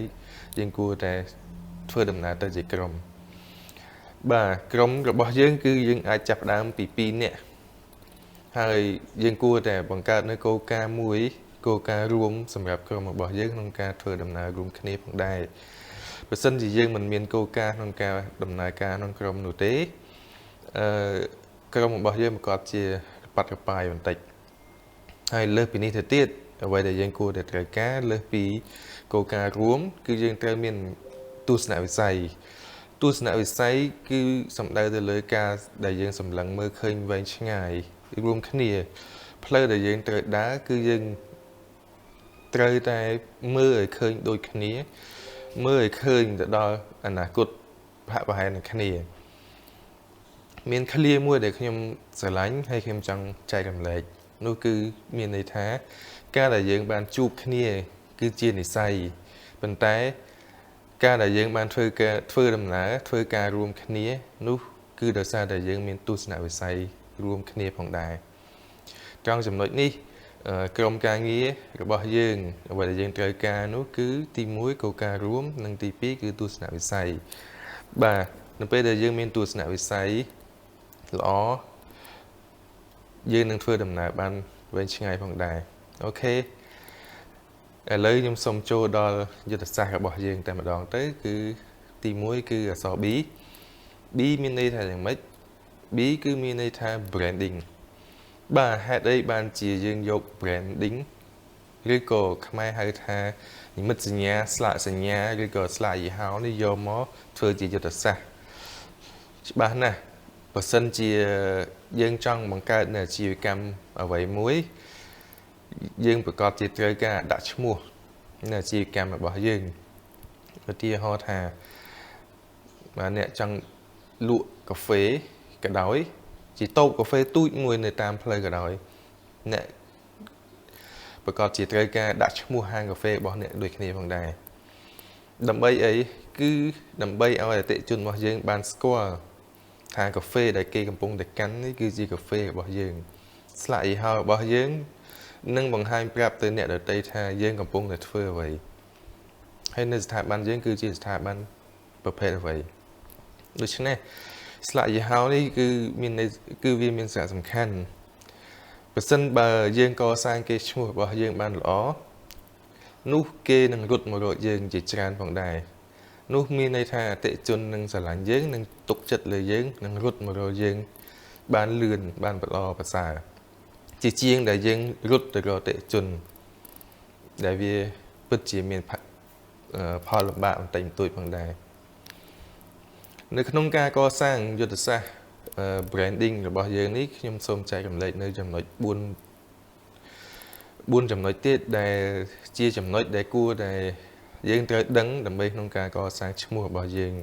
យើងគួរតែធ្វើដំណើរទៅជាក្រុមបាទក្រុមរបស់យើងគឺយើងអាចចាប់ផ្ដើមពី2នាក់ហើយយើងគួរតែបង្កើតនៅគោលការណ៍មួយគោលការណ៍រួមសម្រាប់ក្រុមរបស់យើងក្នុងការធ្វើដំណើររួមគ្នាផងដែរបើសិនជាយើងមិនមានគោលការណ៍ក្នុងការដំណើរការក្នុងក្រុមនោះទេក្រុមរបស់យើងប្រកបជាបដិបាយបន្តិចហើយលើសពីនេះទៅទៀត អ្វីដែលយើងគួរតែត្រូវការលើសពីគោលការណ៍រួមគឺយើងត្រូវមានទស្សនវិស័យគឺសំដៅទៅលើការដែលយើងសម្លឹងមើលឃើញវែងឆ្ងាយរួមគ្នាផ្លូវដែលយើងត្រូវដើរគឺយើងត្រូវតែមើលឲ្យឃើញដូចគ្នាមើលឲ្យឃើញទៅដល់អនាគតប្រហាក់ប្រហែលនឹងគ្នាមានឃ្លាមួយដែលខ្ញុំស្រឡាញ់ហើយខ្ញុំចង់ចែករំលែកនោះគឺមានន័យថាការដែលយើងបានជួបគ្នាគឺជានិស្ស័យប៉ុន្តែការដែលយើងបានធ្វើដំណើរធ្វើការរួមគ្នានោះគឺដោយសារតែយើងមានទស្សនវិស័យរួមគ្នាផងដែរត្រង់ចំណុចនេះក្រុមការងាររបស់យើងអ្វីដែលយើងត្រូវការនោះគឺទី1គោលការណ៍រួមនិងទី2គឺទស្សនវិស័យបាទនៅពេលដែលយើងមានទស្សនវិស័យល្អយើងនឹងធ្វើដំណើរបានវែងឆ្ងាយផងដែរអូខេឥឡូវខ្ញុំសូមចូលដល់យុទ្ធសាស្ត្ររបស់យើងតែម្ដងទៅគឺទី1គឺអក្សរ B មានន័យថាយ៉ាងម៉េច B គឺមានន័យថា branding បាទហេតុអីបានជាយើងយក branding ឬក៏ខ្មែរហៅថានិមិត្តសញ្ញាស្លាកសញ្ញាឬក៏ស្លាកយីហោនេះយកមកធ្វើជាយុទ្ធសាស្ត្រច្បាស់ណាស់បើសិនជាយើងចង់បង្កើតនៅអាជីវកម្មអ្វីមួយយើងប្រកាសជាត្រូវការដាក់ឈ្មោះនៅអាជីវកម្មរបស់យើងឧទាហរណ៍ថាបាទអ្នកចង់លក់កាហ្វេក៏ដោយជាតូបកាហ្វេទូចមួយនៅតាមផ្លូវក៏ដោយអ្នកប្រកាសជាត្រូវការដាក់ឈ្មោះហាងកាហ្វេរបស់អ្នកដូចគ្នាផងដែរដើម្បីអីគឺដើម្បីឲ្យអតិថិជនរបស់យើងបានស្គាល់ថាកាហ្វេដែលគេកំពុងតែកាន់នេះគឺជាកាហ្វេរបស់យើងស្លាកយីហោរបស់យើងនឹងបង្ហាញប្រាប់ទៅអ្នកដទៃថាយើងកំពុងតែធ្វើអ្វីហើយនៅស្ថាប័នយើងគឺជាស្ថាប័នប្រភេទអ្វីដូច្នេះស្លាកយីហោនេះគឺវាមានសារៈសំខាន់បើសិនបើយើងកសាងកេរ្តិ៍ឈ្មោះរបស់យើងបានល្អនោះគេនឹងរត់មករកយើងជាច្រើនផងដែរនោះមានន័យថាអតិថិជននឹងស្រឡាញ់យើងនឹងទុកចិត្តលើយើងនឹងរត់មករកយើងបានលឿនបានល្អប្រសើរជាជាងដែលយើងរត់ទៅរកអតិថិជនដែលវាពិតជាមានផលលំបាកបន្តិចបន្តួចផងដែរនៅក្នុងការកសាងយុទ្ធសាស្ត្រ branding របស់យើងនេះខ្ញុំសូមចែករំលែកនៅចំណុច4ចំណុចទៀតដែលជាចំណុចដែលគួរតែយើងត្រូវដឹងដើម្បីក្នុងការកសាងឈ្មោះរបស់យើង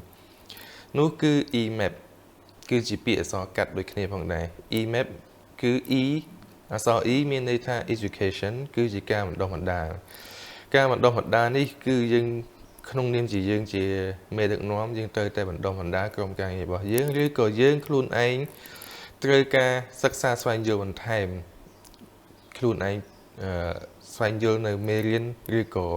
នោះគឺ EMAP គឺជាពាក្យអក្សរកាត់ដូចគ្នាផងដែរ EMAP គឺ E អក្សរ E មានន័យថា education គឺជាការបណ្ដុះបណ្ដាលការបណ្ដុះបណ្ដាលនេះគឺយើងក្នុងនាមជាយើងជាមេដឹកនាំយើងត្រូវតែបណ្ដុះបណ្ដាលក្រុមការងាររបស់យើងឬក៏យើងខ្លួនឯងត្រូវការសិក្សាស្វែងយល់បន្ថែមខ្លួនឯងស្វែងយល់នៅមេរៀនឬក៏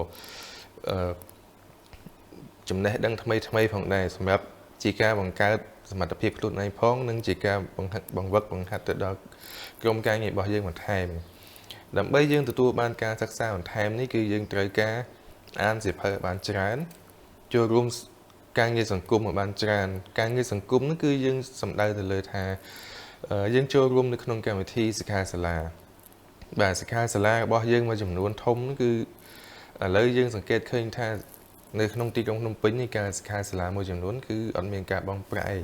ចំណេះដឹងថ្មីផងដែរសម្រាប់ជាការបង្កើតសមត្ថភាពខ្លួនឯងផងនិងជាការបង្វឹកបង្ហាត់ទៅដល់ក្រុមការងាររបស់យើងបន្ថែមដើម្បីយើងទទួលបានការសិក្សាបន្ថែមនេះគឺយើងត្រូវការអានសៀវភៅបានច្រើនចូលរួមការងារសង្គមបានច្រើនការងារសង្គមនោះគឺយើងសំដៅទៅលើថាយើងចូលរួមនៅក្នុងកម្មវិធីសិក្ខាសាលាបាទសិក្ខាសាលារបស់យើងមួយចំនួនធំគឺឥឡូវយើងសង្កេតឃើញថានៅក្នុងទីក្រុងភ្នំពេញនេះការសិក្ខាសាលាមួយចំនួនគឺអត់មានការបង់ប្រាក់អីអ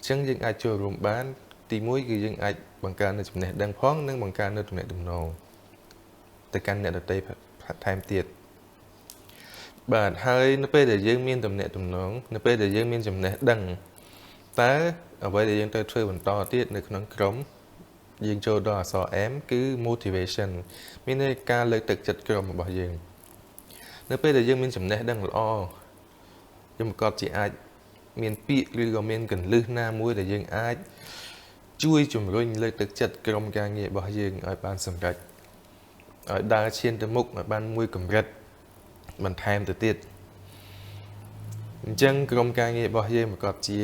ញ្ចឹងយើងអាចចូលរួមបានទី1គឺយើងអាចបង្កើននៅចំណេះដឹងផងនិងបង្កើននៅទំនាក់ទំនងទៅកាន់អ្នកដទៃថែមទៀតបាទហើយនៅពេលដែលយើងមានទំនាក់ទំនងនៅពេលដែលយើងមានចំណេះដឹងតើអ្វីដែលយើងត្រូវធ្វើបន្តទៀតនៅក្នុងក្រុមយើងចូលដល់អក្សរ M គឺ motivation មានន័យការលើកទឹកចិត្តក្រុមរបស់យើងនៅពេលដែលយើងមានចំណេះដឹងល្អយើងប្រកបជាអាចមានពាក្យឬក៏មានគន្លឹះណាមួយដែលយើងអាចជួយជំរុញលើកទឹកចិត្តក្រុមការងាររបស់យើងឲ្យបានសម្រេចឲ្យដើរឈានទៅមុខឲ្យបានមួយកម្រិតបន្ថែមទៅទៀតអញ្ចឹងក្រុមការងាររបស់យើងប្រកបជា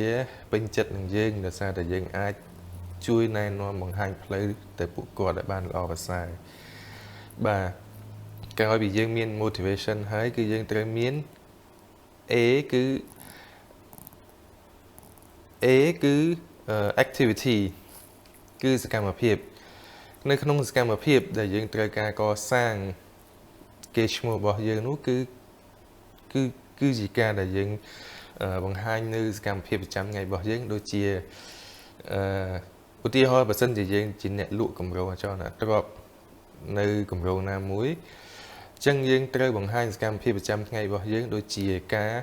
ពេញចិត្តនឹងយើងដោយសារតែយើងអាចជួយណែនាំបង្ហាញផ្លូវទៅពួកគាត់ឲ្យបានល្អប្រសើរបាទក្រោយពីយើងមាន motivation ហើយគឺយើងត្រូវមាន A គឺ activity គឺសកម្មភាពនៅក្នុងសកម្មភាពដែលយើងត្រូវការកសាង គេឈ្មោះរបស់យើងនោះគឺជាការដែលយើងបង្ហាញនៅសកម្មភាពប្រចាំថ្ងៃរបស់យើងដូចជាឧទាហរណ៍បើសិនជាយើងជាអ្នកលក់គម្រោងអចលនទ្រព្យនៅគម្រោងណាមួយអញ្ចឹងយើងត្រូវបង្ហាញសកម្មភាពប្រចាំថ្ងៃរបស់យើងដូចជាការ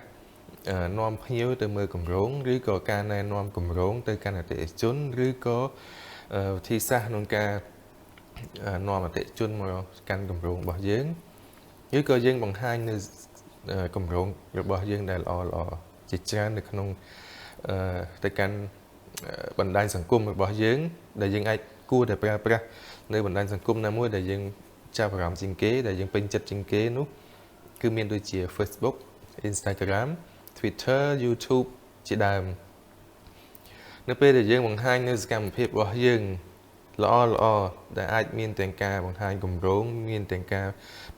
នាំភ្ញៀវទៅមើលគម្រោងឬក៏ការណែនាំគម្រោងទៅកាន់អតិថិជនឬក៏វិធីសាស្ត្រក្នុងការនាំអតិថិជនមកកាន់គម្រោងរបស់យើងឬក៏យើងបង្ហាញនៅគម្រោងរបស់យើងដែលល្អជាច្រើននៅក្នុងទៅកាន់បណ្ដាញសង្គមរបស់យើងដែលយើងអាចគួរតែប្រើប្រាស់នៅបណ្ដាញសង្គមណាមួយដែលយើងចាប់អារម្មណ៍ជាងគេដែលយើងពេញចិត្តជាងគេនោះគឺមានដូចជា Facebook Instagram Twitter YouTube ជាដើមនៅពេលដែលយើងបង្ហាញនៅសកម្មភាពរបស់យើងល្អដែលអាចមានទាំងការបង្ហាញគម្រោងមានទាំងការ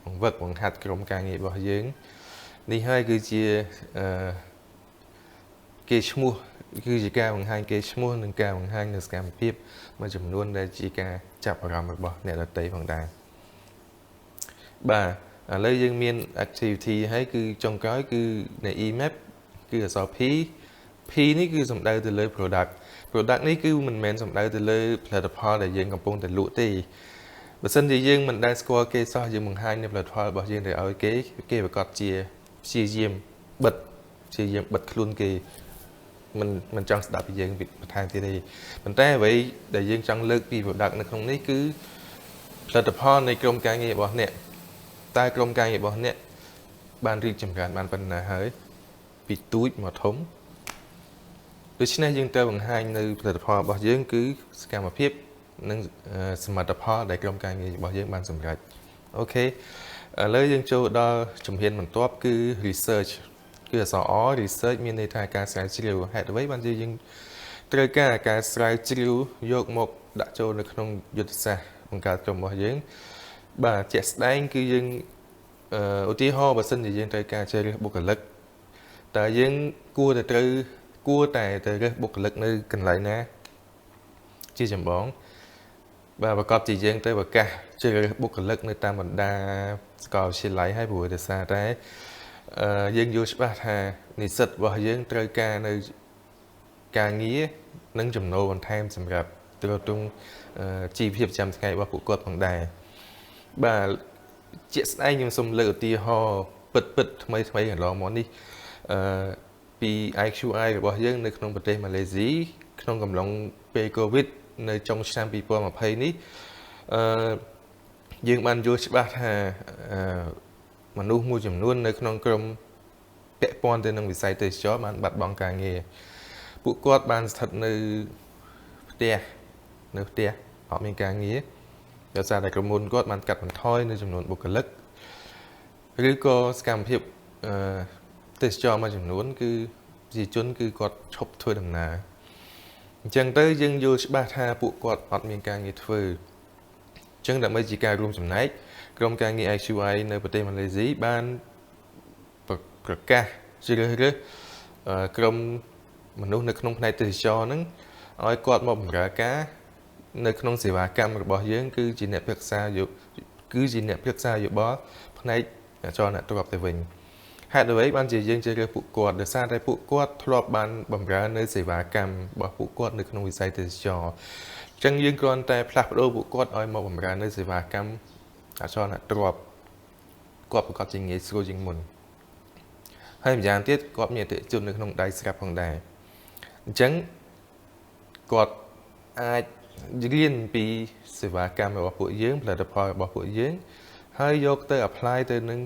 បង្វឹកបង្ហាត់ក្រុមការងាររបស់យើងនេះហើយគឺជាគេឈ្មោះគឺជាការបង្ហាញគេឈ្មោះនិងការបង្ហាញនៅសកម្មភាពមួយចំនួនដែលជាការចាប់អារម្មណ៍របស់អ្នកដទៃផងដែរបាទឥឡូវយើងមាន activity ហើយគឺចុងក្រោយគឺใน e-map គឺអក្សរ P នេះគឺសំដៅទៅលើ product នេះគឺមិនមែនសំដៅទៅលើផលិតផលដែលយើងកំពុងតែលក់ទេបើសិនជាយើងមិនដែលស្គាល់គេសោះយើងបង្ហាញនៅផលិតផលរបស់យើងទៅឲ្យគេប្រកាសជាព្យាយាមបិទខ្លួនគេមិនចង់ស្ដាប់ពីយើងបន្ថែមទៀតទេប៉ុន្តែអ្វីដែលយើងចង់លើកពី product នៅក្នុងនេះគឺផលិតផលនៃក្រុមការងាររបស់អ្នកតើក្រុមការងាររបស់អ្នកបានរីកចម្រើនបានប៉ុណ្ណាហើយពីទូចមកធំដូច្នេះយើងត្រូវបង្ហាញនៅផលិតផលរបស់យើងគឺសកម្មភាពនិងសមិទ្ធផលដែលក្រុមការងាររបស់យើងបានសម្រេចអូខេឥឡូវយើងចូលដល់ជំហានបន្ទាប់គឺ research គឺអក្សរ R research មានន័យថាការស្រាវជ្រាវហេតុអ្វីបានជាយើងត្រូវការស្រាវជ្រាវយកមកដាក់ចូលនៅក្នុងយុទ្ធសាស្ត្របង្កើតក្រុមរបស់យើងបាទជាក់ស្ដែងគឺយើងឧទាហរណ៍បើសិនជាយើងត្រូវការជ្រើសរើសបុគ្គលិកតើយើងគួរតែទៅរើសបុគ្គលិកនៅកន្លែងណាជាចម្បងបាទប្រកបជាយើងទៅប្រកាសជ្រើសរើសបុគ្គលិកនៅតាមបណ្ដាសាកលវិទ្យាល័យហើយព្រោះដោយសារតែយើងយល់ច្បាស់ថានិស្សិតរបស់យើងត្រូវការនៅការងារនិងចំណូលបន្ថែមសម្រាប់ទ្រទ្រង់ជីវភាពប្រចាំថ្ងៃរបស់ពួកគាត់ផងដែរបាទជាក់ស្ដែងខ្ញុំសូមលើកឧទាហរណ៍ពិតថ្មីកន្លងមកនេះពី IQI របស់យើងនៅក្នុងប្រទេសម៉ាឡេស៊ីក្នុងកំឡុងពេល COVID នៅចុងឆ្នាំ2020នេះយើងបានយល់ច្បាស់ថាមនុស្សមួយចំនួននៅក្នុងក្រុមពាក់ព័ន្ធទៅនឹងវិស័យទេសចរណ៍បានបាត់បង់ការងារពួកគាត់បានស្ថិតនៅផ្ទះអត់មានការងារដោយសារតែក្រុមហ៊ុនគាត់បានកាត់បន្ថយនៅចំនួនបុគ្គលិកឬក៏សកម្មភាពទេសចរមួយចំនួនគឺប្រជាជនគឺគាត់ឈប់ធ្វើដំណើរអញ្ចឹងទៅយើងយល់ច្បាស់ថាពួកគាត់អត់មានការងារធ្វើអញ្ចឹងដើម្បីជាការរួមចំណែកក្រុមការងារ IQI នៅប្រទេសម៉ាឡេស៊ីបានប្រកាសជ្រើសរើសក្រុមមនុស្សនៅក្នុងផ្នែកទេសចរហ្នឹងឲ្យគាត់មកបម្រើការនៅក្នុងសេវាកម្មរបស់យើងគឺជាអ្នកប្រឹក្សាយោបល់ផ្នែកអចលនទ្រព្យទៅវិញហេតុអ្វីបានជាយើងជ្រើសរើសពួកគាត់ដោយសារតែពួកគាត់ធ្លាប់បានបម្រើនៅសេវាកម្មរបស់ពួកគាត់នៅក្នុងវិស័យទេសចរណ៍អញ្ចឹងយើងគ្រាន់តែផ្លាស់ប្ដូរពួកគាត់ឲ្យមកបម្រើនៅសេវាកម្មអចលនទ្រព្យគាត់ប្រកបជាងាយស្រួលជាងមុនហើយម្យ៉ាងទៀតគាត់មានអតិថិជននៅក្នុងដៃស្រាប់ផងដែរអញ្ចឹងគាត់អាចរៀនពីសេវាកម្មរបស់ពួកយើងផលិតផលរបស់ពួកយើងហើយយកទៅ apply ទៅនឹង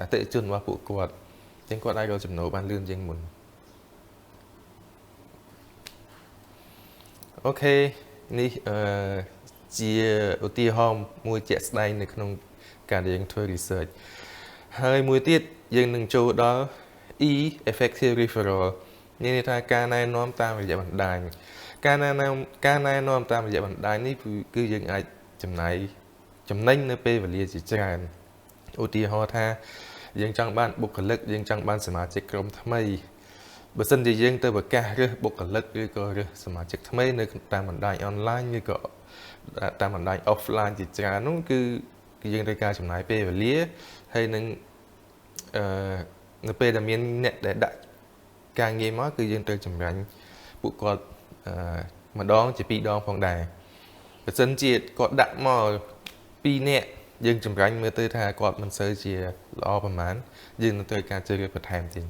អតិថិជនរបស់ពួកគាត់អញ្ចឹងគាត់អាចរកចំណូលបានលឿនជាងមុនអូខេនេះជាឧទាហរណ៍មួយជាក់ស្ដែងនៅក្នុងការដែលយើងធ្វើ research ហើយមួយទៀតយើងនឹងចូលដល់ E effective referral នេះន័យថាការណែនាំតាមរយៈបណ្ដាញការណែនាំតាមរយៈបណ្ដាញនេះគឺយើងអាចចំណេញនៅពេលវេលាជាច្រើនឧទាហរណ៍ថាយើងចង់បានបុគ្គលិកយើងចង់បានសមាជិកក្រុមថ្មីបើសិនជាយើងទៅប្រកាសរើសបុគ្គលិកឬក៏រើសសមាជិកថ្មីនៅតាមបណ្ដាញ online ឬក៏តាមបណ្ដាញ offline ជាច្រើននោះគឺ គឺយើងត្រូវការចំណាយពេលវេលាហើយនឹងនៅពេលដែលមានអ្នកដែលដាក់ការងារមកគឺយើងត្រូវចម្រាញ់ពួកគាត់ម្ដងជា2ដងផងដែរបើសិនជាគាត់ដាក់មក2នាក់យើងចម្រាញ់មើលទៅថាគាត់មិនសូវជាល្អប្រហែលយើងនឹងត្រូវការជ្រើសរើសបន្ថែមទៀត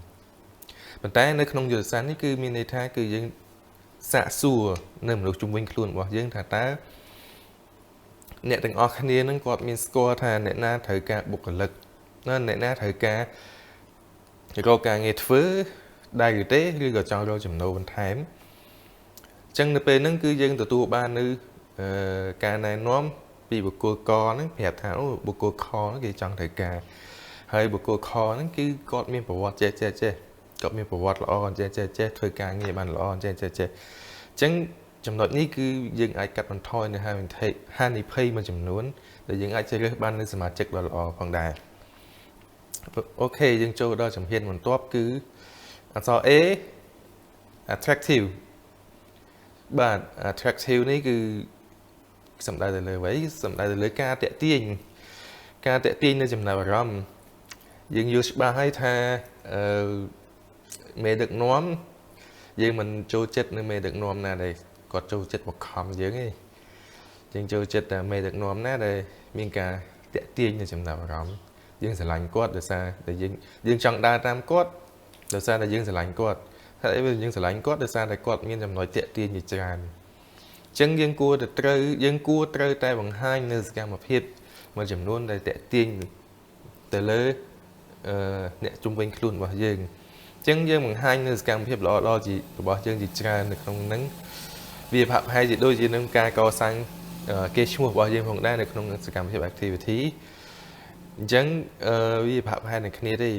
ប៉ុន្តែនៅក្នុងយុទ្ធសាស្ត្រនេះគឺមានន័យថាគឺយើងសាកសួរនៅមនុស្សជុំវិញខ្លួនរបស់យើងថាតើអ្នកទាំងអស់គ្នានឹងគាត់មានស្គាល់ថាអ្នកណាត្រូវការបុគ្គលិកអ្នកណាត្រូវការរកការងារធ្វើដែរឬទេឬក៏ចង់រកចំណូលបន្ថែមអញ្ចឹងនៅពេលហ្នឹងគឺយើងទទួលបាននៅការណែនាំពីបុគ្គលកហ្នឹងប្រាប់ថាអូបុគ្គលខហ្នឹងគេចង់ត្រូវការហើយបុគ្គលខហ្នឹងគឺគាត់មានប្រវត្តិចេះគាត់មានប្រវត្តិល្អចេះធ្វើការងារបានល្អចេះអញ្ចឹងចំណុចនេះគឺយើងអាចកាត់បន្ថយនៅហានិភ័យមួយចំនួនដែលយើងអាចជ្រើសរើសបាននៅសមាជិកដ៏ល្អផងដែរអូខេយើងចូលដល់ជំហានបន្ទាប់គឺអក្សរ A attractive បាទ attractive នេះគឺសំដៅទៅលើអ្វីសំដៅទៅលើការតាក់ទាញនៅចំណាប់អារម្មណ៍យើងយល់ច្បាស់ហើយថាមេដឹកនាំយើងមិនចូលចិត្តនៅមេដឹកនាំណាដែលគាត់ចូលចិត្តបង្ខំយើងទេយើងចូលចិត្តតែមេដឹកនាំណាដែលមានការតាក់ទាញនៅចំណាប់អារម្មណ៍យើងស្រឡាញ់គាត់ដោយសារតែយើងចង់ដើរតាមគាត់ដោយសារតែយើងស្រឡាញ់គាត់ហើយយើងស្រឡាញ់គាត់ដោយសារតែគាត់មានចំណុចតាក់ទាញជាច្រើនអញ្ចឹងយើងគួរត្រូវតែបង្ហាញនៅសកម្មភាពមួយចំនួនដែលតាក់ទាញទៅលើអ្នកជុំវិញខ្លួនរបស់យើងអញ្ចឹងយើងបង្ហាញនៅសកម្មភាពល្អៗរបស់យើងជាច្រើននៅក្នុងហ្នឹងវាប្រហែលជាដូចជានឹងការកសាងគេឈ្មោះរបស់យើងផងដែរនៅក្នុងសកម្មភាព activity អញ្ចឹងវាប្រហែលនឹងគ្នាទេ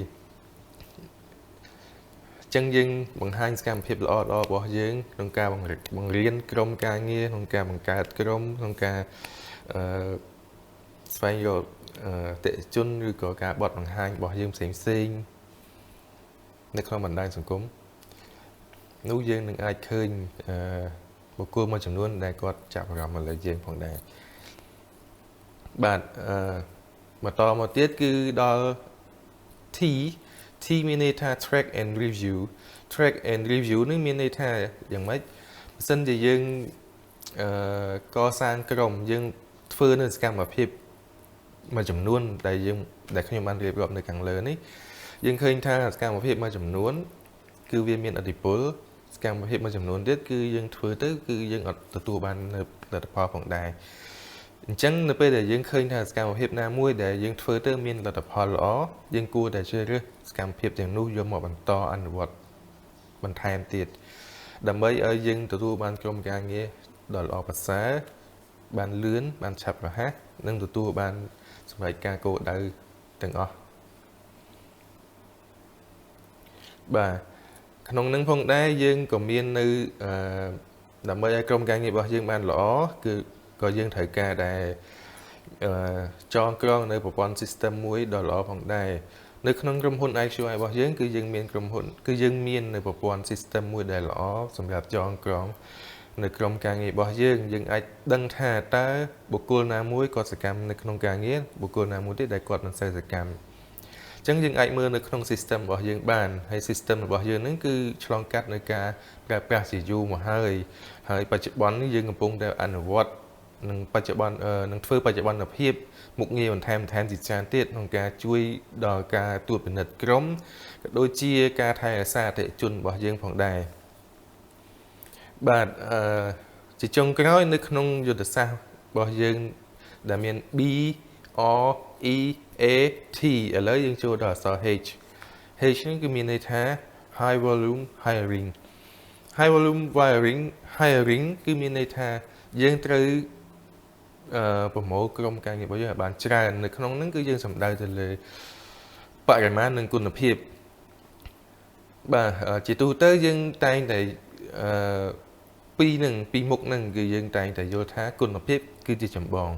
អញ្ចឹងយើងបង្ហាញសកម្មភាពល្អៗរបស់យើងក្នុងការបង្រៀនក្រុមការងារក្នុងការបង្កើតក្រុមក្នុងការស្វែងរកអតិថិជនឬក៏ការបត់បង្ហាញរបស់យើងផ្សេងនៅក្នុងបណ្ដាញសង្គមនោះយើងនឹងអាចឃើញបុគ្គលមួយចំនួនដែលគាត់ចាប់អារម្មណ៍មកលើយើងផងដែរបាទបន្តមកទៀតគឺដល់ T មានន័យថា track and review នេះមានន័យថាយ៉ាងម៉េចបើសិនជាយើងកសាងក្រុមយើងធ្វើនៅសកម្មភាពមួយចំនួនដែលខ្ញុំបានរៀបរាប់នៅខាងលើនេះយើងឃើញថាសកម្មភាពមួយចំនួនគឺវាមានឥទ្ធិពលសកម្មភាពមួយចំនួនទៀតគឺយើងធ្វើទៅគឺយើងអត់ទទួលបាននៅលទ្ធផលផងដែរអញ្ចឹងនៅពេលដែលយើងឃើញថាសកម្មភាពណាមួយដែលយើងធ្វើទៅមានលទ្ធផលល្អយើងគួរតែជ្រើសរើសសកម្មភាពទាំងនោះយកមកបន្តអនុវត្តបន្ថែមទៀតដើម្បីឲ្យយើងទទួលបានក្រុមការងារដ៏ល្អប្រសើរបានលឿនបានឆាប់រហ័សនិងទទួលបានសម្រេចការគោលដៅទាំងអស់បាទក្នុងនឹងផងដែរយើងក៏មាននៅដើម្បីឲ្យក្រុមការងាររបស់យើងបានល្អគឺក៏យើងត្រូវការដែលចងក្រងនៅប្រព័ន្ធ system មួយដ៏ល្អផងដែរនៅក្នុងក្រុមហ៊ុន IQI របស់យើងគឺយើងមាននៅប្រព័ន្ធ system មួយដែលល្អសម្រាប់ចងក្រងនៅក្រុមការងាររបស់យើងអាចដឹងថាតើបុគ្គលណាមួយគាត់សកម្មនៅក្នុងការងារបុគ្គលណាមួយទៀតដែលគាត់មិនសូវសកម្មអញ្ចឹងយើងអាចមើលនៅក្នុង system របស់យើងបានហើយ system របស់យើងហ្នឹងគឺឆ្លងកាត់នៅការប្រើប្រាស់ជាយូរមកហើយបច្ចុប្បន្ននេះយើងកំពុងតែអនុវត្តនឹងធ្វើបច្ចុប្បន្នភាពមុខងារបន្ថែមជាច្រើនទៀតក្នុងការជួយដល់ការត្រួតពិនិត្យក្រុមក៏ដូចជាការថែរក្សាអតិថិជនរបស់យើងផងដែរបាទជាចុងក្រោយនៅក្នុងយុទ្ធសាស្ត្ររបស់យើងដែលមាន B R E A T ឥឡូវយើងចូលដល់អក្សរ H នេះគឺមានន័យថា high volume hiring គឺមានន័យថាយើងត្រូវប្រមូលក្រុមការងាររបស់យើងឲ្យបានច្រើននៅក្នុងហ្នឹងគឺយើងសំដៅទៅលើបរិមាណនិងគុណភាពបាទជាទូទៅយើងតែងតែពីមុខហ្នឹងគឺយើងតែងតែយល់ថាគុណភាពគឺជាចម្បង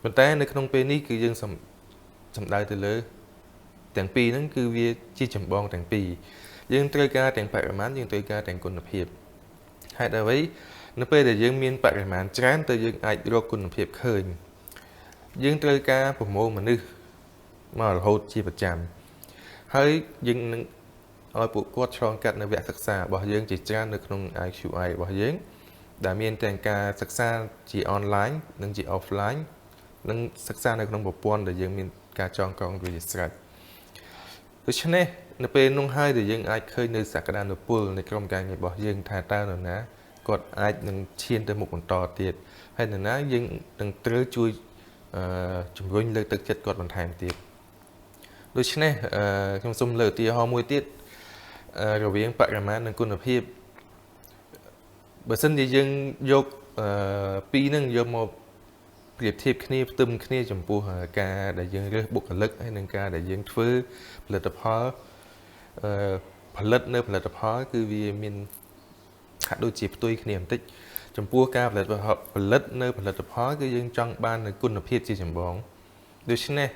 ប៉ុន្តែនៅក្នុងពេលនេះគឺយើងសំដៅទៅលើទាំងពីរហ្នឹងគឺវាជាចម្បងទាំងពីរយើងត្រូវការទាំងបរិមាណយើងត្រូវការទាំងគុណភាពហេតុអ្វីនៅពេលដែលយើងមានបរិមាណច្រើនទៅយើងអាចរកគុណភាពឃើញ យើងត្រូវការប្រមូលមនុស្សមករហូតជាប្រចាំហើយយើងនឹងឲ្យពួកគាត់ឆ្លងកាត់នៅវគ្គសិក្សារបស់យើងជាច្រើននៅក្នុង IQI របស់យើងដែលមានទាំងការសិក្សាជា online និងជា offline និងសិក្សានៅក្នុងប្រព័ន្ធដែលយើងមានការចងក្រងវាជាស្រេចដូច្នេះនៅពេលនោះហើយដែលយើងអាចឃើញនៅសក្តានុពលនៃក្រុមការងាររបស់យើងថាតើនរណាគាត់អាចនឹងឈានទៅមុខបន្តទៀតហើយនរណាយើងនឹងត្រូវជួយជំរុញលើកទឹកចិត្តគាត់បន្ថែមទៀតដូច្នេះខ្ញុំសូមលើកឧទាហរណ៍មួយទៀតរវាងបរិមាណនិងគុណភាពបើសិនជាយើងយកពីរនឹងយកមកប្រៀបធៀបគ្នាផ្ទឹមគ្នាចំពោះការដែលយើងរើសបុគ្គលិកហើយនឹងការដែលយើងធ្វើផលិតផលផលិតនៅផលិតផលគឺវាមានហាក់ដូចជាផ្ទុយគ្នាបន្តិចចំពោះការផលិតនៅផលិតផលគឺយើងចង់បាននូវគុណភាពជាចម្បងដូច្នេះ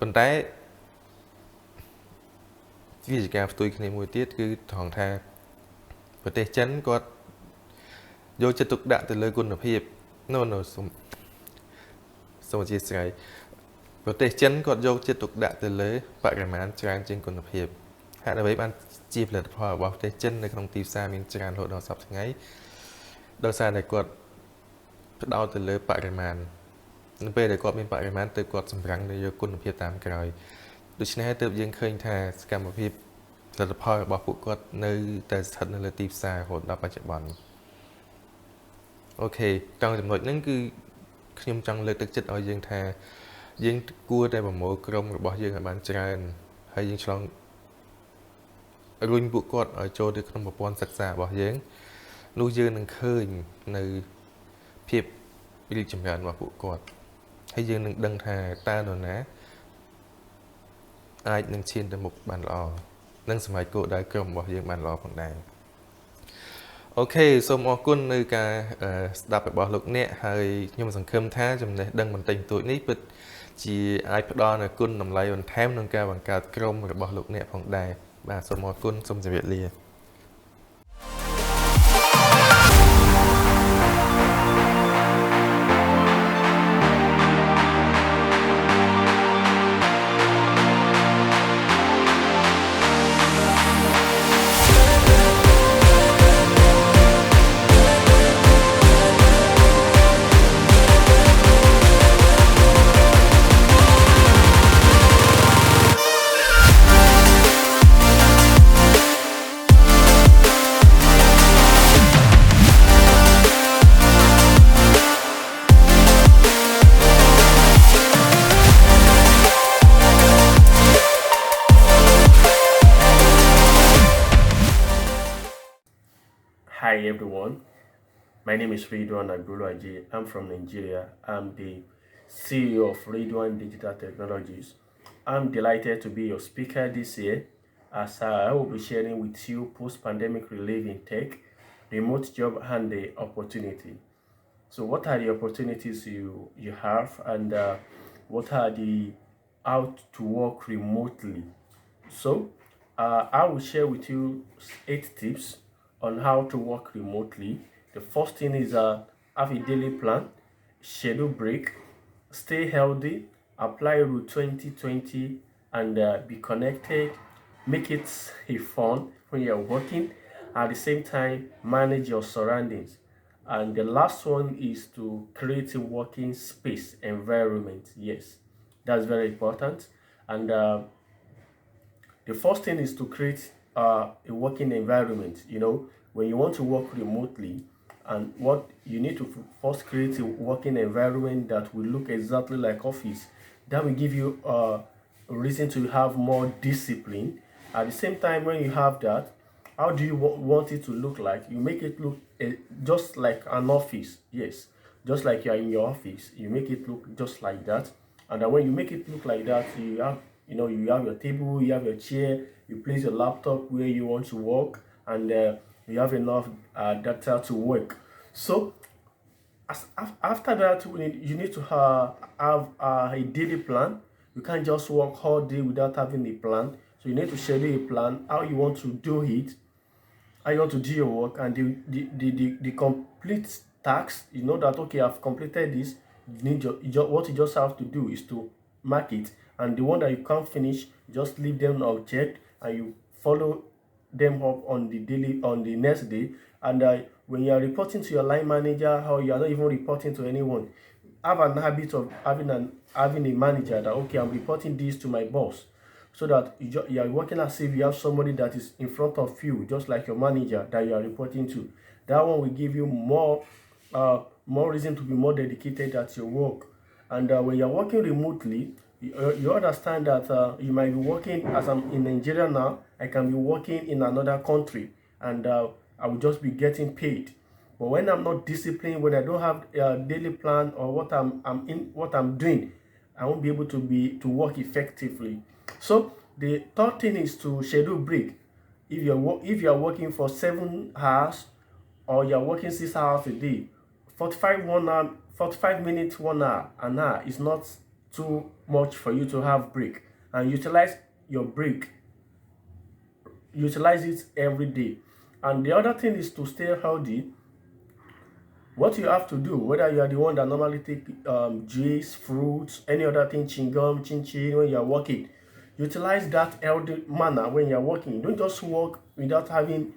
ប៉ុន្តែវាជាការផ្ទុយគ្នាមួយទៀតគឺត្រង់ថាប្រទេសចិនគាត់យកចិត្តទុកដាក់ទៅលើគុណភាពសូមអធិស្ឋានប្រទេសចិនគាត់យកចិត្តទុកដាក់ទៅលើបរិមាណច្រើនជាងគុណភាពហេតុអ្វីបានជាផលិតផលរបស់ប្រទេសចិននៅក្នុងទីផ្សារមានច្រើនរហូតដល់សប្តាហ៍ថ្ងៃដោយសារតែគាត់ផ្ដោតទៅលើបរិមាណនៅពេលដែលគាត់មានបរិមាណទើបគាត់សម្រាំងទៅយកគុណភាពតាមក្រោយដូច្នេះទើបយើងឃើញថាសកម្មភាពផលិតផលរបស់ពួកគាត់នៅតែស្ថិតនៅលើទីផ្សាររហូតដល់បច្ចុប្បន្នអូខេត្រង់ចំណុចហ្នឹងគឺខ្ញុំចង់លើកទឹកចិត្តឲ្យយើងថាយើងគួរតែប្រមូលក្រុមរបស់យើងឲ្យបានច្រើនហើយយើងឆ្លងរុញពួកគាត់ឲ្យចូលទៅក្នុងប្រព័ន្ធសិក្សារបស់យើងនោះយើងនឹងឃើញនៅភាពរីកចម្រើនរបស់ពួកគាត់ហើយយើងនឹងដឹងថាតើនរណាអាចនឹងឈានទៅមុខបានល្អនិងសម្រេចគោលដៅក្រុមរបស់យើងបានល្អផងដែរអូខេសូមអរគុណនៅការស្ដាប់របស់លោកអ្នកហើយខ្ញុំសង្ឃឹមថាចំណេះដឹងបន្តិចបន្តួចនេះពិតជាអាចផ្ដល់នូវគុណតម្លៃបន្ថែមក្នុងការបង្កើតក្រុមរបស់លោកអ្នកផងដែរបាទសូមអរគុណសូមជម្រាបលា Hi everyone, my name is Ridwan Aguluaji. I'm from Nigeria. I'm the CEO of Ridwan Digital Technologies. I'm delighted to be your speaker this year as I will be sharing with you post-pandemic relief in tech, remote job and the opportunity. So what are the opportunities you have and what are the how to work remotely? So I will share with you 8 tips on how to work remotely. The first thing is have a daily plan, schedule break, stay healthy, apply Rule 2020, and be connected. Make it a fun when you're working. At the same time, manage your surroundings. And the last one is to create a working space environment. Yes, that's very important. And the first thing is to create a working environment. You know, when you want to work remotely, and what you need to first create a working environment that will look exactly like office. That will give you a reason to have more discipline. At the same time, when you have that, how do you want it to look like? You make it look just like an office. Yes, just like you are in your office, you make it look just like that. And then when you make it look like that, you have your table, you have your chair, you place your laptop where you want to work, and you have enough data to work. So after that, you need to have a daily plan. You can't just work all day without having a plan. So you need to schedule a plan, how you want to do it, how you want to do your work, and the complete tasks. You know that, okay, I've completed this. what you just have to do is to mark it, and the one that you can't finish, just leave them unchecked, and you follow them up on the next day. And when you are reporting to your line manager, or you are not even reporting to anyone, have an habit of having a manager that, okay, I'm reporting this to my boss, so that you are working as if you have somebody that is in front of you, just like your manager that you are reporting to. That one will give you more reason to be more dedicated at your work. And when you're working remotely, you understand that you might be working, as I'm in Nigeria now, I can be working in another country, and I will just be getting paid. But when I'm not disciplined, when I don't have a daily plan or what I'm doing, I won't be able to work effectively. So the third thing is to schedule break. If you're working for 7 hours, or you're working 6 hours a day, 45 minutes, 1 hour, an hour is not too much for you to have break. And utilize your break. Utilize it every day. And the other thing is to stay healthy. What you have to do, whether you are the one that normally take juice, fruits, any other thing, chewing gum, chin when you are working, utilize that healthy manner when you are working. Don't just work without having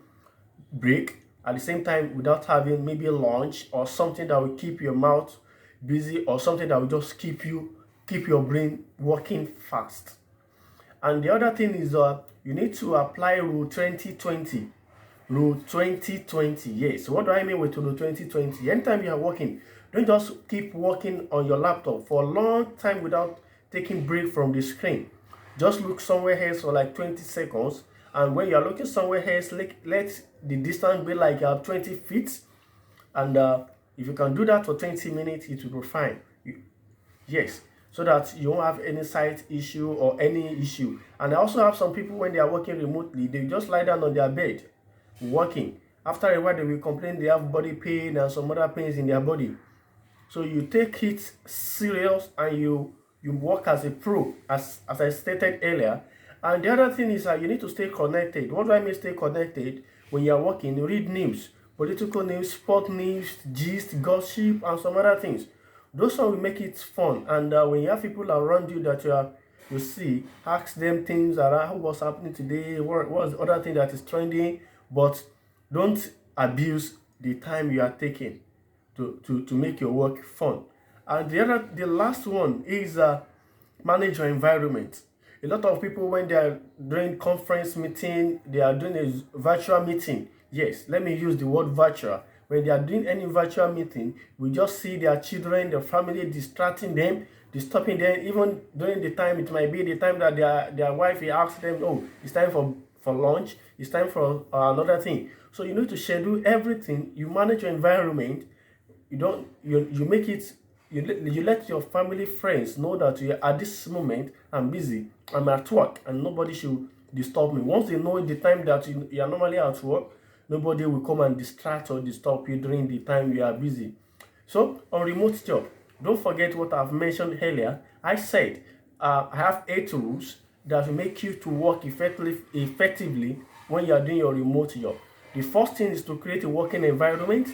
break, at the same time without having maybe lunch or something that will keep your mouth busy, or something that will just keep your brain working fast. And the other thing is you need to apply Rule 2020. Rule 2020, yes. What do I mean with Rule 2020? Anytime you are working, don't just keep working on your laptop for a long time without taking break from the screen. Just look somewhere else for like 20 seconds. And when you are looking somewhere else, let the distance be like 20 feet. And if you can do that for 20 minutes, it will be fine. Yes, so that you won't have any sight issue or any issue. And I also have some people, when they are working remotely, they just lie down on their bed working. After a while, they will complain they have body pain and some other pains in their body. So you take it serious, and you work as a pro, as I stated earlier. And the other thing is that you need to stay connected. What do I mean stay connected? When you are working, you read news, political news, sport news, gist, gossip, and some other things. Those ones will make it fun. And when you have people around you that you see, ask them things around what's happening today, what's the other thing that is trending, but don't abuse the time you are taking to make your work fun. And the last one is manage your environment. A lot of people, when they are doing conference meeting, they are doing a virtual meeting. Yes, let me use the word virtual. When they are doing any virtual meeting, we just see their children, their family distracting them, disturbing them. Even during the time, it might be the time that their wife asks them, oh, it's time for lunch, it's time for another thing. So you need to schedule everything. You manage your environment. You make it. You let your family, friends know that you at this moment, I'm busy, I'm at work, and nobody should disturb me. Once they know the time that you are normally at work, nobody will come and distract or disturb you during the time you are busy. So on remote job, don't forget what I've mentioned earlier. I said I have 8 rules that will make you to work effectively when you are doing your remote job. The first thing is to create a working environment.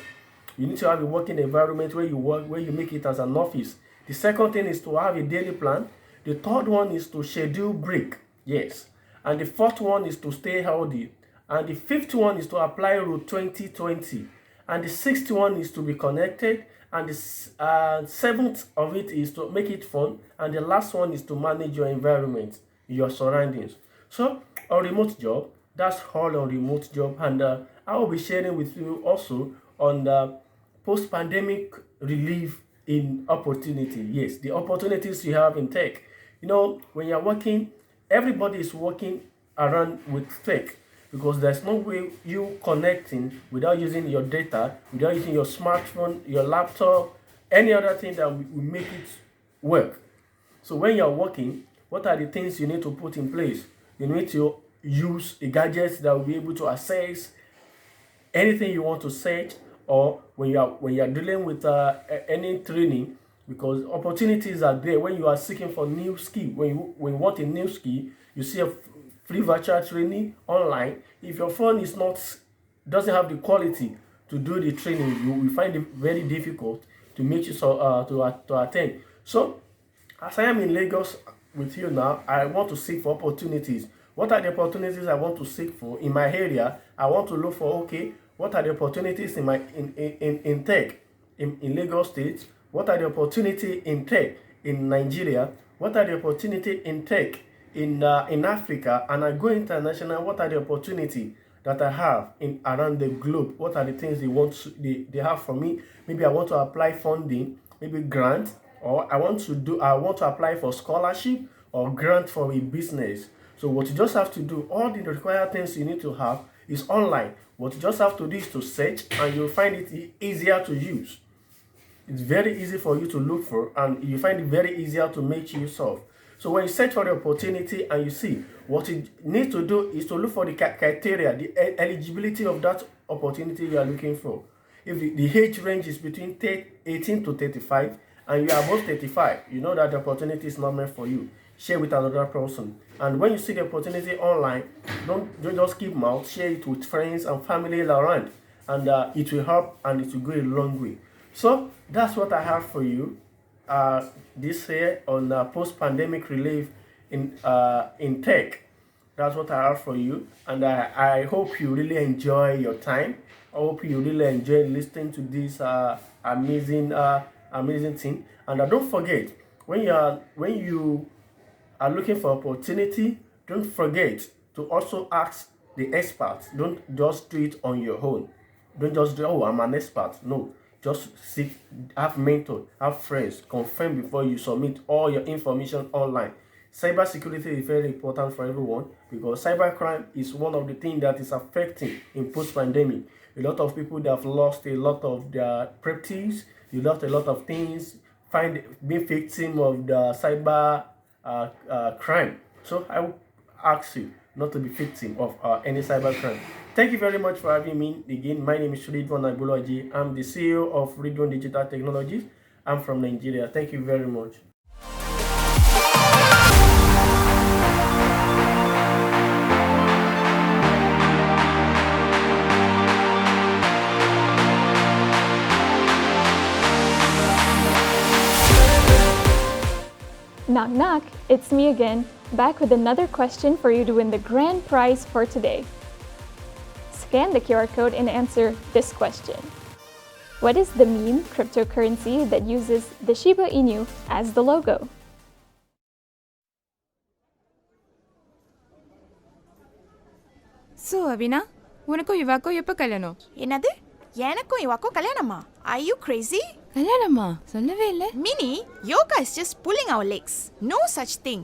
You need to have a working environment where you work, where you make it as an office. The second thing is to have a daily plan. The third one is to schedule break. Yes. And the fourth one is to stay healthy. And the fifth one is to apply Rule 2020. And the sixth one is to be connected. And the seventh of it is to make it fun. And the last one is to manage your environment, your surroundings. So on remote job, that's all on remote job. And I will be sharing with you also on the post-pandemic relief in opportunity. Yes, the opportunities you have in tech. You know, when you're working, everybody is working around with tech, because there's no way you connecting without using your data, without using your smartphone, your laptop, any other thing that will make it work. So when you're working, what are the things you need to put in place? You need to use a gadget that will be able to access anything you want to search, or when you are dealing with any training, because opportunities are there when you are seeking for new skill. When you want a new skill, you see a free virtual training online. If your phone doesn't have the quality to do the training, you will find it very difficult to make you to attend. So as I am in Lagos with you now, I want to seek for opportunities. What are the opportunities I want to seek for in my area? I want to look for, okay, what are the opportunities in tech in Lagos State? What are the opportunities in tech in Nigeria? What are the opportunities in tech in Africa? And I go international. What are the opportunities that I have in around the globe? What are the things they have for me? Maybe I want to apply funding, maybe grant, or I want to apply for scholarship or grant for a business. So what you just have to do, all the required things you need to have is online. What you just have to do is to search, and you'll find it easier to use. It's very easy for you to look for, and you find it very easier to make use of. So when you search for the opportunity and you see, what you need to do is to look for the criteria, the eligibility of that opportunity you are looking for. If the age range is between 18 to 35 and you are above 35, you know that the opportunity is not meant for you. Share with another person. And when you see the opportunity online, don't just keep mouth, share it with friends and family around, and it will help and it will go a long way. So that's what I have for you this year on post-pandemic relief in tech. That's what I have for you, and I hope you really enjoy your time. I hope you really enjoy listening to this amazing thing. And don't forget, when you are looking for opportunity, don't forget to also ask the experts. Don't just do it on your own. Don't just do, oh, I'm an expert. No, just seek, have mentors, have friends, confirm before you submit all your information online. Cybersecurity is very important for everyone, because cybercrime is one of the things that is affecting in post-pandemic. A lot of people that have lost a lot of their properties, they lost a lot of things, being victim of the cyber crime. So I will ask you not to be victim of any cyber crime. Thank you very much for having me. Again, my name is Ridwan Agboloaji. I'm the CEO of Ridwan Digital Technologies. I'm from Nigeria. Thank you very much. Knock knock, it's me again, back with another question for you to win the grand prize for today. Scan the QR code and answer this question. What is the meme cryptocurrency that uses the Shiba Inu as the logo? So, Abina, உனக்கும் இவாக்கும் எப்ப கல்யாணம்? என்னது? எனக்கும் இவாக்கும் கல்யாணமா? Are you crazy? கல்யாணமா? சொல்லவே இல்ல. Mini, yoga is just pulling our legs. No such thing.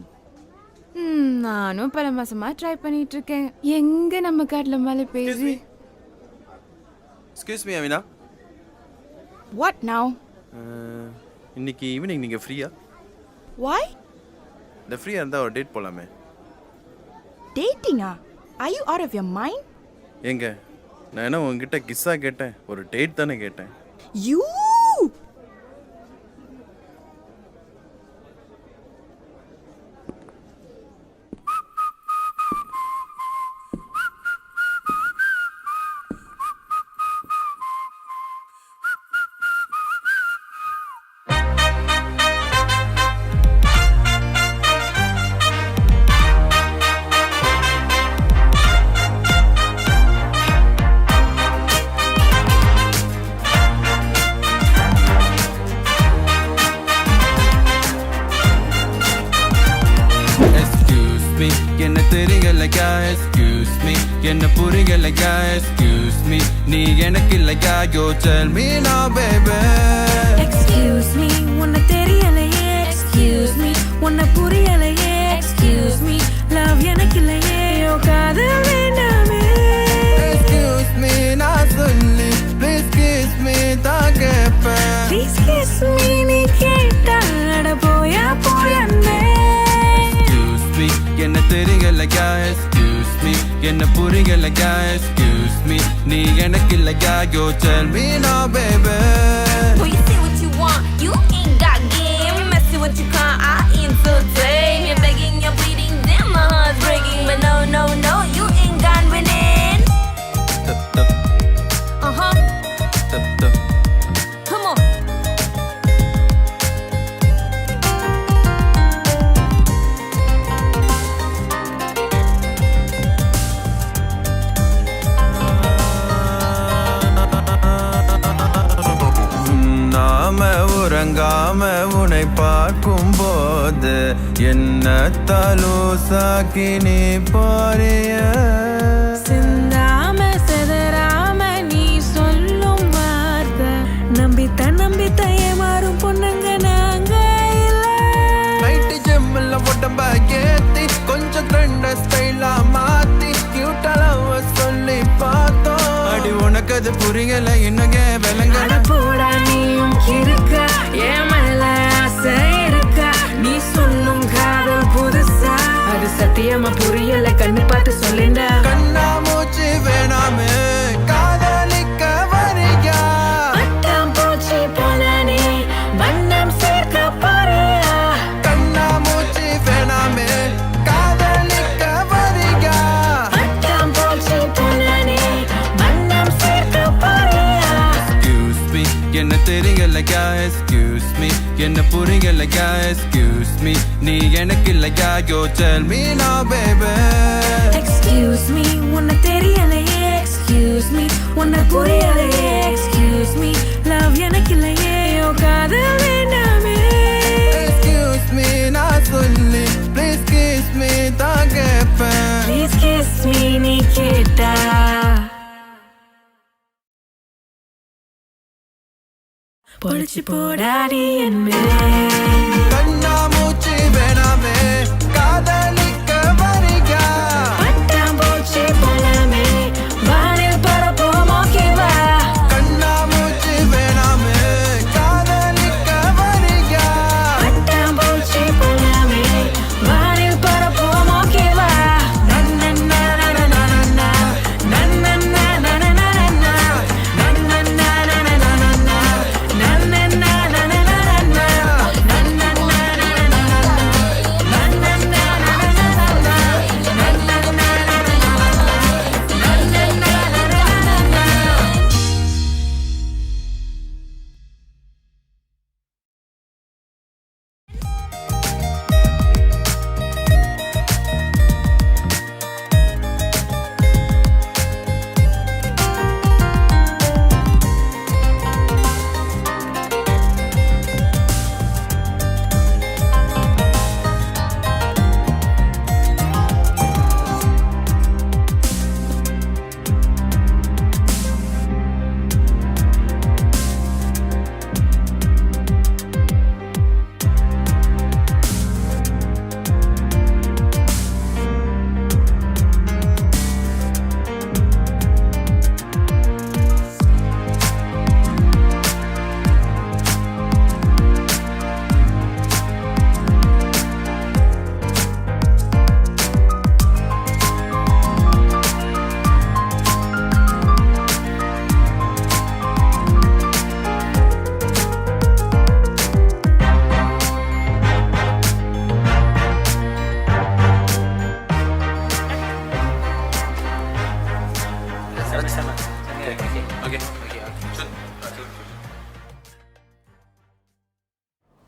நானும் பல மாசமா ட்ரை பண்ணிட்டு இருக்கேன். எங்க நம்ம காட்ல மழை பெய்யுது? Excuse me, Amina. What now? இன்னைக்கு ஈவினிங் நீங்க ஃப்ரீயா? Why? The free இருந்தா ஒரு டேட் போலாமே. Dating? Are you out of your mind? எங்க நான் என்ன உங்ககிட்ட கிஸ்ஸா கேட்டேன், ஒரு டேட் தானே கேட்டேன். You! என்ன தெரியலையா excuse me என்ன புரியலையா excuse me நீ எனக்கு இல்லையா yo tell me now baby excuse me உன்னை தெரியலையே excuse me உன்னை புரியலையே excuse me love எனக்கு இல்லையே யோ காதல் வேண்டாமே excuse me நான் சொல்லி please kiss me தான் கேட்பேன் please kiss me நீ கேட்டாட போயா போயன்னே என்ன தெரியலையா excuse me என்ன புரியலையா excuse me நீ எனக்கு இல்லையா yo tell me now baby Boy you say what you want you ain't got game messing what you can't I entertain you're begging you're pleading then my heart's breaking but no no no you ain't gone winning tap tap uh-huh tap tap come on என்னத்தாலோ சாக்கினே போறிய சிந்தாம செதறாம நீ சொல்லும் வார்த்தை நம்பித்த ஏமாறும் பொண்ணுங்க நாங்க இல்ல night ஜிம்மில் உடம்ப கேத்தி கொஞ்சம் ட்ரெண்ட ஸ்டைலா மாத்தி கியூட்டாலவ சொல்லி பார்த்தோம் அடி உனக்கு அது புரியல இன்னும் விலங்கட போடா நீயும் இருக்க என் மேல ஆசை இருக்க நீ சொல்லும் காதல் புதுசா அது சத்தியமா புரியல கண்ணு பார்த்து சொல்லேண்டா கண்ணா மூச்சு வேணாமே காதலிக்க வரியா அட்டாம் போச்சு போல நீ வண்ணம் சேர்க்க போறியா கண்ணா மூச்சு வேணாமே காதலிக்க வரியா அட்டாம் போச்சு போல நீ வண்ணம் சேர்க்க போறியா Excuse me என்ன தெரியலையா Excuse me என்ன புரியலையா Excuse me நீ எனக்கு இல்லையா Yo tell me now baby Excuse me உன்னை தெரியலையே Excuse me உன்னை புரியலையே Excuse me love எனக்கு இல்லையே ஓ காதல் வேண்டாமே Excuse me நான் சொல்லி Please kiss me தான் கேட்பேன் Please kiss me நீ கேட்டா பொழிச்சு போடாடி என் மேலே கண்ணா மூச்சு வேணாமே காதலிக்க வரியா பட்டாம் போச்சு போலாமே வானில் பறப்போம் ஓகேவா கண்ணா மூச்சு வேணாமே காதலிக்க வரியா பட்டாம் போச்சு போலாமே வானில் பறப்போம் ஓகேவா நன்னன்னா நன்னன்னா நன்னன்னா நன்னன்னா நன்னன்னா நன்னன்னா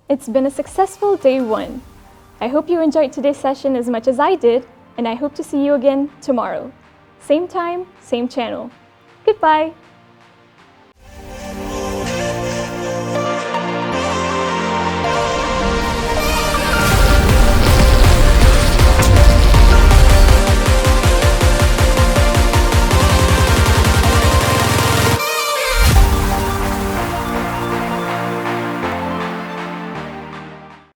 It's been a successful day 1. I hope you enjoyed today's session as much as I did, and I hope to see you again tomorrow. Same time, same channel. Goodbye.